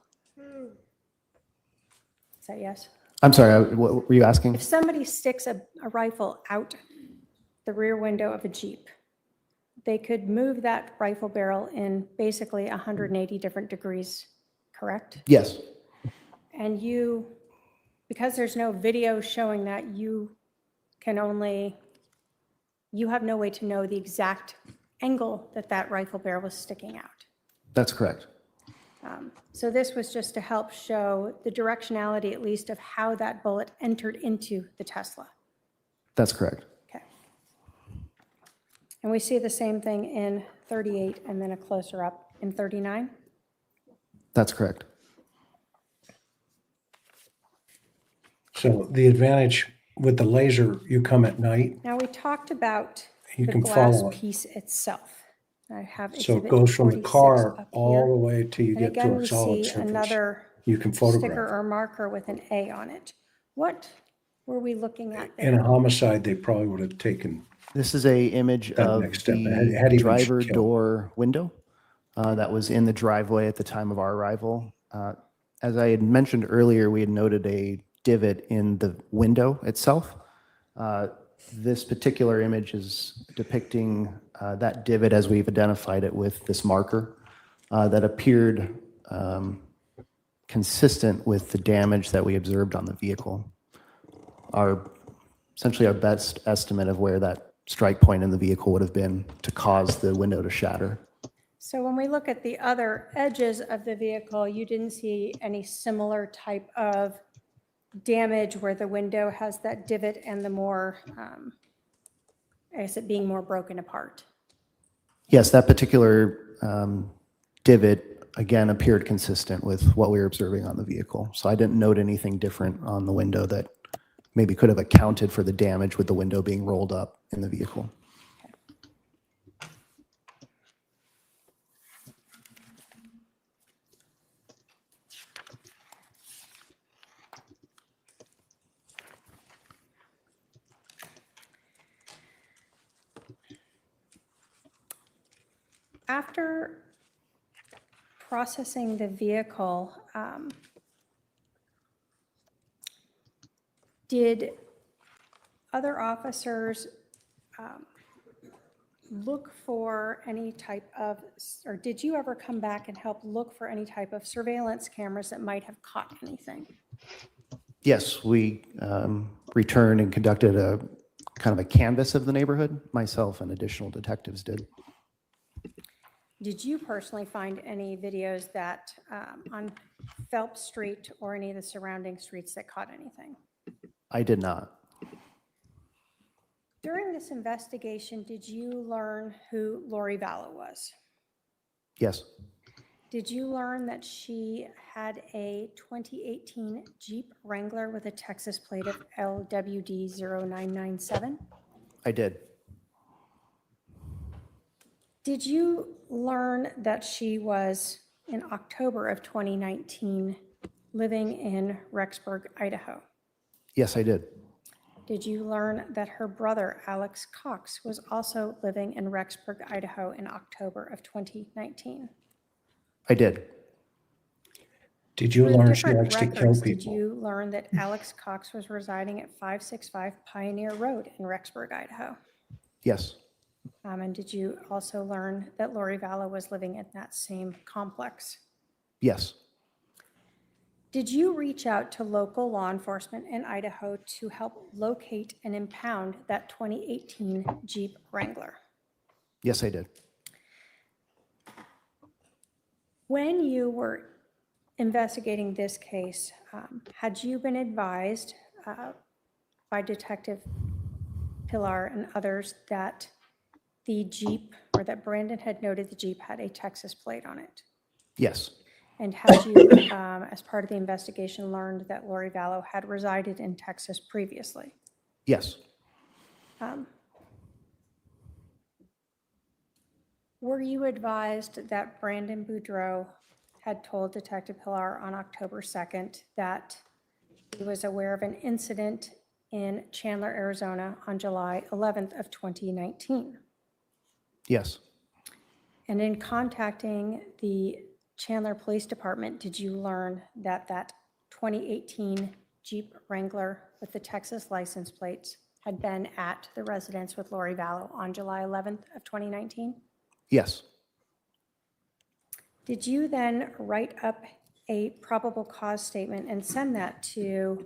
Is that yes? I'm sorry, what were you asking? If somebody sticks a rifle out the rear window of a Jeep, they could move that rifle barrel in basically 180 different degrees, correct? Yes. And you, because there's no video showing that, you have no way to know the exact angle that that rifle barrel was sticking out. That's correct. So this was just to help show the directionality, at least, of how that bullet entered into the Tesla. That's correct. Okay. And we see the same thing in 38 and then a closer up in 39? That's correct. So the advantage with the laser, you come at night. Now, we talked about You the can glass follow it. piece itself. I have So it exhibit goes from the 46 car up all here. the way till you And get again, to we a solid see surface. another You can sticker photograph. or marker with an A on it. What were we looking at In there? a homicide, they probably would have taken. This is a image That of next step. the Had he been driver killed. door window that was in the driveway at the time of our arrival. As I had mentioned earlier, we had noted a divot in the window itself. This particular image is depicting that divot as we've identified it with this marker that appeared consistent with the damage that we observed on the vehicle. Essentially our best estimate of where that strike point in the vehicle would have been to cause the window to shatter. So when we look at the other edges of the vehicle, you didn't see any similar type of damage where the window has that divot and the more, I guess it being more broken apart. Yes, that particular divot, again, appeared consistent with what we were observing on the vehicle. So I didn't note anything different on the window that maybe could have accounted for the damage with the window being rolled up in the vehicle. After processing the vehicle, did other officers look for any type of, or did you ever come back and help look for any type of surveillance cameras that might have caught anything? Yes, we returned and conducted a kind of a canvass of the neighborhood. Myself and additional detectives did. Did you personally find any videos that on Phelps Street or any of the surrounding streets that caught anything? I did not. During this investigation, did you learn who Lori Vallow was? Yes. Did you learn that she had a 2018 Jeep Wrangler with a Texas plate of LWD 0997? I did. Did you learn that she was, in October of 2019, living in Rexburg, Idaho? Yes, I did. Did you learn that her brother, Alex Cox, was also living in Rexburg, Idaho in October of 2019? I did. Did you Through learn she different likes to kill records, did people? you learn that Alex Cox was residing at 565 Pioneer Road in Rexburg, Idaho? Yes. And did you also learn that Lori Vallow was living in that same complex? Yes. Did you reach out to local law enforcement in Idaho to help locate and impound that 2018 Jeep Wrangler? Yes, I did. When you were investigating this case, had you been advised by Detective Pilar and others that the Jeep, or that Brandon had noted the Jeep had a Texas plate on it? Yes. And had you, as part of the investigation, learned that Lori Vallow had resided in Texas previously? Yes. Were you advised that Brandon Boudreaux had told Detective Pilar on October 2nd that he was aware of an incident in Chandler, Arizona on July 11th of 2019? Yes. And in contacting the Chandler Police Department, did you learn that that 2018 Jeep Wrangler with the Texas license plates had been at the residence with Lori Vallow on July 11th of 2019? Yes. Did you then write up a probable cause statement and send that to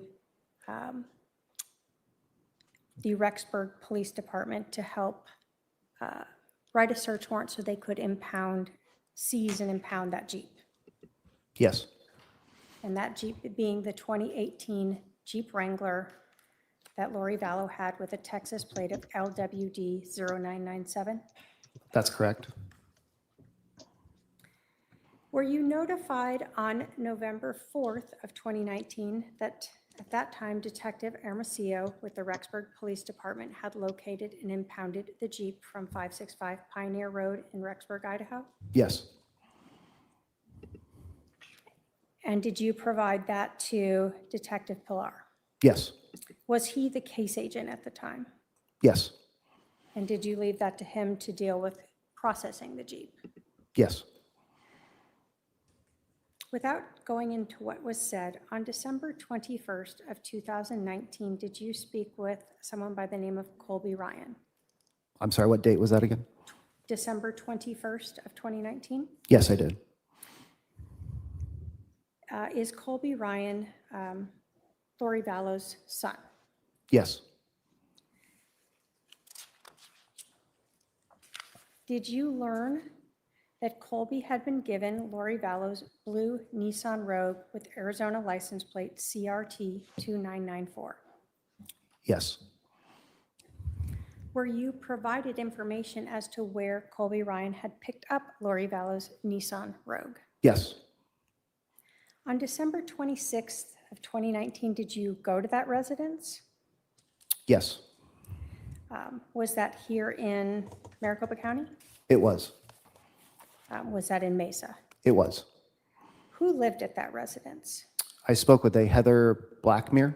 the Rexburg Police Department to help write a search warrant so they could seize and impound that Jeep? Yes. And that Jeep being the 2018 Jeep Wrangler that Lori Vallow had with a Texas plate of LWD 0997? That's correct. Were you notified on November 4th of 2019 that at that time Detective Hermosillo with the Rexburg Police Department had located and impounded the Jeep from 565 Pioneer Road in Rexburg, Idaho? Yes. And did you provide that to Detective Pilar? Yes. Was he the case agent at the time? Yes. And did you leave that to him to deal with processing the Jeep? Yes. Without going into what was said, on December 21st of 2019, did you speak with someone by the name of Colby Ryan? I'm sorry, what date was that again? December 21st of 2019? Yes, I did. Is Colby Ryan Lori Vallow's son? Yes. Did you learn that Colby had been given Lori Vallow's blue Nissan Rogue with Arizona license plate CRT 2994? Yes. Were you provided information as to where Colby Ryan had picked up Lori Vallow's Nissan Rogue? Yes. On December 26th of 2019, did you go to that residence? Yes. Was that here in Maricopa County? It was. Was that in Mesa? It was. Who lived at that residence? I spoke with a Heather Blackmere.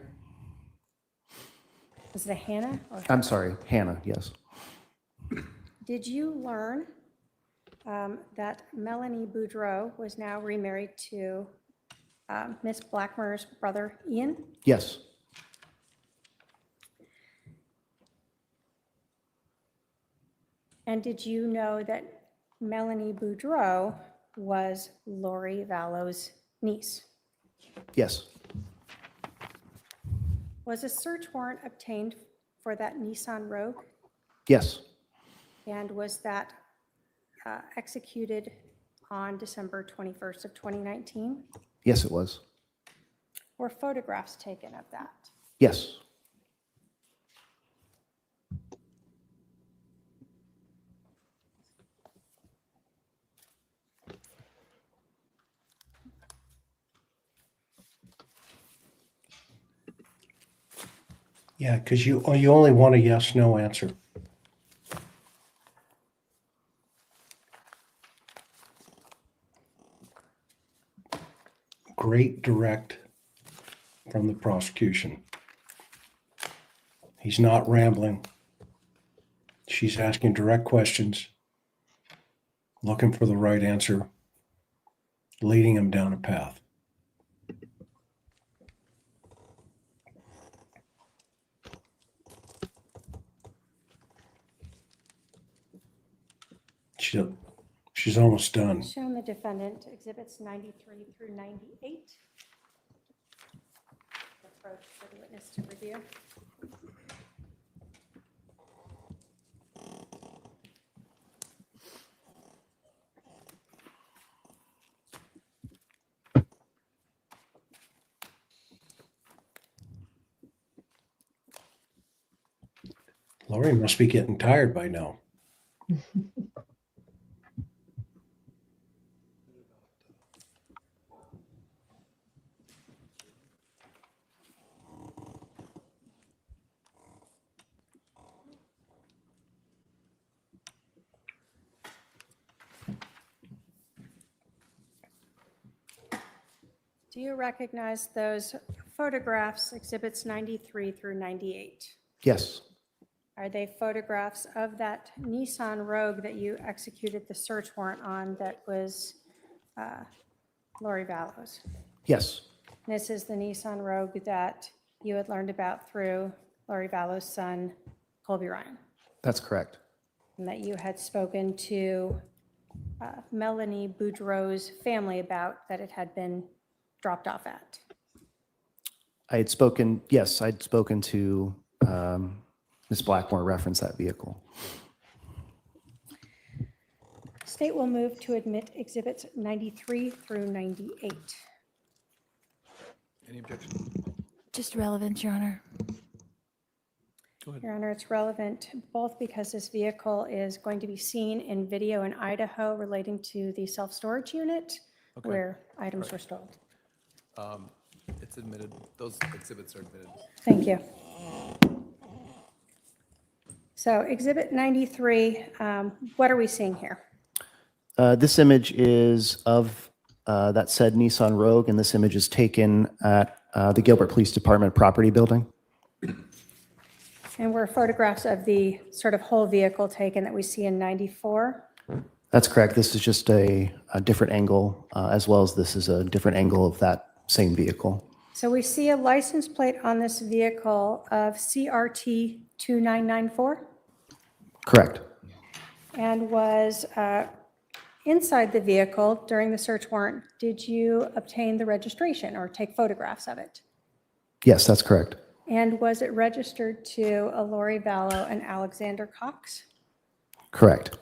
Was it a Hannah? I'm sorry, Hannah, yes. Did you learn that Melanie Boudreaux was now remarried to Miss Blackmer's brother, Ian? Yes. And did you know that Melanie Boudreaux was Lori Vallow's niece? Yes. Was a search warrant obtained for that Nissan Rogue? Yes. And was that executed on December 21st of 2019? Yes, it was. Were photographs taken of that? Yes. Yeah, because you only want a yes/no answer. Great direct from the prosecution. He's not rambling. She's asking direct questions, looking for the right answer, leading him down a path. She's almost done. Shown the defendant exhibits 93 through 98. Approach for the witness to review. Lori must be getting tired by now. Do you recognize those photographs, exhibits 93 through 98? Yes. Are they photographs of that Nissan Rogue that you executed the search warrant on that was Lori Vallow's? Yes. This is the Nissan Rogue that you had learned about through Lori Vallow's son, Colby Ryan, That's correct. and that you had spoken to Melanie Boudreaux's family about that it had been dropped off at. I'd spoken to Ms. Blackmore, reference that vehicle. State will move to admit exhibits 93 through 98. Any objection? Just relevant, Your Honor. Go ahead. Your Honor, it's relevant both because this vehicle is going to be seen in video in Idaho relating to the self-storage unit Okay. where items were stolen. It's admitted. Those exhibits are admitted. Thank you. So exhibit 93, what are we seeing here? This image is of that said Nissan Rogue, and this image is taken at the Gilbert Police Department property building. And were photographs of the sort of whole vehicle taken that we see in 94? That's correct. This is just a different angle, as well as this is a different angle of that same vehicle. So we see a license plate on this vehicle of CRT 2994 Correct. and was inside the vehicle during the search warrant. Did you obtain the registration or take photographs of it? Yes, that's correct. And was it registered to a Lori Vallow and Alexander Cox? Correct.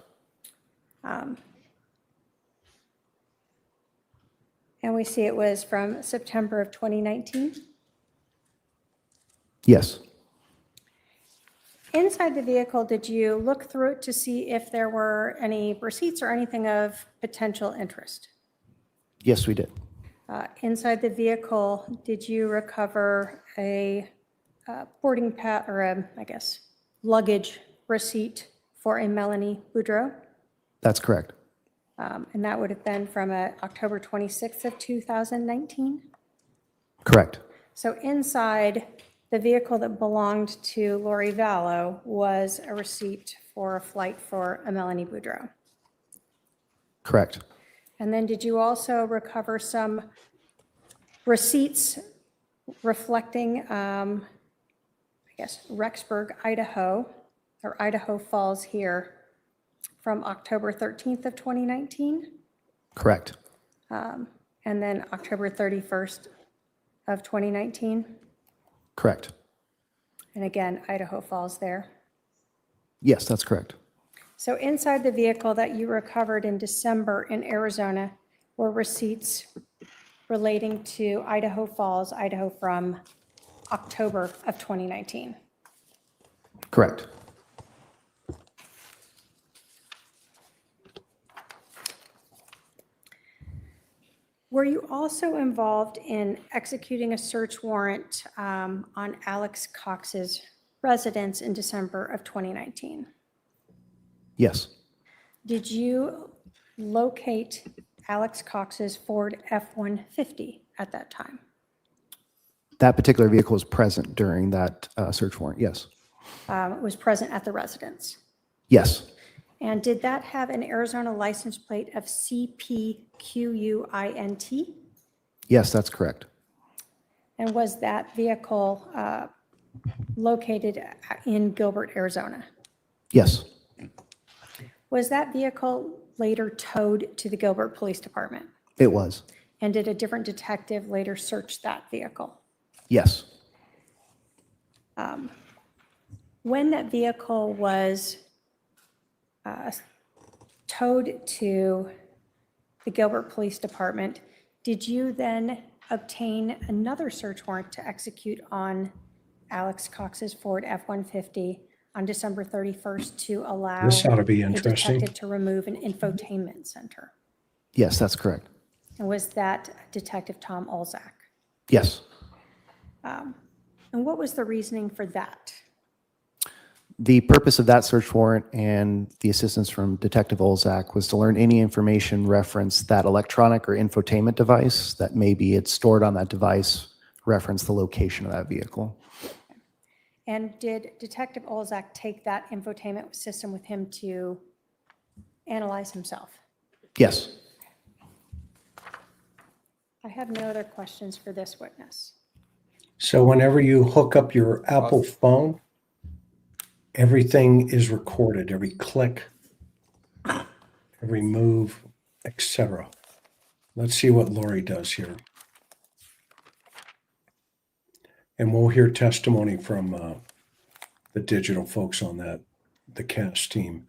And we see it was from September of 2019. Yes. Inside the vehicle, did you look through it to see if there were any receipts or anything of potential interest? Yes, we did. Inside the vehicle, did you recover a boarding pass or luggage receipt for a Melanie Boudreaux? That's correct. And that would have been from October 26th of 2019? Correct. So inside the vehicle that belonged to Lori Vallow was a receipt for a flight for a Melanie Boudreaux. Correct. And then did you also recover some receipts reflecting, I guess, Rexburg, Idaho, or Idaho Falls here from October 13th of 2019? Correct. And then October 31st of 2019? Correct. And again, Idaho Falls there. Yes, that's correct. So inside the vehicle that you recovered in December in Arizona were receipts relating to Idaho Falls, Idaho from October of 2019. Correct. Were you also involved in executing a search warrant on Alex Cox's residence in December of 2019? Yes. Did you locate Alex Cox's Ford F-150 at that time? That particular vehicle was present during that search warrant. Yes. It was present at the residence. Yes. And did that have an Arizona license plate of CPQUINT? Yes, that's correct. And was that vehicle located in Gilbert, Arizona? Yes. Was that vehicle later towed to the Gilbert Police Department? It was. And did a different detective later search that vehicle? Yes. When that vehicle was towed to the Gilbert Police Department, did you then obtain another search warrant to execute on Alex Cox's Ford F-150 on December 31st to allow This ought to be a interesting. detective to remove an infotainment center? Yes, that's correct. And was that Detective Tom Olzak? Yes. And what was the reasoning for that? The purpose of that search warrant and the assistance from Detective Olzak was to learn any information reference that electronic or infotainment device that maybe it's stored on that device, reference the location of that vehicle. And did Detective Olzak take that infotainment system with him to analyze himself? Yes. I have no other questions for this witness. So whenever you hook up your Apple phone, everything is recorded, every click, every move, etc. Let's see what Lori does here. And we'll hear testimony from the digital folks on that, the cast team.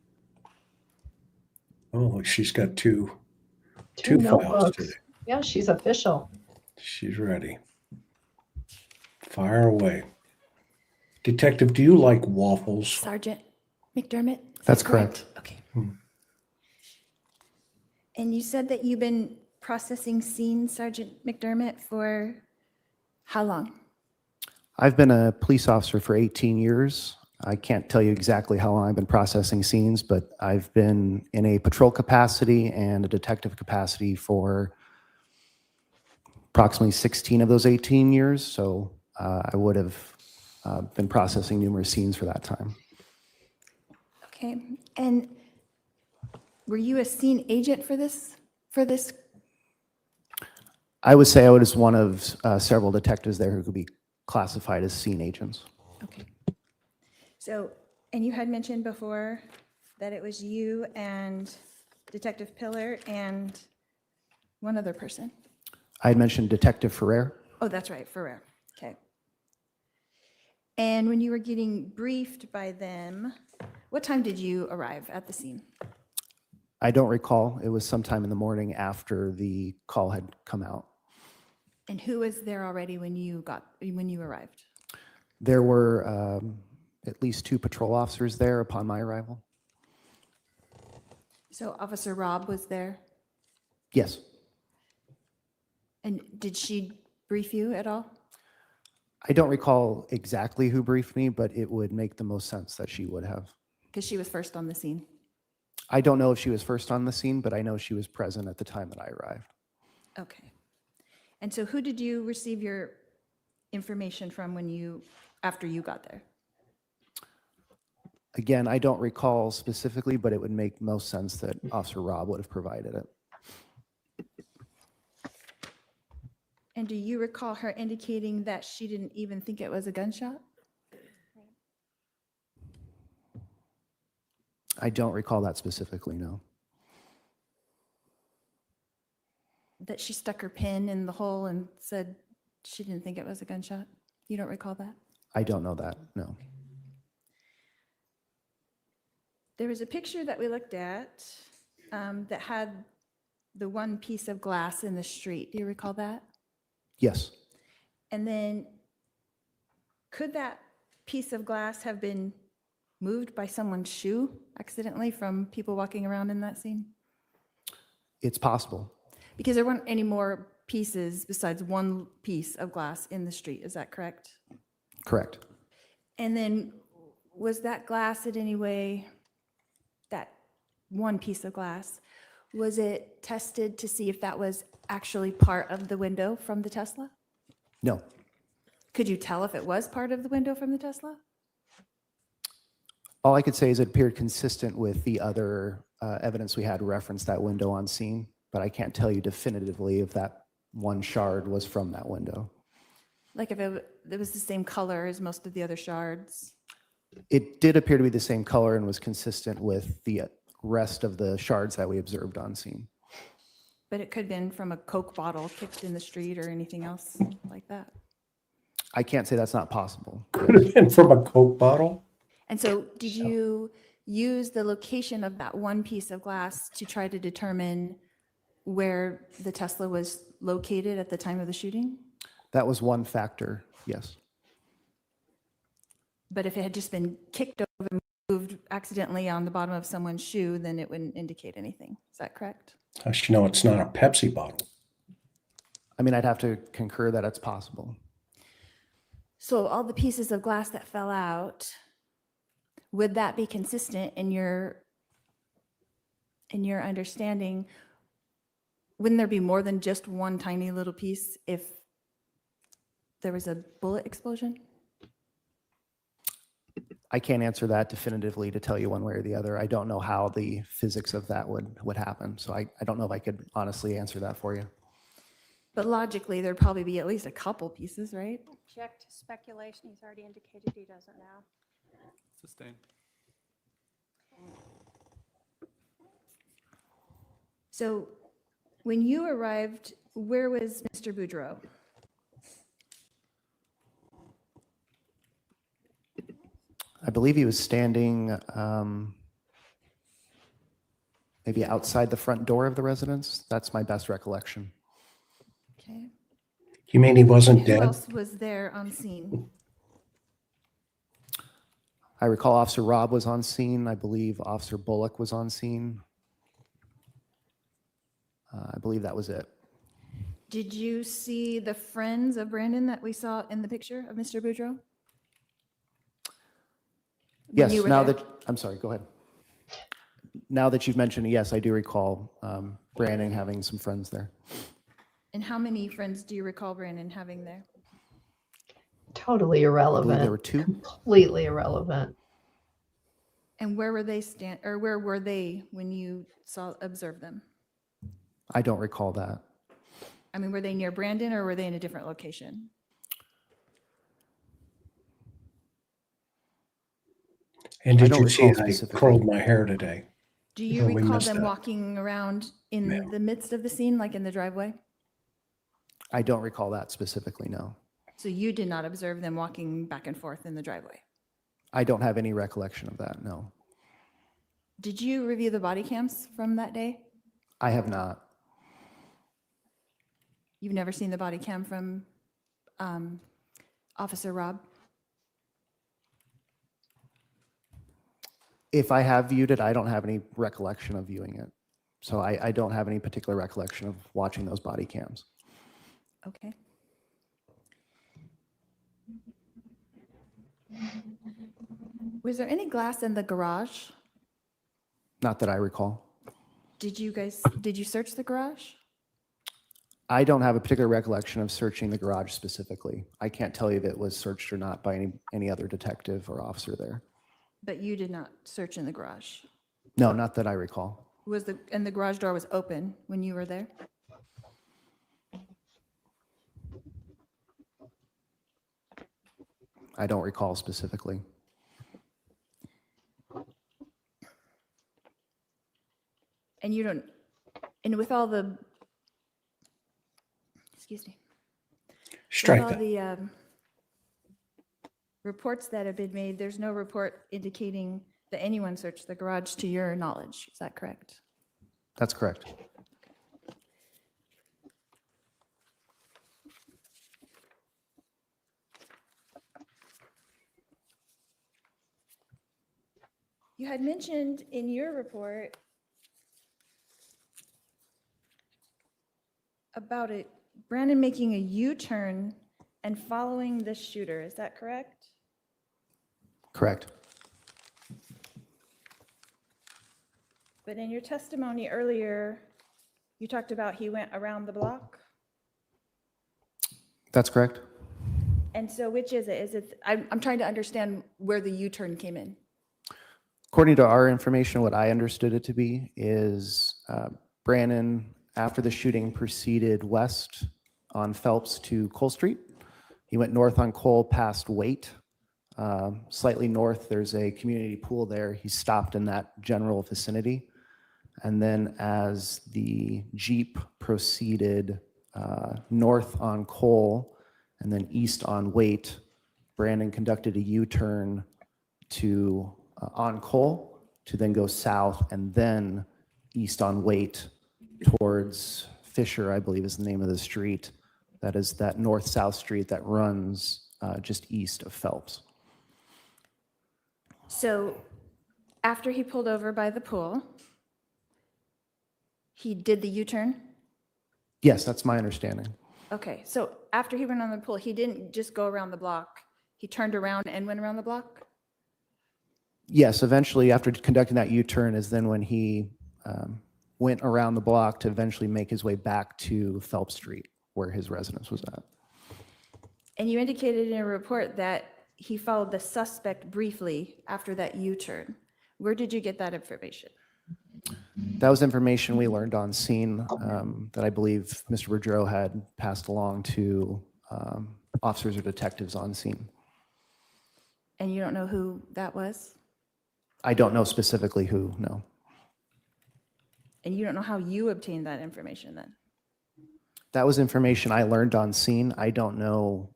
Oh, look, she's got two files notebooks. today. Yeah, she's official. She's ready. Fire away. Detective, do you like waffles? Sergeant McDermott? That's correct. Okay. And you said that you've been processing scenes, Sergeant McDermott, for how long? I've been a police officer for 18 years. I can't tell you exactly how long I've been processing scenes, but I've been in a patrol capacity and a detective capacity for approximately 16 of those 18 years. So I would have been processing numerous scenes for that time. Okay. And were you a scene agent for this? I would say I was one of several detectives there who could be classified as scene agents. Okay. So, and you had mentioned before that it was you and Detective Pillar and one other person. I had mentioned Detective Ferrer. Oh, that's right, Ferrer. Okay. And when you were getting briefed by them, what time did you arrive at the scene? I don't recall. It was sometime in the morning after the call had come out. And who was there already when you arrived? There were at least 2 patrol officers there upon my arrival. So Officer Robb was there? Yes. And did she brief you at all? I don't recall exactly who briefed me, but it would make the most sense that she would have. Because she was first on the scene. I don't know if she was first on the scene, but I know she was present at the time that I arrived. Okay. And so who did you receive your information from after you got there? Again, I don't recall specifically, but it would make most sense that Officer Rob would have provided it. And do you recall her indicating that she didn't even think it was a gunshot? I don't recall that specifically, no. That she stuck her pin in the hole and said she didn't think it was a gunshot? You don't recall that? I don't know that, no. There was a picture that we looked at that had the one piece of glass in the street. Do you recall that? Yes, And then could that piece of glass have been moved by someone's shoe accidentally from people walking around in that scene? it's possible. Because there weren't any more pieces besides one piece of glass in the street. Is that correct? Correct. And then was that glass in any way, that one piece of glass, was it tested to see if that was actually part of the window from the Tesla? No, Could you tell if it was part of the window from the Tesla? all I could say is it appeared consistent with the other evidence we had referenced that window on scene, but I can't tell you definitively if that one shard was from that window. Like if it was the same color as most of the other shards? It did appear to be the same color and was consistent with the rest of the shards that we observed on scene. But it could have been from a Coke bottle kicked in the street or anything else like that. I can't say that's not possible. Could have been from a Coke bottle. And so did you use the location of that one piece of glass to try to determine where the Tesla was located at the time of the shooting? That was one factor, yes. But if it had just been kicked over and moved accidentally on the bottom of someone's shoe, then it wouldn't indicate anything. Is that correct? Gosh, you know, it's not a Pepsi bottle. I mean, I'd have to concur that it's possible. So all the pieces of glass that fell out, would that be consistent in your understanding? Wouldn't there be more than just one tiny little piece if there was a bullet explosion? I can't answer that definitively to tell you one way or the other. I don't know how the physics of that would happen. So I don't know if I could honestly answer that for you. But logically, there'd probably be at least a couple pieces, right? Object to speculation. He's already indicated he doesn't know. Sustained. So when you arrived, where was Mr. Boudreaux? I believe he was standing maybe outside the front door of the residence. That's my best recollection. Okay. You mean he wasn't Who dead? else was there on scene? I recall Officer Rob was on scene. I believe Officer Bullock was on scene. I believe that was it. Did you see the friends of Brandon that we saw in the picture of Mr. Boudreaux? Yes, you were now there? that, I'm sorry, go ahead. Now that you've mentioned it, yes, I do recall Brandon having some friends there. And how many friends do you recall Brandon having there? Totally irrelevant. there were two. Completely irrelevant. And where were they where were they when you observed them? I don't recall that. I mean, were they near Brandon or were they in a different location? And I did don't you see recall I specifically. curled my hair today? Do you Oh, we recall missed them that. walking around in the midst of the scene, like in the driveway? I don't recall that specifically, no. So you did not observe them walking back and forth in the driveway? I don't have any recollection of that, no. Did you review the body cams from that day? I have not. You've never seen the body cam from Officer Rob? If I have viewed it, I don't have any recollection of viewing it. So I don't have any particular recollection of watching those body cams. Okay. Was there any glass in the garage? Not that I recall. Did you search the garage? I don't have a particular recollection of searching the garage specifically. I can't tell you if it was searched or not by any other detective or officer there. But you did not search in the garage? No, not that I recall. And the garage door was open when you were there? I don't recall specifically. And you don't, and with all the, excuse me. Strike with all that. the reports that have been made, there's no report indicating that anyone searched the garage to your knowledge. Is that correct? That's correct. You had mentioned in your report about it, Brandon making a U-turn and following the shooter. Is that correct? Correct. But in your testimony earlier, you talked about he went around the block. That's correct. And so which is it? I'm trying to understand where the U-turn came in. According to our information, what I understood it to be is Brandon, after the shooting, proceeded west on Phelps to Cole Street. He went north on Cole past Waite. Slightly north, there's a community pool there. He stopped in that general vicinity. And then as the Jeep proceeded north on Cole and then east on Waite, Brandon conducted a U-turn to on Cole to then go south and then east on Waite towards Fisher, I believe is the name of the street. That is that north-south street that runs just east of Phelps. So after he pulled over by the pool, he did the U-turn? Yes, that's my understanding. Okay, so after he went on the pool, he didn't just go around the block. He turned around and went around the block? Yes, eventually after conducting that U-turn is then when he went around the block to eventually make his way back to Phelps Street where his residence was at. And you indicated in a report that he followed the suspect briefly after that U-turn. Where did you get that information? That was information we learned on scene that I believe Mr. Boudreaux had passed along to officers or detectives on scene. And you don't know who that was? I don't know specifically who, no. And you don't know how you obtained that information then? That was information I learned on scene. I don't know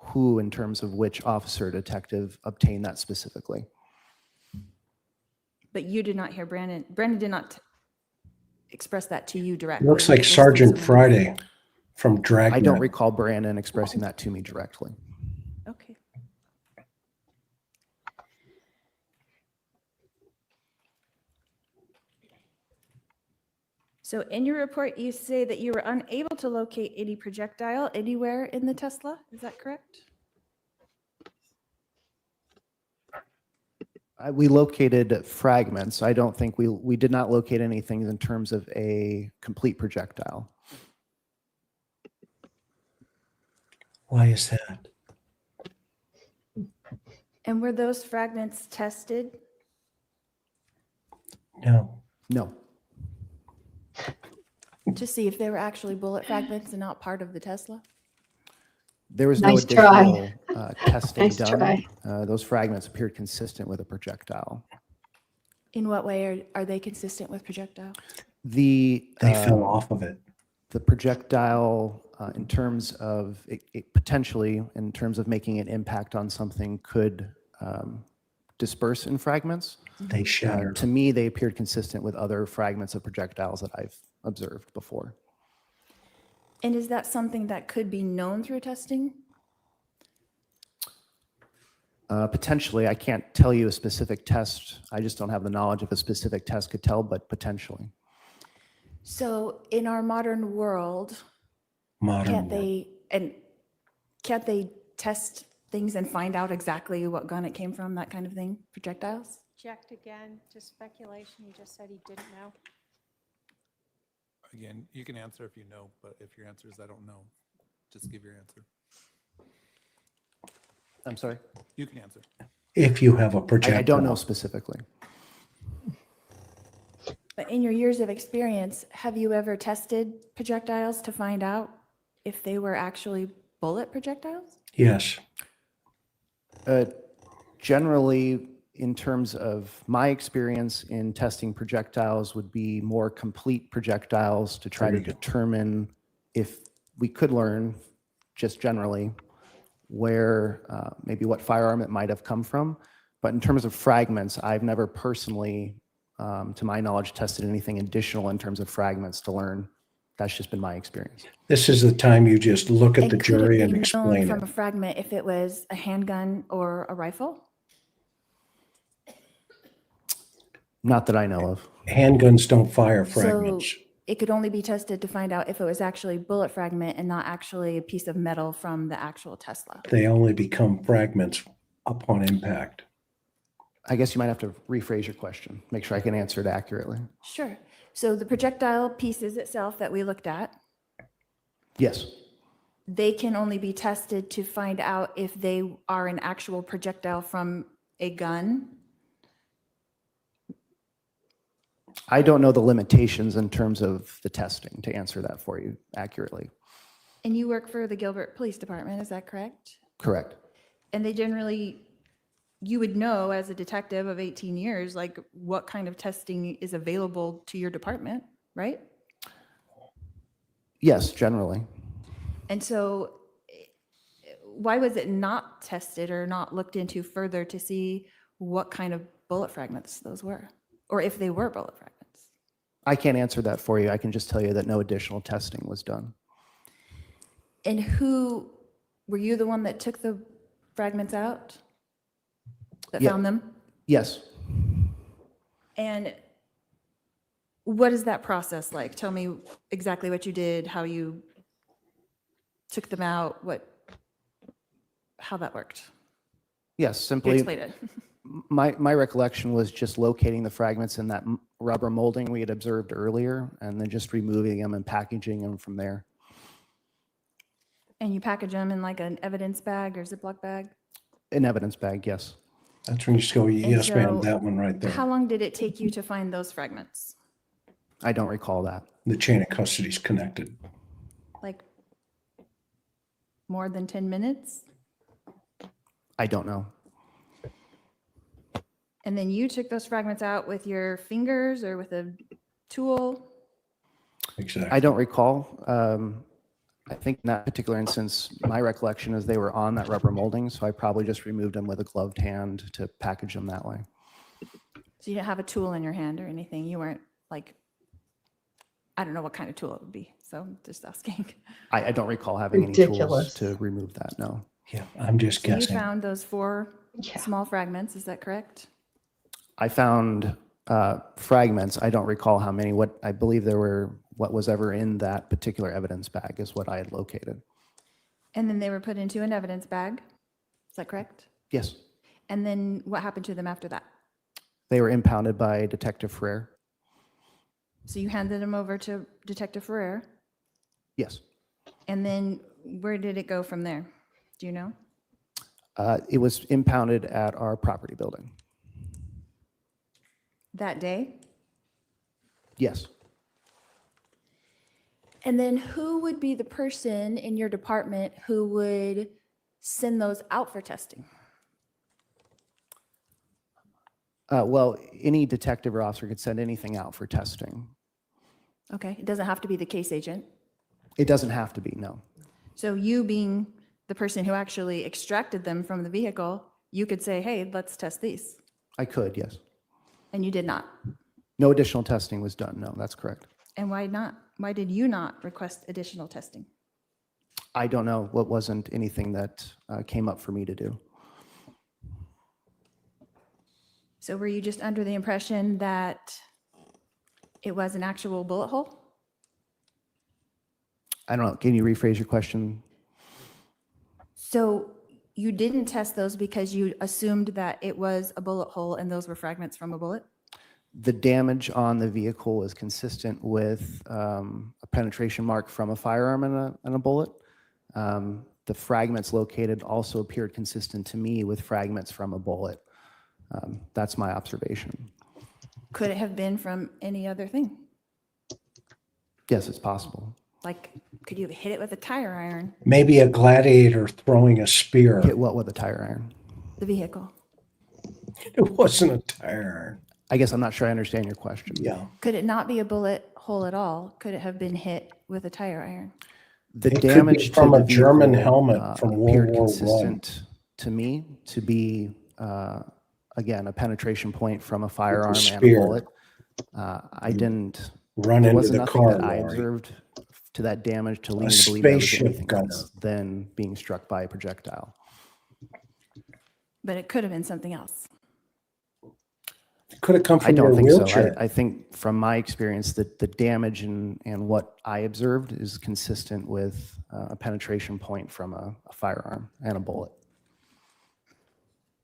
who in terms of which officer or detective obtained that specifically. But you did not hear Brandon. Brandon did not express that to you directly. Looks like Sergeant Friday from Dragnet. I don't recall Brandon expressing that to me directly. Okay. So in your report, you say that you were unable to locate any projectile anywhere in the Tesla. Is that correct? We located fragments. I don't think we did not locate anything in terms of a complete projectile. Why is that? And were those fragments tested? No. No. To see if they were actually bullet fragments and not part of the Tesla? There was no Nice additional try. testing Nice done. try. Those fragments appeared consistent with a projectile. In what way are they consistent with projectile? They fell off of it. The projectile, in terms of it potentially, in terms of making an impact on something, could disperse in fragments. They shattered. To me, they appeared consistent with other fragments of projectiles that I've observed before. And is that something that could be known through testing? Potentially, I can't tell you a specific test. I just don't have the knowledge of a specific test could tell, but potentially. So in our modern world, can't they test things and find out exactly what gun it came from, that kind of thing, projectiles? Checked again, just speculation. He just said he didn't know. Again, you can answer if you know, but if your answer is I don't know, just give your answer. I'm sorry? You can answer. If you have a projectile. I don't know specifically. But in your years of experience, have you ever tested projectiles to find out if they were actually bullet projectiles? Yes. Generally, in terms of my experience in testing projectiles, would be more complete projectiles to try to determine if we could learn, just generally, where maybe what firearm it might have come from. But in terms of fragments, I've never personally, to my knowledge, tested anything additional in terms of fragments to learn. That's just been my experience. This is the time you just look at the Could it jury be and known explain from it. a fragment if it was a handgun or a rifle? Not that I know of. Handguns don't fire fragments. So it could only be tested to find out if it was actually bullet fragment and not actually a piece of metal from the actual Tesla. They only become fragments upon impact. I guess you might have to rephrase your question, make sure I can answer it accurately. Sure. So the projectile pieces itself that we looked at, Yes. they can only be tested to find out if they are an actual projectile from a gun. I don't know the limitations in terms of the testing to answer that for you accurately. And you work for the Gilbert Police Department, is that correct? Correct. And they generally, you would know as a detective of 18 years, like what kind of testing is available to your department, right? Yes, generally. And so why was it not tested or not looked into further to see what kind of bullet fragments those were? Or if they were bullet fragments? I can't answer that for you. I can just tell you that no additional testing was done. And were you the one that took the fragments out? That Yeah. found them? Yes. And what is that process like? Tell me exactly what you did, how you took them out, how that worked. Yes, You simply. explain it. My recollection was just locating the fragments in that rubber molding we had observed earlier, and then just removing them and packaging them from there. And you package them in like an evidence bag or Ziploc bag? An evidence bag, yes. That's when you just go, yes, ma'am, so that one right there. How long did it take you to find those fragments? I don't recall that. The chain of custody is connected. Like more than 10 minutes? I don't know. And then you took those fragments out with your fingers or with a tool? Exactly. I don't recall. I think in that particular instance, my recollection is they were on that rubber molding, so I probably just removed them with a gloved hand to package them that way. So you didn't have a tool in your hand or anything? You weren't like, I don't know what kind of tool it would be, so I'm just asking. I don't recall having any Ridiculous. tools to remove that, no. Yeah, I'm just So you guessing. found those 4 small fragments, is that correct? I found fragments. I don't recall how many. What I believe there were, what was ever in that particular evidence bag is what I had located. And then they were put into an evidence bag, is that correct? Yes. And then what happened to them after that? They were impounded by Detective Ferrer. So you handed them over to Detective Ferrer, Yes. and then where did it go from there? Do you know? It was impounded at our property building. That day? Yes. And then who would be the person in your department who would send those out for testing? Well, any detective or officer could send anything out for testing. Okay, it doesn't have to be the case agent. It doesn't have to be, no. So you being the person who actually extracted them from the vehicle, you could say, hey, let's test these. I could, yes. And you did not. No additional testing was done, no, that's correct. And why not? Why did you not request additional testing? I don't know. What wasn't anything that came up for me to do. So were you just under the impression that it was an actual bullet hole? I don't know. Can you rephrase your question? So you didn't test those because you assumed that it was a bullet hole and those were fragments from a bullet? The damage on the vehicle is consistent with a penetration mark from a firearm and a bullet. the fragments located also appeared consistent to me with fragments from a bullet. That's my observation. Could it have been from any other thing? Yes, it's possible. Like, could you have hit it with a tire iron? Maybe a gladiator throwing a spear. Hit what with a tire iron? The vehicle. It wasn't a tire iron. I guess I'm not sure I understand your question. Yeah. Could it not be a bullet hole at all? Could it have been hit with a tire iron? The It could be damage from to a the German vehicle, helmet from World appeared War I. consistent to me to be, again, a penetration point from a firearm and a spear. bullet. I didn't Run there into wasn't the nothing car, that I Lori. observed to that damage to lead A me to believe that was spaceship anything gunner. else than being struck by a projectile. But it could have been something else. It could have come I from your don't think wheelchair. so. I think from my experience that the damage and what I observed is consistent with a penetration point from a firearm and a bullet.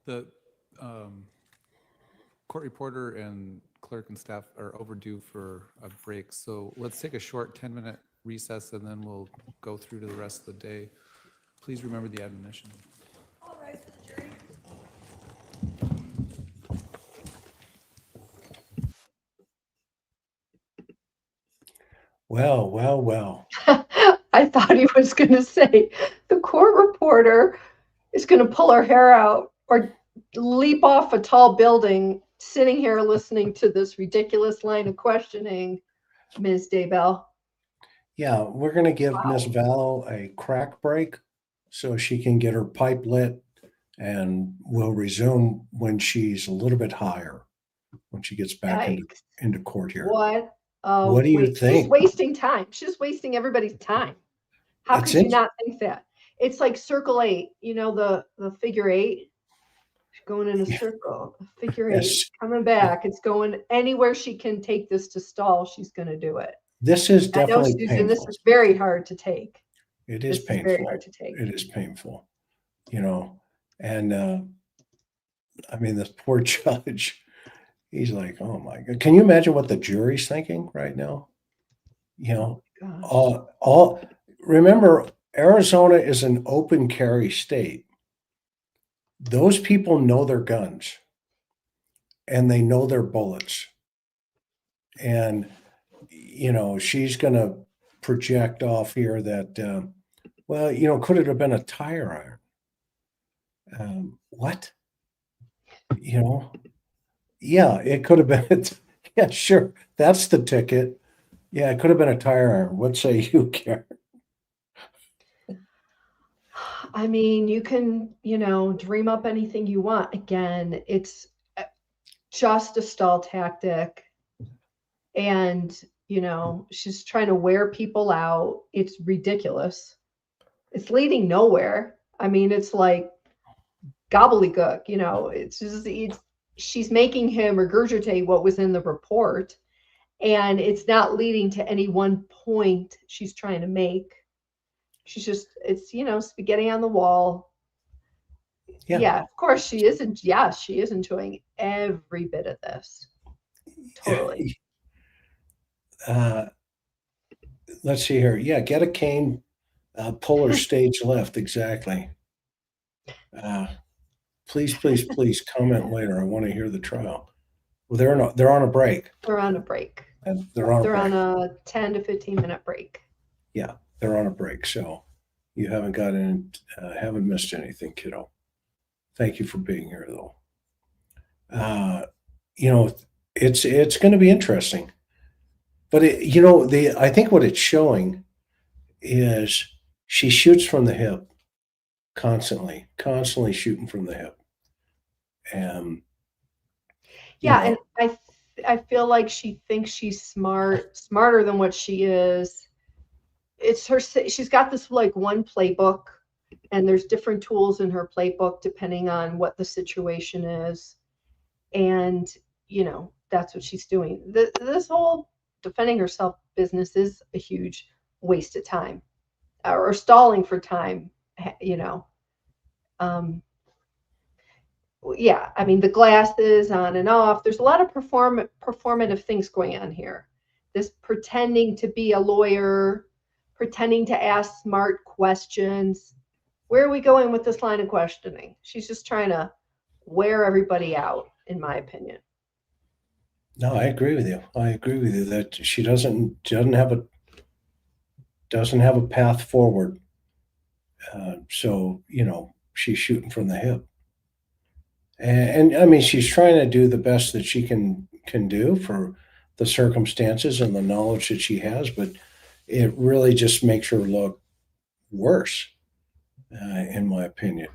The court reporter and clerk and staff are overdue for a break. So let's take a short 10-minute recess and then we'll go through to the rest of the day. Please remember the admonition. All right, for the jury. Well, well, well. I thought he was going to say the court reporter is going to pull her hair out or leap off a tall building, sitting here listening to this ridiculous line of questioning, Ms. Daybell. Yeah, we're going to give Miss Vallow a crack break so she can get her pipe lit, and we'll resume when she's a little bit higher, when she gets back into court here. What? What do you She's think? wasting time. She's wasting everybody's time. How It's could you in- not think that? It's like circle 8, you know, the figure 8. She's going in a circle, a figure 8, Yes. coming back. It's going anywhere she can take this to stall, she's going to do it. This is I know, definitely Susan, this painful. is very hard to take. It is This painful. very hard to take. It is painful, you know. And I mean, this poor judge, he's like, oh my God. Can you imagine what the jury's thinking right now? You know, remember, Arizona is an open carry state. Those people know their guns and they know their bullets. And, you know, she's going to project off here that, well, you know, could it have been a tire iron? What? You know, yeah, it could have been. Yeah, sure. That's the ticket. Yeah, it could have been a tire iron. What say you, Karen? I mean, you can, you know, dream up anything you want. Again, it's just a stall tactic. And, you know, she's trying to wear people out. It's ridiculous. It's leading nowhere. I mean, it's like gobbledygook, you know, it's just, she's making him regurgitate what was in the report. And it's not leading to any one point she's trying to make. She's just, it's, you know, spaghetti on the wall. Yeah, of course she isn't. Yeah, she is enjoying every bit of this. Totally. Let's see here. Yeah, get a cane, pull her stage left. Exactly. Please, please, please comment later. I want to hear the trial. Well, they're on a break. They're on a break. And they're on a 10 to 15 minute break. Yeah, they're on a break. So you haven't haven't missed anything, kiddo. Thank you for being here, though. You know, it's going to be interesting. But you know, I think what it's showing is she shoots from the hip constantly shooting from the hip. And yeah, and I feel like she thinks she's smarter than what she is. It's her. She's got this like one playbook, and there's different tools in her playbook depending on what the situation is, and you know that's what she's doing. This whole defending herself business is a huge waste of time, or stalling for time. You know. Yeah, I mean, the glasses on and off. There's a lot of performative things going on here. This pretending to be a lawyer, pretending to ask smart questions. where are we going with this line of questioning? She's just trying to wear everybody out, in my opinion. No, I agree with you. I agree with you that she doesn't have a path forward. So, she's shooting from the hip. And I mean, she's trying to do the best that she can do for the circumstances and the knowledge that she has, but it really just makes her look worse, in my opinion,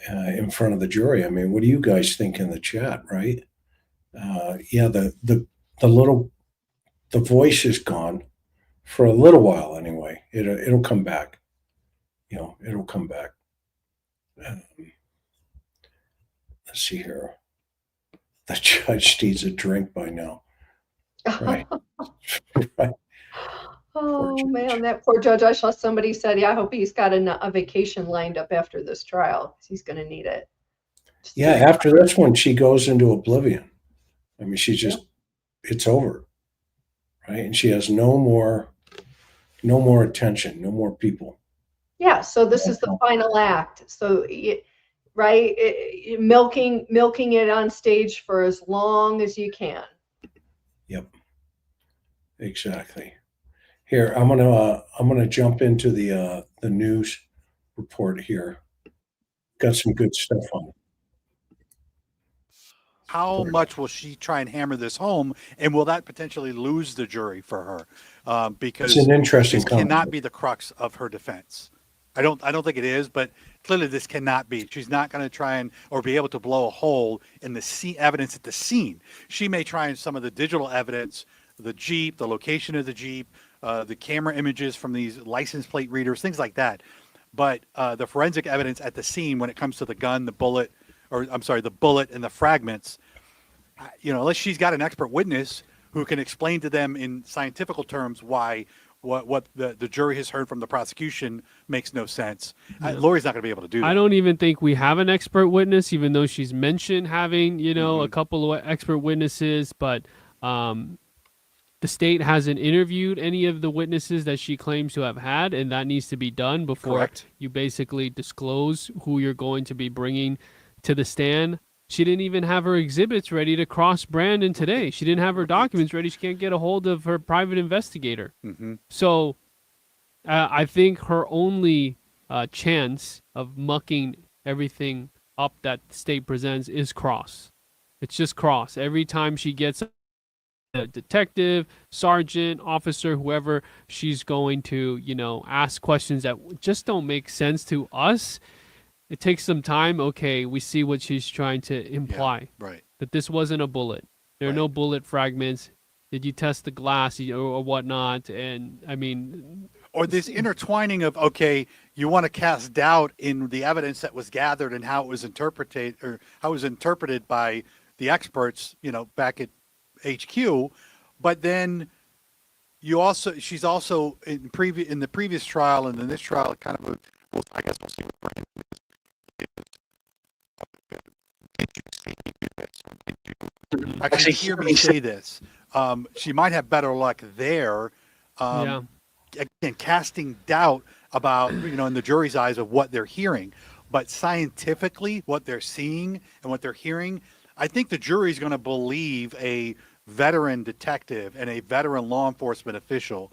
in front of the jury. I mean, what do you guys think in the chat, right? Yeah, the voice is gone for a little while anyway. It'll come back. It'll come back. Let's see here. The judge needs a drink by now. Right. Right. Oh man, that poor judge. I saw somebody said, yeah, I hope he's got a vacation lined up after this trial. He's going to need it. Yeah, after this one, she goes into oblivion. I mean, it's over. Right. And she has no more attention, no more people. Yeah, so this is the final act. So, right, milking it on stage for as long as you can. Yep, exactly. Here, I'm gonna jump into the news report here. Got some good stuff on it. How much will she try and hammer this home, and will that potentially lose the jury for her? Because it's an interesting this cannot be the crux of her defense. I don't think it is, but clearly this cannot be. She's not going to try or be able to blow a hole in the evidence at the scene. She may try in some of the digital evidence, the Jeep, the location of the Jeep, the camera images from these license plate readers, things like that. But the forensic evidence at the scene, when it comes to the gun, the bullet and the fragments, unless she's got an expert witness who can explain to them in scientific terms why what the jury has heard from the prosecution makes no sense. Lori's not going to be able to do that. I don't even think we have an expert witness, even though she's mentioned having, a couple of expert witnesses, but the state hasn't interviewed any of the witnesses that she claims to have had, and that needs to be done before you basically disclose who you're going to be bringing to the stand. She didn't even have her exhibits ready to cross Brandon today. She didn't have her documents ready. She can't get a hold of her private investigator. So I think her only chance of mucking everything up that the state presents is cross. It's just cross. Every time she gets a detective, sergeant, officer, whoever, she's going to, ask questions that just don't make sense to us. It takes some time. Okay, we see what she's trying to imply. Yeah, right. That this wasn't a bullet. There are no bullet fragments. Did you test the glass or whatnot? And I mean, or this intertwining of, okay, you want to cast doubt in the evidence that was gathered and how it was interpreted by the experts, back at HQ, but then she's also in the previous trial and in this trial kind of I guess we'll see what Brandon is. Actually hear me say this. She might have better luck there. Again, casting doubt about, in the jury's eyes of what they're hearing, but scientifically what they're seeing and what they're hearing, I think the jury's going to believe a veteran detective and a veteran law enforcement official,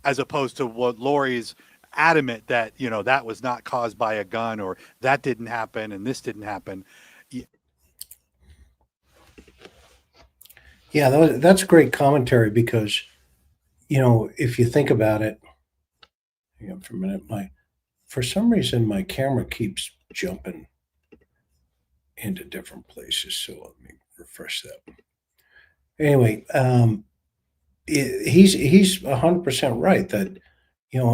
as opposed to what Lori's adamant that, that was not caused by a gun, or that didn't happen and this didn't happen. Yeah, that's great commentary because, if you think about it, hang on for a minute, for some reason my camera keeps jumping into different places. So let me refresh that. Anyway, he's 100% right that,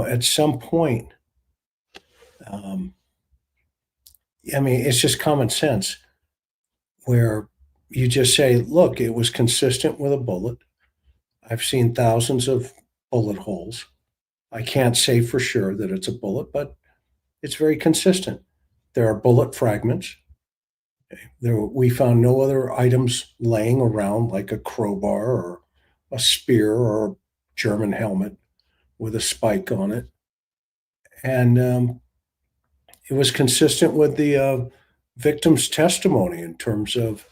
at some point, it's just common sense where you just say, look, it was consistent with a bullet. I've seen thousands of bullet holes. I can't say for sure that it's a bullet, but it's very consistent. There are bullet fragments. We found no other items laying around like a crowbar or a spear or a German helmet with a spike on it. And it was consistent with the victim's testimony in terms of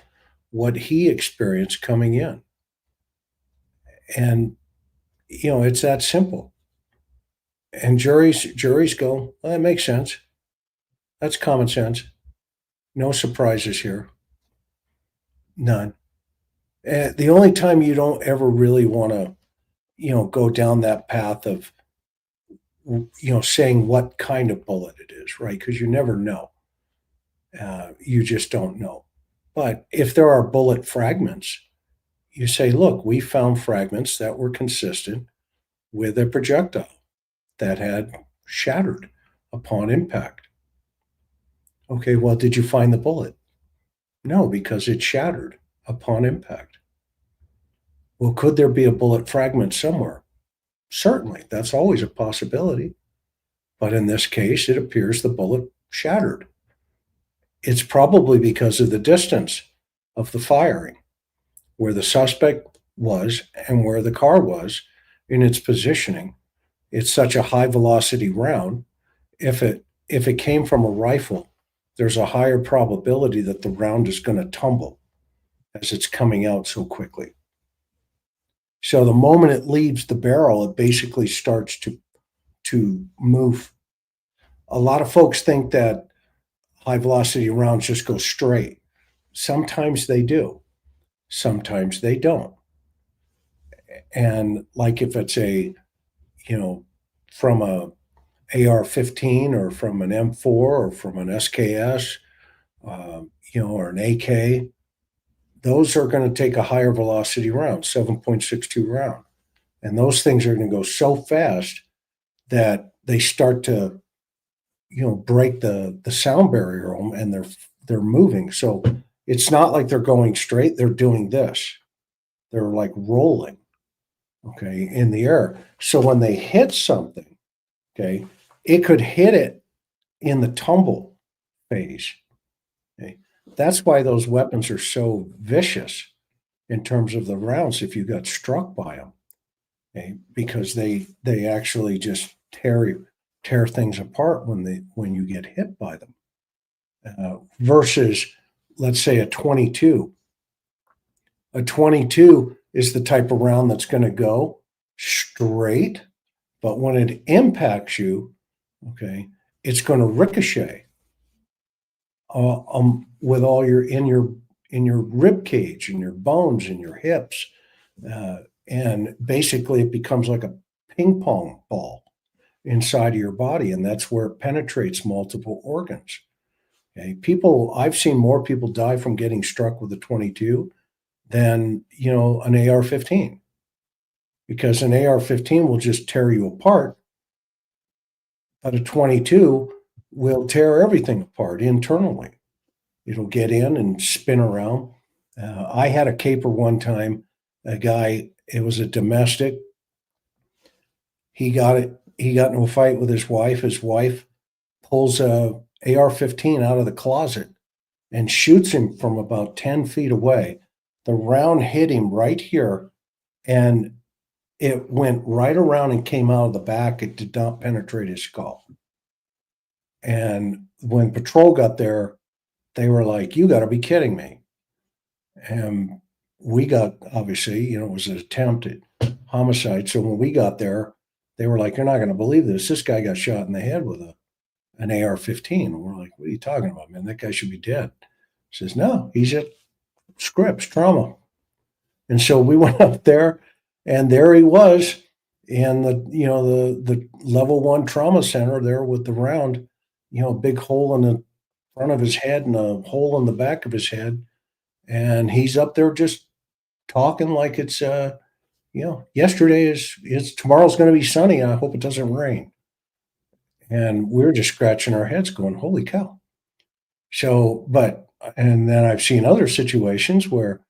what he experienced coming in. And, it's that simple. And juries go, well, that makes sense. That's common sense. No surprises here. None. The only time you don't ever really want to, go down that path of, saying what kind of bullet it is, right? Because you never know. You just don't know. But if there are bullet fragments, you say, look, we found fragments that were consistent with a projectile that had shattered upon impact. Okay, well, did you find the bullet? No, because it shattered upon impact. Well, could there be a bullet fragment somewhere? Certainly, that's always a possibility. But in this case, it appears the bullet shattered. It's probably because of the distance of the firing, where the suspect was and where the car was in its positioning. It's such a high velocity round. If it came from a rifle, there's a higher probability that the round is going to tumble as it's coming out so quickly. So the moment it leaves the barrel, it basically starts to move. A lot of folks think that high velocity rounds just go straight. Sometimes they do. Sometimes they don't. And like if it's from a AR-15 or from an M4 or from an SKS, or an AK, those are going to take a higher velocity round, 7.62 round. And those things are going to go so fast that they start to, break the sound barrier and they're moving. So it's not like they're going straight. They're doing this. They're like rolling, okay, in the air. So when they hit something, okay, it could hit it in the tumble phase. Okay. That's why those weapons are so vicious in terms of the rounds if you got struck by them, okay, because they actually just tear things apart when you get hit by them. Versus, let's say, a 22. A 22 is the type of round that's going to go straight, but when it impacts you, okay, it's going to ricochet with all in your rib cage, in your bones, in your hips, and basically it becomes like a ping pong ball inside of your body, and that's where it penetrates multiple organs. Okay, I've seen more people die from getting struck with a 22 than an AR-15, because an AR-15 will just tear you apart, but a 22 will tear everything apart internally. It'll get in and spin around. I had a caper one time. A guy, it was a domestic. He got into a fight with his wife. His wife pulls a AR-15 out of the closet and shoots him from about 10 feet away. The round hit him right here, and it went right around and came out of the back. It did not penetrate his skull. And when patrol got there, they were like, "You got to be kidding me." And we got, obviously, it was an attempted homicide. So when we got there, they were like, "You're not going to believe this. This guy got shot in the head with an AR-15. And we're like, "What are you talking about, man? That guy should be dead." He says, "No, he's at Scripps Trauma." And so we went up there, and there he was in the level 1 trauma center there with the round, a big hole in the front of his head and a hole in the back of his head. And he's up there just talking like it's, yesterday is tomorrow's going to be sunny. I hope it doesn't rain. And we're just scratching our heads going, holy cow. So, and then I've seen other situations where,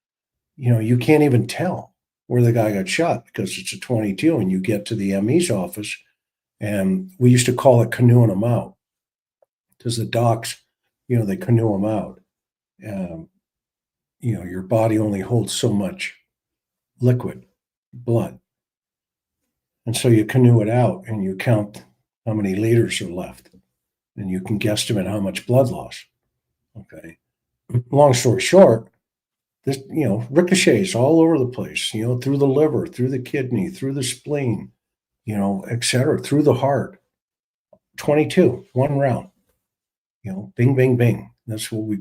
you can't even tell where the guy got shot because it's a 22, and you get to the ME's office, and we used to call it canoeing them out, because the docs, they canoe them out. Your body only holds so much liquid, blood. And so you canoe it out and you count how many liters are left. and you can guesstimate how much blood loss. Okay. Long story short, this, ricochets all over the place, through the liver, through the kidney, through the spleen, et cetera, through the heart. 22, one round, bing, bing, bing. That's why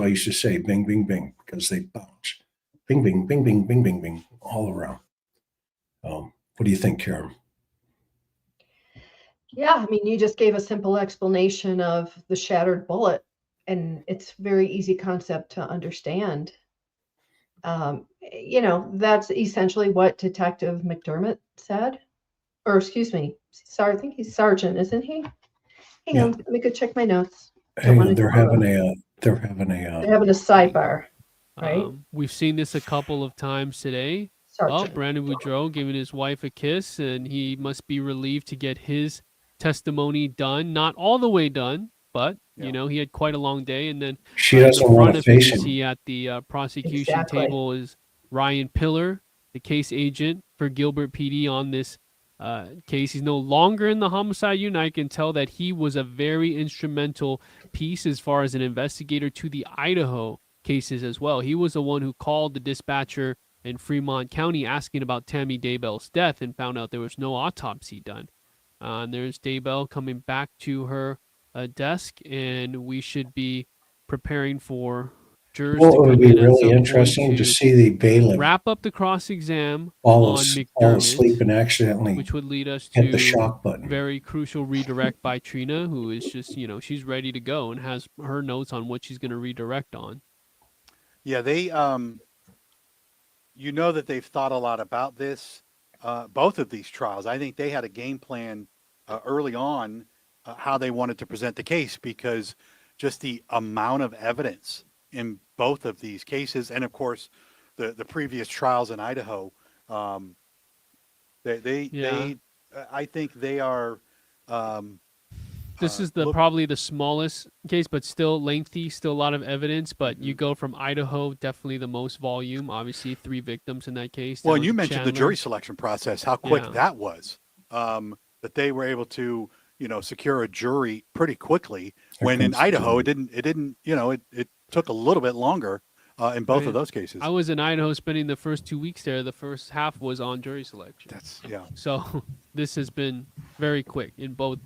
I used to say bing, bing, bing, because they bounce. Bing, bing, bing, bing, bing, bing, bing, all around. What do you think, Karen? Yeah, I mean, you just gave a simple explanation of the shattered bullet, and it's very easy concept to understand. That's essentially what Detective McDermott said, or excuse me, sorry, I think he's sergeant, isn't he? Hang on, let me go check my notes. Hang on, they're having a sidebar, right? We've seen this a couple of times today. Sergeant. Brandon Boudreaux giving his wife a kiss, and he must be relieved to get his testimony done. Not all the way done, but he had quite a long day. And then she doesn't want to face him. See at the prosecution table is Ryan Pillar, the case agent for Gilbert PD on this case. He's no longer in the homicide unit. I can tell that he was a very instrumental piece as far as an investigator to the Idaho cases as well. He was the one who called the dispatcher in Fremont County asking about Tammy Daybell's death and found out there was no autopsy done. And there's Daybell coming back to her desk, and we should be preparing for jurors. Well, it would be really interesting to see the bailiff wrap up the cross-exam fall on asleep McDermott, and accidentally which would lead us hit to the shock button. Very crucial redirect by Trina, who is just, she's ready to go and has her notes on what she's going to redirect on. Yeah, they, that they've thought a lot about this, both of these trials. I think they had a game plan early on how they wanted to present the case, because just the amount of evidence in both of these cases, and of course the previous trials in Idaho, I think they are. This is probably the smallest case, but still lengthy, still a lot of evidence. But you go from Idaho, definitely the most volume. Obviously, 3 victims in that case. Well, and you mentioned the jury selection process, how quick that was. That they were able to, secure a jury pretty quickly. When in Idaho, it took a little bit longer in both of those cases. I was in Idaho spending the first 2 weeks there. The first half was on jury selection. So this has been very quick in both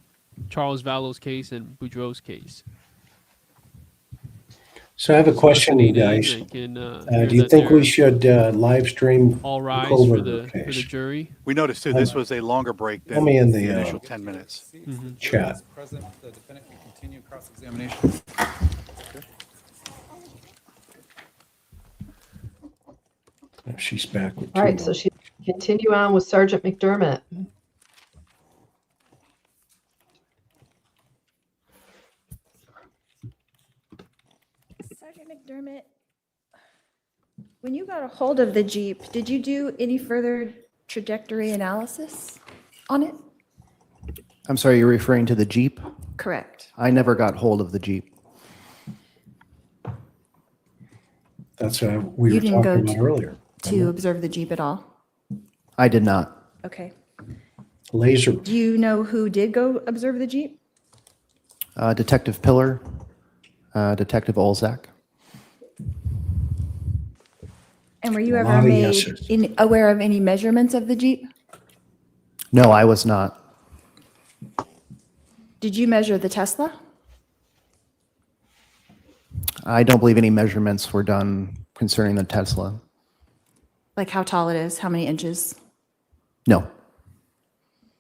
Charles Vallow's case and Boudreaux's case. So I have a question, you guys. Do you think we should live stream all rise for the jury? We noticed too, this was a longer break than in the initial 10 minutes. Chat. Present, the defendant can continue cross-examination. She's back. All right, so she continue on with Sergeant McDermott. Sergeant McDermott, when you got a hold of the Jeep, did you do any further trajectory analysis on it? I'm sorry, you're referring to the Jeep? Correct. I never got hold of the Jeep. That's what we were talking about earlier. To observe the Jeep at all? I did not. Okay. Laser. Do you know who did go observe the Jeep? Detective Pillar, Detective Olzak. And were you ever made aware of any measurements of the Jeep? No, I was not. Did you measure the Tesla? I don't believe any measurements were done concerning the Tesla. Like how tall it is, how many inches? No.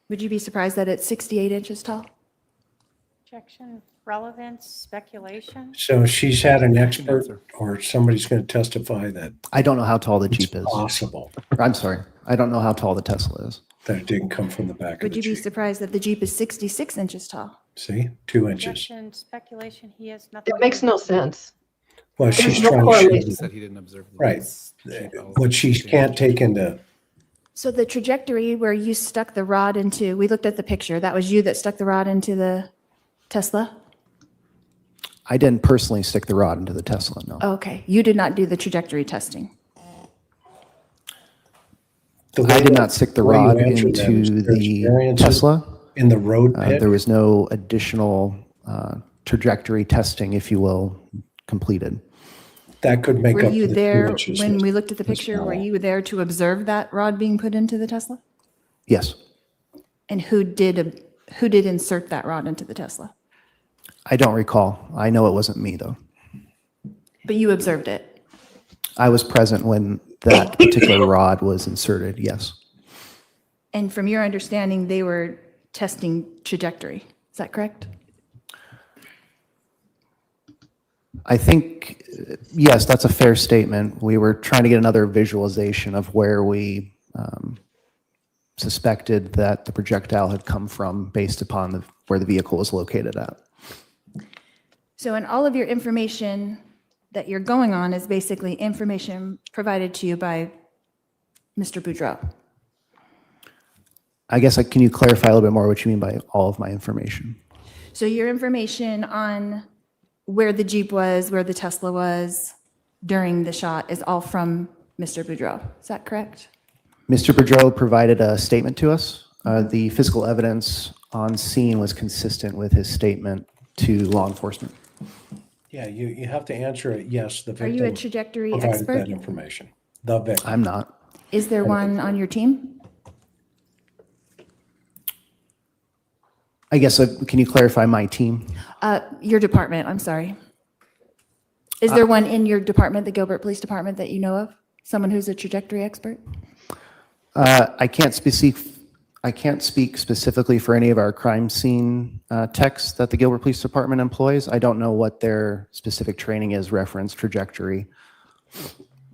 Would you be surprised that it's 68 inches tall? Objection, relevance, speculation. So she's had an expert or somebody's going to testify that I don't know how tall the Jeep is. Possible. I'm sorry. I don't know how tall the Tesla is. That it didn't come from the back of the Would you be surprised that the Jeep is 66 inches tall? See, 2 inches. Objection, speculation, he has nothing. It makes no sense. Well, she's trying to show. He didn't observe the Right. What she can't take into. So the trajectory where you stuck the rod into, we looked at the picture, that was you that stuck the rod into the Tesla? I didn't personally stick the rod into the Tesla, no. Okay, you did not do the trajectory testing. I did not stick the rod into the Tesla. In the road pit? There was no additional trajectory testing, if you will, completed. That could make Were up you to the there 2 inches. when we looked at the Ms. picture? Were Vallow. you there to observe that rod being put into the Tesla? Yes. And who did insert that rod into the Tesla? I don't recall. I know it wasn't me, though. But you observed it. I was present when that particular rod was inserted, yes. And from your understanding, they were testing trajectory. Is that correct? I think, yes, that's a fair statement. We were trying to get another visualization of where we suspected that the projectile had come from based upon where the vehicle was located at. So in all of your information that you're going on is basically information provided to you by Mr. Boudreaux. I guess, can you clarify a little bit more what you mean by all of my information? So your information on where the Jeep was, where the Tesla was during the shot is all from Mr. Boudreaux. Is that correct? Mr. Boudreaux provided a statement to us. The physical evidence on scene was consistent with his statement to law enforcement. Yeah, you have to answer it, yes, the victim. Are you a trajectory provided expert? that information. The victim. I'm not. Is there one on your team? I guess, can you clarify my team? Your department, I'm sorry. Is there one in your department, the Gilbert Police Department, that you know of? Someone who's a trajectory expert? I can't speak specifically for any of our crime scene techs that the Gilbert Police Department employs. I don't know what their specific training is, reference trajectory.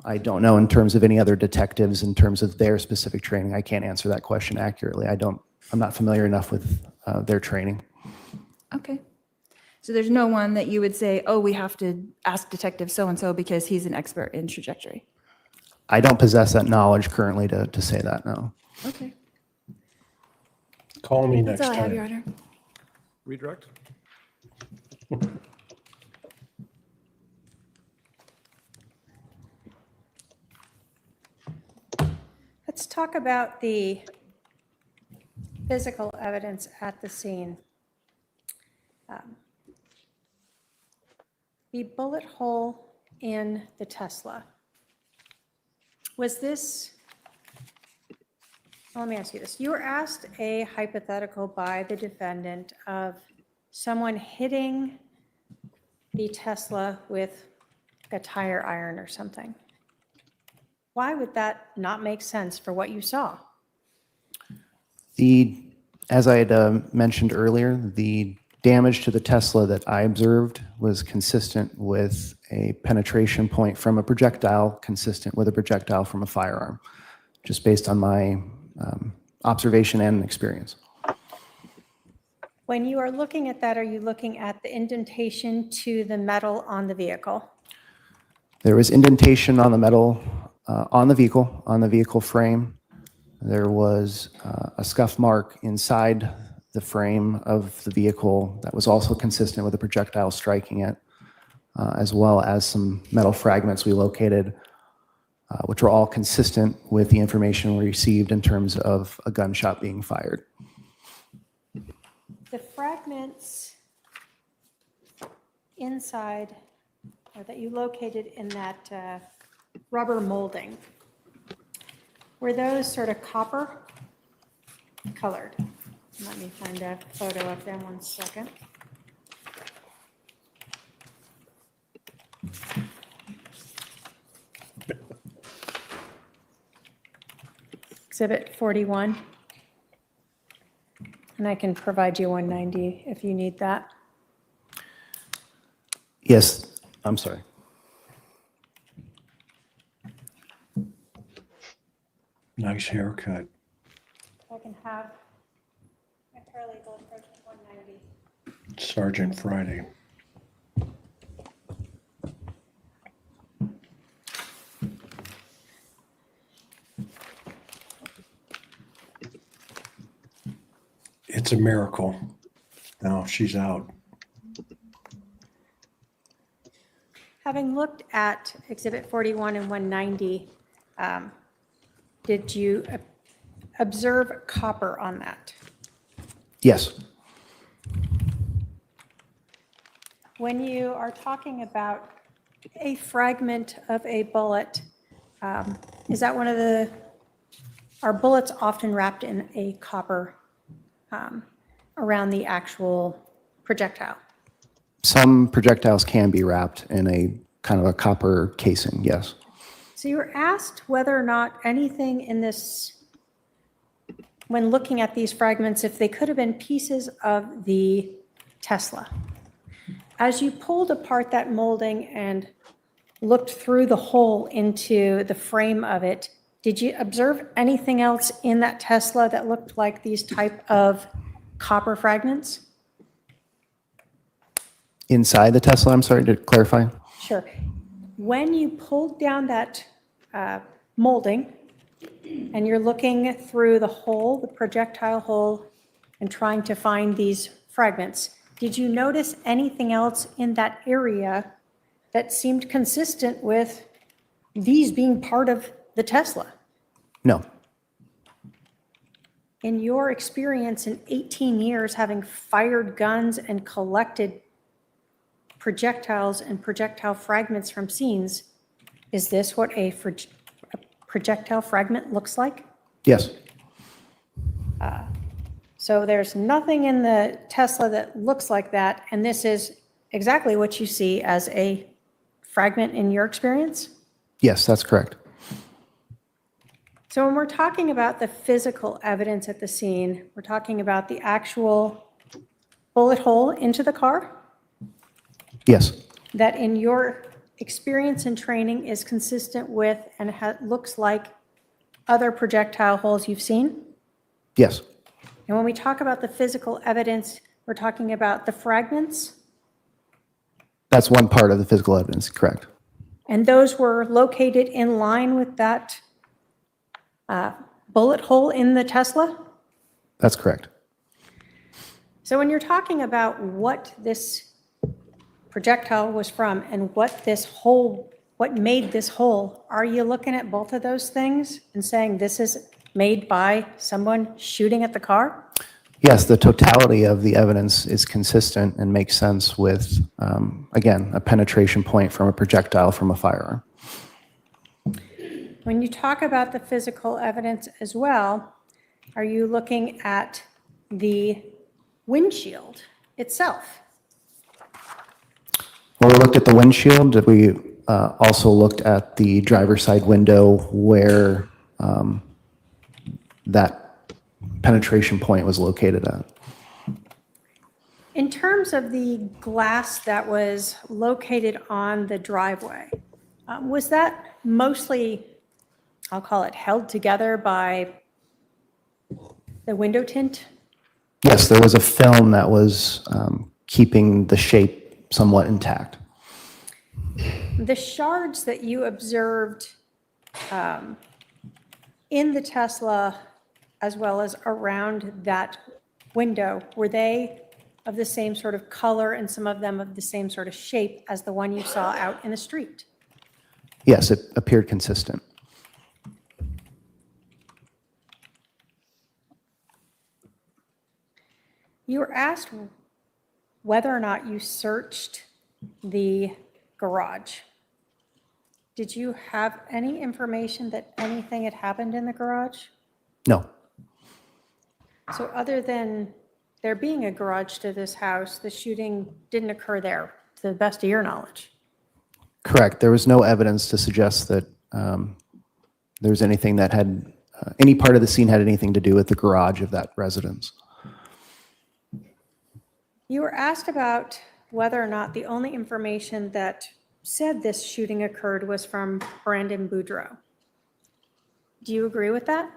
I don't know in terms of any other detectives in terms of their specific training. I can't answer that question accurately. I'm not familiar enough with their training. Okay. So there's no one that you would say, oh, we have to ask Detective so-and-so because he's an expert in trajectory. I don't possess that knowledge currently to say that, no. Okay. Call me That's next all I have, time. Your Honor. Redirect. Let's talk about the physical evidence at the scene. The bullet hole in the Tesla. Was this, let me ask you this. You were asked a hypothetical by the defendant of someone hitting the Tesla with a tire iron or something. Why would that not make sense for what you saw? As I had mentioned earlier, the damage to the Tesla that I observed was consistent with a penetration point from a projectile, consistent with a projectile from a firearm, just based on my observation and experience. When you are looking at that, are you looking at the indentation to the metal on the vehicle? There was indentation on the metal, on the vehicle frame. There was a scuff mark inside the frame of the vehicle that was also consistent with a projectile striking it, as well as some metal fragments we located, which were all consistent with the information we received in terms of a gunshot being fired. The fragments inside, or that you located in that rubber molding, were those sort of copper colored? Let me find a photo of them 1 second. Exhibit 41. And I can provide you 190 if you need that. Yes, I'm sorry. Nice haircut. I can have my paralegal approach 190. Sergeant Friday. It's a miracle. Now she's out. Having looked at Exhibit 41 and 190, did you observe copper on that? Yes. When you are talking about a fragment of a bullet, is that one of the, are bullets often wrapped in a copper around the actual projectile? Some projectiles can be wrapped in a kind of a copper casing, yes. So you were asked whether or not anything in this, when looking at these fragments, if they could have been pieces of the Tesla. As you pulled apart that molding and looked through the hole into the frame of it, did you observe anything else in that Tesla that looked like these type of copper fragments? Inside the Tesla, I'm sorry to clarify. Sure. When you pulled down that molding and you're looking through the hole, the projectile hole, and trying to find these fragments, did you notice anything else in that area that seemed consistent with these being part of the Tesla? No. In your experience in 18 years having fired guns and collected projectiles and projectile fragments from scenes, is this what a projectile fragment looks like? Yes. So there's nothing in the Tesla that looks like that, and this is exactly what you see as a fragment in your experience? Yes, that's correct. So when we're talking about the physical evidence at the scene, we're talking about the actual bullet hole into the car? Yes. That in your experience and training is consistent with and looks like other projectile holes you've seen? Yes. And when we talk about the physical evidence, we're talking about the fragments? That's one part of the physical evidence, correct. And those were located in line with that bullet hole in the Tesla? That's correct. So when you're talking about what this projectile was from and what this hole, what made this hole, are you looking at both of those things and saying this is made by someone shooting at the car? Yes, the totality of the evidence is consistent and makes sense with, again, a penetration point from a projectile from a firearm. When you talk about the physical evidence as well, are you looking at the windshield itself? When we looked at the windshield, we also looked at the driver's side window where that penetration point was located at. In terms of the glass that was located on the driveway, was that mostly, I'll call it, held together by the window tint? Yes, there was a film that was keeping the shape somewhat intact. The shards that you observed in the Tesla as well as around that window, were they of the same sort of color and some of them of the same sort of shape as the one you saw out in the street? Yes, it appeared consistent. You were asked whether or not you searched the garage. Did you have any information that anything had happened in the garage? No. So other than there being a garage to this house, the shooting didn't occur there, to the best of your knowledge? Correct. There was no evidence to suggest that there was anything that had, any part of the scene had anything to do with the garage of that residence. You were asked about whether or not the only information that said this shooting occurred was from Brandon Boudreaux. Do you agree with that?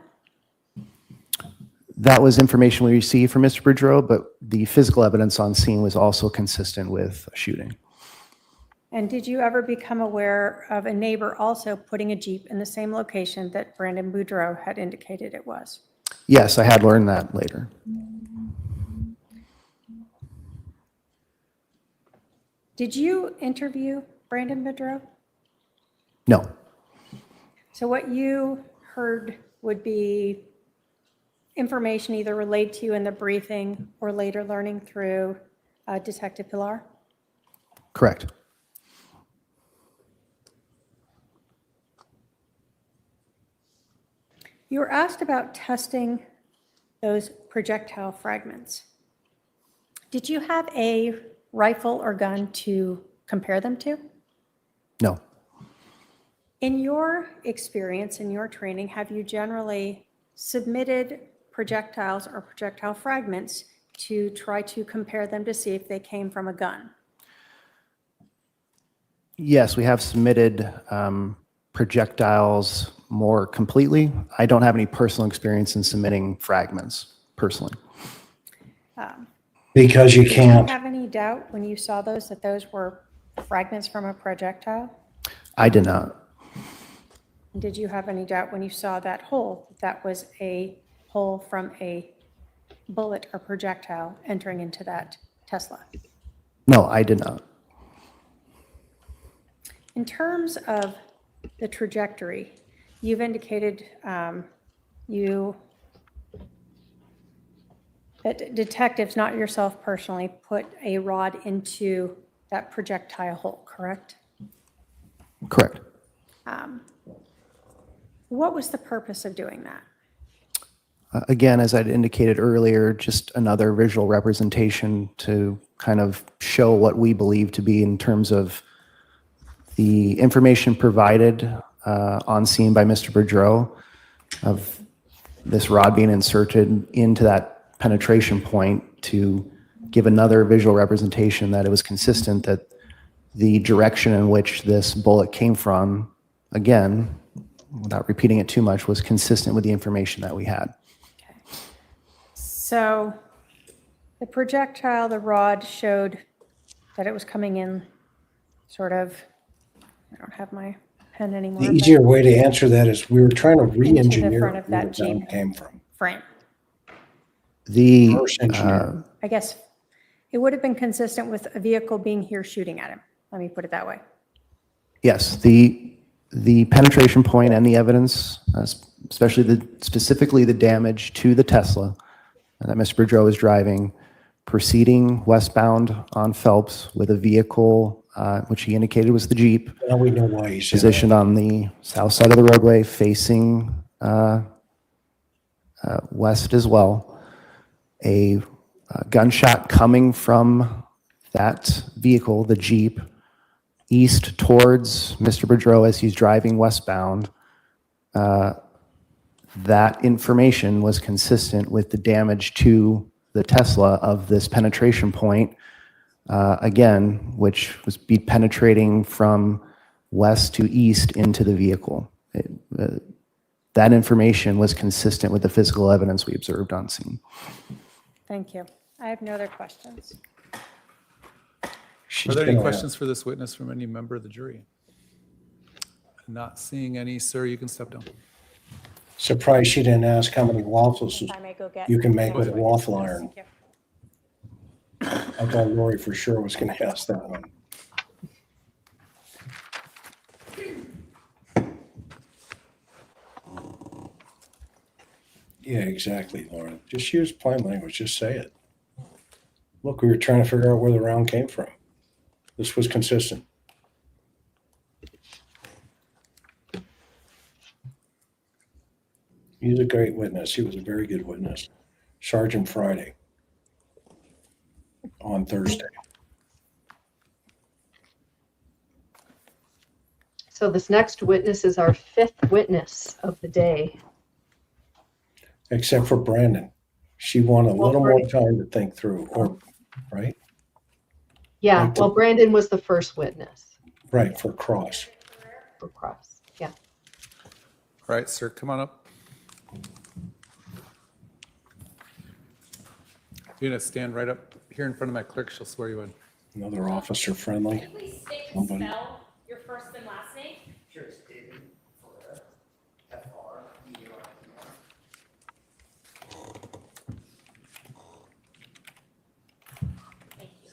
That was information we received from Mr. Boudreaux, but the physical evidence on scene was also consistent with a shooting. And did you ever become aware of a neighbor also putting a Jeep in the same location that Brandon Boudreaux had indicated it was? Yes, I had learned that later. Did you interview Brandon Boudreaux? No. So what you heard would be information either relayed to you in the briefing or later learning through Detective Pilar? Correct. You were asked about testing those projectile fragments. Did you have a rifle or gun to compare them to? No. In your experience, in your training, have you generally submitted projectiles or projectile fragments to try to compare them to see if they came from a gun? Yes, we have submitted projectiles more completely. I don't have any personal experience in submitting fragments personally. Because you Did can't. you have any doubt when you saw those that those were fragments from a projectile? I did not. Did you have any doubt when you saw that hole, that was a hole from a bullet or projectile entering into that Tesla? No, I did not. In terms of the trajectory, you've indicated that detectives, not yourself personally, put a rod into that projectile hole, correct? Correct. What was the purpose of doing that? Again, as I'd indicated earlier, just another visual representation to kind of show what we believe to be in terms of the information provided on scene by Mr. Boudreaux of this rod being inserted into that penetration point to give another visual representation that it was consistent that the direction in which this bullet came from, again, without repeating it too much, was consistent with the information that we had. Okay. So the projectile, the rod showed that it was coming in sort of, I don't have my pen anymore. The easier way to answer that is we were trying to into the re-engineer front where of that the gun Jeep came from. frame. The Reverse engineer. I guess it would have been consistent with a vehicle being here shooting at him. Let me put it that way. Yes, the penetration point and the evidence, especially specifically the damage to the Tesla that Mr. Boudreaux was driving, proceeding westbound on Phelps with a vehicle, which he indicated was the Jeep. Now we know why he's positioned on the south side of the roadway, facing west as well. A gunshot coming from that vehicle, the Jeep, east towards Mr. Boudreaux as he's driving westbound. That information was consistent with the damage to the Tesla of this penetration point, again, which was penetrating from west to east into the vehicle. That information was consistent with the physical evidence we observed on scene. Thank you. I have no other questions. Are there any questions for this witness from any member of the jury? Not seeing any, sir, you can step down. Surprised she didn't ask how many waffles I may go get you can make with a the waffle witnesses. iron. Thank you. I thought Lori for sure was going to ask that one. Yeah, exactly, Lauren. Just use plain language. Just say it. Look, we were trying to figure out where the round came from. This was consistent. He's a great witness. He was a very good witness. Sergeant Friday on Thursday. So this next witness is our fifth witness of the day. Except for Brandon. She wanted a little more time to think through, or right? Yeah, Like well, Brandon was the first witness. Right, for Cross. For Cross, yeah. All right, sir, come on up. You're gonna stand right up here in front of my clerk. She'll swear you in. Another officer friendly. Please state and Somebody. spell your first and last name. Sure, it's David Fuhr, F-R-E-R. Thank you.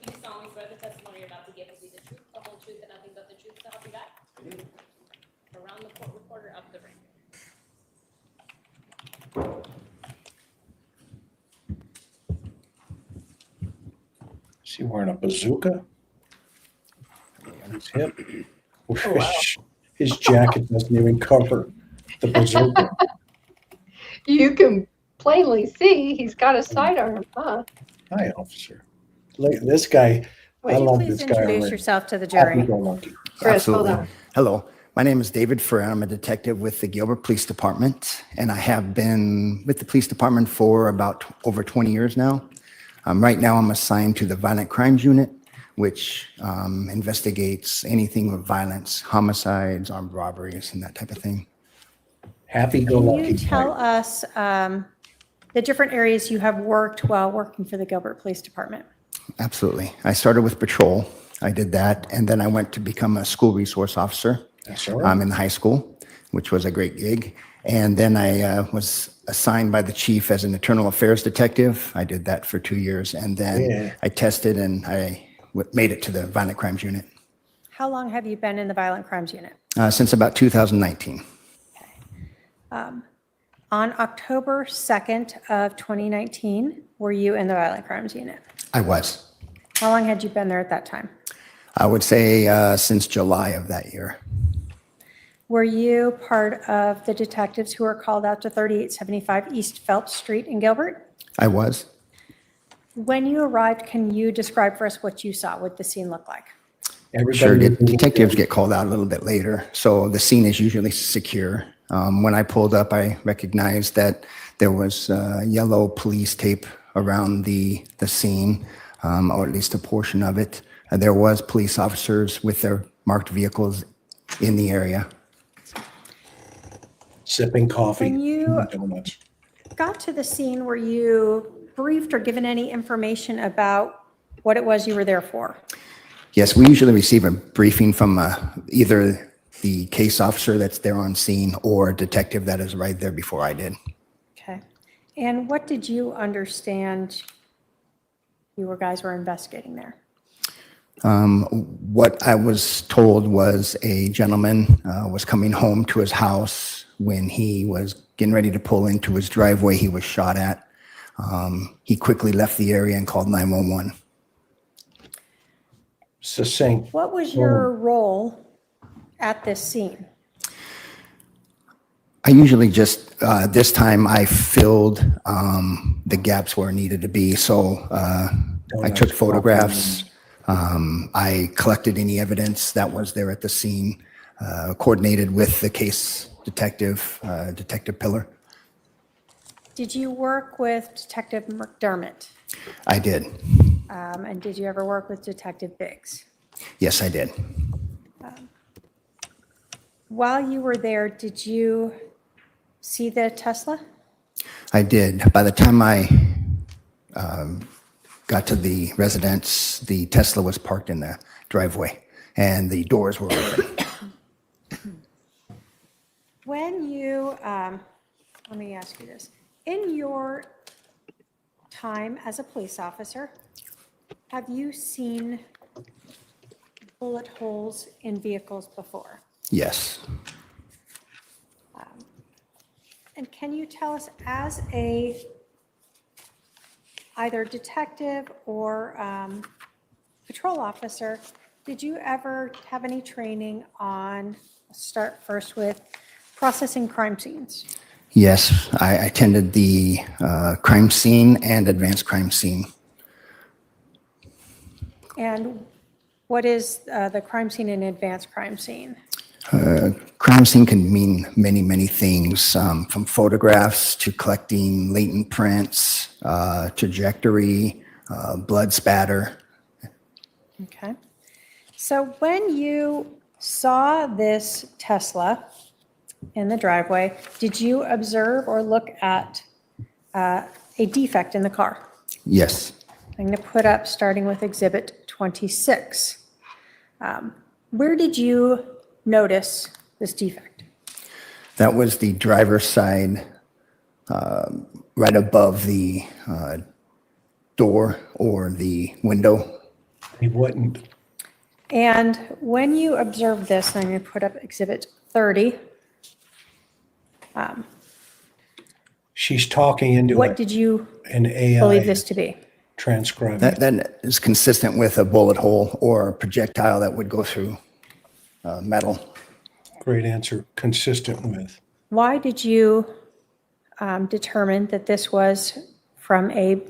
You solemnly swear the testimony you're about to give will be the truth, the whole truth, and nothing but the truth, so help you God? I do. Around the court reporter up the ring. Is he wearing a bazooka? On his hip. Oh, wow. His jacket doesn't even cover the bazooka. You can plainly see he's got a sidearm, huh? Hi, officer. Look, this guy, I Would you love please this guy introduce already. yourself to the jury? Happy-go-lucky. Chris, hold Absolutely. on. Hello, my name is David Fuhr. I'm a detective with the Gilbert Police Department, and I have been with the police department for about over 20 years now. Right now, I'm assigned to the Violent Crimes Unit, which investigates anything with violence, homicides, armed robberies, and that type of thing. Can Happy-go-lucky. you tell us the different areas you have worked while working for the Gilbert Police Department? Absolutely. I started with patrol. I did that, and then I went to become a school resource officer. That's all right. In high school, which was a great gig. And then I was assigned by the chief as an internal affairs detective. I did that for 2 years, and then I tested and I made it to the Violent Crimes Unit How long have you been in the Violent Crimes Unit? since about 2019. On October 2nd of 2019, were you in the Violent Crimes Unit? I was. How long had you been there at that time? I would say since July of that year. Were you part of the detectives who were called out to 3875 East Phelps Street in Gilbert? I was. When you arrived, can you describe for us what you saw, what the scene looked like? Sure, detectives get called out a little bit later, so the scene is usually secure. When I pulled up, I recognized that there was yellow police tape around the scene, or at least a portion of it. There was police officers with their marked vehicles in the area. Sipping coffee. When you donuts. got to the scene, were you briefed or given any information about what it was you were there for? Yes, we usually receive a briefing from either the case officer that's there on scene or a detective that is right there before I did. Okay. And what did you understand you guys were investigating there? What I was told was a gentleman was coming home to his house. When he was getting ready to pull into his driveway, he was shot at. He quickly left the area and called 911. Succinct. What was your role at this scene? I usually just, this time I filled the gaps where it needed to be. So I took photographs. I collected any evidence that was there at the scene, coordinated with the case detective, Detective Pillar. Did you work with Detective McDermad? I did. And did you ever work with Detective Biggs? Yes, I did. While you were there, did you see the Tesla? I did. By the time I got to the residence, the Tesla was parked in the driveway and the doors were open. When you, let me ask you this. In your time as a police officer, have you seen bullet holes in vehicles before? Yes. And can you tell us, as a either detective or patrol officer, did you ever have any training on, let's start first with processing crime scenes? Yes, I attended the crime scene and advanced crime scene. And what is the crime scene and advanced crime scene? Crime scene can mean many, many things, from photographs to collecting latent prints, trajectory, blood spatter. Okay. So when you saw this Tesla in the driveway, did you observe or look at a defect in the car? Yes. I'm going to put up starting with Exhibit 26. Where did you notice this defect? That was the driver's side, right above the door or the window. He wouldn't. And when you observed this, I'm going to put up Exhibit 30. She's talking into What it. did you an AI. believe this to be? transcribing. That is consistent with a bullet hole or a projectile that would go through metal. Great answer. Consistent with. Why did you determine that this was from a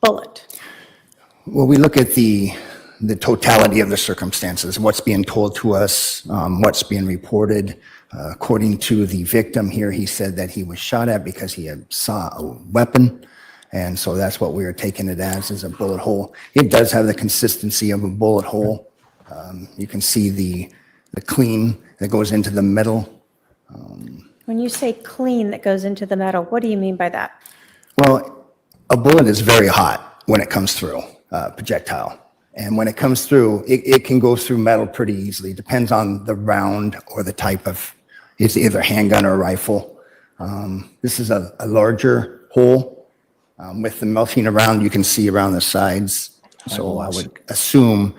bullet? Well, we look at the totality of the circumstances, what's being told to us, what's being reported. According to the victim here, he said that he was shot at because he saw a weapon. And so that's what we were taking it as a bullet hole. It does have the consistency of a bullet hole. You can see the clean that goes into the metal. When you say clean that goes into the metal, what do you mean by that? Well, a bullet is very hot when it comes through, projectile. And when it comes through, it can go through metal pretty easily. Depends on the round or the type of, it's either handgun or rifle. This is a larger hole. With the melting around, you can see around the sides. So I would assume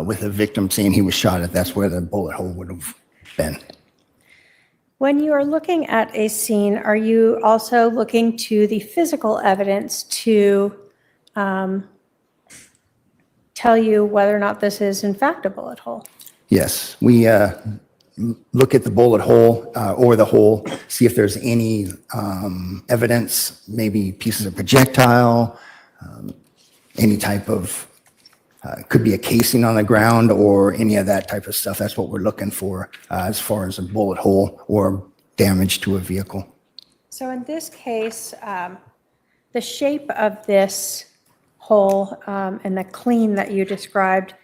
with the victim saying he was shot at, that's where the bullet hole would have been. When you are looking at a scene, are you also looking to the physical evidence to tell you whether or not this is in fact a bullet hole? Yes, we look at the bullet hole or the hole, see if there's any evidence, maybe pieces of projectile, any type of, could be a casing on the ground or any of that type of stuff. That's what we're looking for as far as a bullet hole or damage to a vehicle. So in this case, the shape of this hole and the clean that you described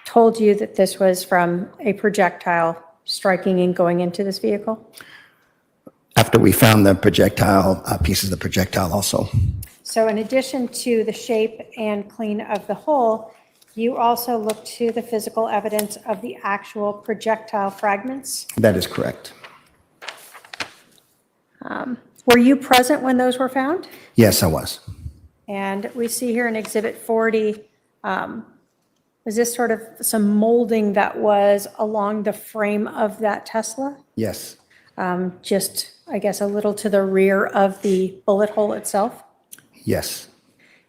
told you that this was from a projectile striking and going into this vehicle? After we found the projectile, pieces of the projectile also. So in addition to the shape and clean of the hole, you also looked to the physical evidence of the actual projectile fragments? That is correct. Were you present when those were found? Yes, I was. And we see here in Exhibit 40, is this sort of some molding that was along the frame of that Tesla? Yes. Just, I guess, a little to the rear of the bullet hole itself? Yes.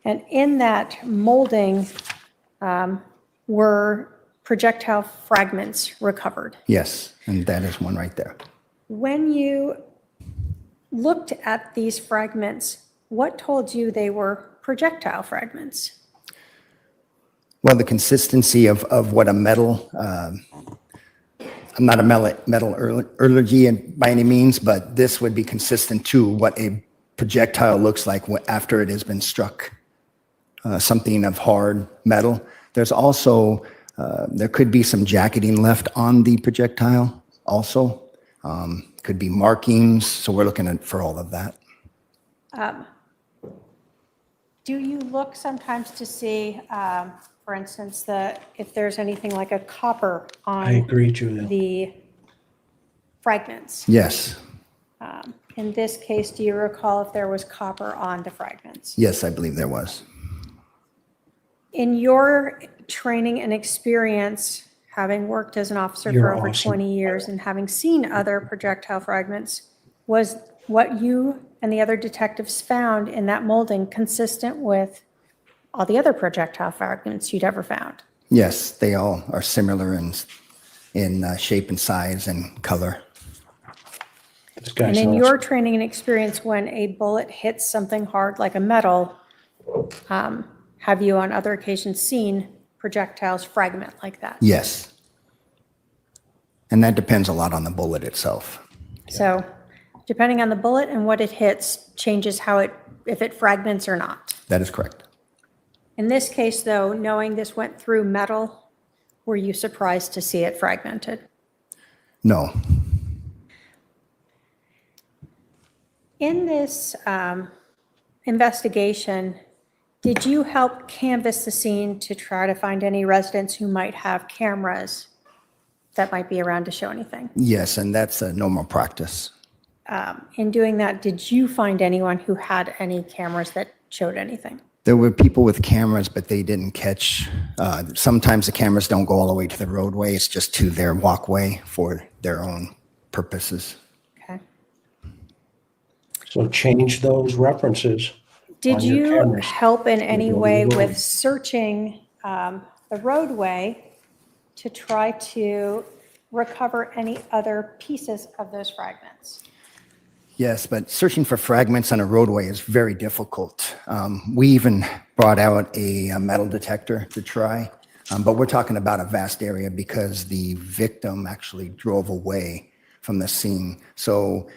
And in that molding were projectile fragments recovered. Yes, and that is one right there. When you looked at these fragments, what told you they were projectile fragments? Well, the consistency of what a metal, I'm not a metallurgy by any means, but this would be consistent to what a projectile looks like after it has been struck, something of hard metal. There's also, there could be some jacketing left on the projectile also. Could be markings, so we're looking for all of that. Do you look sometimes to see, for instance, if there's anything like a copper on I agree, Julia. the fragments? Yes. In this case, do you recall if there was copper on the fragments? Yes, I believe there was. In your training and experience, having worked as an officer You're for over awesome. 20 years and having seen other projectile fragments, was what you and the other detectives found in that molding consistent with all the other projectile fragments you'd ever found? Yes, they all are similar in shape and size and color. And in your training and experience, when a bullet hits something hard like a metal, have you on other occasions seen projectiles fragment like that? Yes. And that depends a lot on the bullet itself. So depending on the bullet and what it hits changes if it fragments or not. That is correct. In this case, though, knowing this went through metal, were you surprised to see it fragmented? No. In this investigation, did you help canvass the scene to try to find any residents who might have cameras that might be around to show anything? Yes, and that's a normal practice. In doing that, did you find anyone who had any cameras that showed anything? There were people with cameras, but they didn't catch. Sometimes the cameras don't go all the way to the roadway. It's just to their walkway for their own purposes. Okay. So change those references. Did your you cameras. help in any go to way the road. with searching the roadway to try to recover any other pieces of those fragments? Yes, but searching for fragments on a roadway is very difficult. We even brought out a metal detector to try, but we're talking about a vast area because the victim actually drove away from the scene. So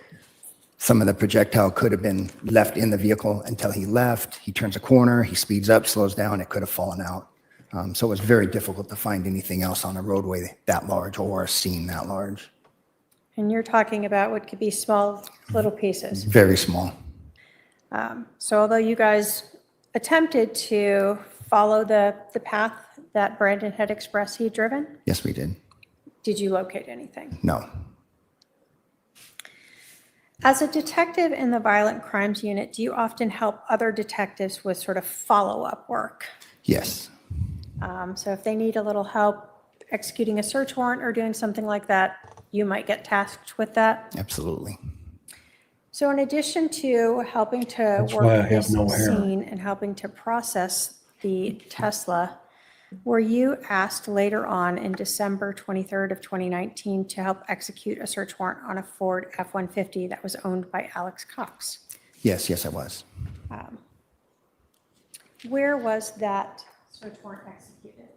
some of the projectile could have been left in the vehicle until he left. He turns a corner, he speeds up, slows down, it could have fallen out. So it was very difficult to find anything else on a roadway that large or a scene that large. And you're talking about what could be small little pieces. Very small. So although you guys attempted to follow the path that Brandon had expressed he'd driven, Yes, we did you locate anything? No. As a detective in the Violent Crimes Unit, do you often help other detectives with sort of follow-up work? Yes. So if they need a little help executing a search warrant or doing something like that, you might get tasked with that? Absolutely. So in addition to helping to That's work why I in have this no hair. scene and helping to process the Tesla, were you asked later on in December 23rd of 2019 to help execute a search warrant on a Ford F-150 that was owned by Alex Cox? Yes, I was. Where was that search warrant executed?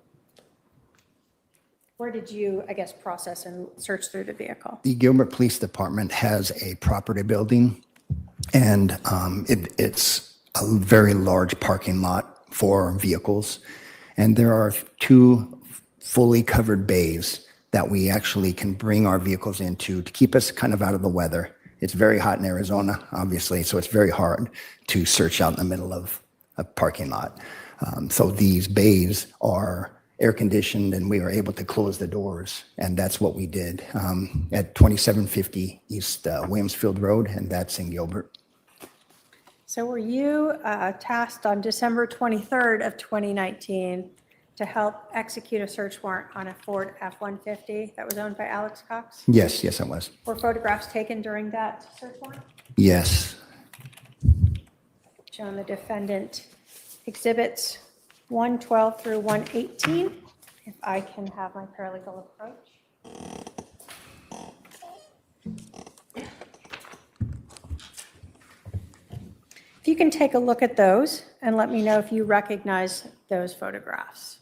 Where did you, I guess, process and search through the vehicle? The Gilbert Police Department has a property building, and it's a very large parking lot for vehicles. And there are 2 fully covered bays that we actually can bring our vehicles into to keep us kind of out of the weather. It's very hot in Arizona, obviously, so it's very hard to search out in the middle of a parking lot. So these bays are air conditioned, and we were able to close the doors, and that's what we did at 2750 East Williamsfield Road, and that's in Gilbert. So were you tasked on December 23rd of 2019 to help execute a search warrant on a Ford F-150 that was owned by Alex Cox? Yes, I was. Were photographs taken during that search warrant? Yes. Showing the defendant exhibits 112 through 118, if I can have my paralegal approach. If you can take a look at those and let me know if you recognize those photographs.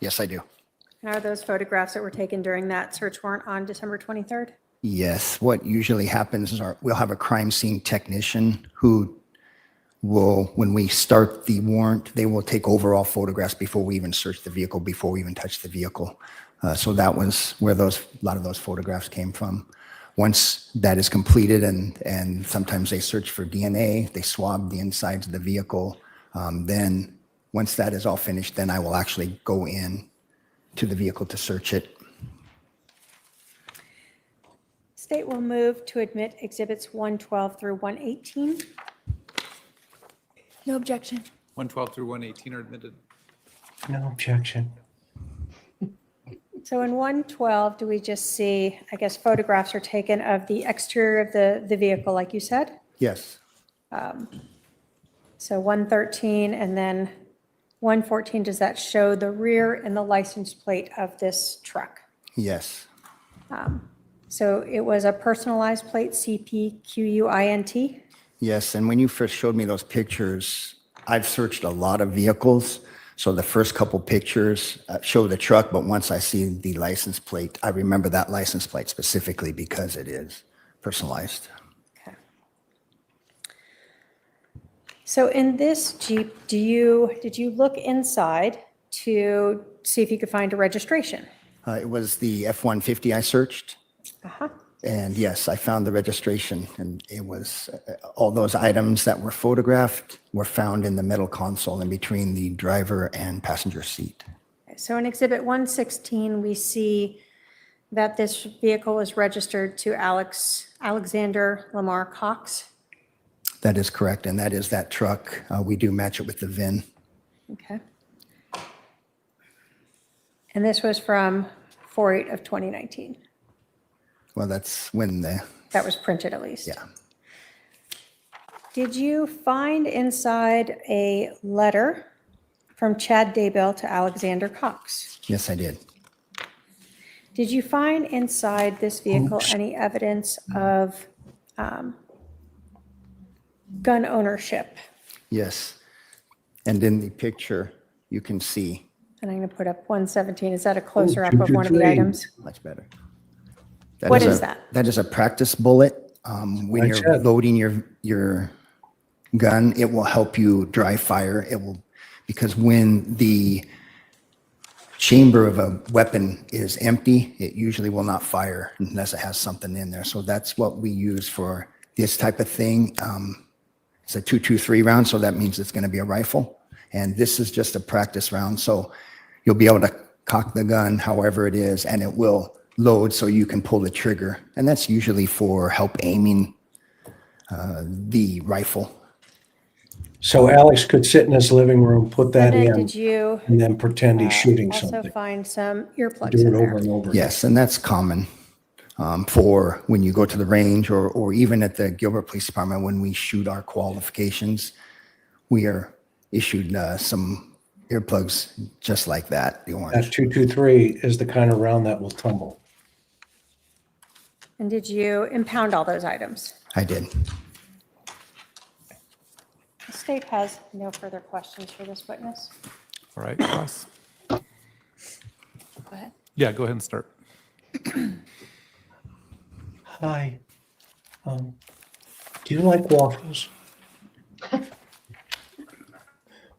Yes, I do. And are those photographs that were taken during that search warrant on December 23rd? Yes, what usually happens is we'll have a crime scene technician who will, when we start the warrant, they will take overall photographs before we even search the vehicle, before we even touch the vehicle. So that was where a lot of those photographs came from. Once that is completed, and sometimes they search for DNA, they swab the insides of the vehicle. Then once that is all finished, then I will actually go in to the vehicle to search it. State will move to admit exhibits 112 through 118. No objection. 112 through 118 are admitted. No objection. So in 112, do we just see, I guess, photographs are taken of the exterior of the vehicle, like you said? Yes. So 113 and then 114, does that show the rear and the license plate of this truck? Yes. So it was a personalized plate, CPQUINT? Yes, and when you first showed me those pictures, I've searched a lot of vehicles. So the first couple pictures show the truck, but once I see the license plate, I remember that license plate specifically because it is personalized. Okay. So in this Jeep, did you look inside to see if you could find a registration? It was the F-150 I searched. Uh-huh. And yes, I found the registration, and it was all those items that were photographed were found in the middle console in between the driver and passenger seat. So in Exhibit 116, we see that this vehicle was registered to Alexander Lamar Cox. That is correct, and that is that truck. We do match it with the VIN Okay. And this was from 4/8 of 2019. Well, that's when That was printed at least. yeah. Did you find inside a letter from Chad Daybell to Alexander Cox? Yes, I did. Did you find inside this vehicle Oops. any evidence of gun ownership? Yes. And in the picture, you can see And I'm going to put up 117. Is that a closer up Ooh, of one of the 223. items? much better. What is that? That is a practice bullet. When Like you're that. loading your gun, it will help you dry fire. It will, because when the chamber of a weapon is empty, it usually will not fire unless it has something in there. So that's what we use for this type of thing. It's a 223 round, so that means it's going to be a rifle. And this is just a practice round. So you'll be able to cock the gun however it is, and it will load so you can pull the trigger. And that's usually for help aiming the rifle. So Alex could sit in his living room, put that And then in, did you and then pretend he's shooting also something. find some earplugs Do in it there? over and over. Yes, and that's common for when you go to the range or even at the Gilbert Police Department when we shoot our qualifications. We are issued some earplugs just like that, the That orange. 223 is the kind of round that will tumble. And did you impound all those items? I did. The state has no further questions for this witness. All right, Ross. Go ahead. Yeah, go ahead and start. Hi. Do you like waffles?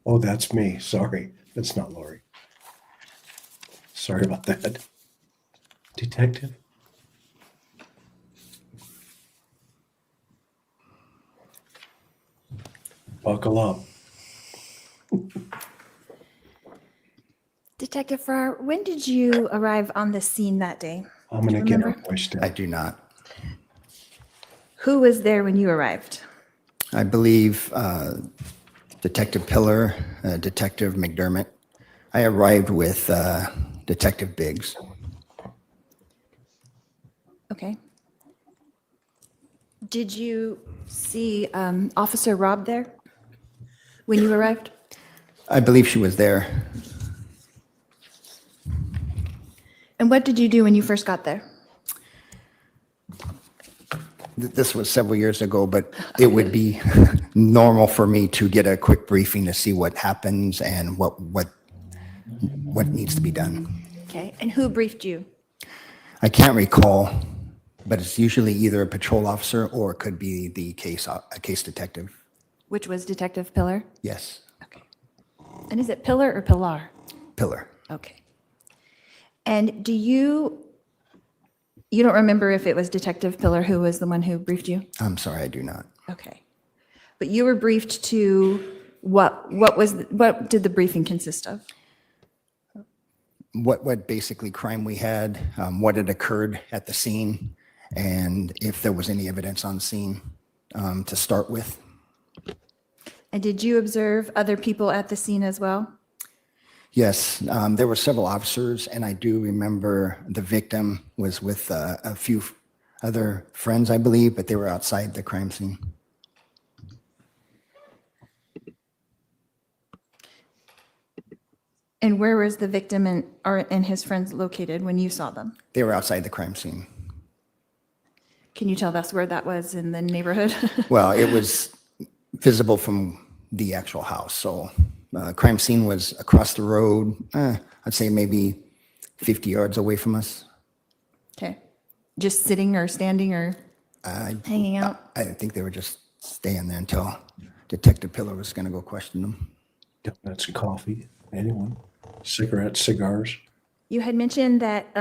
Oh, that's me. Sorry. That's not Lori. Sorry about that. Detective? Buckle up. Detective Farrar, when did you arrive on the scene that day? I'm going to get her Remember? voice down. I do not. Who was there when you arrived? I believe Detective Pillar, Detective McDermott. I arrived with Detective Biggs. Okay. Did you see Officer Robb there when you arrived? I believe she was there. And what did you do when you first got there? This was several years ago, but it would be normal for me to get a quick briefing to see what happens and what needs to be done. Okay. And who briefed you? I can't recall, but it's usually either a patrol officer or it could be the a case detective. Which was Detective Pillar? Yes, And is it Pillar or Pillar? Pillar. Okay. And you don't remember if it was Detective Pillar who was the one who briefed you? I'm sorry, I do not. Okay. But you were briefed to what did the briefing consist of? What basically crime we had, what had occurred at the scene, and if there was any evidence on scene to start with. And did you observe other people at the scene as well? Yes, there were several officers, and I do remember the victim was with a few other friends, I believe, but they were outside the crime scene. And where was the victim and his friends located when you saw them? They were outside the crime scene. Can you tell us where that was in the neighborhood? Well, it was visible from the actual house. So crime scene was across the road, I'd say maybe 50 yards away from us. Okay. Just sitting or standing or hanging out? I think they were just staying there until Detective Pillar was going to go question them. Donuts, coffee, anyone? Cigarettes, cigars? You had mentioned that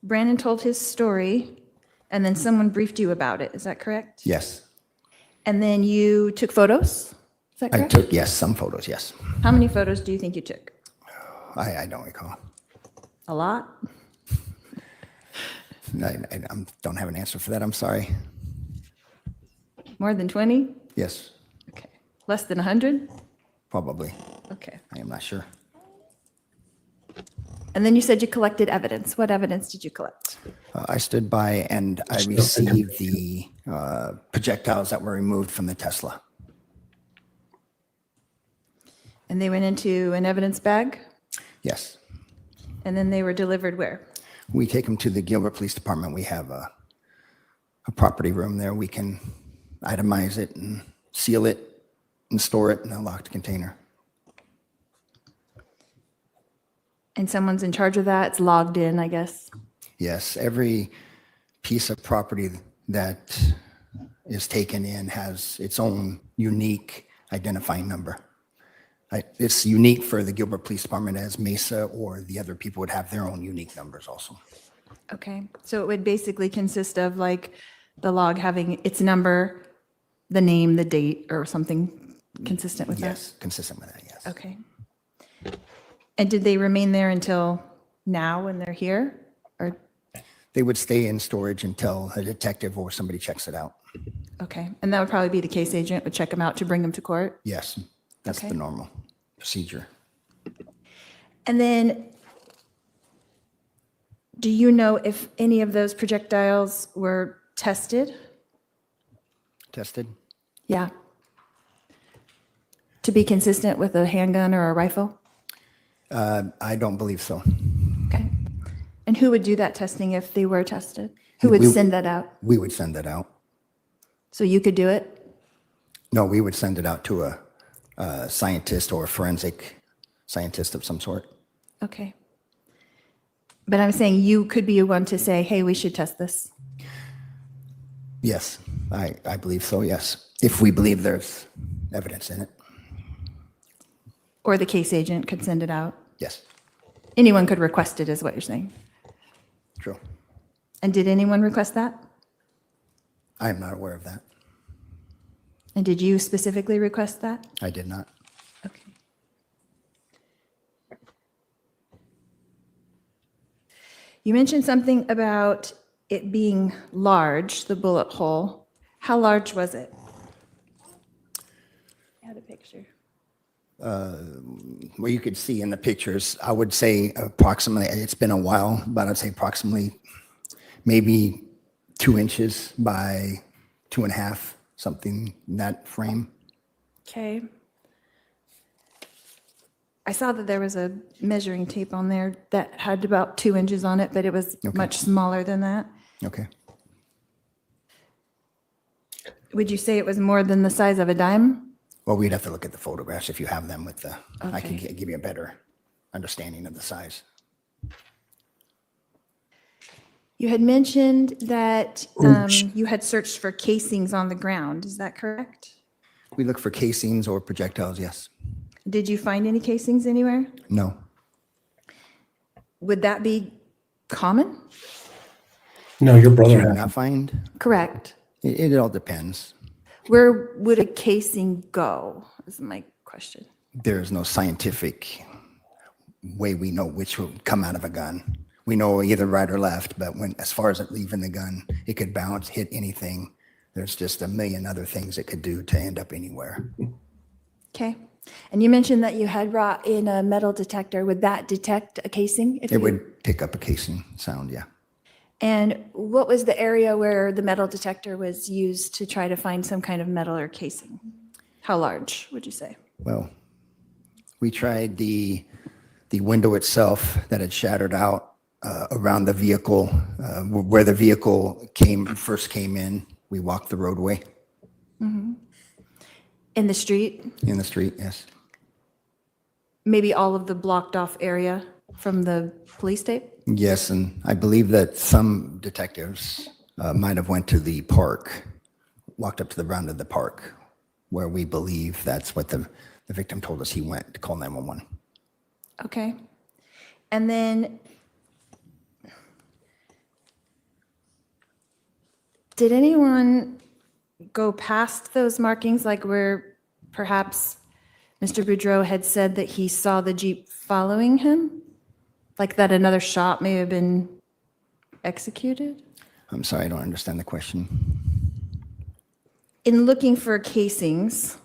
Brandon told his story and then someone briefed you about it. Is that correct? Yes. And then you took photos? Is that I correct? took, yes, some photos, yes. How many photos do you think you took? I don't recall. A lot? I don't have an answer for that. I'm sorry. More than 20? Yes, Less than 100? probably. Okay. I am not sure. And then you said you collected evidence. What evidence did you collect? I stood by and I received the projectiles that were removed from the Tesla. And they went into an evidence bag? Yes. And then they were delivered where? We take them to the Gilbert Police Department. We have a property room there. We can itemize it and seal it and store it in a locked container. And someone's in charge of that? It's logged in, I guess? Yes. Every piece of property that is taken in has its own unique identifying number. It's unique for the Gilbert Police Department as Mesa or the other people would have their own unique numbers also. Okay. So it would basically consist of like the log having its number, the name, the date, or something consistent with that? Yes, consistent with that, yes. Okay. And did they remain there until now when they're here? Or They would stay in storage until a detective or somebody checks it out. okay. And that would probably be the case agent would check them out to bring them to court? Yes, that's Okay. the normal procedure. And then do you know if any of those projectiles were tested? Tested? Yeah. To be consistent with a handgun or a rifle? I don't believe so. Okay. And who would do that testing if they were tested? Who would We- send that out? We would send that out. So you could do it? No, we would send it out to a scientist or a forensic scientist of some sort. Okay. But I'm saying you could be one to say, hey, we should test this. Yes, I believe so, yes. If we believe there's evidence in it, Or the case agent could send it out. yes, Anyone could request it, is what you're saying. true. And did anyone request that? I am not aware of that. And did you specifically request that? I did not. Okay. You mentioned something about it being large, the bullet hole. How large was it? I had a picture. Well, you could see in the pictures, I would say approximately, it's been a while, but I'd say approximately maybe 2 inches by 2.5, something in that frame. Okay. I saw that there was a measuring tape on there that had about 2 inches on it, but it was Okay. much smaller than that. Okay. Would you say it was more than the size of a dime? Well, we'd have to look at the photographs if you have them with the, I can Okay. give you a better understanding of the size. You had mentioned that you had searched for casings on the ground. Is that correct? We look for casings or projectiles, yes. Did you find any casings anywhere? No. Would that be common? No, your brother Did you had. not find? Correct. It all depends. Where would a casing go, is my question. There is no scientific way we know which would come out of a gun. We know either right or left, but as far as it leaving the gun, it could bounce, hit anything. There's just a million other things it could do to end up anywhere. Okay. And you mentioned that you had brought in a metal detector. Would that detect a casing? It would pick up a casing sound, yeah. And what was the area where the metal detector was used to try to find some kind of metal or casing? How large, would you say? Well, we tried the window itself that had shattered out around the vehicle, where the vehicle first came in. We walked the roadway. Mm-hmm. In the street? In the street, yes. Maybe all of the blocked off area from the police tape? Yes, and I believe that some detectives might have went to the park, walked up to the ground of the park, where we believe that's what the victim told us he went to call 911. Okay. And then did anyone go past those markings, like where perhaps Mr. Boudreaux had said that he saw the Jeep following him? Like that another shot may have been executed? I'm sorry, I don't understand the question. In looking for casings,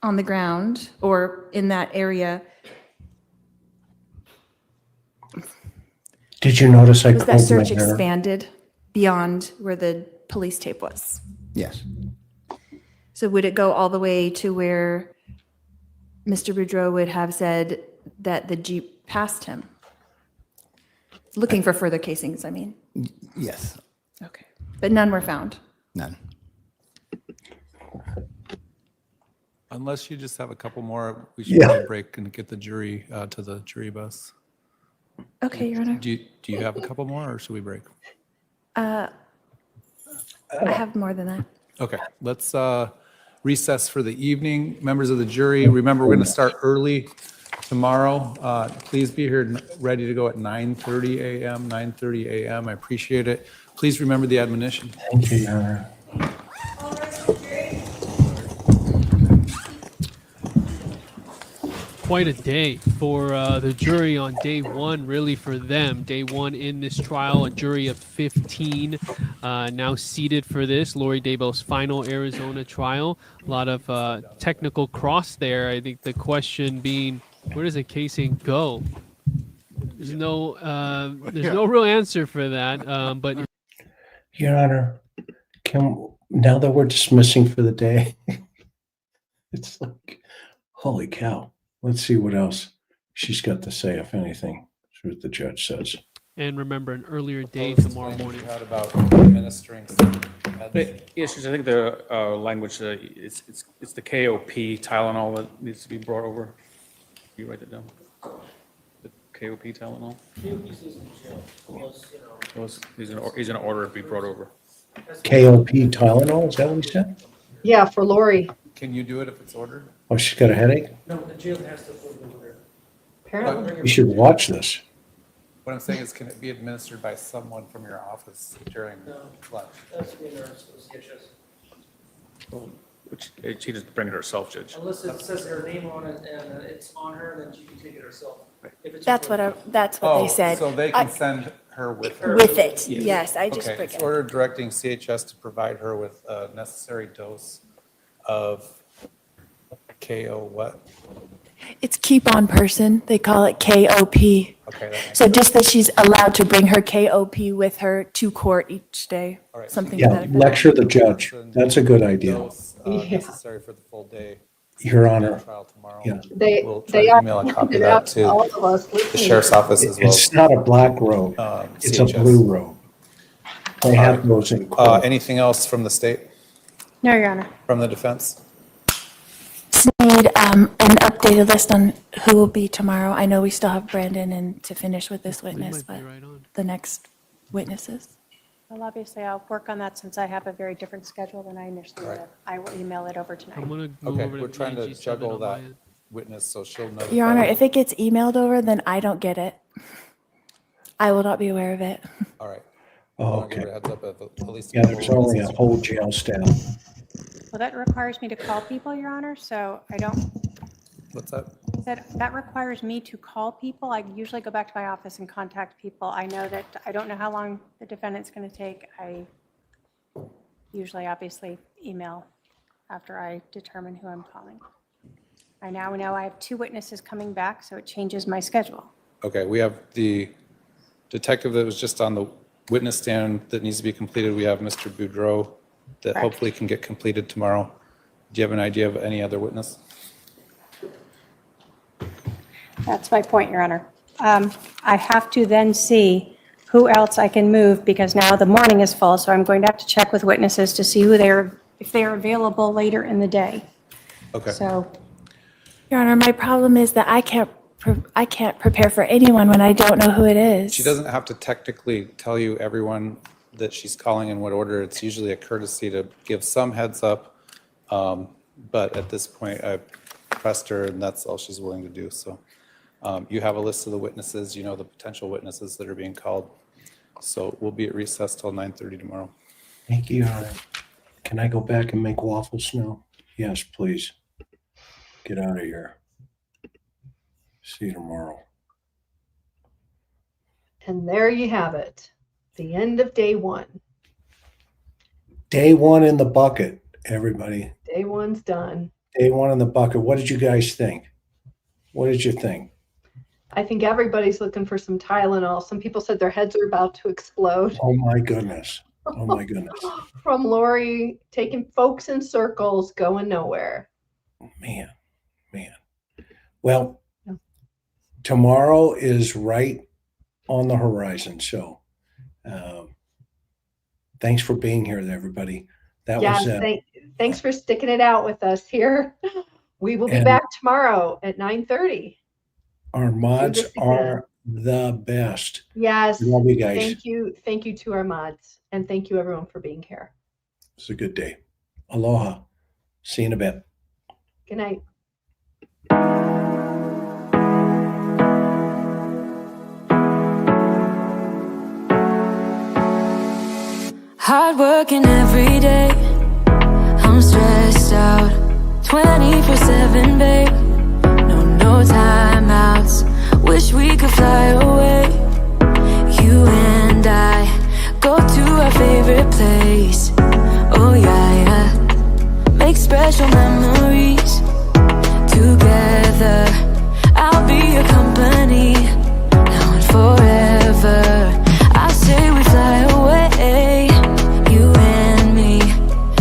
on the ground or in that area. Did you notice I Was that combed search my hair? expanded beyond where the police tape was? Yes. So would it go all the way to where Mr. Boudreaux would have said that the Jeep passed him? Looking for further casings, I mean. Yes. Okay. But none were found? None. Unless you just have a couple more, we should Yeah. probably break and get the jury to the jury bus. Okay, Your Honor. Do you have a couple more, or should we break? I have more than that. Okay, let's recess for the evening. Members of the jury, remember, we're going to start early tomorrow. Please be here ready to go at 9:30 a.m., 9:30 a.m. I appreciate it. Please remember the admonition. Thank you, Your Honor. Quite a day for the jury on day one, really for them. Day one in this trial, a jury of 15 now seated for this, Lori Daybell's final Arizona trial. A lot of technical cross there. I think the question being, where does the casing go? There's no real answer for that. But Your Honor, now that we're dismissing for the day, it's like, holy cow. Let's see what else she's got to say, if anything. See what the judge says. and remember, an earlier day tomorrow morning. Had about administering. Yes, I think the language, it's the KOP Tylenol that needs to be brought over. You write it down. The KOP Tylenol. He's in order to be brought over. KOP Tylenol, is that what he said? Yeah, for Lori. Can you do it if it's ordered? Oh, she's got a headache? No, the jail has to approve the order. Apparently. We should watch this. What I'm saying is, can it be administered by someone from your office during lunch? That's the nurse, CHS. Which she just bring it herself, Judge. Unless it says her name on it and it's on her, then she can take it herself. If it's That's what they said. So they can send her with her. With it, yes, I just Okay, it's forget. order directing CHS to provide her with a necessary dose of KO what? It's keep on person. They call it KOP. Okay, that makes So just that she's allowed to bring her KOP with her to court each day, something to Yeah, that effect. lecture the judge. That's a good idea. Dose, necessary for the full day. Your Honor. Trial tomorrow. Yeah. We'll try to email a copy of that to the sheriff's office as well. It's not a black robe. It's a CHS. blue robe. They have those in court. Anything else from the state, No, Your Honor. from the defense? Just need an updated list on who will be tomorrow. I know we still have Brandon and to finish with this witness, but the next witnesses. Well, obviously, I'll work on that since I have a very different schedule than I initially Right. did. I will email it over tonight. I'm gonna move Okay, over to we're trying to VG7 juggle on my that end. witness, so she'll notify. Your Honor, you. if it gets emailed over, then I don't get it. I will not be aware of it. All right. Oh, I'll give her okay. a heads up at least. Yeah, there's only a whole jail staff. Well, that requires me to call people, Your Honor, so I don't, What's that? that requires me to call people. I usually go back to my office and contact people. I know that, I don't know how long the defendant's going to take. I usually obviously email after I determine who I'm calling. I now know I have 2 witnesses coming back, so it changes my schedule. Okay, we have the detective that was just on the witness stand that needs to be completed. We have Mr. Boudreaux that Correct. hopefully can get completed tomorrow. Do you have an idea of any other witness? That's my point, Your Honor. I have to then see who else I can move because now the morning is full, so I'm going to have to check with witnesses to see if they are available later in the day. Okay. So, Your Honor, my problem is that I can't prepare for anyone when I don't know who it is. She doesn't have to technically tell you everyone that she's calling in what order. It's usually a courtesy to give some heads up. But at this point, I pressed her and that's all she's willing to do. So you have a list of the witnesses, you know, the potential witnesses that are being called. So we'll be at recess till 9:30 tomorrow. Thank you, Your Honor. Can I go back and make waffles now? Yes, please. Get out of here. See you tomorrow. And there you have it. The end of day 1. Day 1 in the bucket, everybody. Day 1's done. Day one in the bucket. What did you guys think? What did you think? I think everybody's looking for some Tylenol. Some people said their heads are about to explode. Oh my goodness. Oh my goodness. From Lori taking folks in circles, going nowhere. Man. Well, tomorrow is right on the horizon. So thanks for being here, everybody. That was thanks for sticking it out with us here. We will be back tomorrow at 9:30. Our mods are the best. Yes. Love you guys. Thank you to our mods, and thank you everyone for being here. It's a good day. Aloha. See you in a bit. Good night. Hard working every day, I'm stressed out 24/7, babe. No timeouts, wish we could fly away. You and I go to our favorite place. Oh yeah, make special memories together. I'll be your company now and forever. I say we fly away, you and me,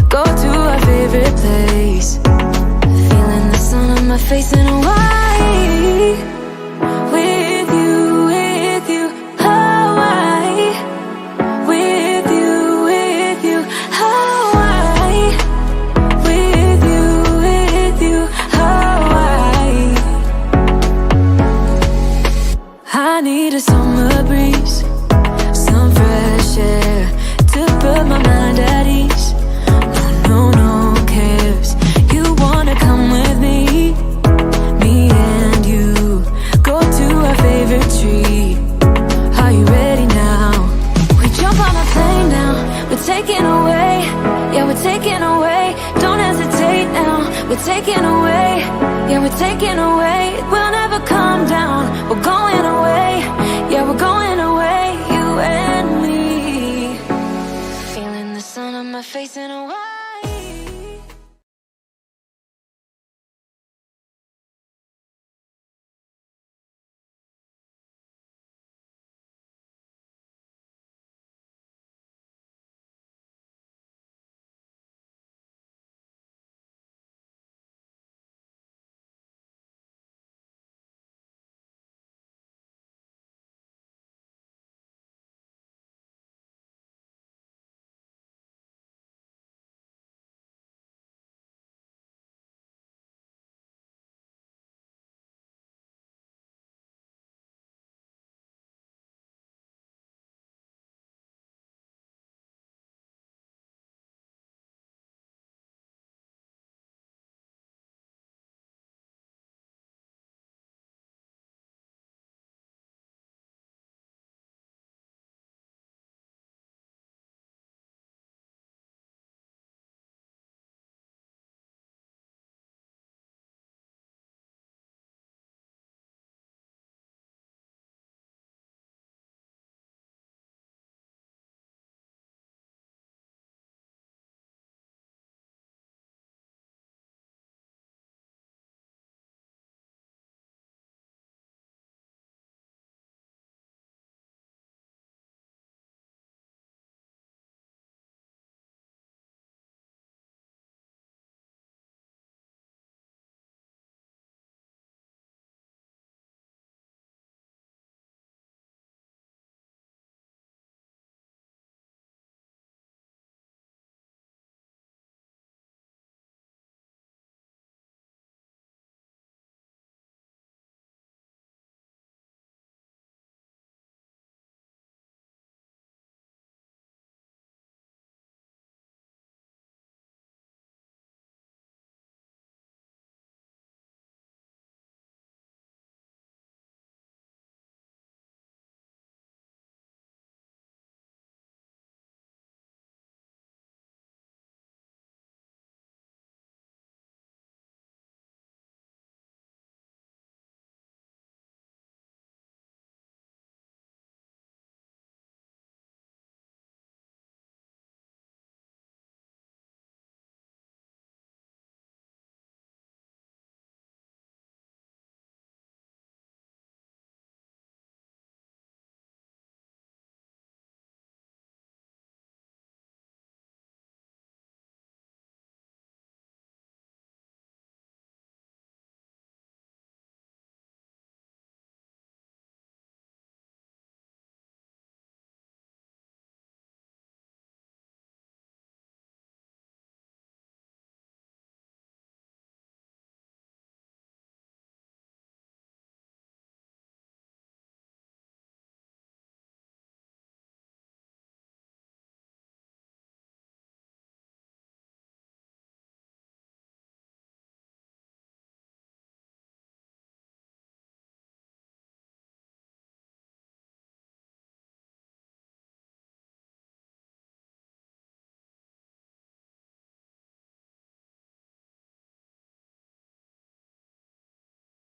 go to our favorite place. Feeling the sun on my face in Hawaii. With you, Hawaii. With you, Hawaii. With you, Hawaii. I need a summer breeze, some fresh air to put my mind at ease. No cares. You wanna come with me? Me and you go to our favorite tree. Are you ready now? We jump on a plane now. We're taking away. Yeah, we're taking away. Don't hesitate now. We're taking away. Yeah, we're taking away. We'll